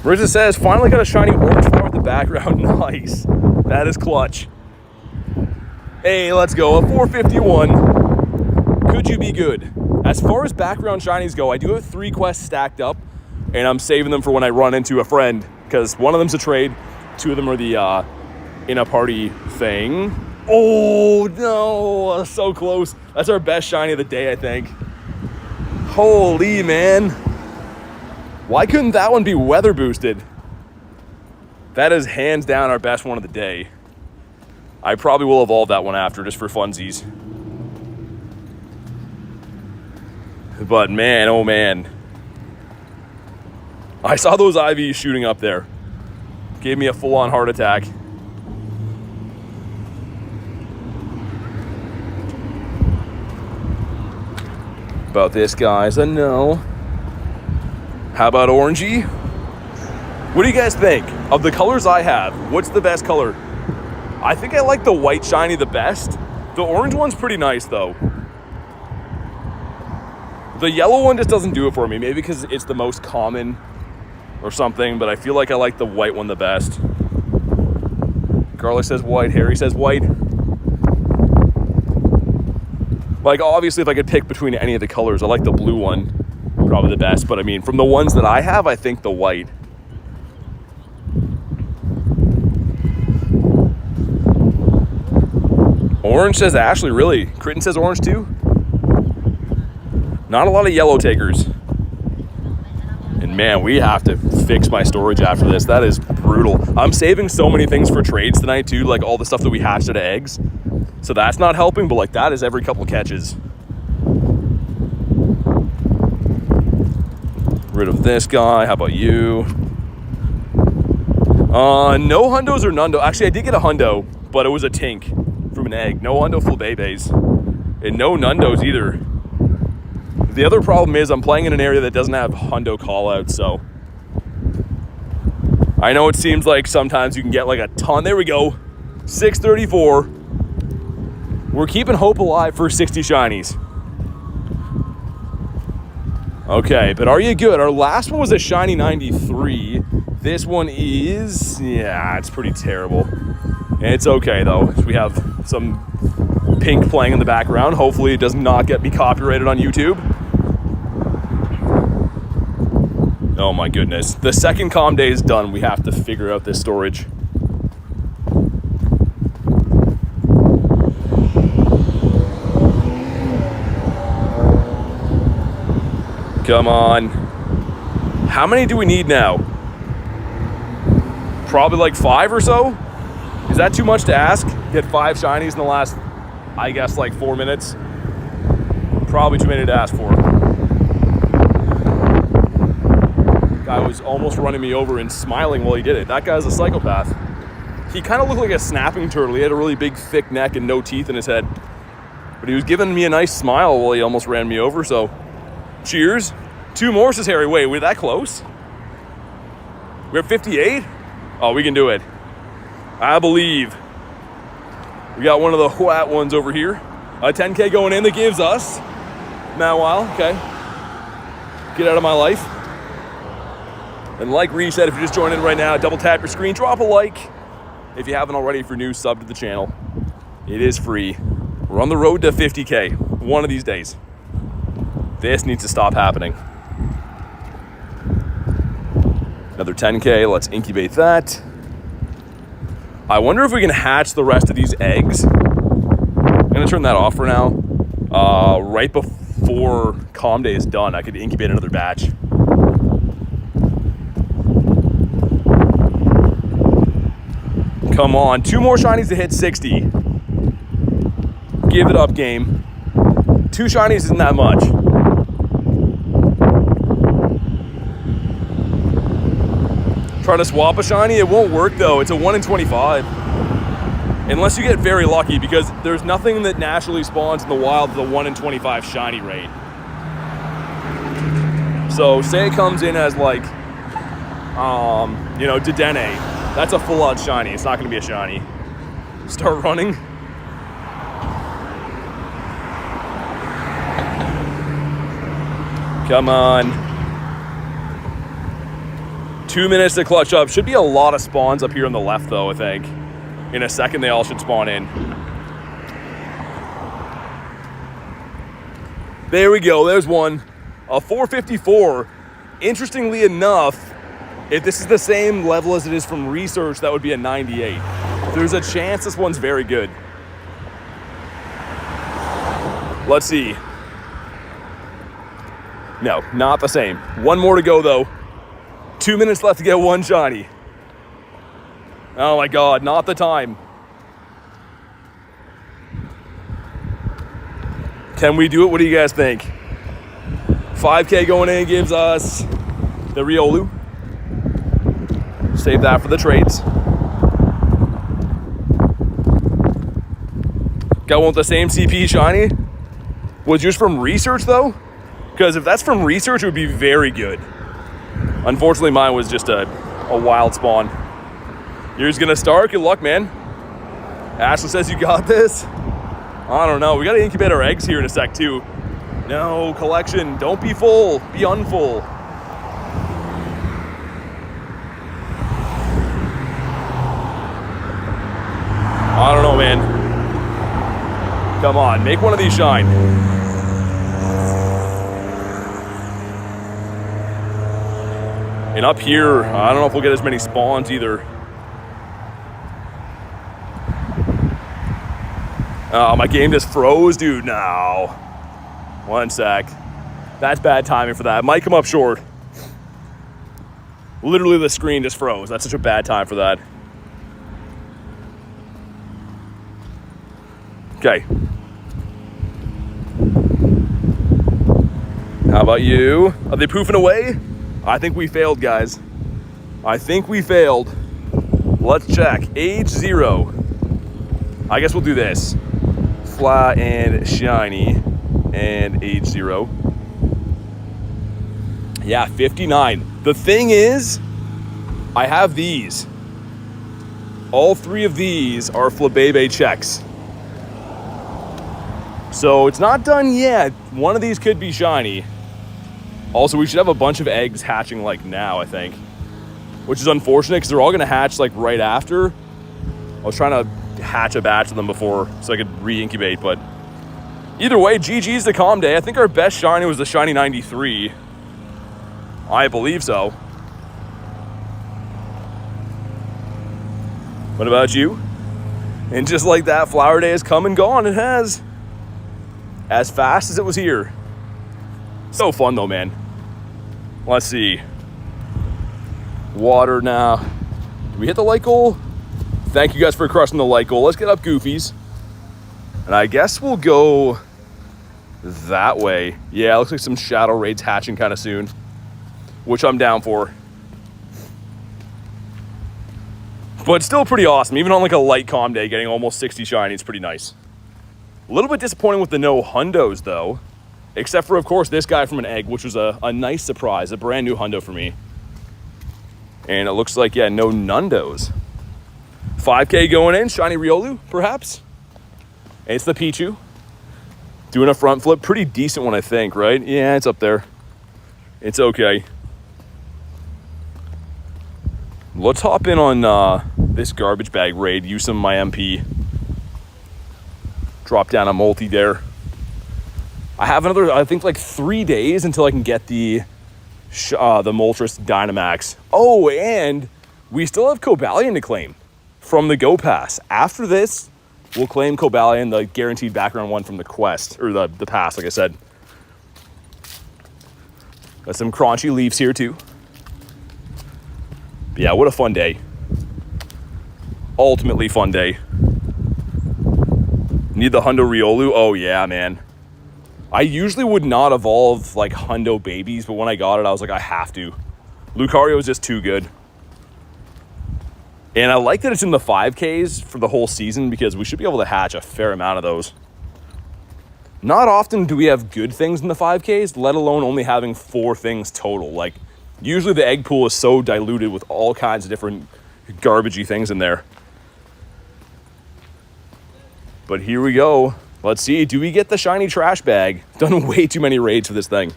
Marissa says, finally got a shiny orange flower in the background. Nice. That is clutch. Hey, let's go. A 451. Could you be good? As far as background shinies go, I do have 3 quests stacked up, and I'm saving them for when I run into a friend, because one of them's a trade, 2 of them are the in a party thing. Oh, no. So close. That's our best shiny of the day, I think. Holy, man. Why couldn't that one be weather boosted? That is hands down our best one of the day. I probably will evolve that one after, just for funsies. But man, oh man. I saw those IVs shooting up there. Gave me a full-on heart attack. About this, guys, a no. How about orangey? What do you guys think? Of the colors I have, what's the best color? I think I like the white shiny the best. The orange one's pretty nice, though. The yellow one just doesn't do it for me. Maybe because it's the most common or something, but I feel like I like the white one the best. Garlic says white, Harry says white. Like, obviously, if I could pick between any of the colors, I like the blue one probably the best. But I mean, from the ones that I have, I think the white. Orange says Ashley, really? Critton says orange too? Not a lot of yellow takers. And man, we have to fix my storage after this. That is brutal. I'm saving so many things for trades tonight too, like all the stuff that we hatched out of eggs. So that's not helping, but like that is every couple catches. Rid of this guy. How about you? No hundos or nundo. Actually, I did get a hundo, but it was a tink from an egg. No hundo flabébés. And no nundos either. The other problem is I'm playing in an area that doesn't have hundo callouts, so I know it seems like sometimes you can get like a ton. There we go. 634. We're keeping hope alive for 60 shinies. Okay, but are you good? Our last one was a shiny 93. This one is, yeah, it's pretty terrible. It's okay though. We have some pink playing in the background. Hopefully it does not get me copyrighted on YouTube. Oh my goodness. The second calm day is done. We have to figure out this storage. Come on. How many do we need now? Probably like 5 or so? Is that too much to ask? Get 5 shinies in the last, I guess, like 4 minutes? Probably too many to ask for. Guy was almost running me over and smiling while he did it. That guy's a psychopath. He kind of looked like a snapping turtle. He had a really big, thick neck and no teeth in his head. But he was giving me a nice smile while he almost ran me over, so cheers. 2 more, says Harry. Wait, we're that close? We're at 58? Oh, we can do it. I believe. We got one of the what ones over here. A 10K going in that gives us Mawile. Okay. Get out of my life. And like Ree said, if you're just joining right now, double tap your screen, drop a like. If you haven't already, if you're new, sub to the channel. It is free. We're on the road to 50K one of these days. This needs to stop happening. Another 10K, let's incubate that. I wonder if we can hatch the rest of these eggs. I'm gonna turn that off for now. Right before calm day is done, I could incubate another batch. Come on, 2 more shinies to hit 60. Give it up, game. 2 shinies isn't that much. Try to swap a shiny, it won't work though. It's a 1 in 25. Unless you get very lucky, because there's nothing that naturally spawns in the wild with a 1 in 25 shiny rate. So say it comes in as like, you know, Dedenne. That's a full out shiny. It's not gonna be a shiny. Start running. Come on. 2 minutes to clutch up. Should be a lot of spawns up here on the left though, I think. In a second, they all should spawn in. There we go, there's one. A 454. Interestingly enough, if this is the same level as it is from research, that would be a 98. There's a chance this one's very good. Let's see. No, not the same. 1 more to go though. 2 minutes left to get 1 shiny. Oh my God, not the time. Can we do it? What do you guys think? 5K going in gives us the Riolu. Save that for the trades. Got one with the same CP shiny. Was yours from research though? Because if that's from research, it would be very good. Unfortunately, mine was just a wild spawn. Yours gonna start. Good luck, man. Ashley says you got this. I don't know. We gotta incubate our eggs here in a sec, too. No, collection. Don't be full. Be unfull. I don't know, man. Come on, make one of these shine. And up here, I don't know if we'll get as many spawns either. Oh, my game just froze, dude. No. One sec. That's bad timing for that. It might come up short. Literally, the screen just froze. That's such a bad time for that. Okay. How about you? Are they poofing away? I think we failed, guys. I think we failed. Let's check. Age 0. I guess we'll do this. Flat and shiny and age 0. Yeah, 59. The thing is, I have these. All 3 of these are Flabébé checks. So it's not done yet. One of these could be shiny. Also, we should have a bunch of eggs hatching like now, I think. Which is unfortunate because they're all gonna hatch like right after. I was trying to hatch a batch of them before so I could re-incubate, but either way, GG's the calm day. I think our best shiny was the shiny 93. I believe so. What about you? And just like that, flower day has come and gone. It has. As fast as it was here. So fun though, man. Let's see. Water now. Did we hit the like goal? Thank you guys for crushing the like goal. Let's get up goofies. And I guess we'll go that way. Yeah, it looks like some shadow raids hatching kind of soon, which I'm down for. But still pretty awesome. Even on like a light calm day, getting almost 60 shiny, it's pretty nice. A little bit disappointing with the no hundos though. Except for, of course, this guy from an egg, which was a nice surprise. A brand new hundo for me. And it looks like, yeah, no nundos. 5K going in. Shiny Riolu, perhaps. And it's the Pichu. Doing a front flip. Pretty decent one, I think, right? Yeah, it's up there. It's okay. Let's hop in on this garbage bag raid. Use some of my MP. Drop down a multi there. I have another, I think, like 3 days until I can get the Moltres Dynamax. Oh, and we still have Cobalion to claim from the Go Pass. After this, we'll claim Cobalion, the guaranteed background one from the quest, or the pass, like I said. Got some crunchy leaves here, too. But yeah, what a fun day. Ultimately fun day. Need the Hundo Riolu? Oh, yeah, man. I usually would not evolve like hundo babies, but when I got it, I was like, I have to. Lucario is just too good. And I like that it's in the 5Ks for the whole season because we should be able to hatch a fair amount of those. Not often do we have good things in the 5Ks, let alone only having 4 things total. Like, usually the egg pool is so diluted with all kinds of different garbagey things in there. But here we go. Let's see, do we get the shiny trash bag? Done way too many raids for this thing.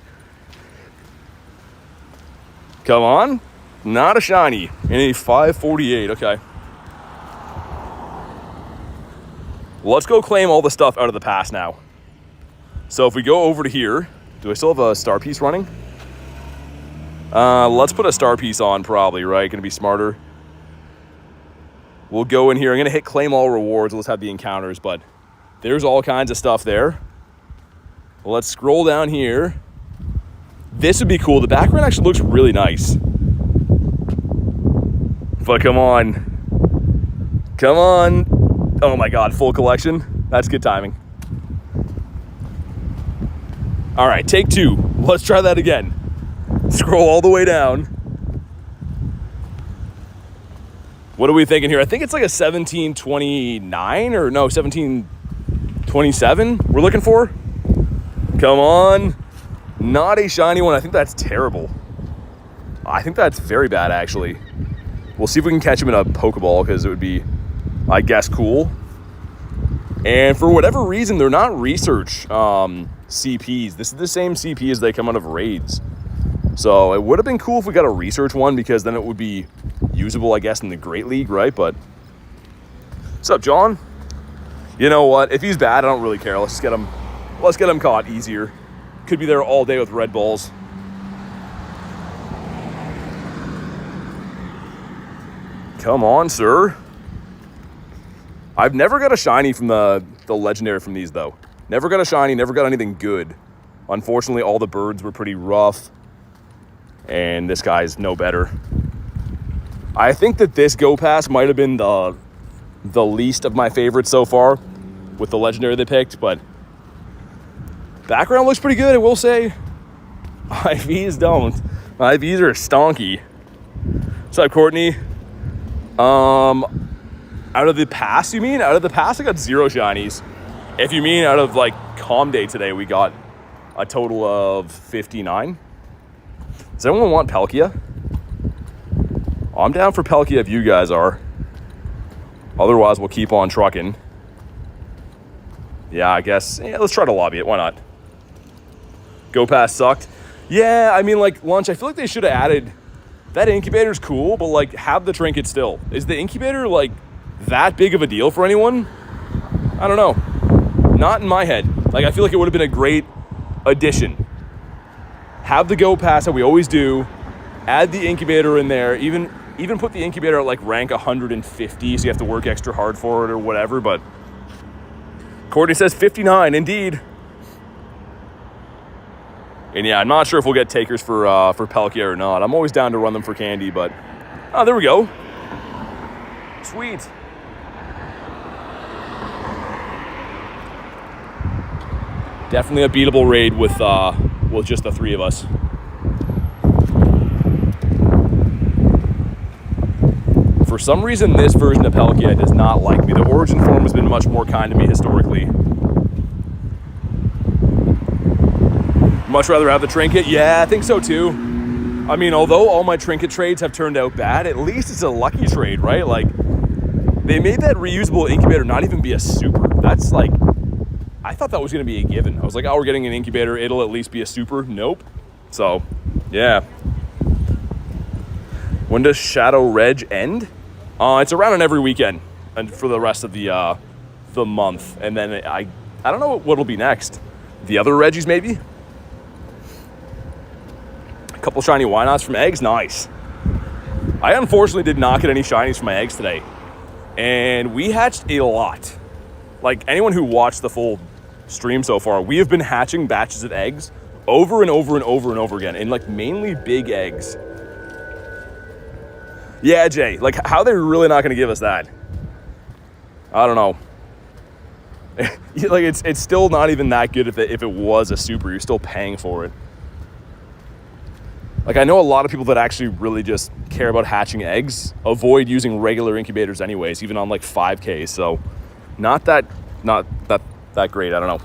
Come on. Not a shiny. And a 548, okay. Let's go claim all the stuff out of the pass now. So if we go over to here, do I still have a star piece running? Let's put a star piece on probably, right? Gonna be smarter. We'll go in here. I'm gonna hit claim all rewards. Let's have the encounters, but there's all kinds of stuff there. Let's scroll down here. This would be cool. The background actually looks really nice. But come on. Come on. Oh my God, full collection. That's good timing. All right, take 2. Let's try that again. Scroll all the way down. What are we thinking here? I think it's like a 1729 or no, 1727 we're looking for. Come on. Not a shiny one. I think that's terrible. I think that's very bad, actually. We'll see if we can catch him in a Pokeball, because it would be, I guess, cool. And for whatever reason, they're not research CPs. This is the same CP as they come out of raids. So it would have been cool if we got a research one, because then it would be usable, I guess, in the Great League, right? But what's up, John? You know what? If he's bad, I don't really care. Let's get him caught easier. Could be there all day with red balls. Come on, sir. I've never got a shiny from the legendary from these, though. Never got a shiny, never got anything good. Unfortunately, all the birds were pretty rough. And this guy's no better. I think that this Go Pass might have been the least of my favorites so far with the legendary they picked, but background looks pretty good, I will say. IVs don't. IVs are stonky. What's up, Courtney? Out of the pass, you mean? Out of the pass, I got 0 shinies. If you mean out of, like, Calm Day today, we got a total of 59. Does anyone want Palkia? I'm down for Palkia if you guys are. Otherwise, we'll keep on trucking. Yeah, I guess. Yeah, let's try to lobby it. Why not? Go Pass sucked. Yeah, I mean, like, Lunch, I feel like they should have added... That incubator's cool, but, like, have the trinket still. Is the incubator, like, that big of a deal for anyone? I don't know. Not in my head. Like, I feel like it would have been a great addition. Have the Go Pass that we always do. Add the incubator in there. Even put the incubator at, like, rank 150, so you have to work extra hard for it or whatever, but... Courtney says 59, indeed. And yeah, I'm not sure if we'll get takers for Palkia or not. I'm always down to run them for candy, but... Oh, there we go. Sweet. Definitely a beatable raid with just the 3 of us. For some reason, this version of Palkia does not like me. The origin form has been much more kind to me historically. Much rather have the trinket? Yeah, I think so too. I mean, although all my trinket trades have turned out bad, at least it's a lucky trade, right? Like, they made that reusable incubator not even be a super. That's like, I thought that was going to be a given. I was like, oh, we're getting an incubator. It'll at least be a super. Nope. So, yeah. When does Shadow Reg end? It's around on every weekend and for the rest of the month. And then I don't know what'll be next. The other Reggies, maybe? Couple shiny Wynots from eggs, nice. I unfortunately did not get any shinies from my eggs today, and we hatched a lot. Like, anyone who watched the full stream so far, we have been hatching batches of eggs over and over and over and over again, and like mainly big eggs. Yeah, Jay, like, how are they really not going to give us that? I don't know. Like, it's still not even that good if it was a super. You're still paying for it. Like, I know a lot of people that actually really just care about hatching eggs avoid using regular incubators anyways, even on like 5K. So not that great. I don't know.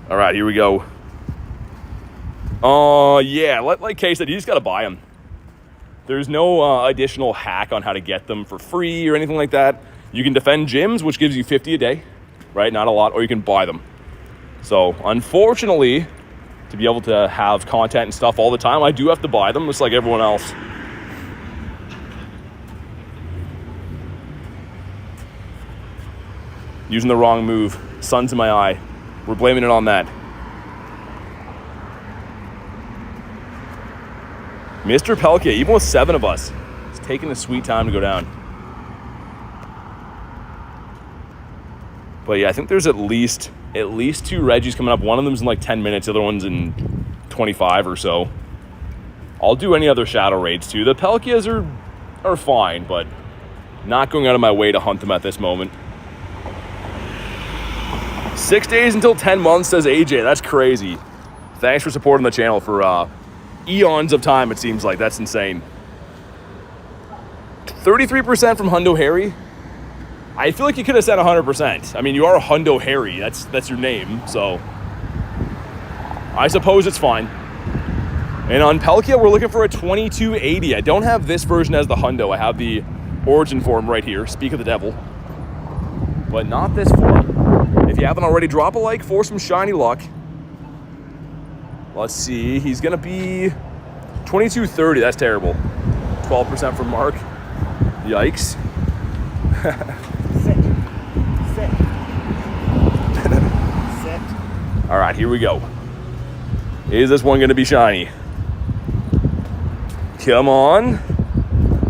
All right, here we go. Yeah, like Kay said, you just got to buy them. There's no additional hack on how to get them for free or anything like that. You can defend gyms, which gives you 50 a day, right? Not a lot, or you can buy them. So unfortunately, to be able to have content and stuff all the time, I do have to buy them, just like everyone else. Using the wrong move. Sun's in my eye. We're blaming it on that. Mr. Palkia, even with 7 of us, it's taking a sweet time to go down. But yeah, I think there's at least 2 Reggies coming up. One of them's in like 10 minutes. The other one's in 25 or so. I'll do any other shadow raids too. The Palkias are fine, but not going out of my way to hunt them at this moment. 6 days until 10 months, says AJ. That's crazy. Thanks for supporting the channel for eons of time, it seems like. That's insane. 33% from Hundo Harry. I feel like you could have said 100%. I mean, you are Hundo Harry. That's your name, so I suppose it's fine. And on Palkia, we're looking for a 2280. I don't have this version as the Hundo. I have the origin form right here. Speak of the devil. But not this form. If you haven't already, drop a like for some shiny luck. Let's see. He's going to be 2230. That's terrible. 12% from Mark. Yikes. Sit. All right, here we go. Is this one going to be shiny? Come on.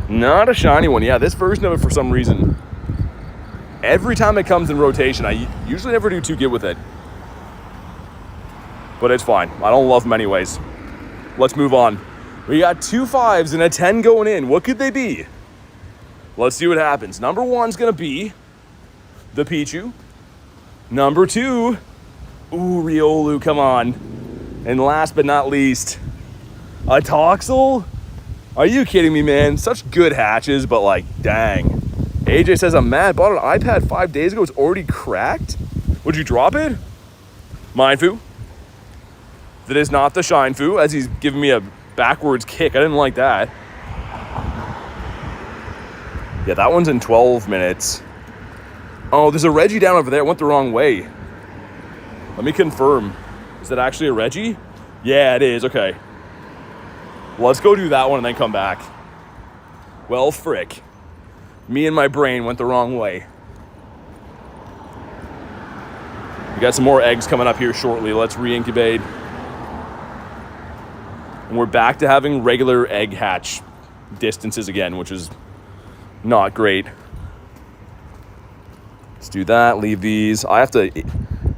Not a shiny one. Yeah, this version of it, for some reason, every time it comes in rotation, I usually never do too good with it. But it's fine. I don't love them anyways. Let's move on. We got 2 5s and a 10 going in. What could they be? Let's see what happens. Number 1's going to be the Pichu. Number 2, ooh, Riolu, come on. And last but not least, a Toxel? Are you kidding me, man? Such good hatches, but like, dang. AJ says, I'm mad. Bought an iPad 5 days ago. It's already cracked? Would you drop it? Mindfu. That is not the Shinefu, as he's giving me a backwards kick. I didn't like that. Yeah, that one's in 12 minutes. Oh, there's a Reggie down over there. It went the wrong way. Let me confirm. Is that actually a Reggie? Yeah, it is. Okay. Let's go do that one and then come back. Well, frick. Me and my brain went the wrong way. We got some more eggs coming up here shortly. Let's re-incubate. And we're back to having regular egg hatch distances again, which is not great. Let's do that. Leave these.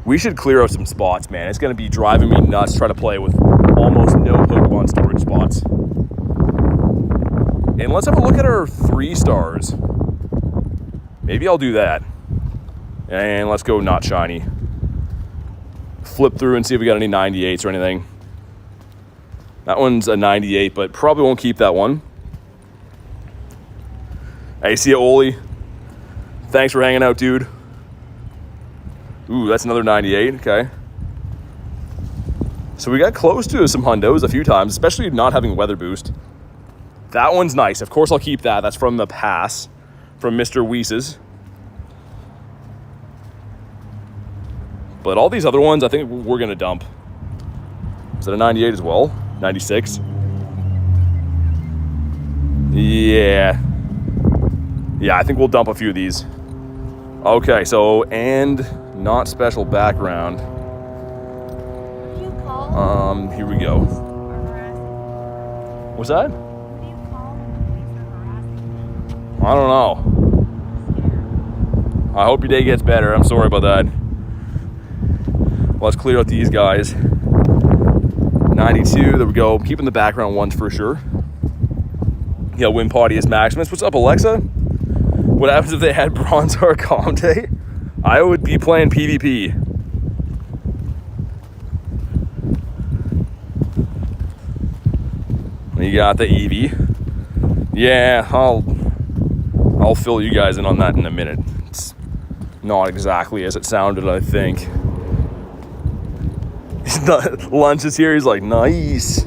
We should clear out some spots, man. It's going to be driving me nuts trying to play with almost no Pokemon storage spots. And let's have a look at our 3 stars. Maybe I'll do that. And let's go not shiny. Flip through and see if we got any 98s or anything. That one's a 98, but probably won't keep that one. Hey, see ya, Oli. Thanks for hanging out, dude. Ooh, that's another 98. Okay. So we got close to some hundos a few times, especially not having weather boost. That one's nice. Of course, I'll keep that. That's from the pass from Mr. Weese's. But all these other ones, I think we're going to dump. Is that a 98 as well? 96? Yeah. Yeah, I think we'll dump a few of these. Okay, so, and not special background. Here we go. What's that? I don't know. I hope your day gets better. I'm sorry about that. Let's clear out these guys. 92, there we go. Keeping the background ones for sure. Yeah, Wimpodius Maximus. What's up, Alexa? What happens if they had Bronzor Comte? I would be playing PvP. You got the Eevee. Yeah, I'll fill you guys in on that in a minute. It's not exactly as it sounded, I think. Lunch is here. He's like, nice.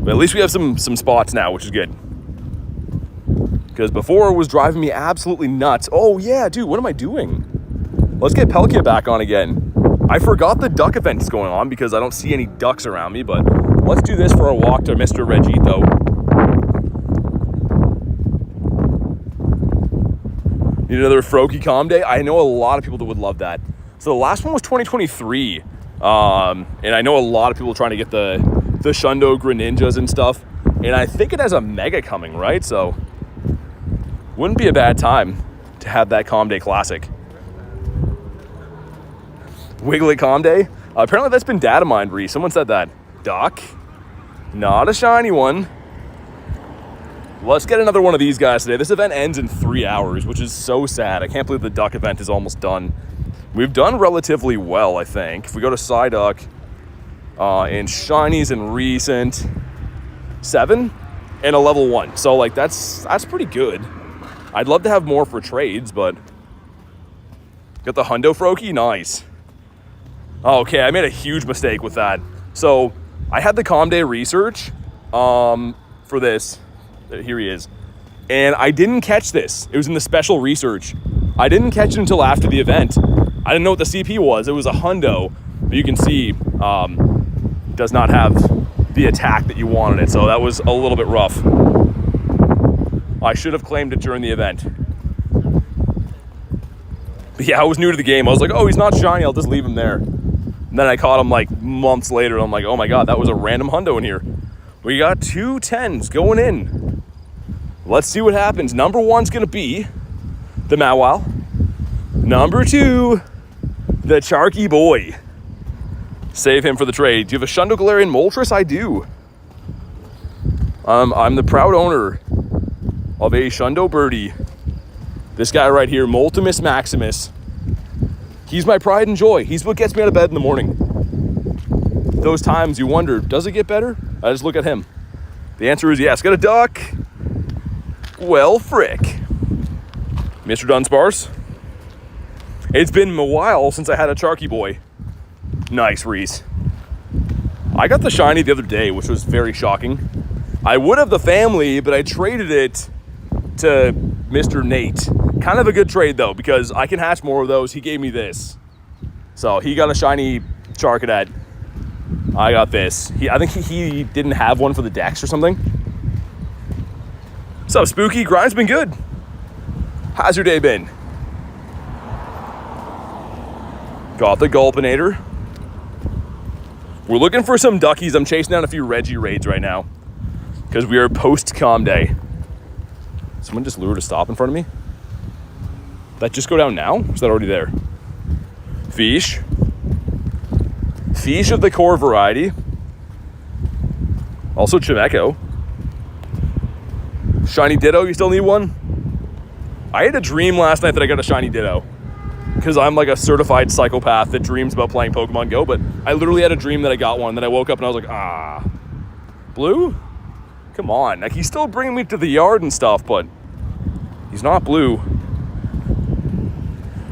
But at least we have some spots now, which is good. Because before it was driving me absolutely nuts. Oh, yeah, dude, what am I doing? Let's get Palkia back on again. I forgot the duck event is going on because I don't see any ducks around me, but let's do this for a walk to Mr. Regito. Need another Froakie Calm Day? I know a lot of people that would love that. So the last one was 2023. And I know a lot of people trying to get the Shundo Greninjas and stuff. And I think it has a Mega coming, right? So wouldn't be a bad time to have that Calm Day Classic. Wiggly Calm Day? Apparently that's been data mined, Ree. Someone said that. Duck. Not a shiny one. Let's get another one of these guys today. This event ends in 3 hours, which is so sad. I can't believe the duck event is almost done. We've done relatively well, I think. If we go to Psyduck, in shinies and recent, 7 and a level 1. So like that's pretty good. I'd love to have more for trades, but got the hundo Froakie, nice. Okay, I made a huge mistake with that. So I had the Calm Day research for this. Here he is. And I didn't catch this. It was in the special research. I didn't catch it until after the event. I didn't know what the CP was. It was a hundo, but you can see does not have the attack that you wanted it. So that was a little bit rough. I should have claimed it during the event. But yeah, I was new to the game. I was like, oh, he's not shiny. I'll just leave him there. And then I caught him like months later. And I'm like, oh my God, that was a random hundo in here. We got 2 10s going in. Let's see what happens. Number 1's going to be the Mawile. Number 2, the Charky Boy. Save him for the trade. Do you have a Shundo Galarian Moltres? I do. I'm the proud owner of a Shundo Birdie. This guy right here, Moltimus Maximus. He's my pride and joy. He's what gets me out of bed in the morning. Those times you wonder, does it get better? I just look at him. The answer is yes. Got a duck. Well, frick. Mr. Dunsparce. It's been a while since I had a Charky Boy. Nice, Reese. I got the shiny the other day, which was very shocking. I would have the family, but I traded it to Mr. Nate. Kind of a good trade, though, because I can hatch more of those. He gave me this. So he got a shiny Charcadet. I got this. I think he didn't have one for the Dex or something. What's up, Spooky? Grind's been good. How's your day been? Got the Gulpinator. We're looking for some duckies. I'm chasing down a few Reggie raids right now because we are post-Calm Day. Someone just lured a stop in front of me. Did that just go down now? Or is that already there? Fish. Fish of the core variety. Also Chimecho. Shiny Ditto, you still need one? I had a dream last night that I got a shiny Ditto. Because I'm like a certified psychopath that dreams about playing Pokemon Go, but I literally had a dream that I got one. Then I woke up and I was like, ah. Blue? Come on. Like, he's still bringing me to the yard and stuff, but he's not blue.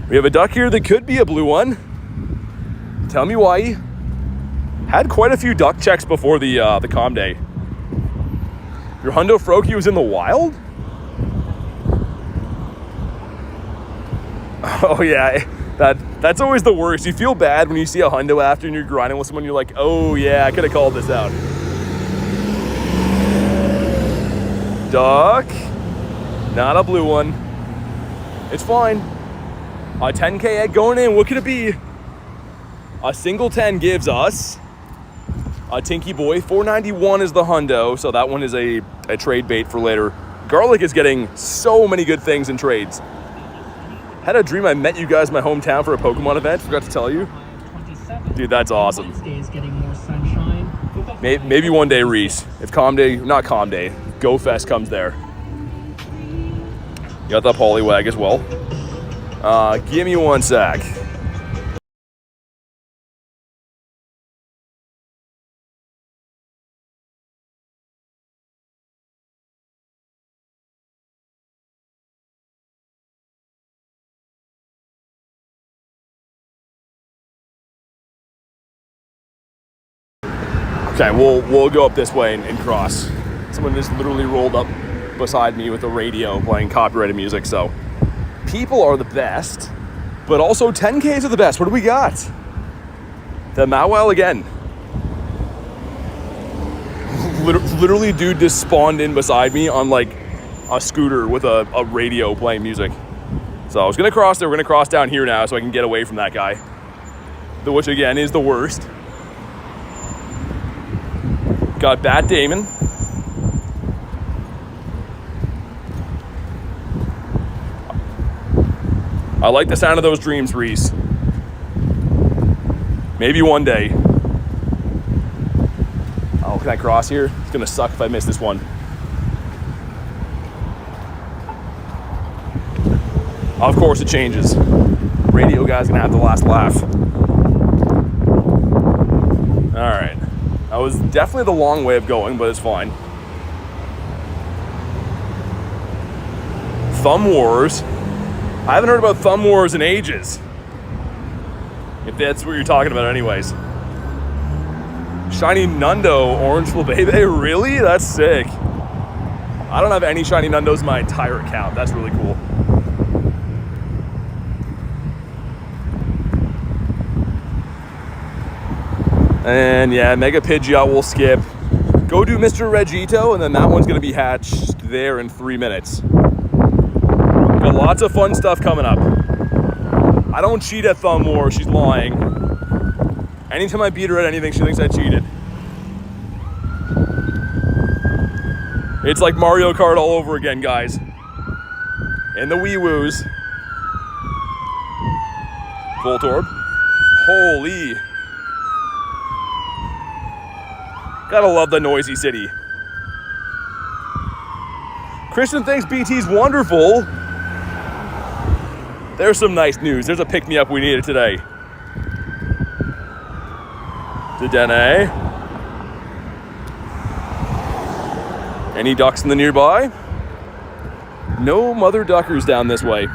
We have a duck here that could be a blue one. Tell me why. Had quite a few duck checks before the Calm Day. Your Hundo Froakie was in the wild? Oh yeah, that's always the worst. You feel bad when you see a hundo after and you're grinding with someone, you're like, oh yeah, I could have called this out. Duck. Not a blue one. It's fine. A 10k egg going in. What could it be? A single 10 gives us a Tinky Boy. 491 is the hundo, so that one is a trade bait for later. Garlic is getting so many good things in trades. Had a dream I met you guys in my hometown for a Pokemon event. Forgot to tell you. Dude, that's awesome. Maybe one day, Reese. If not Calm Day, Go Fest comes there. You got that Poliwag as well. Give me one sec. Okay, we'll go up this way and cross. Someone just literally rolled up beside me with a radio playing copyrighted music, so people are the best, but also 10Ks are the best. What do we got? The Mawile again. Literally, dude just spawned in beside me on like a scooter with a radio playing music. So I was gonna cross there. We're gonna cross down here now so I can get away from that guy, which again is the worst. Got Bat Damon. I like the sound of those dreams, Reese. Maybe one day. Oh, can I cross here? It's gonna suck if I miss this one. Of course it changes. Radio guy's gonna have the last laugh. All right. That was definitely the long way of going, but it's fine. Thumb Wars. I haven't heard about Thumb Wars in ages. If that's what you're talking about anyways. Shiny Nundo, Orange Flabébé, really? That's sick. I don't have any Shiny Nundos in my entire account. That's really cool. And yeah, Mega Pidgeot will skip. Go do Mr. Regito, and then that one's gonna be hatched there in 3 minutes. Got lots of fun stuff coming up. I don't cheat at Thumb War, she's lying. Anytime I beat her at anything, she thinks I cheated. It's like Mario Kart all over again, guys. And the Wee-Woos. Voltorb. Holy. Gotta love the noisy city. Christian thinks BT's wonderful. There's some nice news. There's a pick-me-up we needed today. Dedenne. Any ducks in the nearby? No mother duckers down this way.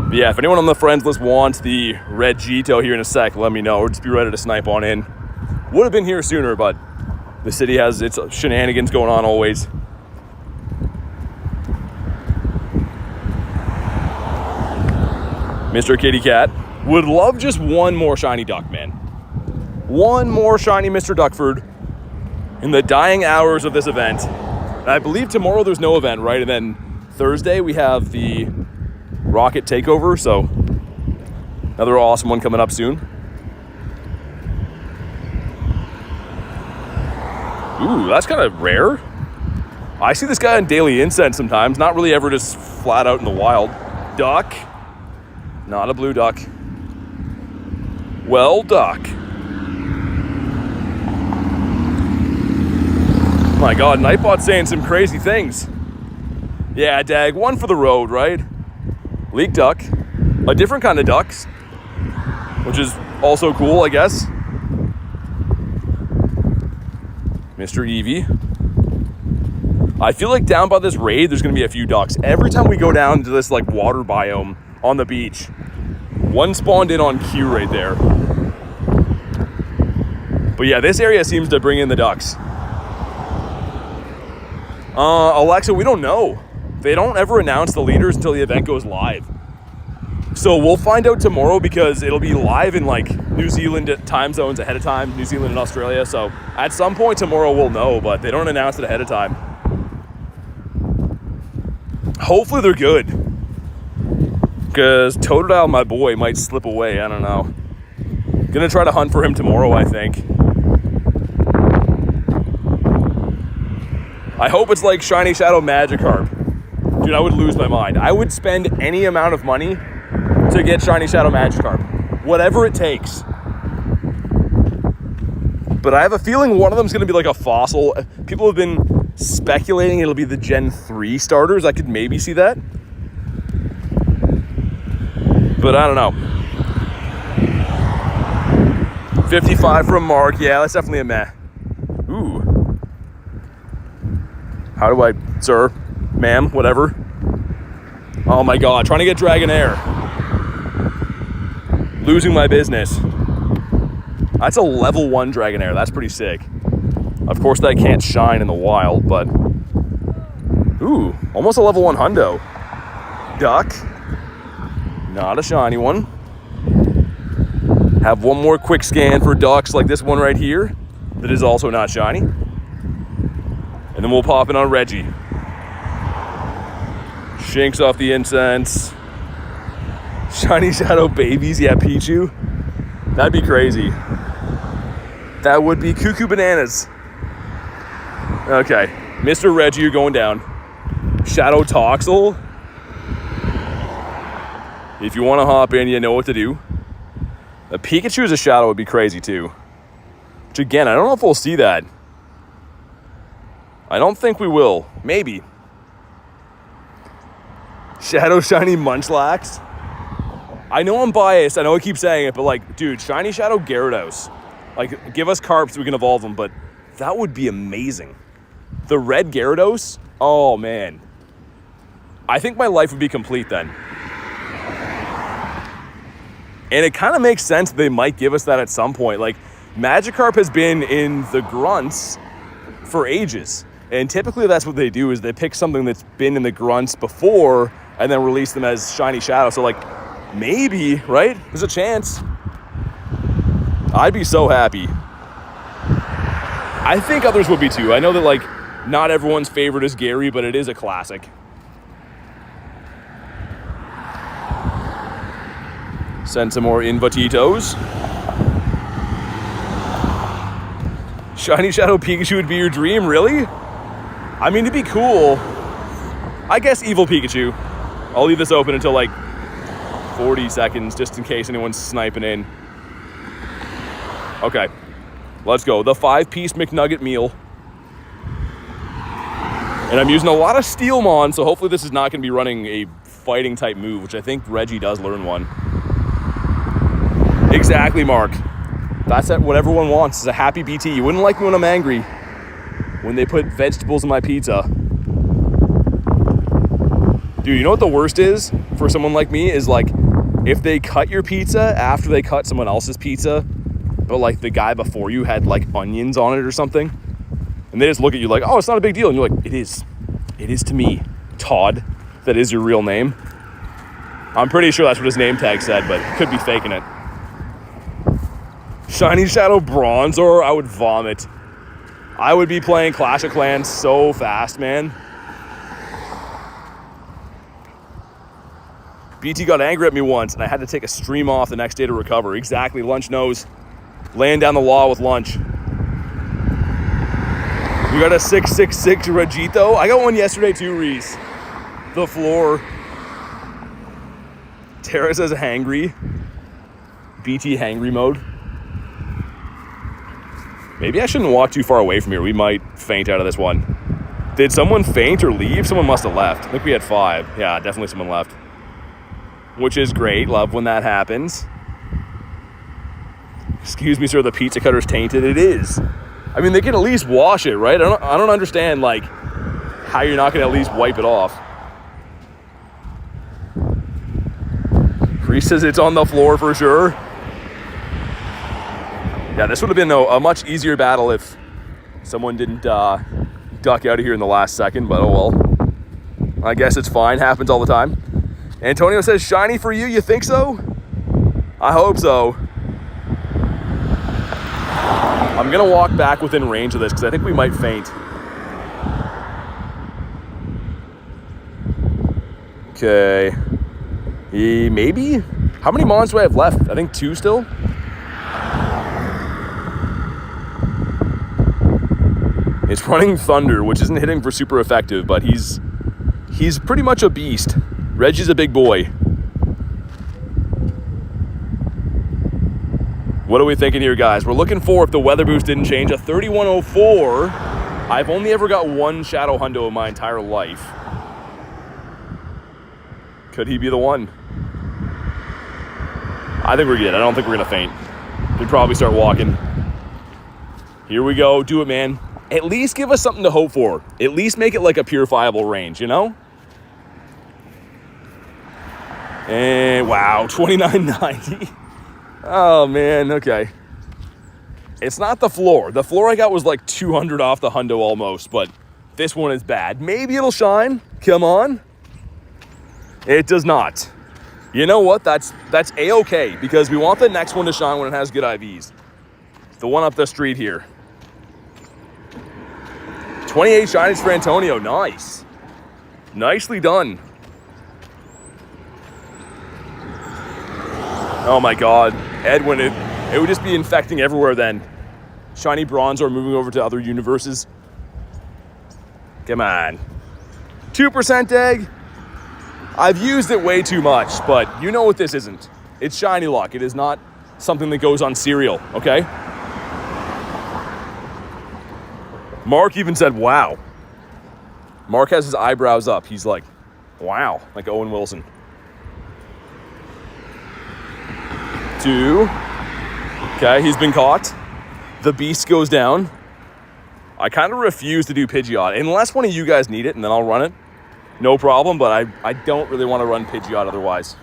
But yeah, if anyone on the friends list wants the red Gito here in a sec, let me know. Or just be ready to snipe on in. Would have been here sooner, but the city has its shenanigans going on always. Mr. Kitty Cat. Would love just one more shiny duck, man. One more shiny Mr. Duckford in the dying hours of this event. And I believe tomorrow there's no event, right? And then Thursday we have the Rocket Takeover, so another awesome one coming up soon. Ooh, that's kind of rare. I see this guy in daily Incense sometimes, not really ever just flat out in the wild. Duck. Not a blue duck. Well, duck. My God, Nightbot's saying some crazy things. Yeah, Dag, one for the road, right? Leek duck. A different kind of ducks, which is also cool, I guess. Mr. Eevee. I feel like down by this raid, there's going to be a few ducks. Every time we go down to this like water biome on the beach, one spawned in on cue right there. But yeah, this area seems to bring in the ducks. Alexa, we don't know. They don't ever announce the leaders until the event goes live. So we'll find out tomorrow because it'll be live in like New Zealand time zones ahead of time, New Zealand and Australia. So at some point tomorrow we'll know, but they don't announce it ahead of time. Hopefully they're good. Because Totodile, my boy, might slip away. I don't know. Gonna try to hunt for him tomorrow, I think. I hope it's like Shiny Shadow Magikarp. Dude, I would lose my mind. I would spend any amount of money to get Shiny Shadow Magikarp. Whatever it takes. But I have a feeling one of them's gonna be like a fossil. People have been speculating it'll be the Gen 3 starters. I could maybe see that. But I don't know. 55 from Mark. Yeah, that's definitely a meh. Ooh. How do I, sir, ma'am, whatever. Oh my God, trying to get Dragonair. Losing my business. That's a level 1 Dragonair. That's pretty sick. Of course, that can't shine in the wild, but... Ooh, almost a level 1 hundo. Duck. Not a shiny one. Have one more quick scan for ducks like this one right here. That is also not shiny. And then we'll pop in on Reggie. Shanks off the Incense. Shiny Shadow Babies, yeah, Pichu. That'd be crazy. That would be cuckoo bananas. Okay, Mr. Reggie, you're going down. Shadow Toxel. If you want to hop in, you know what to do. A Pikachu as a shadow would be crazy too. Which again, I don't know if we'll see that. I don't think we will. Maybe. Shadow Shiny Munchlax. I know I'm biased. I know I keep saying it, but like, dude, Shiny Shadow Gyarados. Like, give us carps so we can evolve them, but that would be amazing. The red Gyarados? Oh, man. I think my life would be complete then. And it kind of makes sense they might give us that at some point. Like, Magikarp has been in the grunts for ages. And typically that's what they do, is they pick something that's been in the grunts before and then release them as shiny shadow. So, like, maybe, right? There's a chance. I'd be so happy. I think others would be too. I know that, like, not everyone's favorite is Gary, but it is a classic. Send some more Invatitos. Shiny Shadow Pikachu would be your dream, really? I mean, it'd be cool. I guess Evil Pikachu. I'll leave this open until like 40 seconds, just in case anyone's sniping in. Okay, let's go. The 5-piece McNugget meal. And I'm using a lot of Steelmon, so hopefully this is not going to be running a fighting type move, which I think Reggie does learn one. Exactly, Mark. That's what everyone wants, is a happy BT. You wouldn't like me when I'm angry, when they put vegetables in my pizza. Dude, you know what the worst is for someone like me is, like, if they cut your pizza after they cut someone else's pizza, but like the guy before you had like onions on it or something, and they just look at you like, oh, it's not a big deal, and you're like, it is to me, Todd. That is your real name. I'm pretty sure that's what his name tag said, but could be faking it. Shiny Shadow Bronzor, I would vomit. I would be playing Clash of Clans so fast, man. BT got angry at me once, and I had to take a stream off the next day to recover. Exactly, Lunch knows. Laying down the law with Lunch. We got a 666 Regito. I got one yesterday too, Reese. The floor. Tara says hangry. BT hangry mode. Maybe I shouldn't walk too far away from here. We might faint out of this one. Did someone faint or leave? Someone must have left. I think we had 5. Yeah, definitely someone left. Which is great. Love when that happens. Excuse me, sir, the pizza cutter's tainted. It is. I mean, they can at least wash it, right? I don't understand, like, how you're not going to at least wipe it off. Priest says it's on the floor for sure. Yeah, this would have been a much easier battle if someone didn't duck out of here in the last second, but oh well. I guess it's fine. Happens all the time. Antonio says, shiny for you? You think so? I hope so. I'm going to walk back within range of this because I think we might faint. Okay. Maybe? How many mons do I have left? I think 2 still? It's running Thunder, which isn't hitting for super effective, but he's pretty much a beast. Reggie's a big boy. What are we thinking here, guys? We're looking for, if the weather boost didn't change, a 3104. I've only ever got 1 Shadow Hundo in my entire life. Could he be the one? I think we're good. I don't think we're going to faint. We'd probably start walking. Here we go. Do it, man. At least give us something to hope for. At least make it like a purifiable range, you know? And wow, 29.90. Oh, man, okay. It's not the floor. The floor I got was like 200 off the hundo almost, but this one is bad. Maybe it'll shine. Come on. It does not. You know what? That's A-okay, because we want the next one to shine when it has good IVs. The one up the street here. 28 shinies for Antonio. Nice. Nicely done. Oh my God. Edwin, it would just be infecting everywhere then. Shiny Bronzor moving over to other universes. Come on. 2% egg. I've used it way too much, but you know what this isn't. It's shiny luck. It is not something that goes on cereal, okay? Mark even said, wow. Mark has his eyebrows up. He's like, wow, like Owen Wilson. 2. Okay, he's been caught. The beast goes down. I kind of refuse to do Pidgeot unless one of you guys need it, and then I'll run it. No problem, but I don't really want to run Pidgeot otherwise.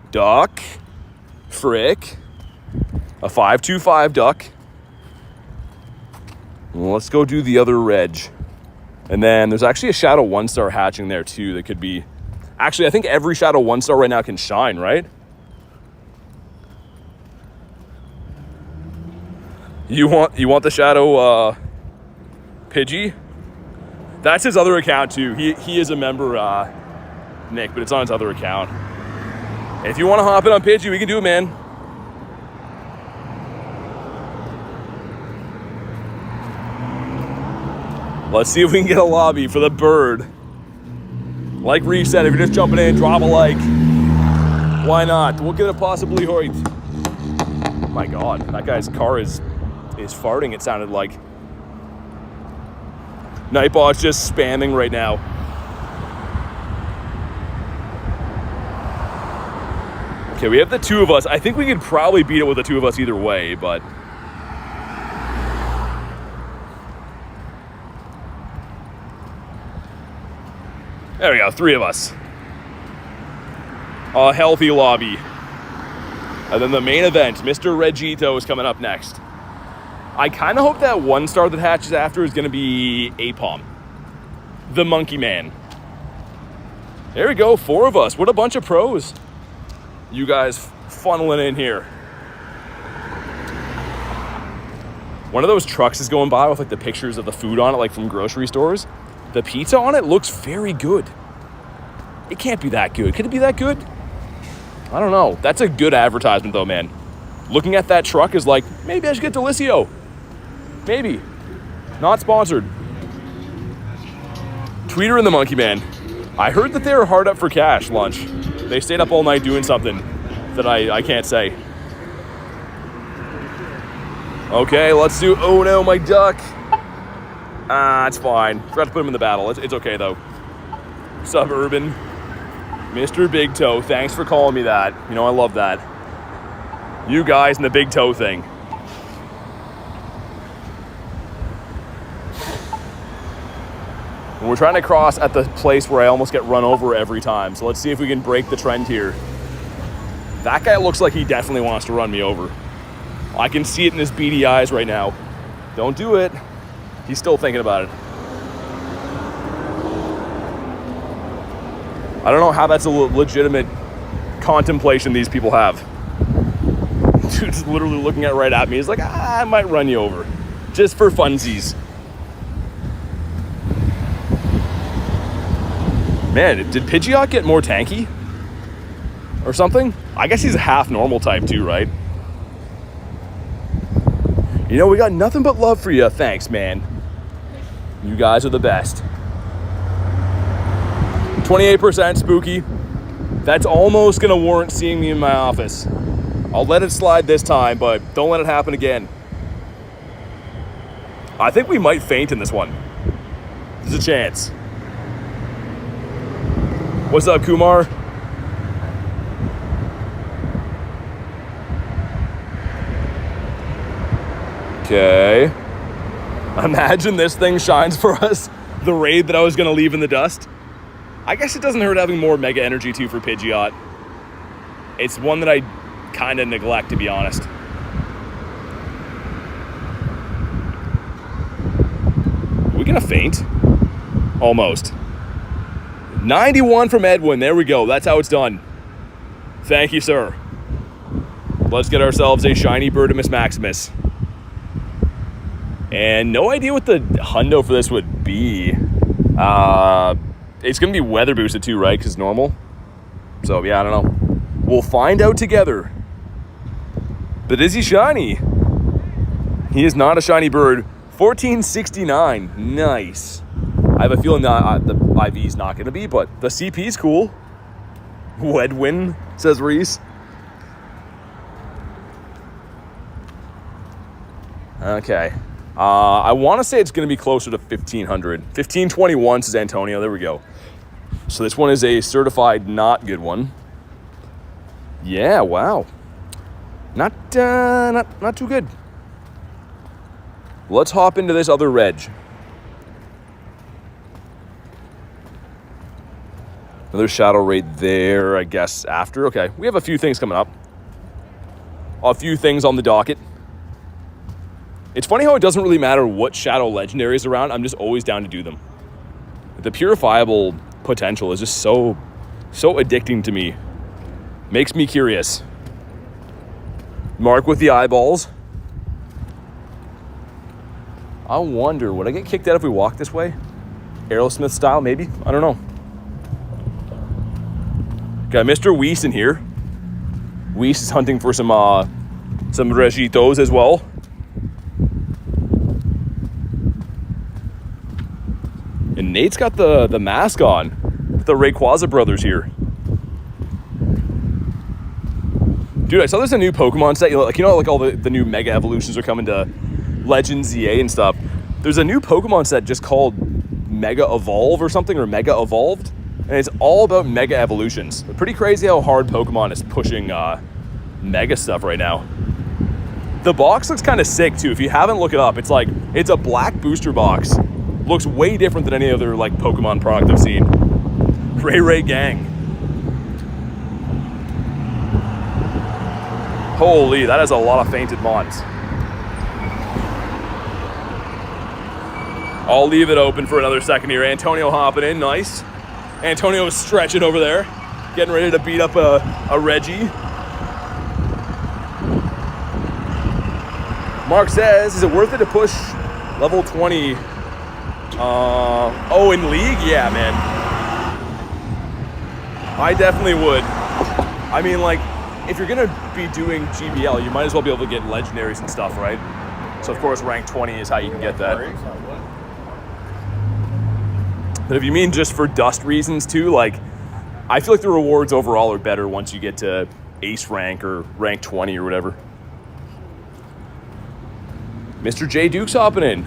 Duck. Frick. A 5-2-5 duck. Well, let's go do the other reg. And then there's actually a Shadow 1-star hatching there too that could be... Actually, I think every Shadow 1-star right now can shine, right? You want the Shadow Pidgey? That's his other account too. He is a member, Nick, but it's on his other account. And if you want to hop in on Pidgey, we can do it, man. Let's see if we can get a lobby for the bird. Like Reese said, if you're just jumping in, drop a like. Why not? What could it possibly hurt? Oh my God, that guy's car is farting, it sounded like. Nightbot's just spamming right now. Okay, we have the two of us. I think we could probably beat it with the two of us either way, but... There we go, 3 of us. A healthy lobby. And then the main event, Mr. Regito, is coming up next. I kind of hope that 1-star that hatches after is going to be Apom. The Monkey Man. There we go, 4 of us. What a bunch of pros. You guys funneling in here. One of those trucks is going by with like the pictures of the food on it, like from grocery stores. The pizza on it looks very good. It can't be that good. Could it be that good? I don't know. That's a good advertisement though, man. Looking at that truck is like, maybe I should get Delicio. Maybe. Not sponsored. Tweeter and the Monkey Man. I heard that they were hard up for cash lunch. They stayed up all night doing something that I can't say. Okay, let's do... Oh no, my duck. It's fine. Forgot to put him in the battle. It's okay, though. Suburban. Mr. Big Toe, thanks for calling me that. You know, I love that. You guys and the big toe thing. And we're trying to cross at the place where I almost get run over every time. So let's see if we can break the trend here. That guy looks like he definitely wants to run me over. I can see it in his beady eyes right now. Don't do it. He's still thinking about it. I don't know how that's a legitimate contemplation these people have. Dude's literally looking right at me. He's like, I might run you over. Just for funsies. Man, did Pidgeot get more tanky? Or something? I guess he's a half normal type too, right? You know, we got nothing but love for you. Thanks, man. You guys are the best. 28% spooky. That's almost gonna warrant seeing me in my office. I'll let it slide this time, but don't let it happen again. I think we might faint in this one. There's a chance. What's up, Kumar? Okay. Imagine this thing shines for us. The raid that I was gonna leave in the dust. I guess it doesn't hurt having more mega energy too for Pidgeot. It's one that I kind of neglect, to be honest. Are we gonna faint? Almost. 91 from Edwin. There we go. That's how it's done. Thank you, sir. Let's get ourselves a shiny Birdimus Maximus. And no idea what the hundo for this would be. It's going to be weather boosted too, right? Because normal. So, yeah, I don't know. We'll find out together. But is he shiny? He is not a shiny bird. 1469. Nice. I have a feeling that the IV's not going to be, but the CP's cool. Wedwin, says Reese. Okay. I want to say it's going to be closer to 1,500. 1,521, says Antonio. There we go. So this one is a certified not good one. Yeah, wow. Not too good. Let's hop into this other reg. Another shadow right there, I guess, after. Okay, we have a few things coming up. A few things on the docket. It's funny how it doesn't really matter what shadow legendary is around. I'm just always down to do them. The purifiable potential is just so addicting to me. Makes me curious. Mark with the eyeballs. I wonder, would I get kicked out if we walk this way? Aerosmith style, maybe? I don't know. Got Mr. Weiss in here. Weiss is hunting for some Regitos as well. And Nate's got the mask on. The Rayquaza brothers here. Dude, I saw there's a new Pokemon set. Like all the new Mega Evolutions are coming to Legends ZA and stuff. There's a new Pokemon set just called Mega Evolve or something, or Mega Evolved. And it's all about Mega Evolutions. Pretty crazy how hard Pokemon is pushing Mega stuff right now. The box looks kind of sick too. If you haven't looked it up, it's a black booster box. Looks way different than any other like Pokemon product I've seen. Ray Gang. Holy, that is a lot of fainted mons. I'll leave it open for another second here. Antonio hopping in, nice. Antonio is stretching over there, getting ready to beat up a Reggie. Mark says, is it worth it to push level 20? In League? Yeah, man. I definitely would. I mean, like, if you're going to be doing GBL, you might as well be able to get legendaries and stuff, right? So, of course, rank 20 is how you can get that. But if you mean just for dust reasons, too, like, I feel like the rewards overall are better once you get to ace rank or rank 20 or whatever. Mr. J. Duke's hopping in.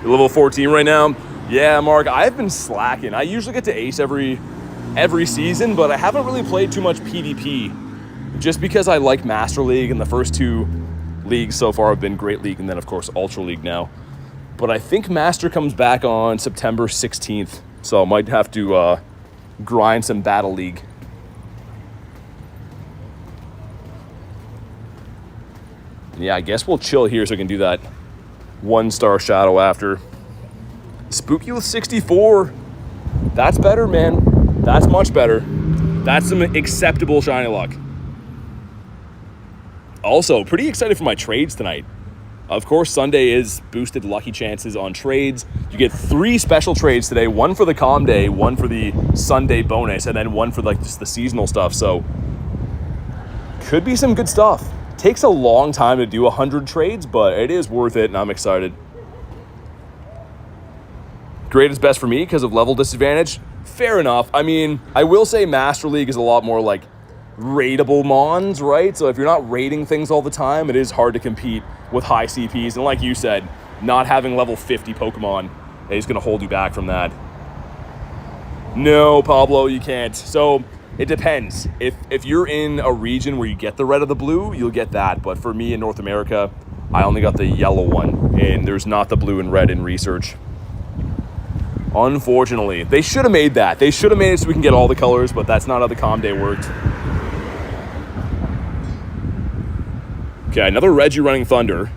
You're level 14 right now. Yeah, Mark, I've been slacking. I usually get to ace every season, but I haven't really played too much PvP just because I like Master League, and the first two leagues so far have been Great League and then, of course, Ultra League now. But I think Master comes back on September 16th, so I might have to grind some Battle League. Yeah, I guess we'll chill here so I can do that 1-star shadow after. Spooky with 64. That's better, man. That's much better. That's some acceptable shiny luck. Also, pretty excited for my trades tonight. Of course, Sunday is boosted lucky chances on trades. You get 3 special trades today, one for the calm day, one for the Sunday bonus, and then one for like just the seasonal stuff. So could be some good stuff. Takes a long time to do 100 trades, but it is worth it, and I'm excited. Great is best for me because of level disadvantage. Fair enough. I mean, I will say Master League is a lot more like raidable mons, right? So if you're not raiding things all the time, it is hard to compete with high CPs. And like you said, not having level 50 Pokemon is going to hold you back from that. No, Pablo, you can't. So it depends. If you're in a region where you get the red or the blue, you'll get that. But for me in North America, I only got the yellow one, and there's not the blue and red in research. Unfortunately, they should have made that. They should have made it so we can get all the colors, but that's not how the calm day worked. Okay, another Reggie running Thunder,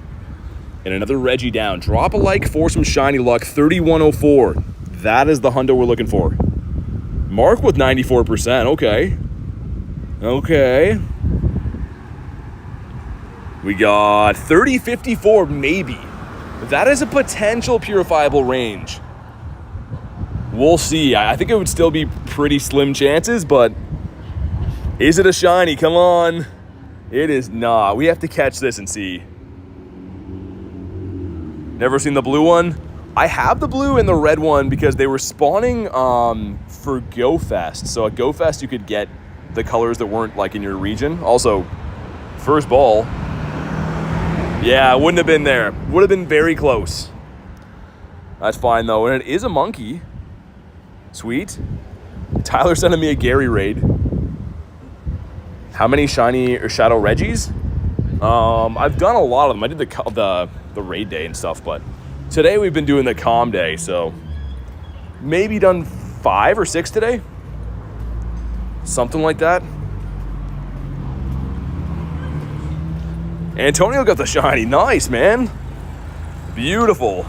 and another Reggie down. Drop a like for some shiny luck, 3104. That is the hundo we're looking for. Mark with 94%, okay. We got 3054, maybe. That is a potential purifiable range. We'll see. I think it would still be pretty slim chances, but is it a shiny? Come on. It is not. We have to catch this and see. Never seen the blue one? I have the blue and the red one because they were spawning for Go Fest. So at Go Fest, you could get the colors that weren't like in your region. Also, first ball. Yeah, wouldn't have been there. Would have been very close. That's fine though. And it is a monkey. Sweet. Tyler sending me a Gary raid. How many shiny or shadow Reggies? I've done a lot of them. I did the raid day and stuff, but today we've been doing the calm day, so maybe done 5 or 6 today. Something like that. Antonio got the shiny. Nice, man. Beautiful.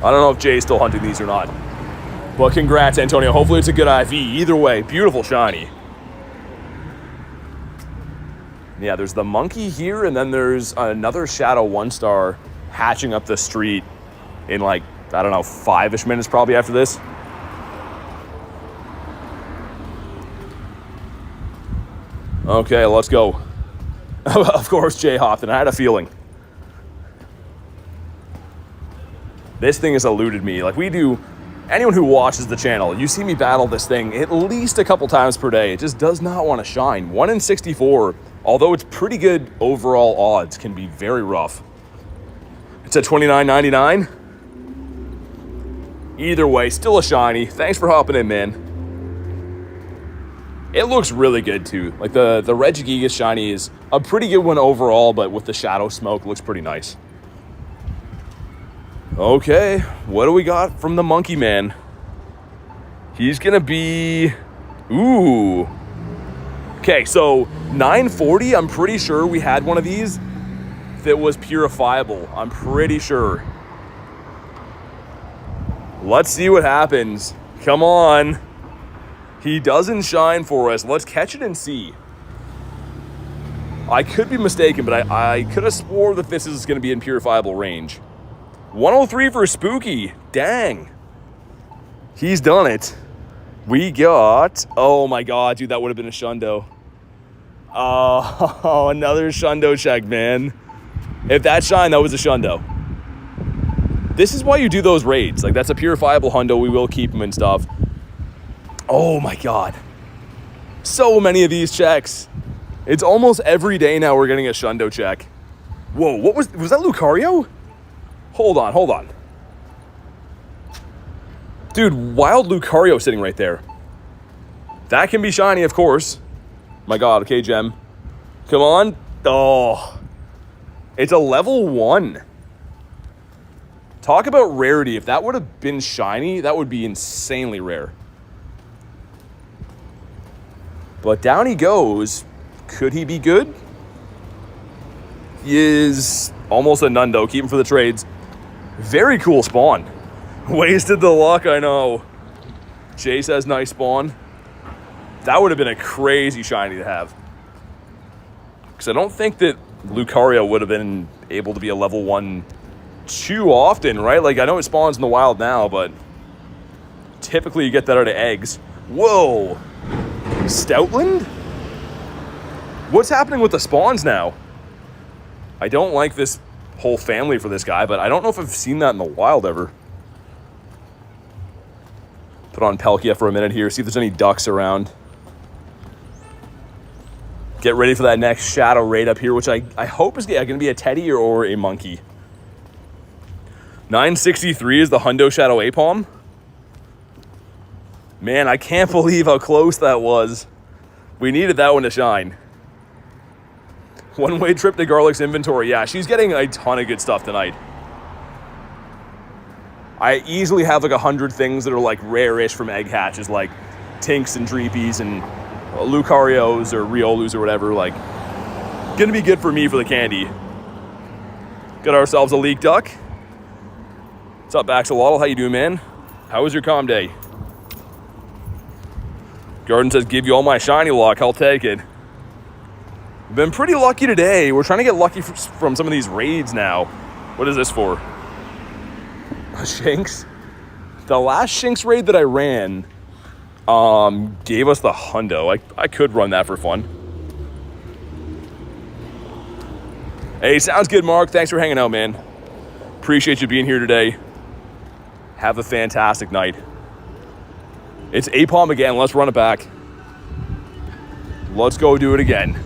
I don't know if Jay's still hunting these or not. But congrats, Antonio. Hopefully it's a good IV. Either way, beautiful shiny. Yeah, there's the monkey here, and then there's another Shadow 1-star hatching up the street in like, I don't know, 5-ish minutes probably after this. Okay, let's go. Of course, Jay Hopton. I had a feeling. This thing has eluded me. Like we do, anyone who watches the channel, you see me battle this thing at least a couple times per day. It just does not want to shine. 1 in 64, although it's pretty good overall odds, can be very rough. It's at $29.99. Either way, still a shiny. Thanks for hopping in, man. It looks really good too. Like the Regigigas shiny is a pretty good one overall, but with the shadow smoke, looks pretty nice. Okay, what do we got from the monkey man? He's gonna be, ooh. Okay, so 940, I'm pretty sure we had one of these that was purifiable. I'm pretty sure. Let's see what happens. Come on. He doesn't shine for us. Let's catch it and see. I could be mistaken, but I could have swore that this is going to be in purifiable range. 103 for Spooky. Dang. He's done it. We got... Oh my god, dude, that would have been a Shundo. Oh, another Shundo check, man. If that shine, that was a Shundo. This is why you do those raids. Like, that's a purifiable hundo. We will keep them and stuff. Oh my god. So many of these checks. It's almost every day now we're getting a Shundo check. Whoa, what was that Lucario? Hold on. Dude, wild Lucario sitting right there. That can be shiny, of course. My god, okay, Gem. Come on. Oh. It's a level 1. Talk about rarity. If that would have been shiny, that would be insanely rare. But down he goes. Could he be good? He is almost a Nundo. Keep him for the trades. Very cool spawn. Wasted the luck, I know. Jay says nice spawn. That would have been a crazy shiny to have. Because I don't think that Lucario would have been able to be a level 1 too often, right? Like, I know it spawns in the wild now, but typically you get that out of eggs. Whoa. Stoutland? What's happening with the spawns now? I don't like this whole family for this guy, but I don't know if I've seen that in the wild ever. Put on Palkia for a minute here, see if there's any ducks around. Get ready for that next shadow raid up here, which I hope is going to be a teddy or a monkey. 963 is the Hundo Shadow Apom. Man, I can't believe how close that was. We needed that one to shine. One-way trip to Garlic's inventory. Yeah, she's getting a ton of good stuff tonight. I easily have like 100 things that are like rare-ish from egg hatches, like Tinks and Dreepies and Lucarios or Riolus or whatever. Like, gonna be good for me for the candy. Got ourselves a leak duck. What's up, Axolotl? How you doing, man? How was your calm day? Garden says, give you all my shiny luck. I'll take it. Been pretty lucky today. We're trying to get lucky from some of these raids now. What is this for? A Shinx? The last Shinx raid that I ran gave us the hundo. I could run that for fun. Hey, sounds good, Mark. Thanks for hanging out, man. Appreciate you being here today. Have a fantastic night. It's Apom again. Let's run it back. Let's go do it again.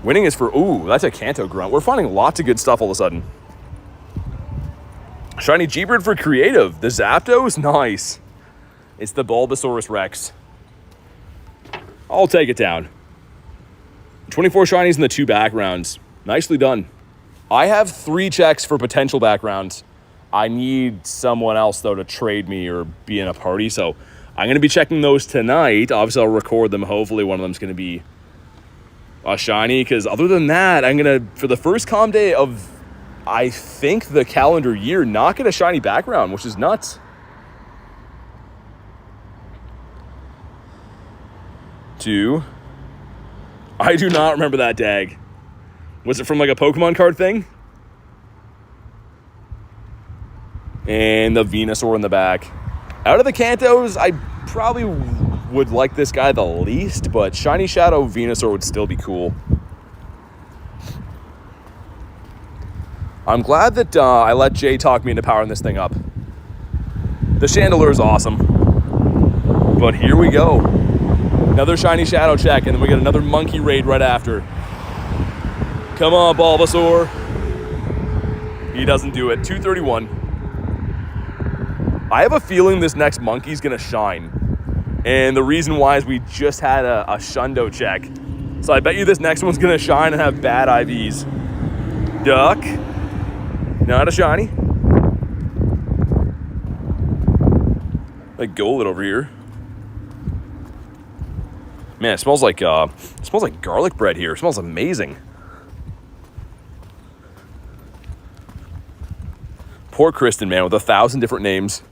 Winning is for... Ooh, that's a Kanto grunt. We're finding lots of good stuff all of a sudden. Shiny G-Bird for creative. The Zapdos? Nice. It's the Bulbasaurus Rex. I'll take it down. 24 shinies in the 2 backgrounds. Nicely done. I have 3 checks for potential backgrounds. I need someone else, though, to trade me or be in a party. So I'm going to be checking those tonight. Obviously, I'll record them. Hopefully, one of them's going to be a shiny. Because other than that, I'm going to, for the first calm day of, I think, the calendar year, not get a shiny background, which is nuts. 2. I do not remember that dag. Was it from like a Pokemon card thing? And the Venusaur in the back. Out of the Kantos, I probably would like this guy the least, but Shiny Shadow Venusaur would still be cool. I'm glad that I let Jay talk me into powering this thing up. The Chandelure is awesome. But here we go. Another Shiny Shadow check, and then we get another Monkey raid right after. Come on, Bulbasaur. He doesn't do it. 231. I have a feeling this next Monkey's going to shine. And the reason why is we just had a Shundo check. So I bet you this next one's going to shine and have bad IVs. Duck. Not a shiny. Like Golett over here. Man, it smells like garlic bread here. It smells amazing. Poor Kristen, man, with 1,000 different names.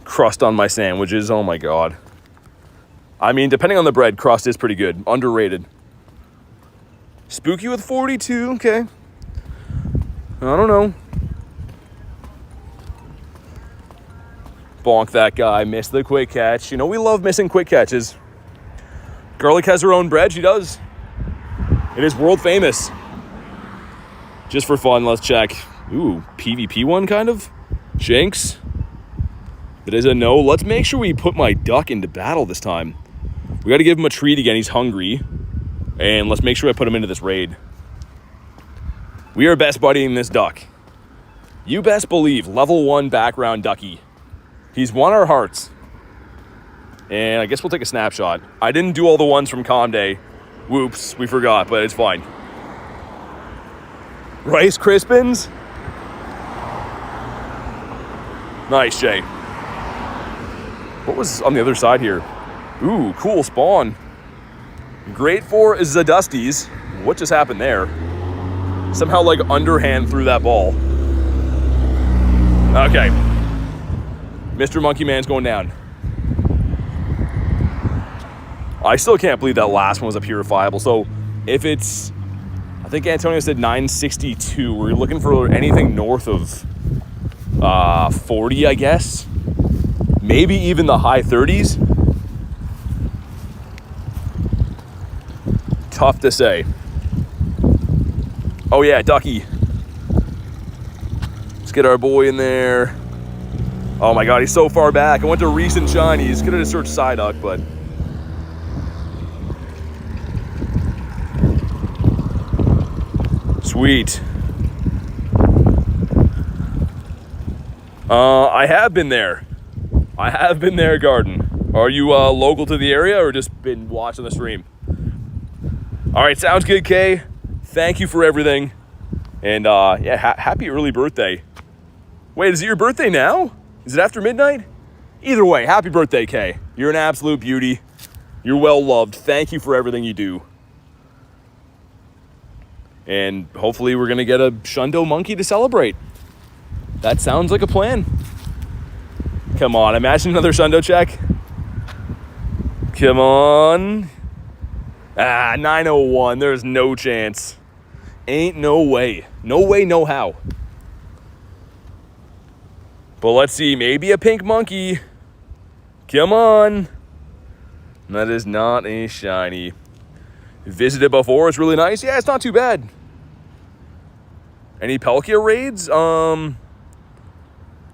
Crust on my sandwiches. Oh my god. I mean, depending on the bread, crust is pretty good. Underrated. Spooky with 42. Okay. I don't know. Bonk that guy. Missed the quick catch. You know, we love missing quick catches. Garlic has her own bread. She does. It is world famous. Just for fun, let's check. Ooh, PvP one kind of? Shanks? That is a no. Let's make sure we put my duck into battle this time. We got to give him a treat again. He's hungry. And let's make sure I put him into this raid. We are best buddying this duck. You best believe. Level 1 background ducky. He's won our hearts. And I guess we'll take a snapshot. I didn't do all the ones from Calm Day. Whoops, we forgot, but it's fine. Rice Krispies? Nice, Jay. What was on the other side here? Ooh, cool spawn. Great for Zadusties. What just happened there? Somehow, like, underhand threw that ball. Okay. Mr. Monkey Man's going down. I still can't believe that last one was a purifiable. So, if it's... I think Antonio said 962. We're looking for anything north of 40, I guess. Maybe even the high 30s. Tough to say. Oh yeah, Ducky. Let's get our boy in there. Oh my god, he's so far back. I went to recent shinies. Could have just searched Psyduck, but... Sweet. I have been there. I have been there, Garden. Are you local to the area or just been watching the stream? All right, sounds good, Kay. Thank you for everything. And yeah, happy early birthday. Wait, is it your birthday now? Is it after midnight? Either way, happy birthday, Kay. You're an absolute beauty. You're well loved. Thank you for everything you do. And hopefully we're going to get a Shundo monkey to celebrate. That sounds like a plan. Come on, imagine another Shundo check. Come on. Ah, 901. There's no chance. Ain't no way. No way, no how. But let's see. Maybe a pink monkey. Come on. That is not a shiny. Visited before. It's really nice. Yeah, it's not too bad. Any Palkia raids?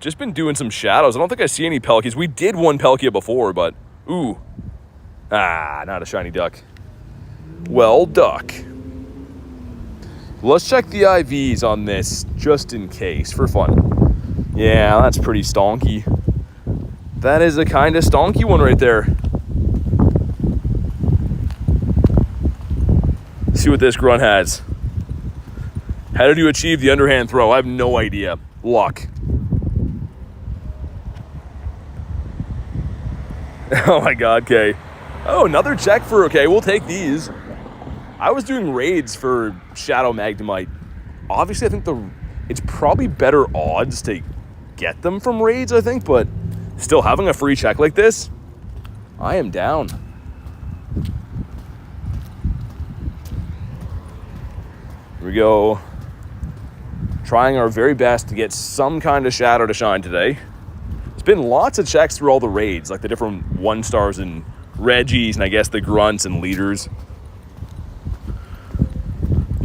Just been doing some shadows. I don't think I see any Palkias. We did one Palkia before, but... Ooh. Ah, not a shiny duck. Well, duck. Let's check the IVs on this, just in case, for fun. Yeah, that's pretty stonky. That is a kind of stonky one right there. see what this grunt has. How did you achieve the underhand throw? I have no idea. Luck. Oh my god, okay. Oh, another check for, okay, we'll take these. I was doing raids for Shadow Magnemite. Obviously, I think it's probably better odds to get them from raids, I think, but still having a free check like this, I am down. Here we go. Trying our very best to get some kind of shadow to shine today. It's been lots of checks through all the raids, like the different 1-stars and Reggies, and I guess the grunts and leaders.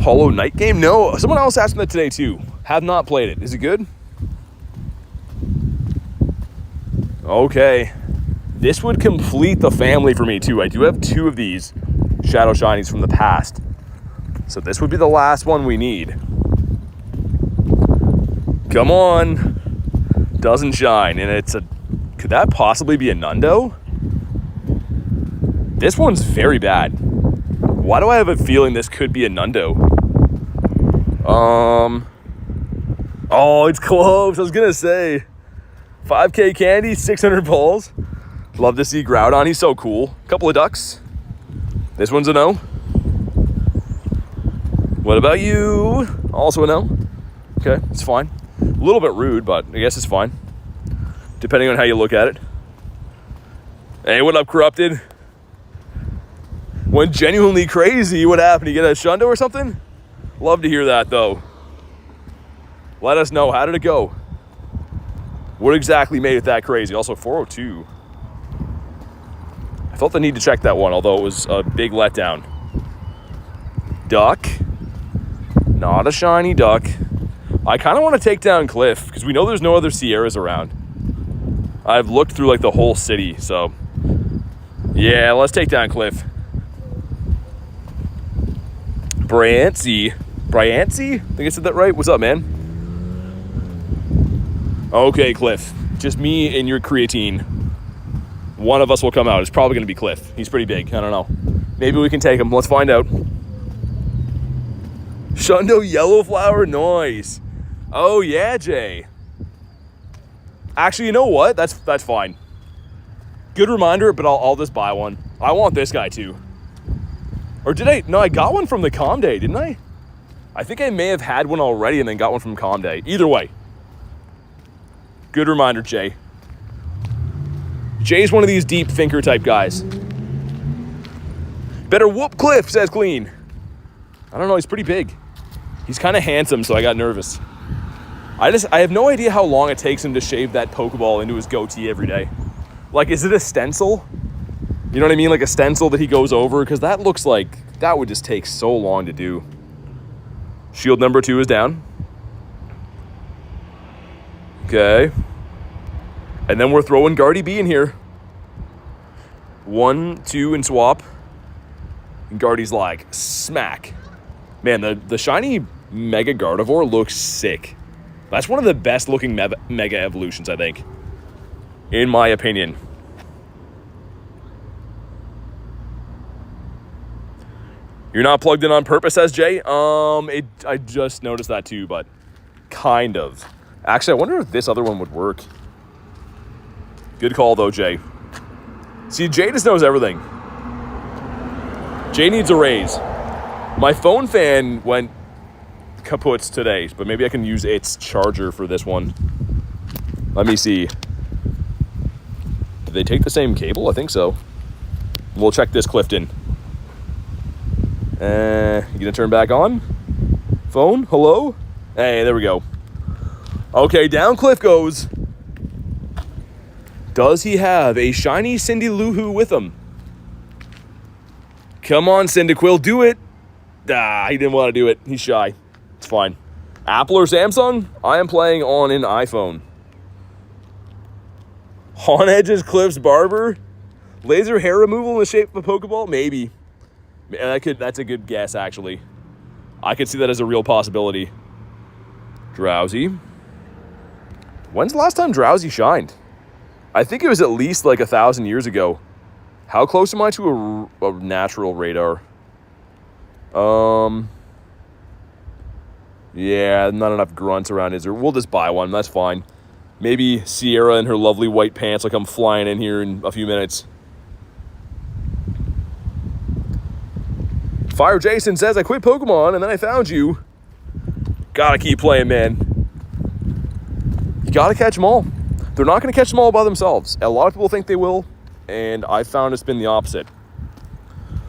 Hollow Knight game? No, someone else asked me that today too. Have not played it. Is it good? Okay. This would complete the family for me too. I do have 2 of these Shadow Shinies from the past. So this would be the last one we need. Come on. Doesn't shine. And it's a... Could that possibly be a Nundo? This one's very bad. Why do I have a feeling this could be a Nundo? Oh, it's close. I was gonna say 5k candy, 600 balls. Love to see Groudon. He's so cool. Couple of ducks. This one's a no. What about you? Also a no. Okay, it's fine. A little bit rude, but I guess it's fine. Depending on how you look at it. Hey, what up, Corrupted? Went genuinely crazy. What happened? You get a Shundo or something? Love to hear that, though. Let us know. How did it go? What exactly made it that crazy? Also, 402. I felt the need to check that one, although it was a big letdown. Duck. Not a shiny duck. I kind of want to take down Cliff, because we know there's no other Sierras around. I've looked through, like, the whole city, so... Yeah, let's take down Cliff. Bryancy. I think I said that right. What's up, man? Okay, Cliff. Just me and your creatine. One of us will come out. It's probably going to be Cliff. He's pretty big. I don't know. Maybe we can take him. Let's find out. Shundo Yellow Flower? Nice. Oh, yeah, Jay. Actually, you know what? That's fine. Good reminder, but I'll just buy one. I want this guy, too. Or did I? No, I got one from the Calm Day, didn't I? I think I may have had one already and then got one from Calm Day. Either way. Good reminder, Jay. Jay's one of these deep thinker type guys. Better whoop Cliff, says Clean. I don't know, he's pretty big. He's kind of handsome, so I got nervous. I have no idea how long it takes him to shave that Pokeball into his goatee every day. Like, is it a stencil? You know what I mean? Like a stencil that he goes over? Because that looks like that would just take so long to do. Shield number 2 is down. Okay. And then we're throwing Guardy B in here. 1, 2, and swap. And Guardy's like, smack. Man, the shiny Mega Gardevoir looks sick. That's one of the best looking Mega Evolutions, I think. In my opinion. You're not plugged in on purpose, says Jay. I just noticed that too, but kind of. Actually, I wonder if this other one would work. Good call, though, Jay. See, Jay just knows everything. Jay needs a raise. My phone fan went kaput today, but maybe I can use its charger for this one. Let me see. Did they take the same cable? I think so. We'll check this Clifton. You gonna turn back on? Phone? Hello? Hey, there we go. Okay, down Cliff goes. Does he have a shiny Cindy-Lou-Hoo with him? Come on, Cyndaquil, do it. He didn't want to do it. He's shy. It's fine. Apple or Samsung? I am playing on an iPhone. On Edge's Cliff's barber? Laser hair removal in the shape of a Pokeball? Maybe. That's a good guess, actually. I could see that as a real possibility. Drowsy. When's the last time Drowsy shined? I think it was at least like 1,000 years ago. How close am I to a natural radar? Yeah, not enough grunts around, is there? We'll just buy one. That's fine. Maybe Sierra in her lovely white pants will come flying in here in a few minutes. Fire Jason says, I quit Pokemon and then I found you. Gotta keep playing, man. You gotta catch them all. They're not gonna catch them all by themselves. A lot of people think they will, and I found it's been the opposite.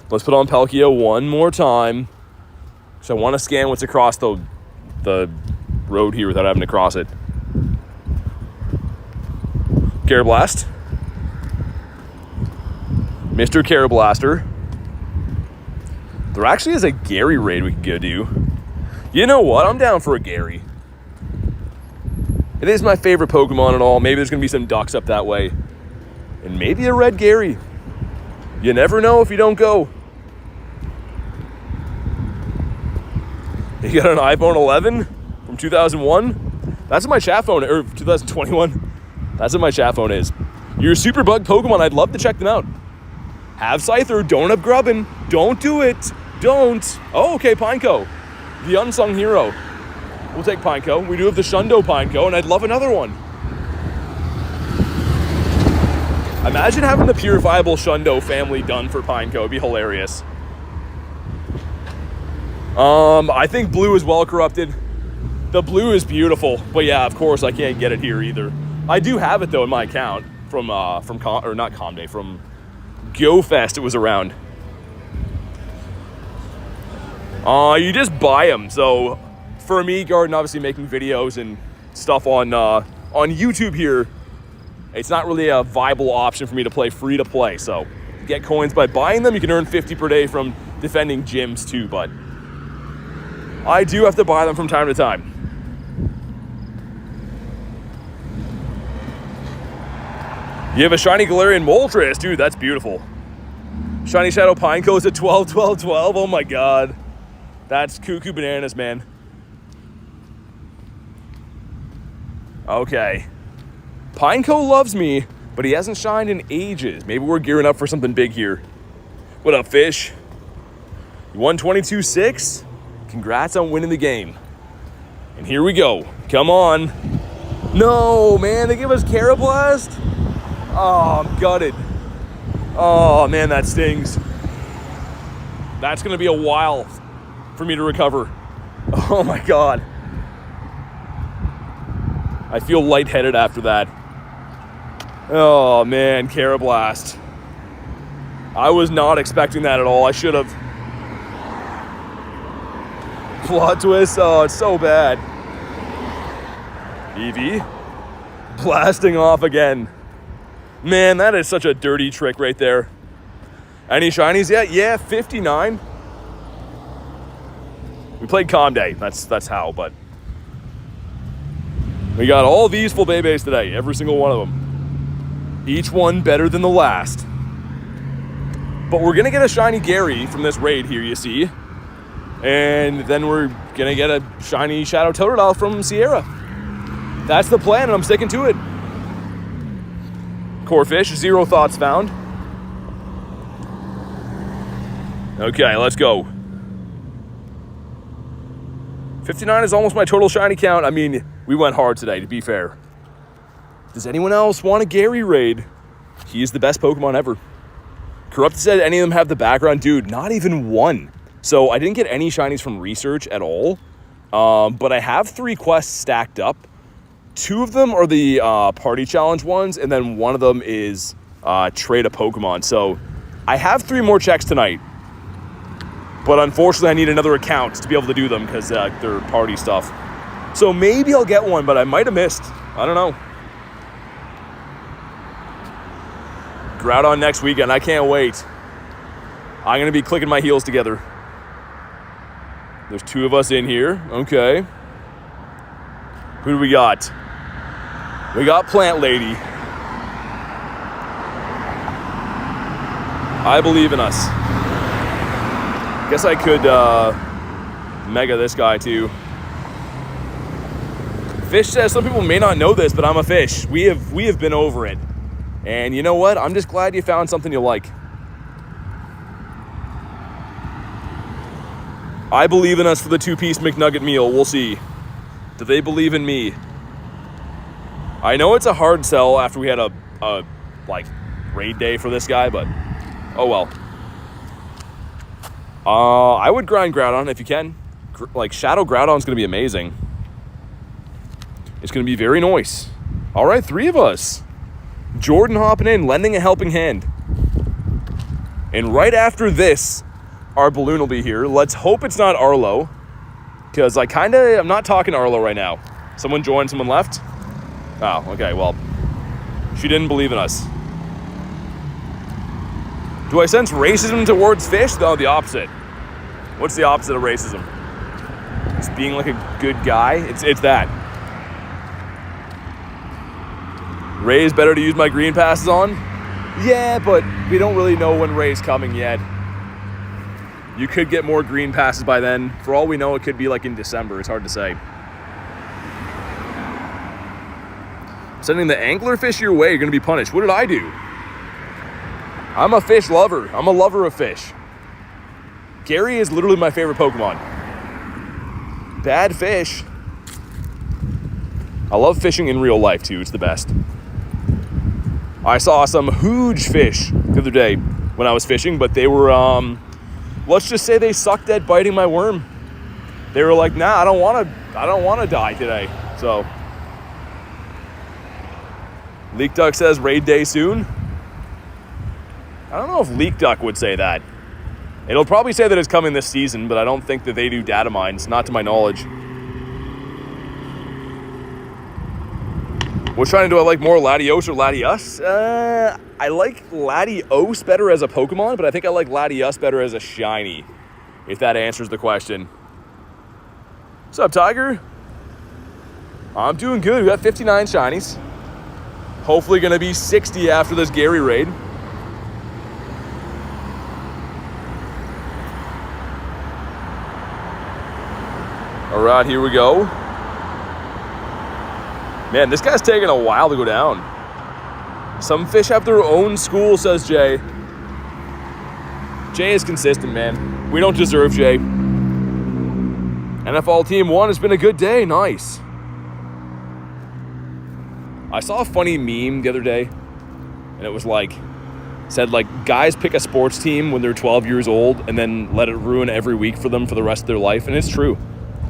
Let's put on Palkia one more time. So I want to scan what's across the road here without having to cross it. Carablast. Mr. Carablaster. There actually is a Gary raid we could go do. You know what? I'm down for a Gary. It is my favorite Pokemon and all. Maybe there's going to be some ducks up that way. And maybe a red Gary. You never know if you don't go. You got an iPhone 11 from 2001? That's what my chat phone, or 2021. That's what my chat phone is. You're a super bug Pokemon. I'd love to check them out. Have Scyther. Don't have Grubbin. Don't do it. Don't. Oh, okay, Pineco. The unsung hero. We'll take Pineco. We do have the Shundo Pineco, and I'd love another one. Imagine having the purifiable Shundo family done for Pineco. It'd be hilarious. I think blue is well corrupted. The blue is beautiful, but yeah, of course I can't get it here either. I do have it though in my account from not Comday, from Go Fest. It was around. You just buy them. So for me, Garden, obviously making videos and stuff on YouTube here, it's not really a viable option for me to play free to play. So you get coins by buying them. You can earn 50 per day from defending gyms too, but I do have to buy them from time to time. You have a shiny Galarian Moltres, dude, that's beautiful. Shiny Shadow Pineco is at 12, 12, 12. Oh my god. That's cuckoo bananas, man. Okay. Pineco loves me, but he hasn't shined in ages. Maybe we're gearing up for something big here. What up, Fish? You won 22-6? Congrats on winning the game. And here we go. Come on. No, man, they give us Carablast? Oh, I'm gutted. Oh, man, that stings. That's going to be a while for me to recover. Oh, my God. I feel lightheaded after that. Oh, man, Carablast. I was not expecting that at all. I should have. Plot twist. Oh, it's so bad. Eevee. Blasting off again. Man, that is such a dirty trick right there. Any shinies yet? Yeah, 59. We played Calm Day. That's how, but we got all these Flabébés today. Every single one of them. Each one better than the last. But we're going to get a shiny Gary from this raid here, you see. And then we're going to get a shiny Shadow Totodile from Sierra. That's the plan, and I'm sticking to it. Corefish, 0 thoughts found. Okay, let's go. 59 is almost my total shiny count. I mean, we went hard today, to be fair. Does anyone else want a Gary raid? He is the best Pokemon ever. Corrupted said any of them have the background. Dude, not even one. So I didn't get any shinies from research at all. But I have 3 quests stacked up. 2 of them are the party challenge ones, and then one of them is trade a Pokemon. So I have 3 more checks tonight. But unfortunately, I need another account to be able to do them because they're party stuff. So maybe I'll get one, but I might have missed. I don't know. Groudon next weekend. I can't wait. I'm going to be clicking my heels together. There's 2 of us in here. Okay. Who do we got? We got Plant Lady. I believe in us. Guess I could mega this guy too. Fish says some people may not know this, but I'm a fish. We have been over it. And you know what? I'm just glad you found something you like. I believe in us for the 2-piece McNugget meal. We'll see. Do they believe in me? I know it's a hard sell after we had a like raid day for this guy, but oh well. I would grind Groudon if you can. Like Shadow Groudon's gonna be amazing. It's gonna be very nice. All right, 3 of us. Jordan hopping in, lending a helping hand. And right after this, our balloon will be here. Let's hope it's not Arlo, because I'm not talking to Arlo right now. Someone joined, someone left. Oh, okay, well, she didn't believe in us. Do I sense racism towards fish? No, the opposite. What's the opposite of racism? Just being like a good guy? It's that. Ray's better to use my green passes on? Yeah, but we don't really know when Ray's coming yet. You could get more green passes by then. For all we know, it could be like in December. It's hard to say. Sending the anglerfish your way, you're going to be punished. What did I do? I'm a fish lover. I'm a lover of fish. Gary is literally my favorite Pokemon. Bad fish. I love fishing in real life too. It's the best. I saw some huge fish the other day when I was fishing, but they were, let's just say they sucked at biting my worm. They were like, nah, I don't want to die today. So, Leak Duck says raid day soon. I don't know if Leak Duck would say that. It'll probably say that it's coming this season, but I don't think that they do data mines, not to my knowledge. Which one do I like more, Latios or Latias? I like Latios better as a Pokemon, but I think I like Latias better as a shiny, if that answers the question. What's up, Tiger? I'm doing good. We got 59 shinies. Hopefully going to be 60 after this Gary raid. All right, here we go. Man, this guy's taking a while to go down. Some fish have their own school, says Jay. Jay is consistent, man. We don't deserve Jay. NFL Team 1 has been a good day. Nice. I saw a funny meme the other day, and it was said guys pick a sports team when they're 12 years old and then let it ruin every week for them for the rest of their life, and it's true.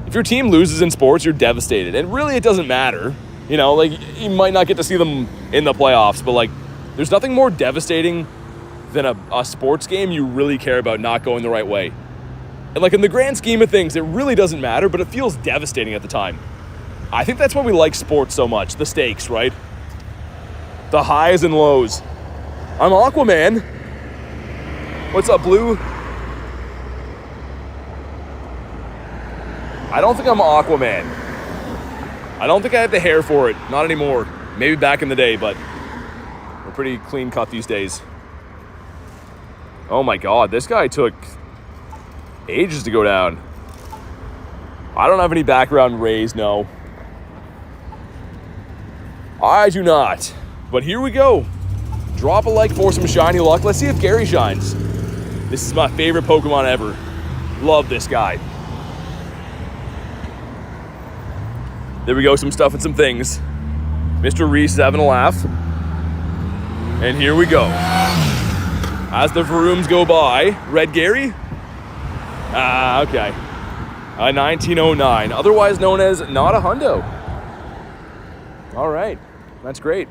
If your team loses in sports, you're devastated, and really it doesn't matter. You know, you might not get to see them in the playoffs, but there's nothing more devastating than a sports game you really care about not going the right way. And in the grand scheme of things, it really doesn't matter, but it feels devastating at the time. I think that's why we like sports so much, the stakes, right? The highs and lows. I'm Aquaman. What's up, Blue? I don't think I'm Aquaman. I don't think I have the hair for it. Not anymore. Maybe back in the day, but we're pretty clean cut these days. Oh my god, this guy took ages to go down. I don't have any background rays, no. I do not. But here we go. Drop a like for some shiny luck. Let's see if Gary shines. This is my favorite Pokemon ever. Love this guy. There we go, some stuff and some things. Mr. Reese is having a laugh. And here we go. As the Varooms go by, Red Gary? Okay. 1909, otherwise known as Not a Hundo. All right, that's great.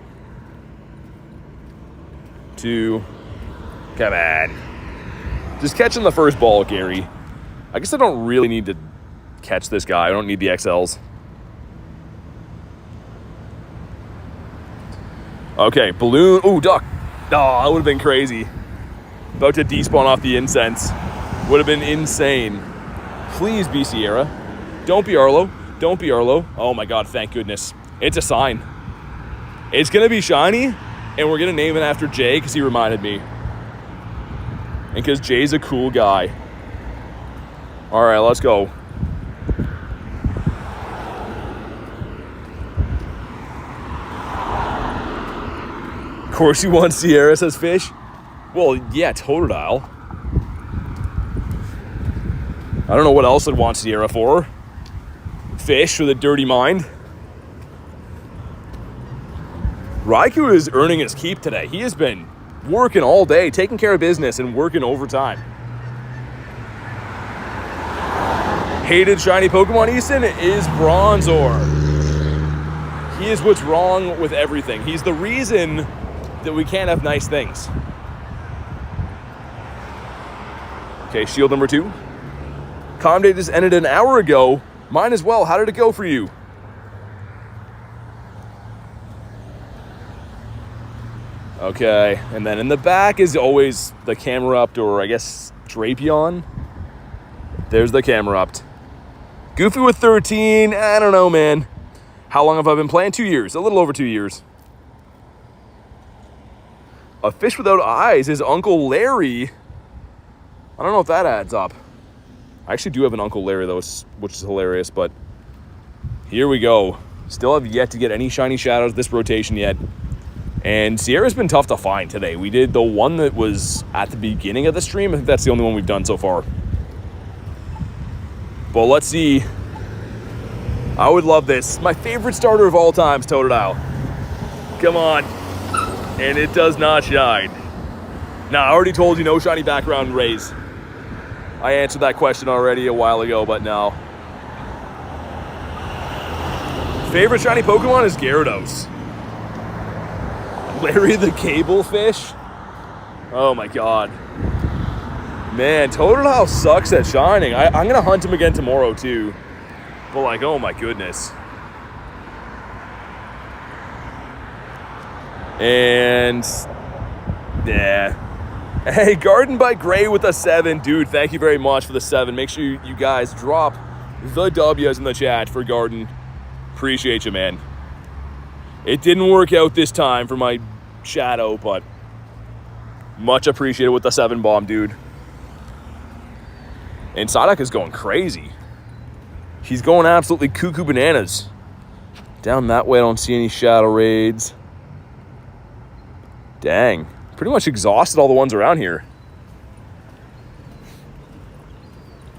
Come on. Just catching the first ball, Gary. I guess I don't really need to catch this guy. I don't need the XLs. Okay, balloon. Ooh, duck. Oh, that would have been crazy. About to despawn off the Incense. Would have been insane. Please be Sierra. Don't be Arlo. Don't be Arlo. Oh my god, thank goodness. It's a sign. It's going to be shiny, and we're going to name it after Jay because he reminded me. And because Jay's a cool guy. All right, let's go. Of course you want Sierra, says Fish. Well, yeah, Totodile. I don't know what else I'd want Sierra for. Fish with a dirty mind. Raikou is earning his keep today. He has been working all day, taking care of business and working overtime. Hated shiny Pokemon Easton is Bronzor. He is what's wrong with everything. He's the reason that we can't have nice things. Okay, shield number 2. Comm Day just ended an hour ago. Mine as well. How did it go for you? Okay, and then in the back is always the Camerupt, or I guess Drapion. There's the Camerupt. Goofy with 13. I don't know, man. How long have I been playing? 2 years. A little over 2 years. A fish without eyes is Uncle Larry. I don't know if that adds up. I actually do have an Uncle Larry, though, which is hilarious, but here we go. Still have yet to get any shiny shadows this rotation yet. And Sierra's been tough to find today. We did the one that was at the beginning of the stream. I think that's the only one we've done so far. But let's see. I would love this. My favorite starter of all time is Totodile. Come on. And it does not shine. Now, I already told you no shiny background rays. I answered that question already a while ago, but no. Favorite shiny Pokemon is Gyarados. Larry the Cable Fish? Oh my god. Man, Totodile sucks at shining. I'm going to hunt him again tomorrow too. But like, oh my goodness. And yeah. Hey, Garden by Gray with a 7. Dude, thank you very much for the 7. Make sure you guys drop the W's in the chat for Garden. Appreciate you, man. It didn't work out this time for my shadow, but much appreciated with the 7 bomb, dude. And Psyduck is going crazy. He's going absolutely cuckoo bananas. Down that way, I don't see any shadow raids. Dang. Pretty much exhausted all the ones around here.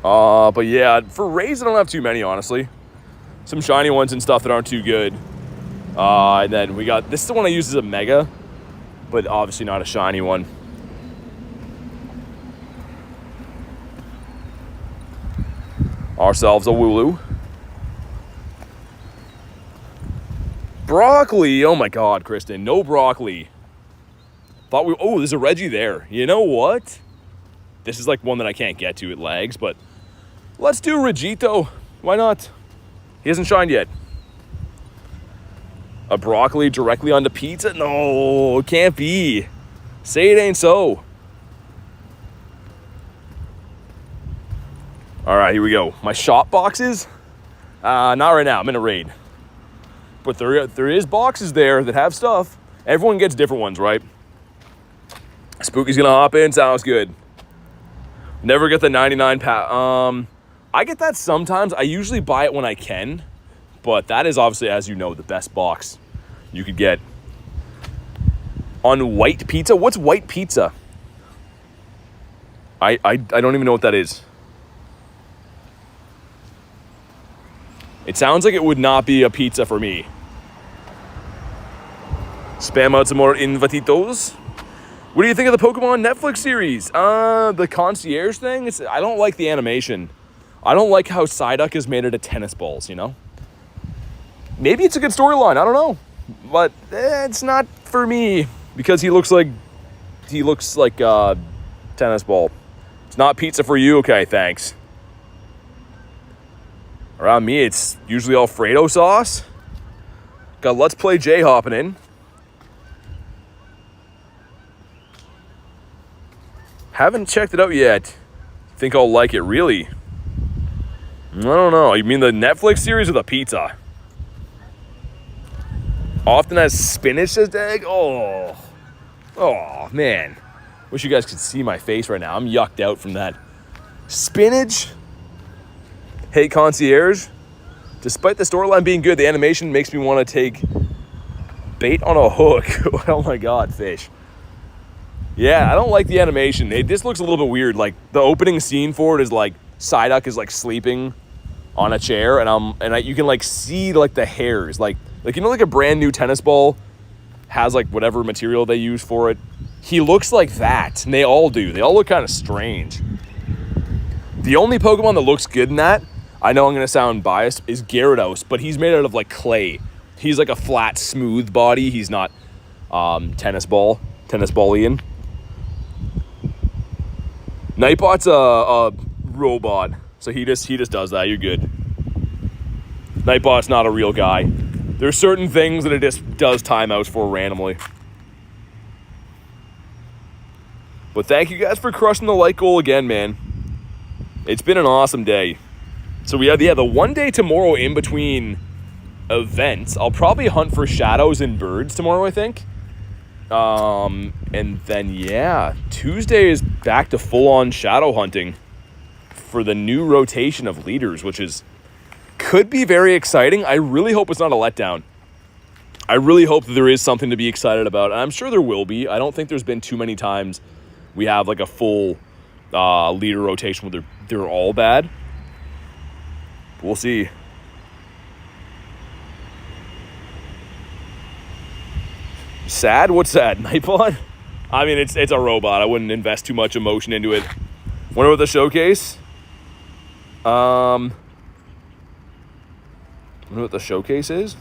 But yeah, for raids, I don't have too many, honestly. Some shiny ones and stuff that aren't too good. And then we got, this is the one I use as a mega, but obviously not a shiny one. Ourselves a Wooloo. Broccoli, oh my god, Kristen, no broccoli. Thought we, oh, there's a Reggie there. You know what? This is like one that I can't get to, it lags, but let's do Regito. Why not? He hasn't shined yet. A broccoli directly onto pizza? No, it can't be. Say it ain't so. All right, here we go. My shop boxes? Not right now, I'm in a raid. But there is boxes there that have stuff. Everyone gets different ones, right? Spooky's gonna hop in, sounds good. Never get the 99 pack. I get that sometimes. I usually buy it when I can. But that is obviously, as you know, the best box you could get. On white pizza? What's white pizza? I don't even know what that is. It sounds like it would not be a pizza for me. Spam out some more invititos. What do you think of the Pokemon Netflix series? The concierge thing? I don't like the animation. I don't like how Psyduck is made out of tennis balls, you know? Maybe it's a good storyline, I don't know. But it's not for me because he looks like a tennis ball. It's not pizza for you? Okay, thanks. Around me, it's usually Alfredo sauce. Got Let's Play Jay hopping in. Haven't checked it out yet. Think I'll like it, really? I don't know. You mean the Netflix series or the pizza? Often has spinach as egg? Oh, man. Wish you guys could see my face right now. I'm yucked out from that. Spinach? Hey, concierge. Despite the storyline being good, the animation makes me want to take bait on a hook. Oh my god, fish. Yeah, I don't like the animation. This looks a little bit weird. Like, the opening scene for it is like Psyduck is like sleeping on a chair, and you can like see like the hairs, like you know, like a brand new tennis ball has like whatever material they use for it. He looks like that, and they all do. They all look kind of strange. The only Pokemon that looks good in that, I know I'm going to sound biased, is Gyarados, but he's made out of like clay. He's like a flat, smooth body. He's not tennis ballian. Nightbot's a robot, so he just does that. You're good. Nightbot's not a real guy. There's certain things that it just does timeouts for randomly. But thank you guys for crushing the like goal again, man. It's been an awesome day. So we have the one day tomorrow in between events. I'll probably hunt for shadows and birds tomorrow, I think. And then, yeah, Tuesday is back to full-on shadow hunting for the new rotation of leaders, which could be very exciting. I really hope it's not a letdown. I really hope that there is something to be excited about. And I'm sure there will be. I don't think there's been too many times we have like a full leader rotation where they're all bad. We'll see. Sad? What's sad? Nightbot? I mean, it's a robot. I wouldn't invest too much emotion into it. Wonder what the showcase? Wonder what the showcase is?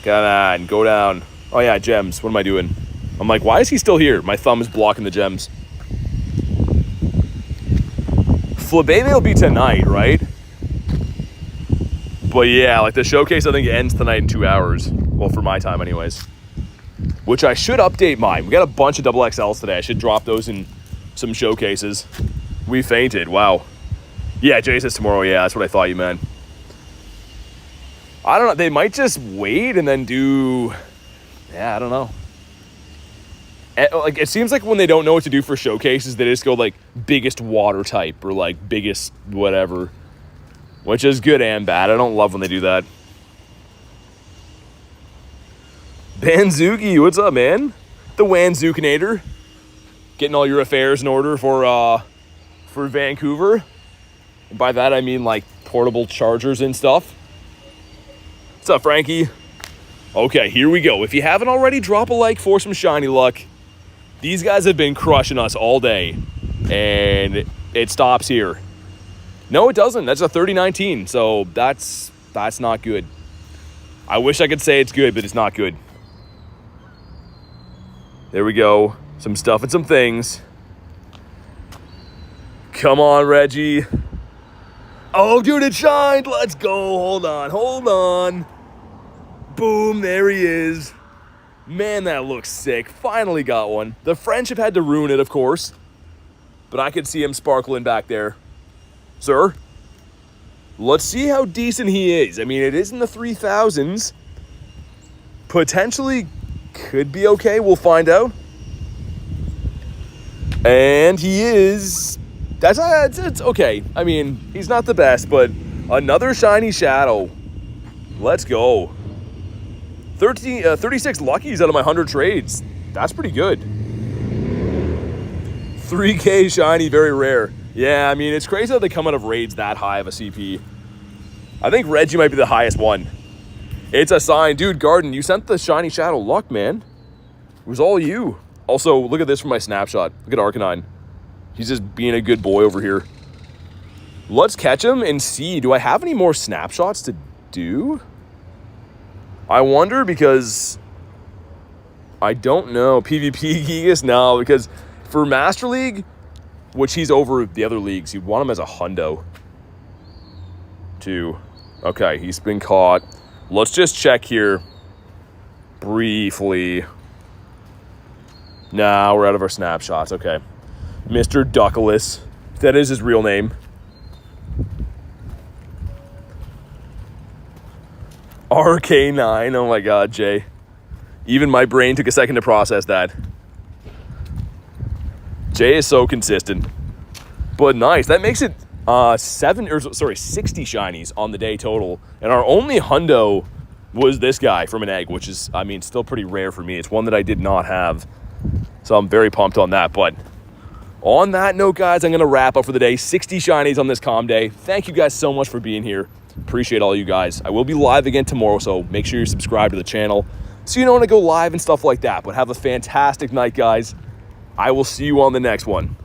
Come on, go down. Oh yeah, gems. What am I doing? I'm like, why is he still here? My thumb is blocking the gems. Flabébé will be tonight, right? But yeah, like the showcase I think ends tonight in 2 hours. Well, for my time anyways. Which I should update mine. We got a bunch of double XLs today. I should drop those in some showcases. We fainted. Wow. Yeah, Jay says tomorrow. Yeah, that's what I thought you meant. I don't know. They might just wait and then do... Yeah, I don't know. Like, it seems like when they don't know what to do for showcases, they just go like biggest water type or like biggest whatever. Which is good and bad. I don't love when they do that. Banzuki, what's up, man? The Wanzukinator. Getting all your affairs in order for Vancouver. And by that I mean like portable chargers and stuff. What's up, Frankie? Okay, here we go. If you haven't already, drop a like for some shiny luck. These guys have been crushing us all day. And it stops here. No, it doesn't. That's a 3019. So that's not good. I wish I could say it's good, but it's not good. There we go. Some stuff and some things. Come on, Reggie. Oh, dude, it shined. Let's go. Hold on. Boom, there he is. Man, that looks sick. Finally got one. The friendship had to ruin it, of course. But I could see him sparkling back there. Sir, let's see how decent he is. I mean, it is in the 3000s. Potentially could be okay. We'll find out. And he is... It's okay. I mean, he's not the best, but another shiny shadow. Let's go. 36 luckies out of my 100 trades. That's pretty good. 3K shiny, very rare. Yeah, I mean, it's crazy how they come out of raids that high of a CP. I think Reggie might be the highest one. It's a sign. Dude, Garden, you sent the shiny shadow luck, man. It was all you. Also, look at this from my snapshot. Look at Arcanine. He's just being a good boy over here. Let's catch him and see. Do I have any more snapshots to do? I wonder because... I don't know. PvP Gigas? No, because for Master League, which he's over the other leagues, you'd want him as a hundo. Too. Okay, he's been caught. Let's just check here. Briefly. Nah, we're out of our snapshots. Okay. Mr. Duckless. That is his real name. RK9. Oh my god, Jay. Even my brain took a second to process that. Jay is so consistent. But nice. That makes it 60 shinies on the day total. And our only hundo was this guy from an egg, which is, I mean, still pretty rare for me. It's one that I did not have. So I'm very pumped on that. But On that note, guys, I'm going to wrap up for the day. 60 shinies on this calm day. Thank you guys so much for being here. Appreciate all you guys. I will be live again tomorrow, so make sure you're subscribed to the channel so you know when I go live and stuff like that. But have a fantastic night, guys. I will see you on the next one.